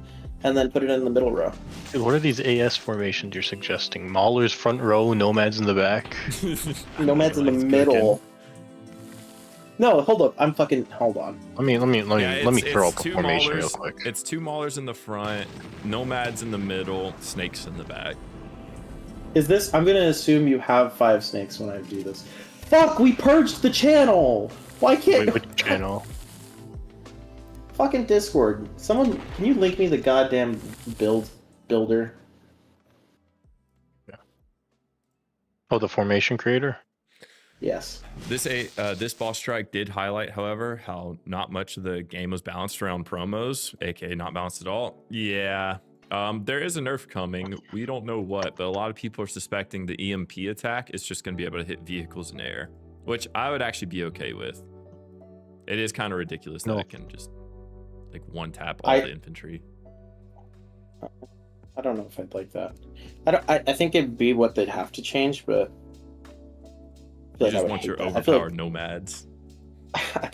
Speaker 2: and then put it in the middle row.
Speaker 3: Dude, what are these AS formations you're suggesting? Maulers front row, Nomads in the back.
Speaker 2: Nomad's in the
Speaker 1: It's
Speaker 2: middle. No, hold up. Hold on.
Speaker 3: Let me throw up a
Speaker 1: two
Speaker 3: formation real
Speaker 1: Maulers-
Speaker 3: quick.
Speaker 1: It's 2 Maulers in the front, Nomads in the middle, Snakes in the back.
Speaker 2: Is this? I'm gonna assume you have 5 snakes when I do this. Fuck! We purged the channel. Why can't?
Speaker 3: Wait, which channel?
Speaker 2: Fucking Discord. Someone, can you link me the goddamn builder?
Speaker 3: Oh, the formation creator?
Speaker 2: Yes.
Speaker 1: This boss strike did highlight, however, how not much of the game was balanced around promos, aka not balanced at all. Yeah, there is a nerf coming. We don't know what, but a lot of people are suspecting the EMP attack is just going to be able to hit vehicles in air, which I would actually be okay with. It is kind of ridiculous that it can just like one tap all the infantry.
Speaker 2: I don't know if I'd like that. I think it'd be what they'd have to change, but
Speaker 1: You just want your overpowered nomads.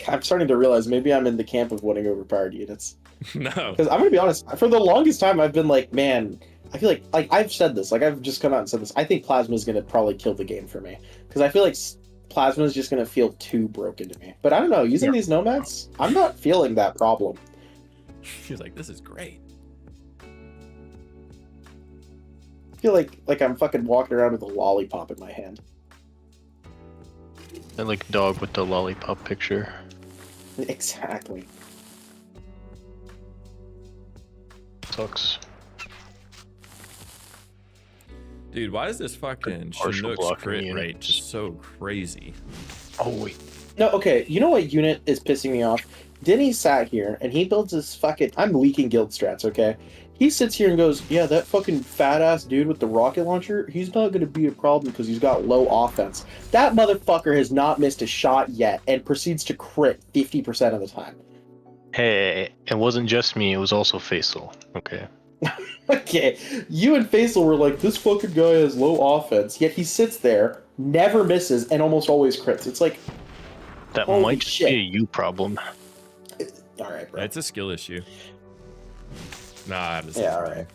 Speaker 2: I'm starting to realize maybe I'm in the camp of wanting overpowered units.
Speaker 1: No,
Speaker 2: Because I'm gonna be honest, for the longest time I've been like, man, I feel like I've said this, like I've just come out and said this. I think Plasma's gonna probably kill the game for me because I feel like Plasma is just gonna feel too broken to me. But I don't know, using these nomads, I'm not feeling that problem.
Speaker 1: she's like, this is great.
Speaker 2: I feel like I'm fucking walking around with a lollipop in my hand.
Speaker 3: I like dog with the lollipop picture.
Speaker 2: Exactly.
Speaker 3: Sucks.
Speaker 1: Dude, why is this fucking
Speaker 3: Partial
Speaker 1: Chinook's
Speaker 3: blocking
Speaker 1: crit
Speaker 3: units.
Speaker 1: rate just so crazy?
Speaker 3: Oh wait.
Speaker 2: No, okay, you know what unit is pissing me off? Denny sat here and he builds this fucking. I'm leaking guild strats, okay? He sits here and goes, yeah, that fucking fat ass dude with the rocket launcher, he's not going to be a problem because he's got low offense. That motherfucker has not missed a shot yet and proceeds to crit 50% of the time.
Speaker 3: Hey, it wasn't just me, it was also Faisal. Okay.
Speaker 2: Okay, you and Faisal were like, this fucking guy has low offense, yet he sits there, never misses, and almost always crits. It's like,
Speaker 3: That
Speaker 2: holy
Speaker 3: might just
Speaker 2: shit.
Speaker 3: be a you problem.
Speaker 2: Alright, bro.
Speaker 1: It's a skill issue. Nah, this
Speaker 2: Yeah, alright.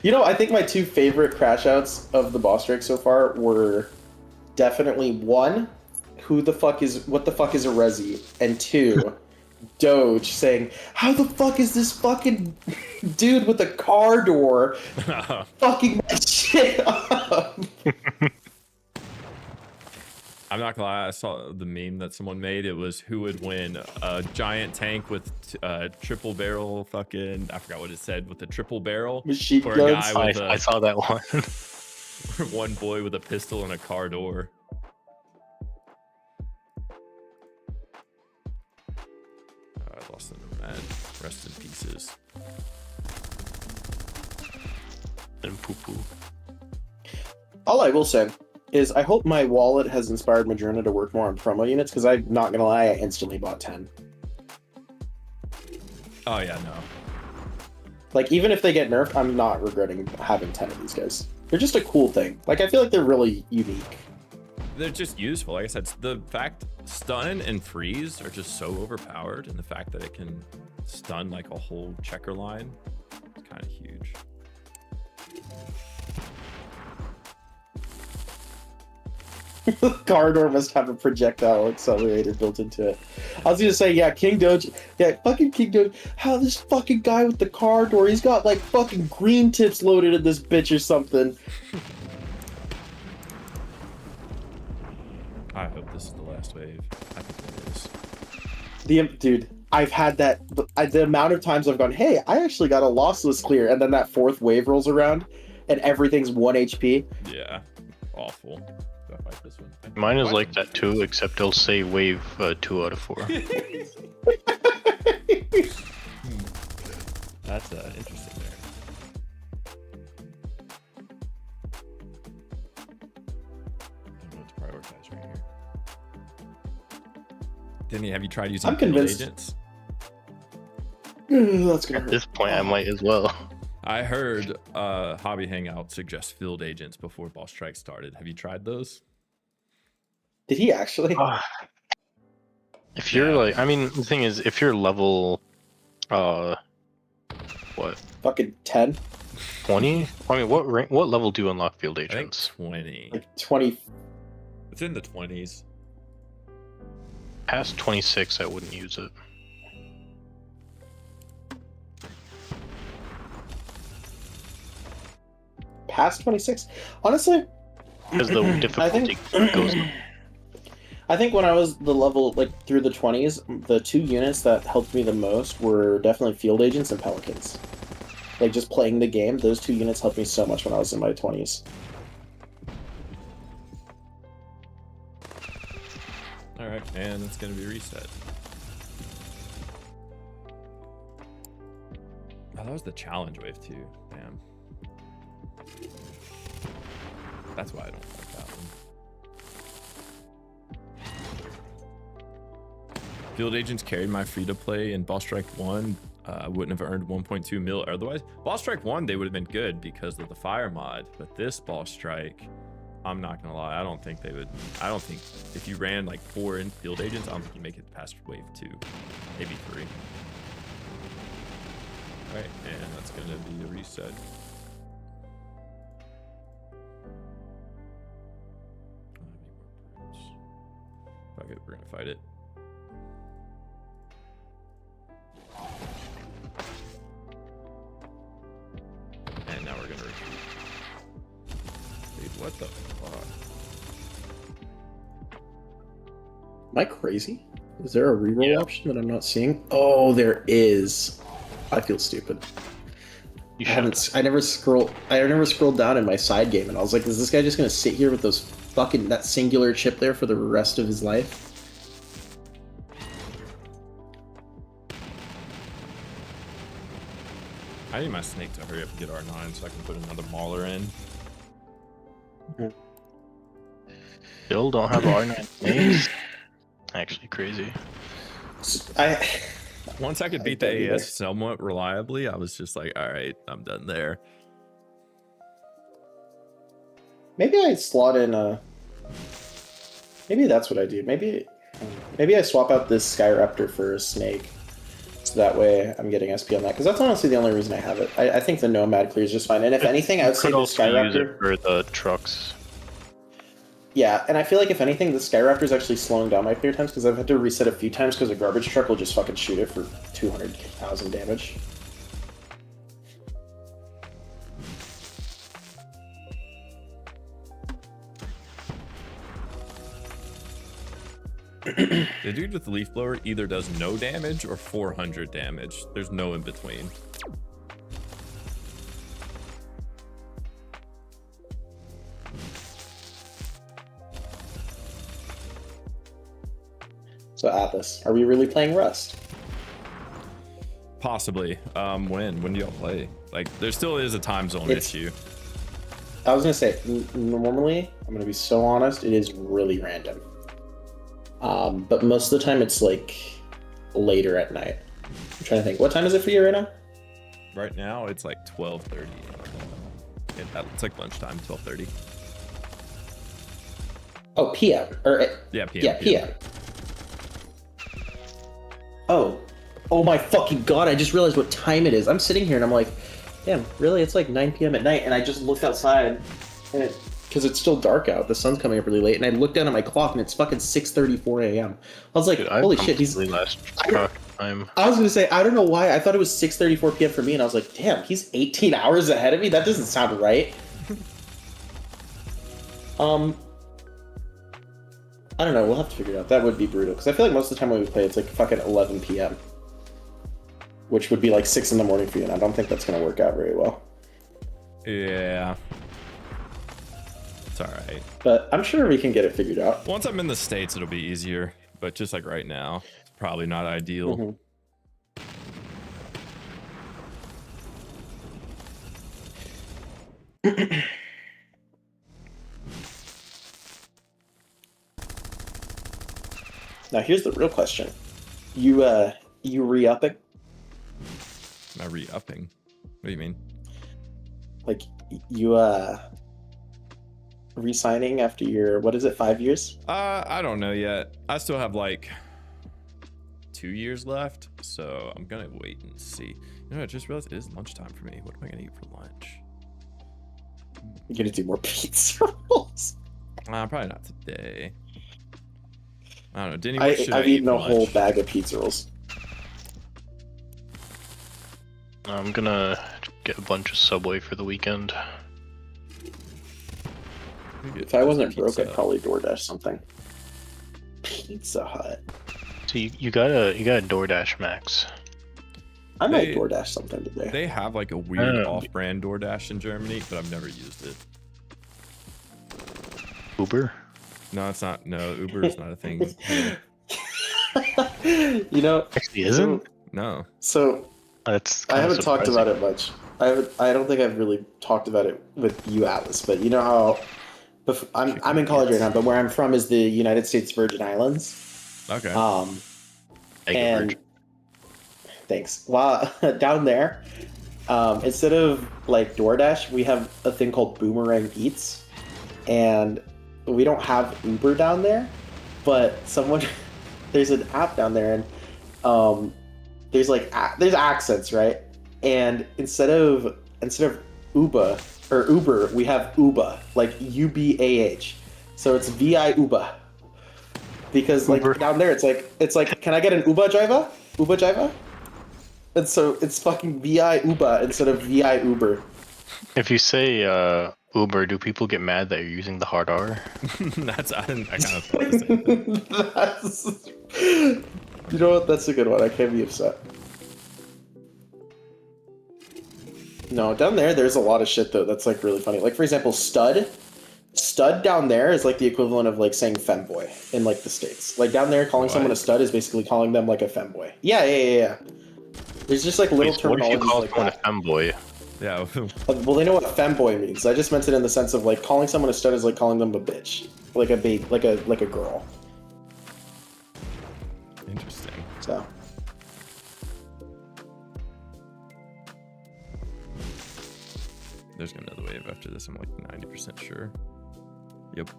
Speaker 2: You know, I think my 2 favorite crash outs of the boss strike so far were definitely 1, what the fuck is a Resi? And 2, Doge saying, how the fuck is this fucking dude with a car door fucking my shit up?
Speaker 1: I'm not gonna lie, I saw the meme that someone made. It was who would win a giant tank with triple barrel fucking, I forgot what it said, with the triple barrel,
Speaker 2: Machine
Speaker 1: or a
Speaker 2: guns.
Speaker 1: guy with
Speaker 3: I saw that one.
Speaker 1: one boy with a pistol and a car door. I lost the nomad. Rest in pieces.
Speaker 3: And poo poo.
Speaker 2: All I will say is I hope my wallet has inspired Madrona to work more on promo units, because I'm not gonna lie, I instantly bought 10.
Speaker 1: Oh yeah, no.
Speaker 2: Like, even if they get nerfed, I'm not regretting having 10 of these guys. They're just a cool thing. Like, I feel like they're really unique.
Speaker 1: They're just useful. Like I said, the fact stun and freeze are just so overpowered, and the fact that it can stun like a whole checker line is kind of huge.
Speaker 2: Corridor must have a projectile accelerator built into it. I was gonna say, yeah, King Doge. Yeah, fucking King Doge. How this fucking guy with the car door, he's got like fucking green tips loaded in this bitch or something.
Speaker 1: I hope this is the last wave. I think it is.
Speaker 2: Dude, I've had that. The amount of times I've gone, hey, I actually got a lossless clear, and then that fourth wave rolls around, and everything's 1 HP.
Speaker 1: Yeah, awful. Do I fight this one?
Speaker 3: Mine is like that too, except it'll say wave 2 out of 4.
Speaker 1: That's interesting there. I don't know what to prioritize right here. Denny, have you tried using
Speaker 2: I'm
Speaker 1: field
Speaker 2: convinced.
Speaker 1: agents?
Speaker 2: That's gonna
Speaker 3: At
Speaker 2: hurt.
Speaker 3: this point, I might as well.
Speaker 1: I heard Hobby Hangout suggest field agents before Ball Strike started. Have you tried those?
Speaker 2: Did he actually?
Speaker 3: If you're like, I mean, the thing is, if you're level, what,
Speaker 2: Fucking 10?
Speaker 3: 20? I mean, what level do you unlock field
Speaker 1: I think
Speaker 3: agents?
Speaker 1: 20.
Speaker 2: Like 20.
Speaker 1: It's in the 20s.
Speaker 3: Past 26, I wouldn't use it.
Speaker 2: Past 26? Honestly,
Speaker 3: Because the difficulty goes up.
Speaker 2: I think when I was the level, like, through the 20s, the two units that helped me the most were definitely Field Agents and Pelicans. Like, just playing the game, those two units helped me so much when I was in my 20s.
Speaker 1: Alright, and it's going to be reset. Oh, that was the challenge wave too. Damn. That's why I don't like that one. Field Agents carried my free-to-play in Ball Strike 1. I wouldn't have earned 1.2 mil otherwise. Ball Strike 1, they would have been good because of the fire mod. But this Ball Strike, I'm not going to lie, I don't think they would. I don't think if you ran like 4 in Field Agents, I don't think you make it past wave 2, maybe 3. All right, and that's going to be a reset. Fuck it, we're going to fight it. And now we're gonna retreat. Dude, what the fuck?
Speaker 2: Am I crazy? Is there a reroll option that I'm not seeing? Oh, there is. I feel stupid. I never scrolled down in my side game, and I was like, is this guy just gonna sit here with those fucking that singular chip there for the rest of his life?
Speaker 1: I need my snake to hurry up and get R9 so I can put another mauler in.
Speaker 3: Still don't have R9 names. Actually crazy.
Speaker 1: Once I could beat
Speaker 2: don't
Speaker 1: the
Speaker 2: either.
Speaker 1: AS somewhat reliably, I was just like, all right, I'm done there.
Speaker 2: Maybe I slot in a. Maybe that's what I do. Maybe I swap out this Skyraptor for a snake, so that way I'm getting SP on that. Because that's honestly the only reason I have it. I think the Nomad clear is just fine. And if anything, I would say
Speaker 3: Could
Speaker 2: the
Speaker 3: also use it
Speaker 2: Skyraptor.
Speaker 3: for the trucks.
Speaker 2: Yeah, and I feel like if anything, the Skyraptor is actually slowing down my clear times because I've had to reset a few times because a garbage truck will just fucking shoot it for 200,000 damage.
Speaker 1: The dude with the leaf blower either does no damage or 400 damage. There's no in between.
Speaker 2: So Atlas, are we really playing Rust?
Speaker 1: Possibly. When do y'all play? Like, there still is a time zone issue.
Speaker 2: I was gonna say, normally, I'm gonna be so honest, it is really random. But most of the time it's like later at night. I'm trying to think. What time is it for you right now?
Speaker 1: Right now, it's like 12:30. It's like lunchtime, 12:30.
Speaker 2: Oh, PM.
Speaker 1: Yeah, PM.
Speaker 2: Yeah, PM. Oh my fucking god, I just realized what time it is. I'm sitting here and I'm like, damn, really? It's like 9 p.m. at night, and I just looked outside, and because it's still dark out, the sun's coming up really late, and I looked down at my clock, and it's fucking 6:34 a.m. I was like,
Speaker 3: Dude,
Speaker 2: holy shit, he's... I was gonna say, I don't know why, I thought it was 6:34 p.m. for me, and I was like, damn, he's 18 hours ahead of me? That doesn't sound right. I don't know, we'll have to figure it out. That would be brutal, because I feel like most of the time when we play, it's like fucking 11 p.m. Which would be like 6 in the morning for you, and I don't think that's going to work out very well.
Speaker 1: Yeah. It's all right.
Speaker 2: But I'm sure we can get it figured out.
Speaker 1: Once I'm in the States, it'll be easier. But just like right now, it's probably not ideal.
Speaker 2: Mm-hmm. Now here's the real question. You re-upping?
Speaker 1: Am I re-upping? What do you mean?
Speaker 2: Like, you re-signing after your, what is it, 5 years?
Speaker 1: I don't know yet. I still have like 2 years left, so I'm gonna wait and see. You know, I just realized it is lunchtime for me. What am I gonna eat for lunch?
Speaker 2: You're gonna do more pizza rolls?
Speaker 1: Probably not today. I don't know. Denny,
Speaker 2: I've eaten a whole bag of pizza rolls.
Speaker 3: I'm gonna get a bunch of Subway for the weekend.
Speaker 2: If I wasn't broke, I'd probably DoorDash something. Pizza Hut.
Speaker 3: So you got a DoorDash Max.
Speaker 2: I might DoorDash something today.
Speaker 1: They have like a weird off-brand DoorDash in Germany, but I've never used it.
Speaker 3: Uber?
Speaker 1: No, it's not. No, Uber is not a thing.
Speaker 2: You know,
Speaker 3: Actually, isn't?
Speaker 1: No.
Speaker 2: So
Speaker 3: that's.
Speaker 2: I haven't talked about it much. I don't think I've really talked about it with you, Atlas. But you know how I'm in college right now, but where I'm from is the United States Virgin Islands.
Speaker 1: Okay.
Speaker 2: And thanks. Well, down there, instead of like DoorDash, we have a thing called Boomerang Eats, and we don't have Uber down there, but there's an app down there, and there's accents, right? And instead of Uber or Uber, we have Uba, like UBAH. So it's VI Uba. Because like
Speaker 3: Uber.
Speaker 2: Down there it's like can I get an Uber driver? Uber driver? And so it's fucking VI Uba instead of VI Uber.
Speaker 3: If you say Uber, do people get mad that you're using the hard R?
Speaker 1: I kind of thought the same thing.
Speaker 2: You know what? That's a good one. I can't be upset. No, down there's a lot of shit though that's like really funny. Like for example, stud down there is like the equivalent of like saying femboy in like the States. Like down there, calling someone a stud is basically calling them like a femboy. Yeah. There's just like little terminologies like that.
Speaker 3: What if you call someone a femboy?
Speaker 1: Yeah.
Speaker 2: Well, they know what femboy means. I just meant it in the sense of like calling someone a stud is like calling them a bitch, like a babe, like a girl.
Speaker 1: Interesting.
Speaker 2: So.
Speaker 1: There's another wave after this. I'm like 90% sure. Yep.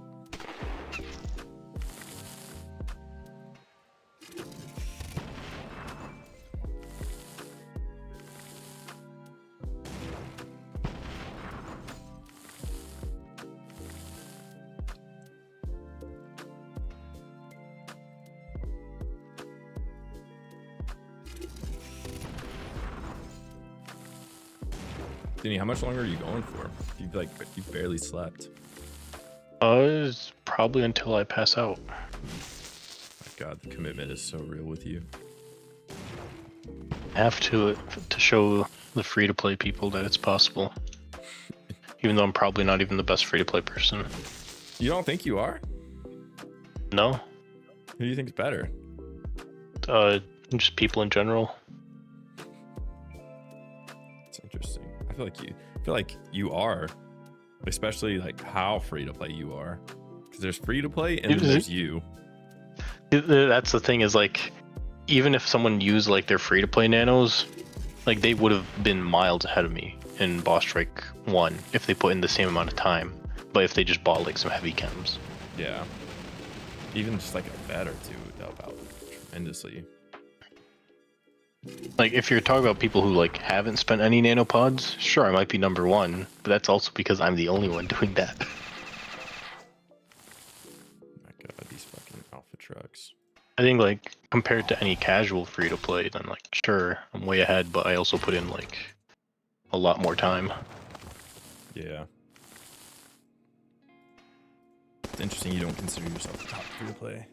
Speaker 1: Denny, how much longer are you going for? You barely slept.
Speaker 3: It's probably until I pass out.
Speaker 1: God, the commitment is so real with you.
Speaker 3: I have to show the free-to-play people that it's possible. Even though I'm probably not even the best free-to-play person.
Speaker 1: You don't think you are?
Speaker 3: No.
Speaker 1: Who do you think's better?
Speaker 3: Just people in general.
Speaker 1: It's interesting. I feel like you are, especially like how free to play you are. Because there's free to play and then there's you.
Speaker 3: That's the thing is like, even if someone used like their free to play nanos, like they would have been miles ahead of me in Boss Strike 1 if they put in the same amount of time. But if they just bought like some heavy chems.
Speaker 1: Yeah. Even just like a bet or two would help out tremendously.
Speaker 3: Like if you're talking about people who like haven't spent any nanopods, sure I might be number 1, but that's also because I'm the only one doing that.
Speaker 1: My God, these fucking alpha trucks.
Speaker 3: I think like compared to any casual free to play, then like sure I'm way ahead, but I also put in like a lot more time.
Speaker 1: Yeah. It's interesting you don't consider yourself a top free to play.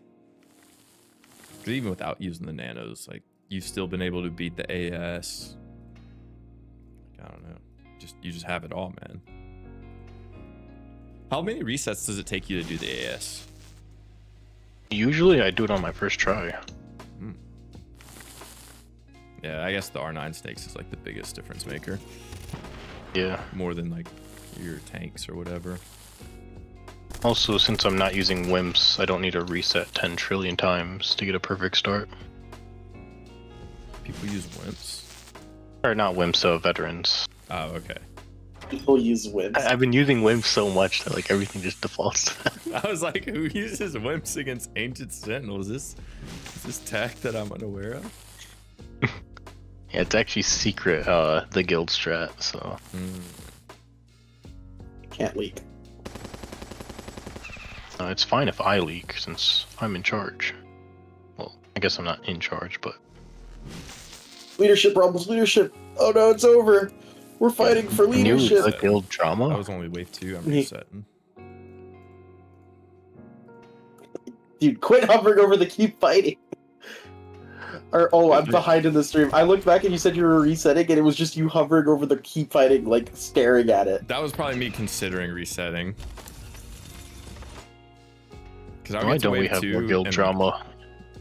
Speaker 1: But even without using the nanos, like you've still been able to beat the AS. Like, I don't know. You just have it all, man. How many resets does it take you to do the AS?
Speaker 3: Usually I do it on my first try.
Speaker 1: Yeah, I guess the R9 snakes is like the biggest difference maker.
Speaker 3: Yeah.
Speaker 1: More than like your tanks or whatever.
Speaker 3: Also, since I'm not using wimps, I don't need to reset 10 trillion times to get a perfect start.
Speaker 1: People use wimps?
Speaker 3: Or not wimps, veterans.
Speaker 1: Oh, okay.
Speaker 2: People use wimps.
Speaker 3: I've been using wimps so much that like everything just defaults to them.
Speaker 1: I was like, who uses wimps against Ancient Sentinel? Is this tech that I'm unaware of?
Speaker 3: Yeah, it's actually secret, the guild strat, so.
Speaker 2: Can't leak.
Speaker 3: It's fine if I leak, since I'm in charge. Well, I guess I'm not in charge, but...
Speaker 2: Leadership problems, leadership. Oh no, it's over. We're fighting for leadership.
Speaker 3: The guild drama?
Speaker 1: That was only wave 2. I'm resetting.
Speaker 2: Dude, quit hovering over the keep fighting. Or, oh, I'm behind in the stream. I looked back and you said you were resetting, and it was just you hovering over the keep fighting, like staring at it.
Speaker 1: That was probably me considering resetting. Because
Speaker 3: Why don't we have more guild drama?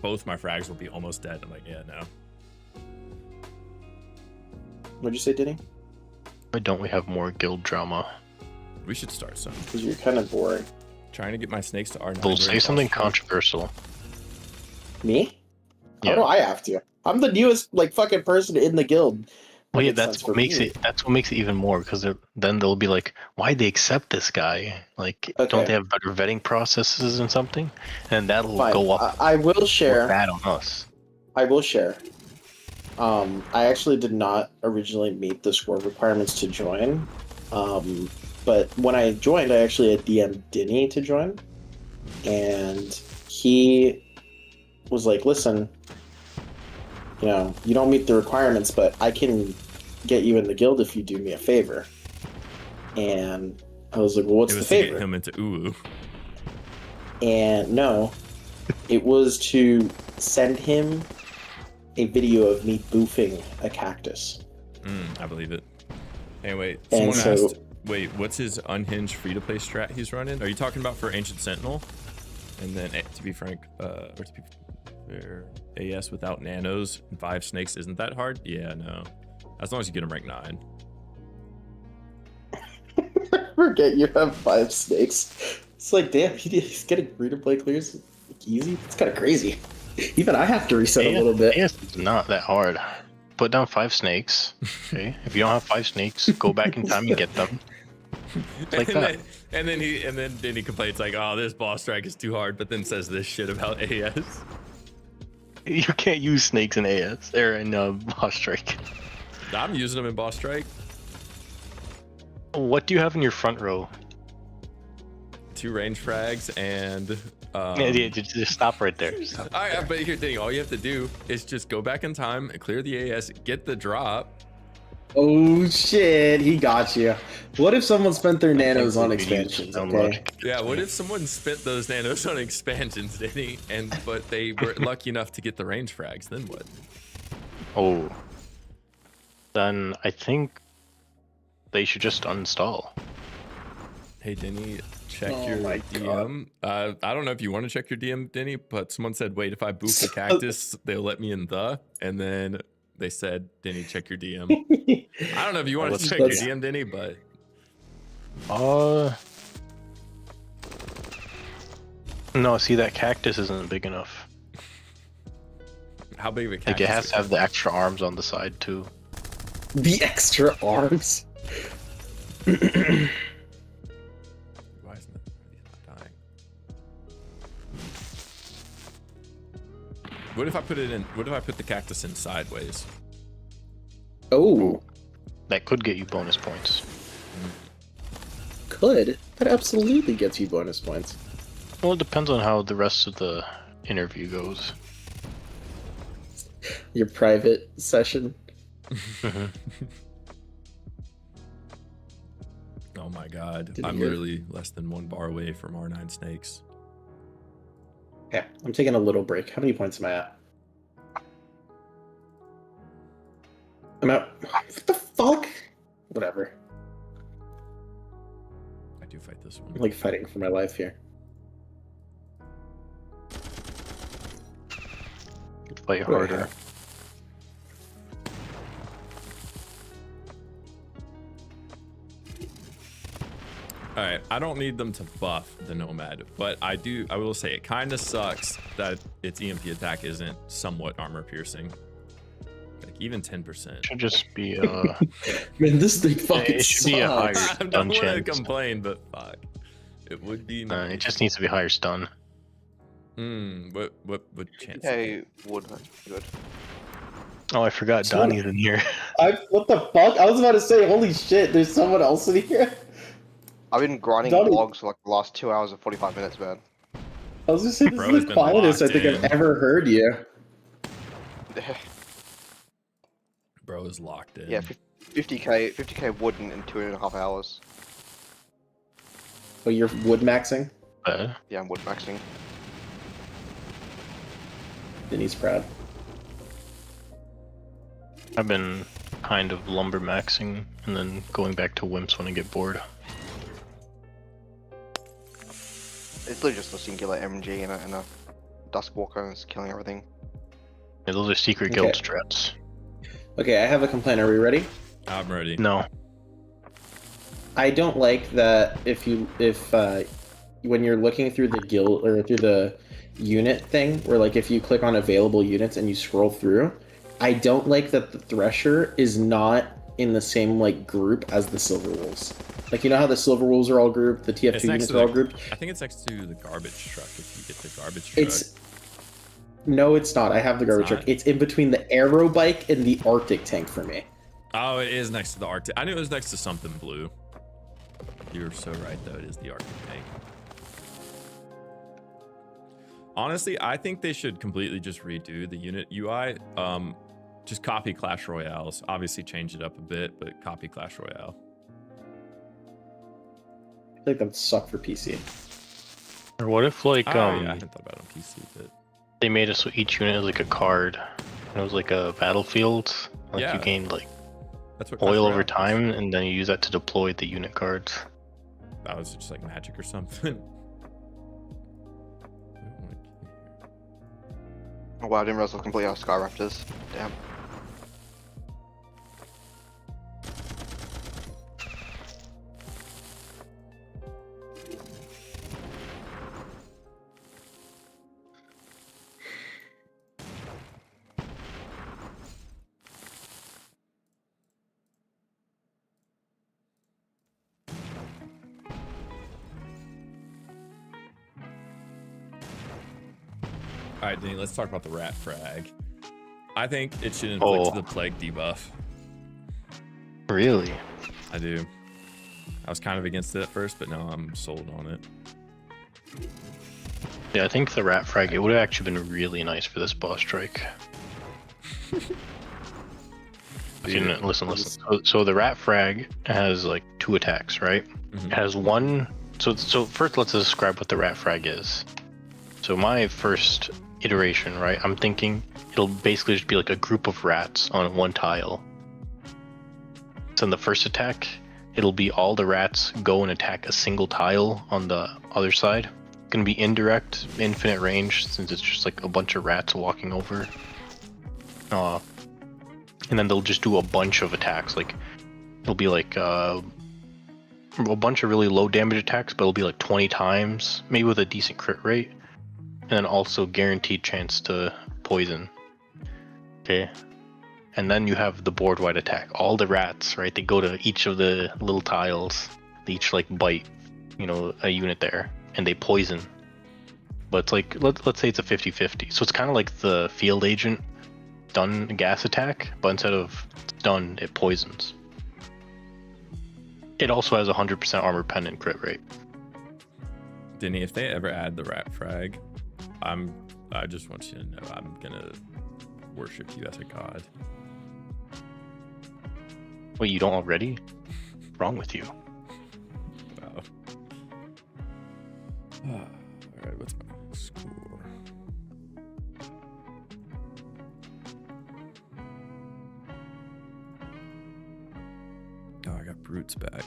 Speaker 1: Both my frags will be almost dead. I'm like, yeah, no.
Speaker 2: What'd you say, Denny?
Speaker 3: Why don't we have more guild drama?
Speaker 1: We should start some.
Speaker 2: Because you're kind of boring.
Speaker 1: Trying to get my snakes to R9.
Speaker 3: They'll say something controversial.
Speaker 2: Me?
Speaker 3: Yeah.
Speaker 2: How do I have to? I'm the newest, like, fucking person in the guild.
Speaker 3: Well, yeah, that's what makes it. That's what makes it even more, because then they'll be like, "Why'd they accept this guy? Like, don't they have better vetting processes and something?" And that'll go up.
Speaker 2: I will share.
Speaker 3: Bad on us.
Speaker 2: I will share. I actually did not originally meet the score requirements to join. But when I joined, I actually had DM Denny to join, and he was like, "Listen, you know, you don't meet the requirements, but I can get you in the guild if you do me a favor." And I was like, "Well, what's the favor?"
Speaker 1: To get him into Uwu.
Speaker 2: And no, it was to send him a video of me boofing a cactus.
Speaker 1: I believe it. Anyway,
Speaker 2: And
Speaker 1: someone asked, wait, what's his unhinged free-to-play strat he's running? Are you talking about for Ancient Sentinel? And then, to be frank, or to be fair, AS without nanos and 5 snakes isn't that hard? Yeah, no. As long as you get him rank 9.
Speaker 2: Forget you have 5 snakes. It's like, damn, he's getting free-to-play clears easy. It's kind of crazy. Even I have to reset a little bit.
Speaker 3: AS is not that hard. Put down 5 snakes. Okay, if you don't have 5 snakes, go back in time and get them. Like that.
Speaker 1: And then he complains like, "Oh, this boss strike is too hard," but then says this shit about AS.
Speaker 3: You can't use snakes in AS or in boss strike.
Speaker 1: I'm using them in boss strike.
Speaker 3: What do you have in your front row?
Speaker 1: 2 range frags and.
Speaker 3: Yeah, just stop right there. Stop.
Speaker 1: All right, but here's the thing: all you have to do is just go back in time and clear the AS, get the drop,
Speaker 2: Oh shit, he got you. What if someone spent their nanos on
Speaker 3: we could use
Speaker 2: expansions?
Speaker 3: some
Speaker 2: Okay.
Speaker 3: logic.
Speaker 1: Yeah, what if someone spent those nanos on expansions, Denny, but they were lucky enough to get the range frags? Then what?
Speaker 3: Oh. Then I think they should just uninstall.
Speaker 1: Hey, Denny, check
Speaker 2: Oh
Speaker 1: your
Speaker 2: my
Speaker 1: DM. I don't know if you want to check your DM, Denny, but someone said, wait, if I boof the cactus, they'll let me in and then they said, Denny, check your DM. I don't know if you want to check your DM, Denny, but
Speaker 3: no, see, that cactus isn't big enough.
Speaker 1: how big of a cactus?
Speaker 3: Like, it has to have the extra arms on the side, too.
Speaker 2: The extra arms.
Speaker 1: Why isn't it dying? What if I put it in? What if I put the cactus in sideways?
Speaker 2: Oh,
Speaker 3: That could get you bonus points.
Speaker 2: could. That absolutely gets you bonus points.
Speaker 3: Well, it depends on how the rest of the interview goes.
Speaker 2: Your private session.
Speaker 1: Oh my god,
Speaker 2: Did
Speaker 1: I'm
Speaker 2: you get-
Speaker 1: literally less than 1 bar away from R9 snakes.
Speaker 2: Okay, I'm taking a little break. How many points am I at? I'm at. What the fuck? Whatever.
Speaker 1: I do fight this
Speaker 2: I'm
Speaker 1: one.
Speaker 2: like fighting for my life here.
Speaker 3: Fight harder.
Speaker 1: All right, I don't need them to buff the Nomad, but I will say it kind of sucks that its EMP attack isn't somewhat armor piercing. Like even 10%.
Speaker 3: Should just be
Speaker 2: Man, this thing fucking
Speaker 3: it should be a higher
Speaker 2: sucks.
Speaker 1: I don't
Speaker 3: stun
Speaker 1: want to
Speaker 3: chance.
Speaker 1: complain, but fuck. It would be nice.
Speaker 3: It just needs to be higher stun.
Speaker 1: What chance?
Speaker 6: Okay, wood. Good.
Speaker 3: Oh, I forgot
Speaker 2: So-
Speaker 3: Donnie's in here.
Speaker 2: What the fuck? I was about to say, holy shit, there's someone else in here.
Speaker 6: I've been grinding
Speaker 2: Donnie-
Speaker 6: logs for like the last 2 hours and 45 minutes, man.
Speaker 2: I was just saying, this
Speaker 1: Bro
Speaker 2: is
Speaker 1: has
Speaker 2: the
Speaker 1: been
Speaker 2: quietest I
Speaker 1: locked
Speaker 2: think
Speaker 1: in.
Speaker 2: I've ever heard you.
Speaker 1: Bro is locked in.
Speaker 6: Yeah, 50k wood in 2.5 hours.
Speaker 2: Oh, you're wood maxing?
Speaker 6: Yeah, I'm wood maxing.
Speaker 2: Denny's proud.
Speaker 3: I've been kind of lumber maxing and then going back to wimps when I get bored.
Speaker 6: It's literally just a singular MG and a Duskwalker and it's killing everything.
Speaker 3: Yeah, those are secret guild
Speaker 2: Okay.
Speaker 3: strats.
Speaker 2: Okay, I have a complaint. Are we ready?
Speaker 1: I'm ready.
Speaker 3: No.
Speaker 2: I don't like that if when you're looking through the guild or through the unit thing, where like if you click on available units and you scroll through, I don't like that the Thresher is not in the same like group as the Silver Wolves. Like you know how the Silver Wolves are all grouped, the TF2
Speaker 1: It's next
Speaker 2: units
Speaker 1: to
Speaker 2: are all
Speaker 1: the-
Speaker 2: grouped.
Speaker 1: I think it's next to the garbage truck. If you get the garbage truck.
Speaker 2: No, it's not. I have the garbage
Speaker 1: not.
Speaker 2: truck. It's in between the Aero Bike and the Arctic tank for me.
Speaker 1: Oh, it is next to the Arctic. I knew it was next to something blue. You were so right, though. It is the Arctic tank. Honestly, I think they should completely just redo the unit UI. Just copy Clash Royales. Obviously, change it up a bit, but copy Clash Royale.
Speaker 2: I think that would suck for PC.
Speaker 3: Or what if like
Speaker 1: Yeah, I hadn't thought about it on PC, but
Speaker 3: they made it so each unit is like a card. And it was like a battlefield. Like
Speaker 1: Yeah.
Speaker 3: you gained like
Speaker 1: that's what Clash
Speaker 3: oil
Speaker 1: Royale
Speaker 3: over
Speaker 1: is.
Speaker 3: time, and then you use that to deploy the unit cards.
Speaker 1: That was just like magic or something.
Speaker 6: Oh wow, I didn't realize I was completely out of Sky Raptors. Damn.
Speaker 1: All right, Danny, let's talk about the rat frag. I think it should inflict the plague debuff.
Speaker 3: Really?
Speaker 1: I do. I was kind of against it at first, but now I'm sold on it.
Speaker 3: Yeah, I think the rat frag, it would have actually been really nice for this boss strike. Okay, no, listen. So the rat frag has like 2 attacks, right?
Speaker 1: Mhm.
Speaker 3: It has one. So first, let's describe what the rat frag is. So my first iteration, right? I'm thinking it'll basically just be like a group of rats on one tile. So in the first attack, it'll be all the rats go and attack a single tile on the other side. It's gonna be indirect, infinite range, since it's just like a bunch of rats walking over. And then they'll just do a bunch of attacks. Like it'll be like a bunch of really low damage attacks, but it'll be like 20 times, maybe with a decent crit rate, and then also guaranteed chance to poison. Okay. And then you have the board wide attack. All the rats, right? They go to each of the little tiles. They each like bite, a unit there, and they poison. But it's like let's say it's a 50-50. So it's kind of like the field agent stun gas attack, but instead of stun, it poisons. It also has 100% armor pen and crit rate.
Speaker 1: Denny, if they ever add the rat frag, I just want you to know I'm gonna worship you as a god.
Speaker 3: Wait, you don't already? What's wrong with you?
Speaker 1: Wow. All right, what's my score? Oh, I got brutes back.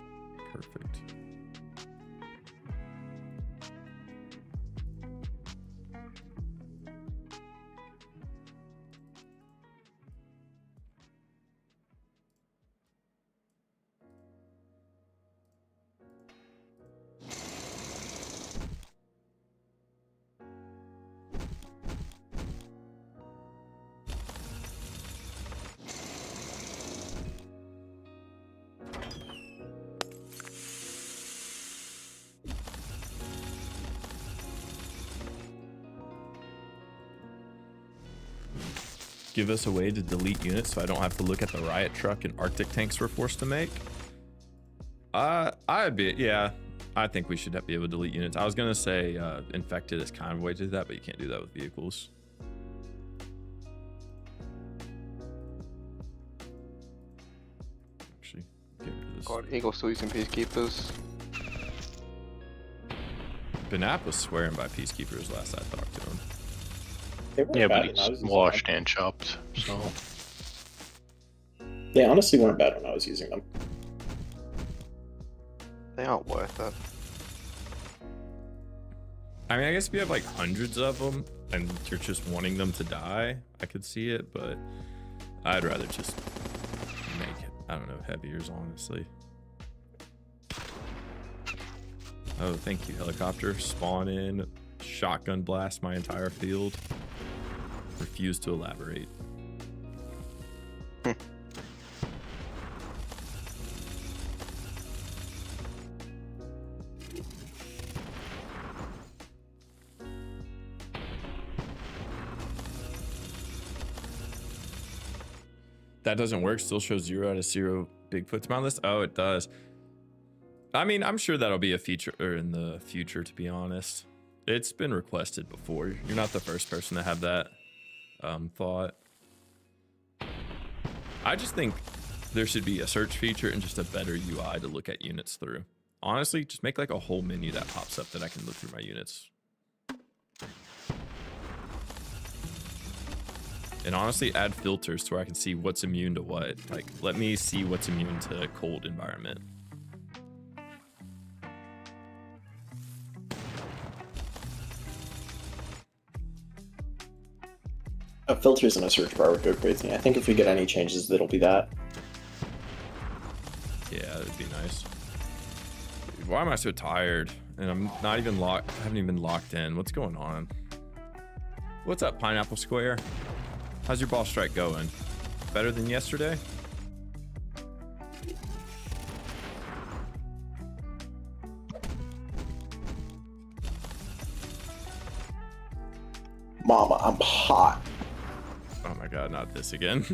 Speaker 1: Perfect. Give us a way to delete units so I don't have to look at the riot truck and Arctic tanks we're forced to make. I think we should be able to delete units. I was gonna say infected is kind of a way to do that, but you can't do that with vehicles. Actually, get rid of this.
Speaker 6: God, Eagle's still using peacekeepers.
Speaker 1: Benap was swearing by peacekeepers last I talked to him.
Speaker 2: They weren't
Speaker 3: Yeah,
Speaker 2: bad
Speaker 3: but
Speaker 2: when I was
Speaker 3: it's
Speaker 2: using
Speaker 3: washed
Speaker 2: them.
Speaker 3: and chopped, so...
Speaker 2: They honestly weren't bad when I was using them.
Speaker 6: They aren't worth it.
Speaker 1: I mean, I guess if you have like hundreds of them and you're just wanting them to die, I could see it, but I'd rather just make it, I don't know, heaviers, honestly. Oh, thank you, helicopter. Spawn in, shotgun blast my entire field. Refuse to elaborate. That doesn't work. Still shows 0 out of 0 Bigfoot to my list. Oh, it does. I mean, I'm sure that'll be a feature in the future, to be honest. It's been requested before. You're not the first person to have that thought. I just think there should be a search feature and just a better UI to look at units through. Honestly, just make like a whole menu that pops up that I can look through my units. And honestly, add filters to where I can see what's immune to what. Like, let me see what's immune to a cold environment.
Speaker 2: Filters in a search bar would go crazy. I think if we get any changes, it'll be that.
Speaker 1: Yeah, that'd be nice. Dude, why am I so tired? And I'm not even locked. I haven't even been locked in. What's going on? What's up, Pineapple Square? How's your ball strike going? Better than yesterday?
Speaker 2: Mama, I'm hot.
Speaker 1: Oh my god, not this again.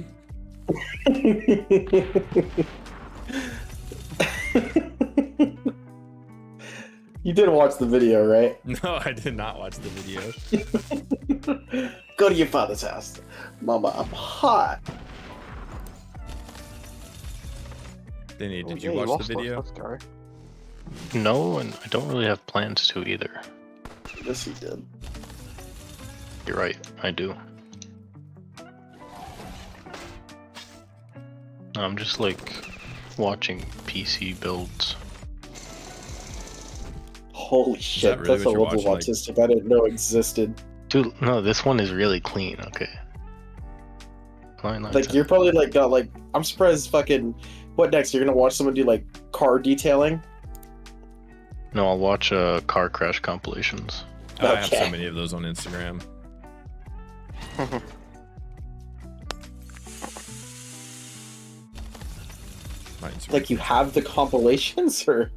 Speaker 2: You did watch the video, right?
Speaker 1: No, I did not watch the video.
Speaker 2: Go to your father's house. Mama, I'm hot.
Speaker 1: Vinny,
Speaker 6: Oh,
Speaker 1: did
Speaker 6: yeah,
Speaker 1: you watch
Speaker 6: lost
Speaker 1: the
Speaker 6: us,
Speaker 1: video?
Speaker 6: Let's go.
Speaker 3: No, and I don't really have plans to either.
Speaker 2: Yes, he did.
Speaker 3: You're right, I do. I'm just like watching PC builds.
Speaker 2: Holy
Speaker 1: that
Speaker 2: shit,
Speaker 1: really
Speaker 2: that's a
Speaker 1: what you're
Speaker 2: level of
Speaker 1: watching, like-
Speaker 2: autistic I didn't know existed.
Speaker 3: Dude, no, this one is really clean. Okay.
Speaker 2: Like, you're probably like got like, I'm surprised fucking, what next? You're gonna watch someone do like car detailing?
Speaker 3: No, I'll watch car crash compilations.
Speaker 1: I have so
Speaker 2: Okay.
Speaker 1: many of those on Instagram. My Instagram.
Speaker 2: Like, you have the compilations, or?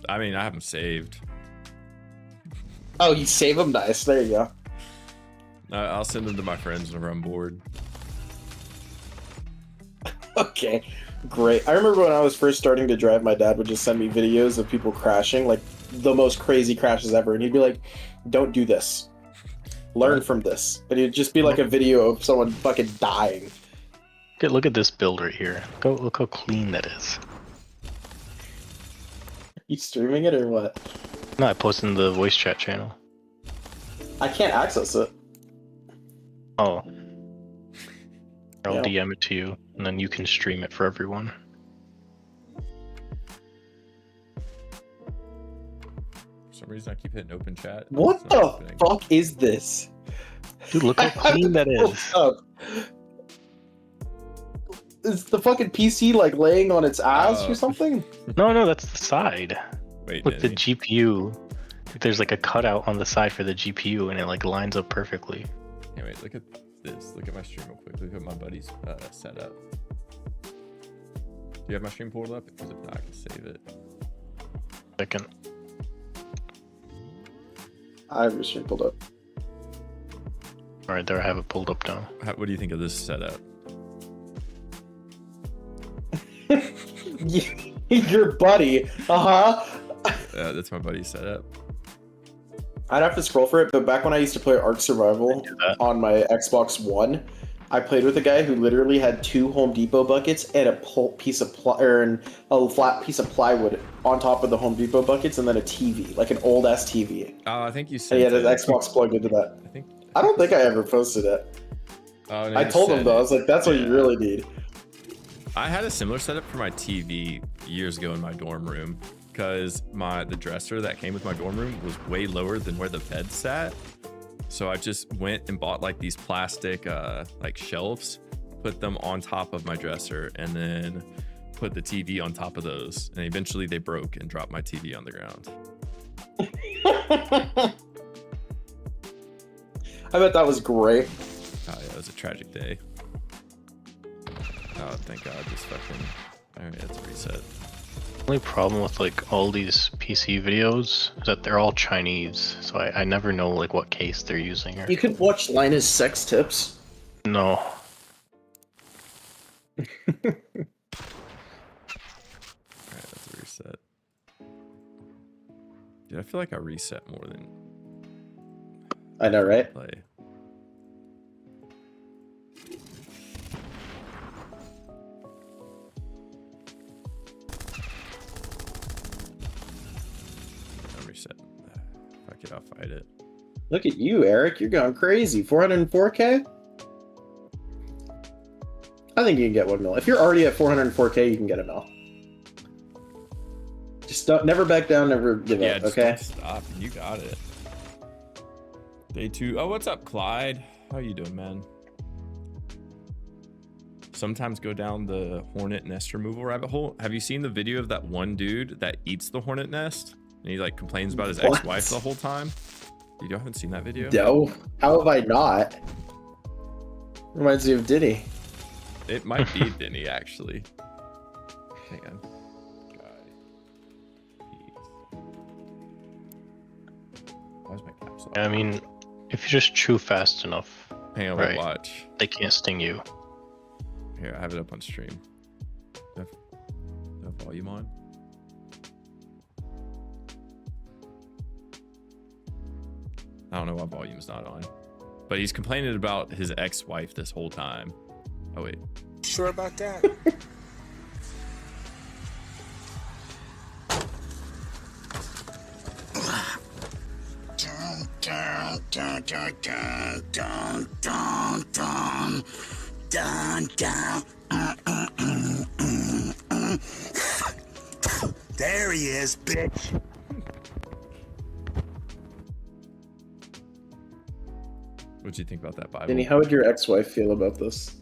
Speaker 1: I mean, I have them saved.
Speaker 2: Oh, you save them? Nice, there you go.
Speaker 1: I'll send them to my friends whenever I'm bored.
Speaker 2: Okay, great. I remember when I was first starting to drive, my dad would just send me videos of people crashing, like the most crazy crashes ever, and he'd be like, "Don't do this. Learn from this." And it'd just be like a video of someone fucking dying.
Speaker 3: Okay, look at this build right here. Look how clean that is.
Speaker 2: You streaming it or what?
Speaker 3: No, I posted in the voice chat channel.
Speaker 2: I can't access it.
Speaker 3: Oh. I'll
Speaker 2: Yeah.
Speaker 3: DM it to you, and then you can stream it for everyone.
Speaker 1: For some reason, I keep hitting open chat.
Speaker 2: What
Speaker 1: It's
Speaker 2: the
Speaker 1: not opening.
Speaker 2: fuck is this?
Speaker 3: Dude, look how clean that is.
Speaker 2: What's up? Is the fucking PC like laying on its ass
Speaker 1: Oh.
Speaker 2: or something?
Speaker 3: No, that's the side.
Speaker 1: Wait,
Speaker 3: Look, the
Speaker 1: Danny.
Speaker 3: GPU. There's like a cutout on the side for the GPU, and it like lines up perfectly.
Speaker 1: Yeah, wait, look at this. Look at my stream real quick. Look at my buddy's setup. Do you have my stream pulled up? Because if not, I can save it.
Speaker 3: Second.
Speaker 2: I have your stream pulled up.
Speaker 3: All right, there I have it pulled up now.
Speaker 1: What do you think of this setup?
Speaker 2: Your buddy. Uh-huh.
Speaker 1: That's my buddy's setup.
Speaker 2: I'd have to scroll for it, but back when I used to play Ark Survival
Speaker 3: do that.
Speaker 2: on my Xbox One, I played with a guy who literally had 2 Home Depot buckets and a piece of a flat piece of plywood on top of the Home Depot buckets, and then a TV, like an old ass TV.
Speaker 1: Oh, I think you
Speaker 2: And
Speaker 1: said
Speaker 2: he had his Xbox plugged into that.
Speaker 1: I think.
Speaker 2: I don't think I ever posted it.
Speaker 1: Oh, no,
Speaker 2: I
Speaker 1: you
Speaker 2: told him
Speaker 1: said
Speaker 2: though, I
Speaker 1: it.
Speaker 2: was like, "That's what you
Speaker 1: Yeah.
Speaker 2: really need."
Speaker 1: I had a similar setup for my TV years ago in my dorm room because the dresser that came with my dorm room was way lower than where the bed sat. So I just went and bought like these plastic like shelves, put them on top of my dresser, and then put the TV on top of those. And eventually they broke and dropped my TV on the ground.
Speaker 2: I bet that was great.
Speaker 1: Oh yeah, it was a tragic day. Oh, thank God, this fucking. All right, that's a reset.
Speaker 3: The only problem with like all these PC videos is that they're all Chinese, so I never know like what case they're using. Or...
Speaker 2: You could watch Lina's sex tips.
Speaker 3: No.
Speaker 1: All right, that's a reset. Dude, I feel like I reset more than
Speaker 2: I know, right?
Speaker 1: play. I'm reset. Fuck it, I'll fight it.
Speaker 2: Look at you, Eric. You're going crazy. 404K? I think you can get 1 mil. If you're already at 404K, you can get a mil. Just don't, never back down, never give
Speaker 1: Yeah,
Speaker 2: up,
Speaker 1: just
Speaker 2: okay?
Speaker 1: don't stop. You got it. Day 2. Oh, what's up, Clyde? How you doing, man? Sometimes go down the hornet nest removal rabbit hole. Have you seen the video of that one dude that eats the hornet nest? And he like complains about his
Speaker 2: What?
Speaker 1: ex-wife the whole time? You haven't seen that video?
Speaker 2: No. How have I not? Reminds me of Diddy.
Speaker 1: It might be Denny, actually. Hang on. Why's my caps lock?
Speaker 3: I mean, if you just chew fast enough,
Speaker 1: Hang on,
Speaker 3: right.
Speaker 1: watch.
Speaker 3: they can't sting you.
Speaker 1: Here, I have it up on stream. Do I have volume on? I don't know why volume's not on. But he's complaining about his ex-wife this whole time. Oh, wait.
Speaker 7: Sure about that? There he is, bitch.
Speaker 1: What'd you think about that Bible?
Speaker 2: Danny, how would your ex-wife feel about this?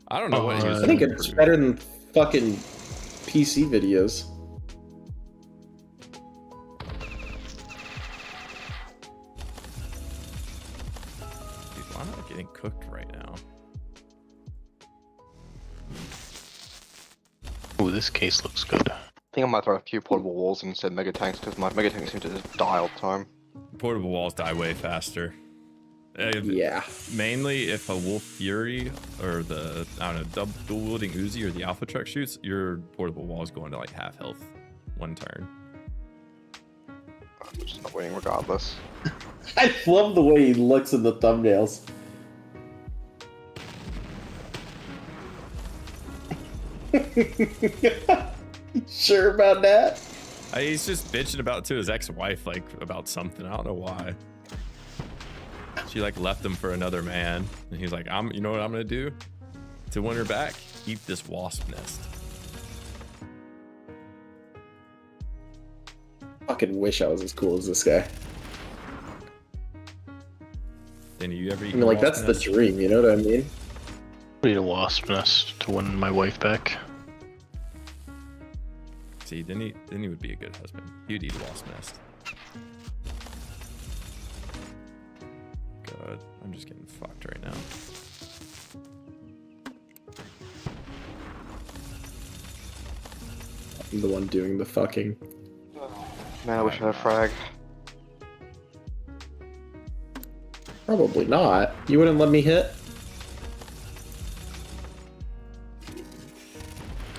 Speaker 1: I don't know what he was
Speaker 2: I think
Speaker 1: doing
Speaker 2: it's
Speaker 1: for-
Speaker 2: better than fucking PC videos.
Speaker 1: Dude, why am I getting cooked right now?
Speaker 3: Ooh, this case looks good.
Speaker 6: I think I might throw a few portable walls instead of mega tanks because my mega tanks seem to just die all the time.
Speaker 1: Portable walls die way faster.
Speaker 2: Yeah.
Speaker 1: Mainly if a Wolf Fury or the, I don't know, dual wielding Uzi or the Alpha Truck shoots, your portable wall is going to like half health one turn.
Speaker 6: I'm just not winning regardless.
Speaker 2: I love the way he looks in the thumbnails. Sure about that?
Speaker 1: He's just bitching about to his ex-wife, like about something. I don't know why. She like left him for another man, and he's like, you know what I'm gonna do to win her back? Eat this wasp nest.
Speaker 2: Fucking wish I was as cool as this guy.
Speaker 1: Then you ever eat
Speaker 2: I mean, like,
Speaker 1: wasp
Speaker 2: that's
Speaker 1: nest?
Speaker 2: the dream, you know what I mean?
Speaker 3: I need a wasp nest to win my wife back.
Speaker 1: See, then he would be a good husband. He'd eat a wasp nest. God, I'm just getting fucked right now.
Speaker 2: I'm the one doing the fucking.
Speaker 6: Man, I wish I had a frag.
Speaker 2: Probably not. You wouldn't let me hit?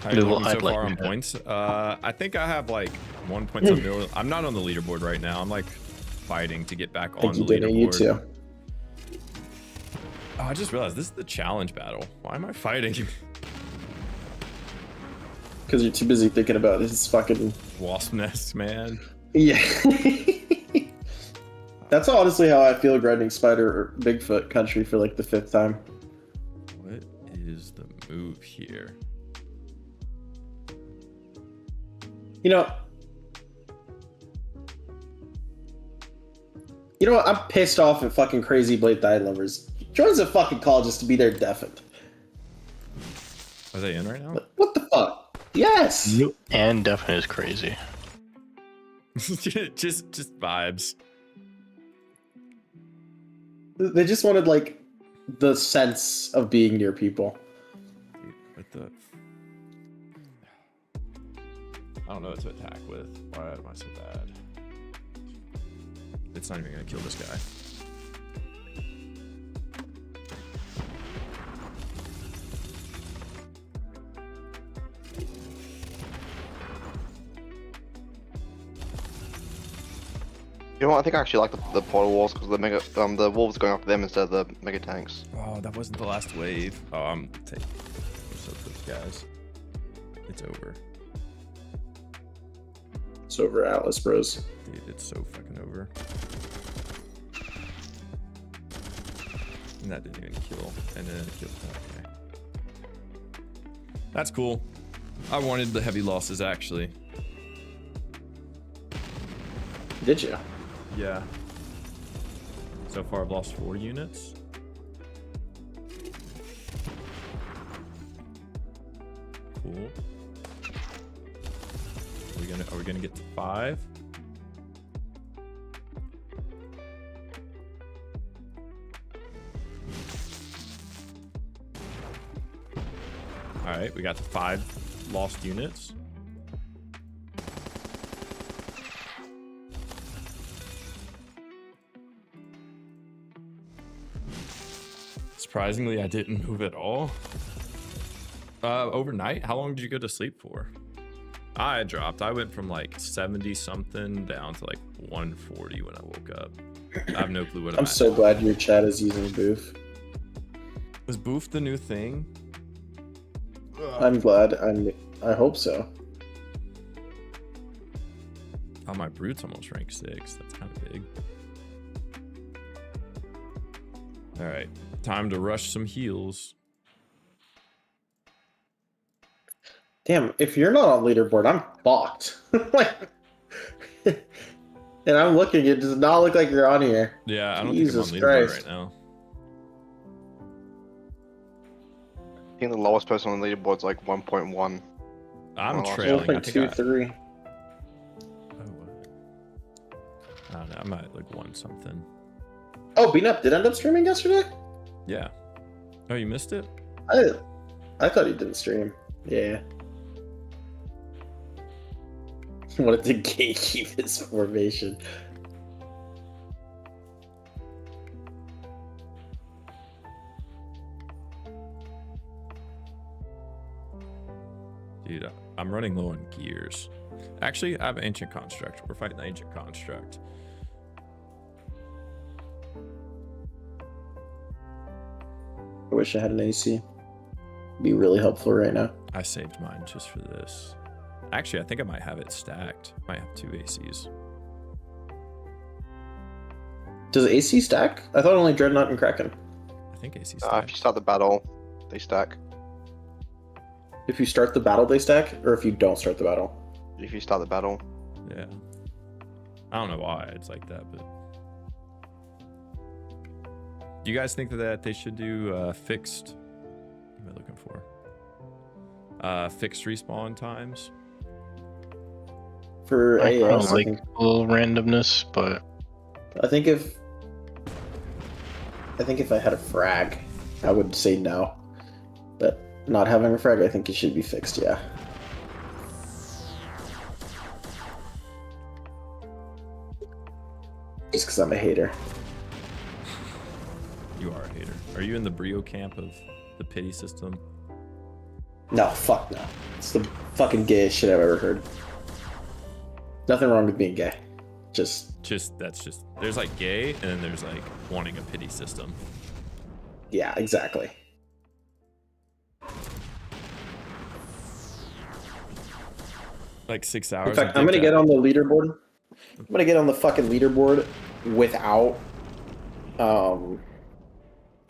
Speaker 1: How are you
Speaker 3: Well,
Speaker 1: looking so
Speaker 3: I'd like
Speaker 1: far
Speaker 3: me
Speaker 1: on
Speaker 3: to.
Speaker 1: points? I think I have like 1 point something. I'm not on the leaderboard right now. I'm like fighting to get back on
Speaker 2: Thank
Speaker 1: the
Speaker 2: you, Danny.
Speaker 1: leaderboard.
Speaker 2: You too.
Speaker 1: Oh, I just realized this is the challenge battle. Why am I fighting?
Speaker 2: Because you're too busy thinking about his fucking.
Speaker 1: Wasp nest, man.
Speaker 2: Yeah. That's honestly how I feel grinding Spider or Bigfoot Country for like the 5th time.
Speaker 1: What is the move here?
Speaker 2: You know what? I'm pissed off at fucking Crazy Blade Thigh Lovers. Joins a fucking call just to be there deafened.
Speaker 1: Are they in right now?
Speaker 2: What the fuck? Yes!
Speaker 3: And Deafin is crazy.
Speaker 1: just vibes.
Speaker 2: They just wanted, like, the sense of being near people.
Speaker 1: Dude, what the? I don't know what to attack with. Why am I so bad? It's not even gonna kill this guy.
Speaker 6: You know what? I think I actually like the portal walls because the wolves going after them instead of the mega tanks.
Speaker 1: Oh, that wasn't the last wave. Oh, I'm so close, guys. It's over.
Speaker 2: It's over, Atlas Bros.
Speaker 1: Dude, it's so fucking over. And that didn't even kill. And then it killed. Okay. That's cool. I wanted the heavy losses, actually.
Speaker 2: Did you?
Speaker 1: Yeah. So far, I've lost 4 units. Cool. Are we gonna get to 5? All right, we got to 5 lost units. Surprisingly, I didn't move at all. Overnight, how long did you go to sleep for? I dropped. I went from like 70 something down to like 140 when I woke up. I have no clue what
Speaker 2: I'm so glad your chat is using Boof.
Speaker 1: Was Boof the new thing?
Speaker 2: I'm glad. I hope so.
Speaker 1: Oh, my Brute's almost rank 6. That's kind of big. All right, time to rush some heals.
Speaker 2: Damn, if you're not on leaderboard, I'm fucked. Like, and I'm looking, it does not look like you're on here.
Speaker 1: Yeah, I don't
Speaker 2: Jesus
Speaker 1: think I'm on leaderboard
Speaker 2: Christ.
Speaker 1: right now.
Speaker 6: I think the lowest person on the leaderboard's like 1.1.
Speaker 1: I'm
Speaker 6: Oh,
Speaker 1: trailing. I think
Speaker 2: 1.23.
Speaker 1: I don't know. I'm at like 1 something.
Speaker 2: Oh, Beanup did end up streaming yesterday?
Speaker 1: Yeah. Oh, you missed it?
Speaker 2: I thought he didn't stream. Yeah. Wanted to gatekeep his formation.
Speaker 1: Dude, I'm running low on gears. Actually, I have Ancient Construct. We're fighting the Ancient Construct.
Speaker 2: I wish I had an AC. Be really helpful right now.
Speaker 1: I saved mine just for this. Actually, I think I might have it stacked. Might have 2 ACs.
Speaker 2: Does AC stack? I thought only Dreadnought and Kraken.
Speaker 1: I think AC
Speaker 6: If
Speaker 1: stacked.
Speaker 6: you start the battle, they stack.
Speaker 2: If you start the battle, they stack, or if you don't start the battle.
Speaker 6: If you start the battle,
Speaker 1: Yeah. I don't know why it's like that, but. Do you guys think that they should do fixed? What am I looking for? Fixed respawn times.
Speaker 2: For
Speaker 3: I kind
Speaker 2: AS,
Speaker 3: of like a little randomness, but
Speaker 2: I think if I had a frag, I would say no. But not having a frag, I think it should be fixed, yeah. Just because I'm a hater.
Speaker 1: You are a hater. Are you in the Brio camp of the pity system?
Speaker 2: No, fuck no. It's the fucking gayest shit I've ever heard. Nothing wrong with being gay. Just
Speaker 1: There's like gay, and then there's like wanting a pity system.
Speaker 2: yeah, exactly.
Speaker 1: Like 6 hours.
Speaker 2: In fact, I'm gonna get on the leaderboard. I'm gonna get on the fucking leaderboard without a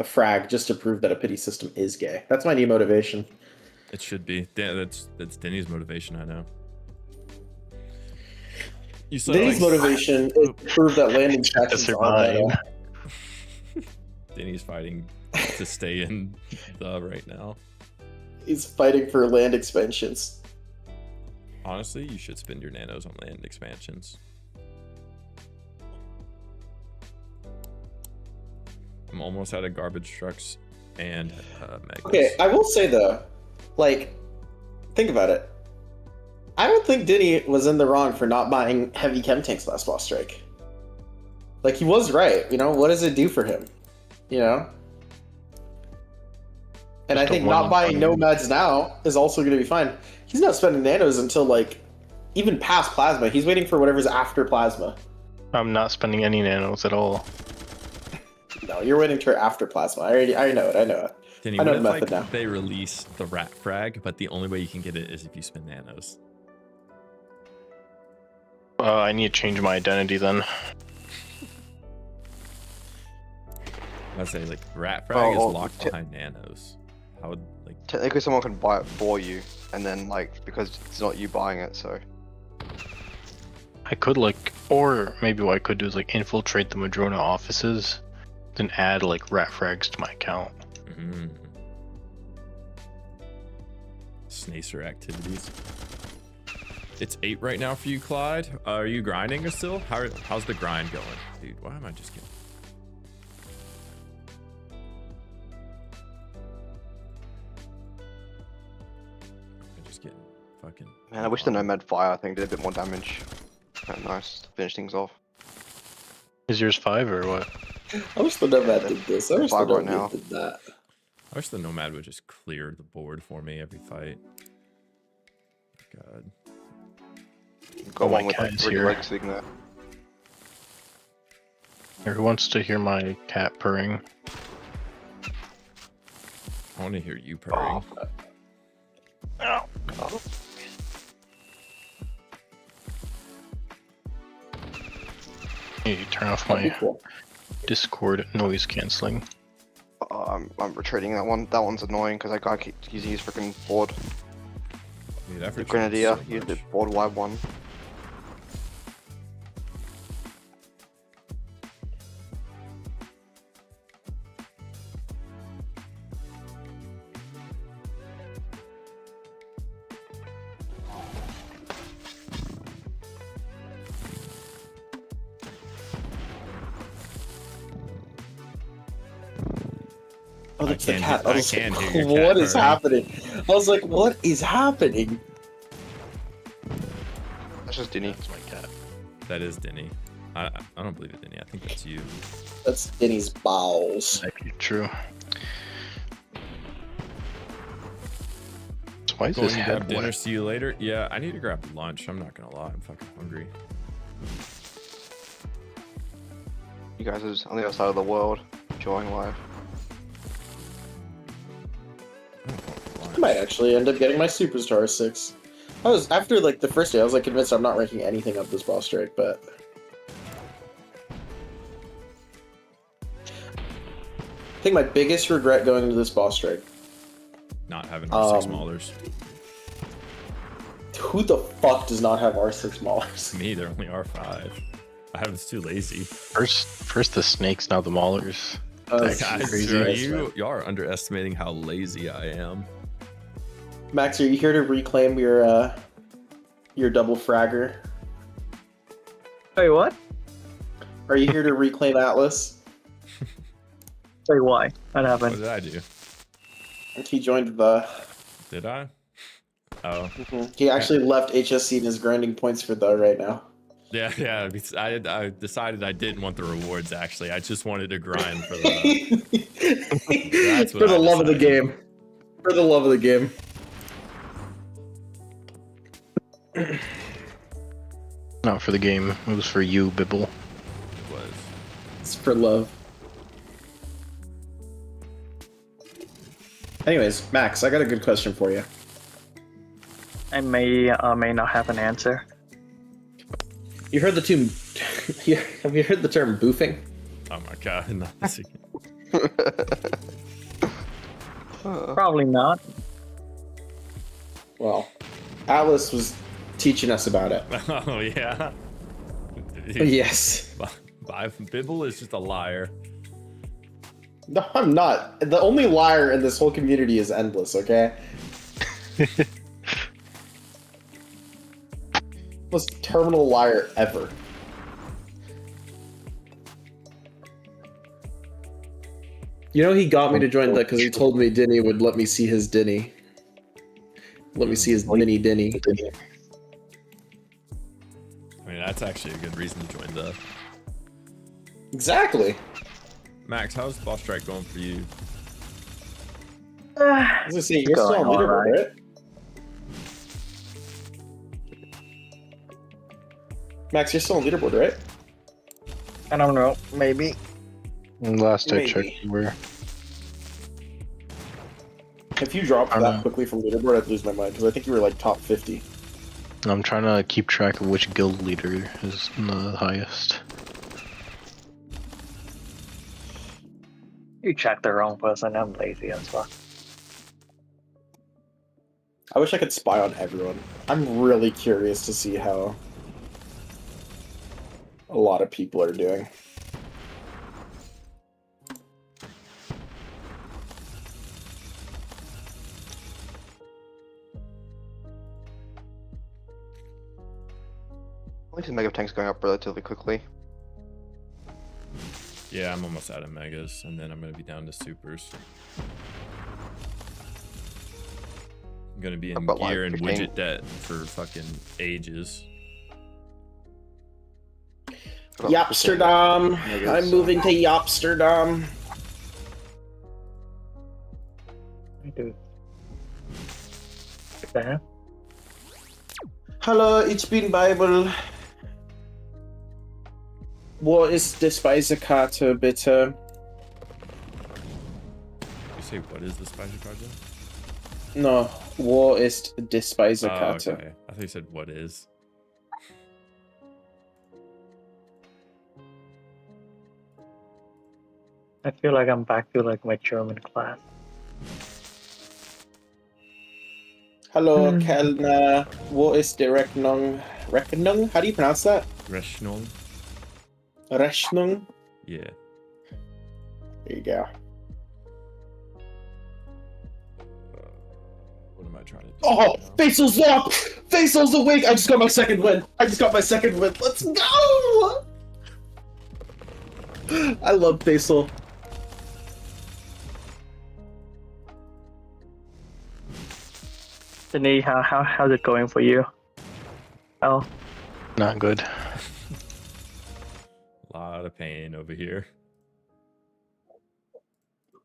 Speaker 2: frag just to prove that a pity system is gay. That's my new motivation.
Speaker 1: It should be. Yeah, that's Denny's motivation. I know. You said
Speaker 2: Denny's motivation is to prove that landing stacks are
Speaker 3: survive.
Speaker 2: meta.
Speaker 1: Denny's fighting to stay in the right now.
Speaker 2: He's fighting for land expansions.
Speaker 1: Honestly, you should spend your nanos on land expansions. I'm almost out of garbage trucks and megas.
Speaker 2: Okay, I will say though, like, think about it. I don't think Denny was in the wrong for not buying heavy chem tanks last boss strike. Like, he was right. You know, what does it do for him? You know? And
Speaker 3: Just
Speaker 2: I think
Speaker 3: a
Speaker 2: not
Speaker 3: one
Speaker 2: buying
Speaker 3: button.
Speaker 2: nomads now is also going to be fine. He's not spending nanos until, like, even past plasma. He's waiting for whatever's after plasma.
Speaker 3: I'm not spending any nanos at all.
Speaker 2: No, you're waiting for after plasma. I know it.
Speaker 1: Denny,
Speaker 2: I know
Speaker 1: what if
Speaker 2: the method
Speaker 1: like
Speaker 2: now.
Speaker 1: they release the rat frag, but the only way you can get it is if you spend nanos?
Speaker 3: I need to change my identity then.
Speaker 1: I'd say like rat frag
Speaker 6: Oh,
Speaker 1: is locked behind nanos. How would like
Speaker 6: technically someone can buy it for you, and then like because it's not you buying it, so
Speaker 3: I could like, or maybe what I could do is like infiltrate the Madrona offices, then add like rat frags to my account.
Speaker 1: Snacer activities. It's 8 right now for you, Clyde. Are you grinding still? How's the grind going? Dude, why am I just getting... I'm just getting fucking...
Speaker 6: man, I wish the Nomad Fire thing did a bit more damage. Nice to finish things off.
Speaker 3: Is yours 5 or what?
Speaker 2: I wish the nomad did this. I wish the
Speaker 6: Five right
Speaker 2: nomad
Speaker 6: now.
Speaker 2: did that.
Speaker 1: I wish the Nomad would just clear the board for me every fight. God.
Speaker 6: Got
Speaker 3: Oh, my
Speaker 6: one with like
Speaker 3: cat's
Speaker 6: 3
Speaker 3: here.
Speaker 6: legs sitting there.
Speaker 3: Or who wants to hear my cat purring?
Speaker 1: I want to hear you purring.
Speaker 3: Ow. I need to turn off
Speaker 2: That'd be
Speaker 3: my
Speaker 2: cool.
Speaker 3: Discord noise canceling.
Speaker 6: I'm retreating that one. That one's annoying because I gotta keep using his freaking board.
Speaker 1: Dude, that
Speaker 6: The
Speaker 1: frustrates
Speaker 6: Grenadier,
Speaker 1: so
Speaker 6: use the
Speaker 1: much.
Speaker 6: board wide one.
Speaker 2: Oh, that's the
Speaker 1: can't
Speaker 2: cat.
Speaker 1: hear-
Speaker 2: I was
Speaker 1: I can
Speaker 2: like,
Speaker 1: hear your cat
Speaker 2: what is
Speaker 1: purring.
Speaker 2: happening? I was like, what is happening?
Speaker 6: That's just Dinny.
Speaker 3: That's my cat.
Speaker 1: That is Denny. I don't believe it, Denny. I think that's you.
Speaker 2: That's Denny's balls.
Speaker 3: Might be true. So why is
Speaker 1: Going
Speaker 3: this
Speaker 1: to
Speaker 3: head
Speaker 1: grab dinner.
Speaker 3: wet?
Speaker 1: See you later. Yeah, I need to grab lunch. I'm not gonna lie. I'm fucking hungry.
Speaker 6: You guys are on the other side of the world, enjoying life.
Speaker 2: I might actually end up getting my Superstar 6. I was, after like the first day, I was like convinced I'm not ranking anything up this boss strike, but... I think my biggest regret going into this boss strike,
Speaker 1: Not having R6
Speaker 2: Um,
Speaker 1: Maulers.
Speaker 2: who the fuck does not have R6 Maulers?
Speaker 1: Me, there only are 5. I was too lazy.
Speaker 3: First the snakes, now the maulers.
Speaker 1: Like,
Speaker 3: That's
Speaker 1: I
Speaker 3: crazy.
Speaker 1: swear,
Speaker 2: Yes,
Speaker 1: you are underestimating how lazy I am.
Speaker 2: Max, are you here to reclaim your double fragger?
Speaker 8: Hey, what?
Speaker 2: Are you here to reclaim Atlas?
Speaker 8: Say why? What
Speaker 1: What
Speaker 8: happened?
Speaker 1: did I do?
Speaker 2: He joined the...
Speaker 1: Did I? Oh,
Speaker 2: He actually left HSC and is grinding points for the right now.
Speaker 1: yeah. Because I decided I didn't want the rewards. Actually, I just wanted to grind for the. That's what
Speaker 2: For the
Speaker 1: I
Speaker 2: love of the
Speaker 1: decided.
Speaker 2: game. For the love of the game.
Speaker 3: Not for the game. It was for you, Bibble.
Speaker 1: Was.
Speaker 2: It's for love. Anyways, Max, I got a good question for you.
Speaker 8: I may not have an answer.
Speaker 2: You heard the term... Have you heard the term boofing?
Speaker 1: Oh my god! No,
Speaker 8: Probably not.
Speaker 2: Well, Atlas was teaching us about it.
Speaker 1: oh yeah.
Speaker 2: Yes.
Speaker 1: Bibble is just a liar.
Speaker 2: No, I'm not. The only liar in this whole community is Endless, okay? Most terminal liar ever. You know he got me to join that because he told me Denny would let me see his Denny. Let me see his mini Denny.
Speaker 1: I mean, that's actually a good reason to join the.
Speaker 2: Exactly.
Speaker 1: Max, how's boss strike going for you?
Speaker 2: I was gonna say, you're still on
Speaker 8: Going
Speaker 2: leaderboard,
Speaker 8: alright.
Speaker 2: right? Max, you're still on leaderboard, right?
Speaker 8: I don't know. Maybe.
Speaker 3: Last I
Speaker 2: Maybe.
Speaker 3: checked, you were.
Speaker 2: If you dropped
Speaker 3: I don't
Speaker 2: that
Speaker 3: know.
Speaker 2: quickly from leaderboard, I'd lose my mind because I think you were like top 50.
Speaker 3: I'm trying to keep track of which guild leader is the highest.
Speaker 8: You check the wrong person. I'm lazy as fuck.
Speaker 2: I wish I could spy on everyone. I'm really curious to see how a lot of people are doing.
Speaker 6: At least the Mega Tank's going up relatively quickly.
Speaker 1: Yeah, I'm almost out of megas, and then I'm gonna be down to supers. I'm gonna be in
Speaker 6: I've got, like,
Speaker 1: gear and
Speaker 6: 15.
Speaker 1: widget debt for fucking ages.
Speaker 6: Got
Speaker 2: Yopsterdam!
Speaker 6: Megas,
Speaker 2: I'm moving to Yopsterdam.
Speaker 8: I do. What the hell?
Speaker 2: Hallo, ich bin Bible. Wo ist die Speisekarte, bitte?
Speaker 1: You say what is the spicy project?
Speaker 2: No, wo ist die
Speaker 1: Oh,
Speaker 2: Speisekarte?
Speaker 1: okay. I thought you said what is.
Speaker 8: I feel like I'm back to like my German class.
Speaker 2: Hallo, Kellner. Wo ist die Rechnung? Rechnung? How do you pronounce that?
Speaker 1: Rechnung.
Speaker 2: Rechnung?
Speaker 1: Yeah.
Speaker 2: There you go.
Speaker 1: What am I trying to do?
Speaker 2: Oh,
Speaker 1: right now?
Speaker 2: Faisal's up! Faisal's awake! I just got my second win! Let's go! I love Faisal.
Speaker 8: Sydney, how's it going for you? Oh,
Speaker 3: Not good.
Speaker 1: A lot of pain over here.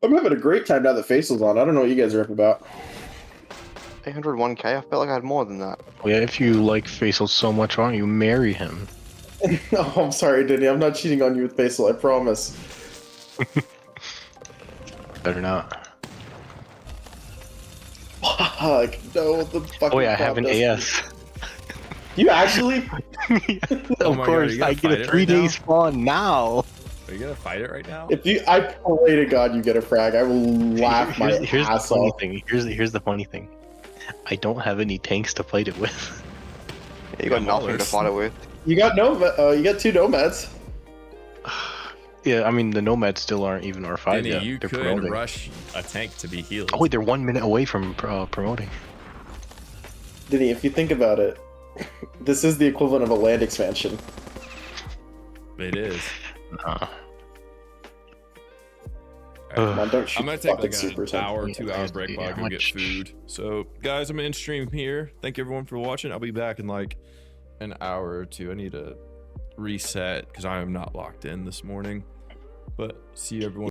Speaker 2: I'm having a great time now that Faisal's on. I don't know what you guys are up about.
Speaker 6: 801k. I felt like I had more than that.
Speaker 3: Yeah, if you like Faisal so much, why don't you marry him?
Speaker 2: Oh, I'm sorry, Denny. I'm not cheating on you with Faisal, I promise.
Speaker 3: Better not.
Speaker 2: Fuck, no, the fucking
Speaker 3: Oh yeah, I have an
Speaker 2: contest.
Speaker 3: AS.
Speaker 2: You actually?
Speaker 1: Oh
Speaker 3: Of
Speaker 1: my God,
Speaker 3: course,
Speaker 1: you gonna
Speaker 3: I get
Speaker 1: fight
Speaker 3: a
Speaker 1: it
Speaker 3: 3-day
Speaker 1: right
Speaker 3: spawn now.
Speaker 1: Are you gonna fight it right now?
Speaker 2: If you, I pray to God you get a frag. I will laugh my
Speaker 3: Here's the
Speaker 2: ass
Speaker 3: funny
Speaker 2: off.
Speaker 3: thing. Here's the funny thing. I don't have any tanks to fight it with.
Speaker 6: Yeah, you got
Speaker 1: Yeah,
Speaker 6: nothing to
Speaker 1: Wallace.
Speaker 6: fight it with.
Speaker 2: You got you got 2 nomads.
Speaker 3: Yeah, I mean the nomads still aren't even R5
Speaker 1: Denny,
Speaker 3: yet.
Speaker 1: you
Speaker 3: They're
Speaker 1: could
Speaker 3: promoting.
Speaker 1: rush a tank to be healed.
Speaker 3: Oh wait, they're 1 minute away from promoting.
Speaker 2: Denny, if you think about it, this is the equivalent of a land expansion.
Speaker 1: It is.
Speaker 2: Come on, don't shoot
Speaker 1: I'm gonna take
Speaker 2: fucking
Speaker 1: like
Speaker 2: super
Speaker 1: an
Speaker 2: tank.
Speaker 1: hour,
Speaker 3: Yeah,
Speaker 1: 2 hour break while I go get
Speaker 3: much-
Speaker 1: food. So guys, I'm gonna end stream here. Thank everyone for watching. I'll be back in like an hour or 2. I need to reset because I am not locked in this morning. But see you everyone.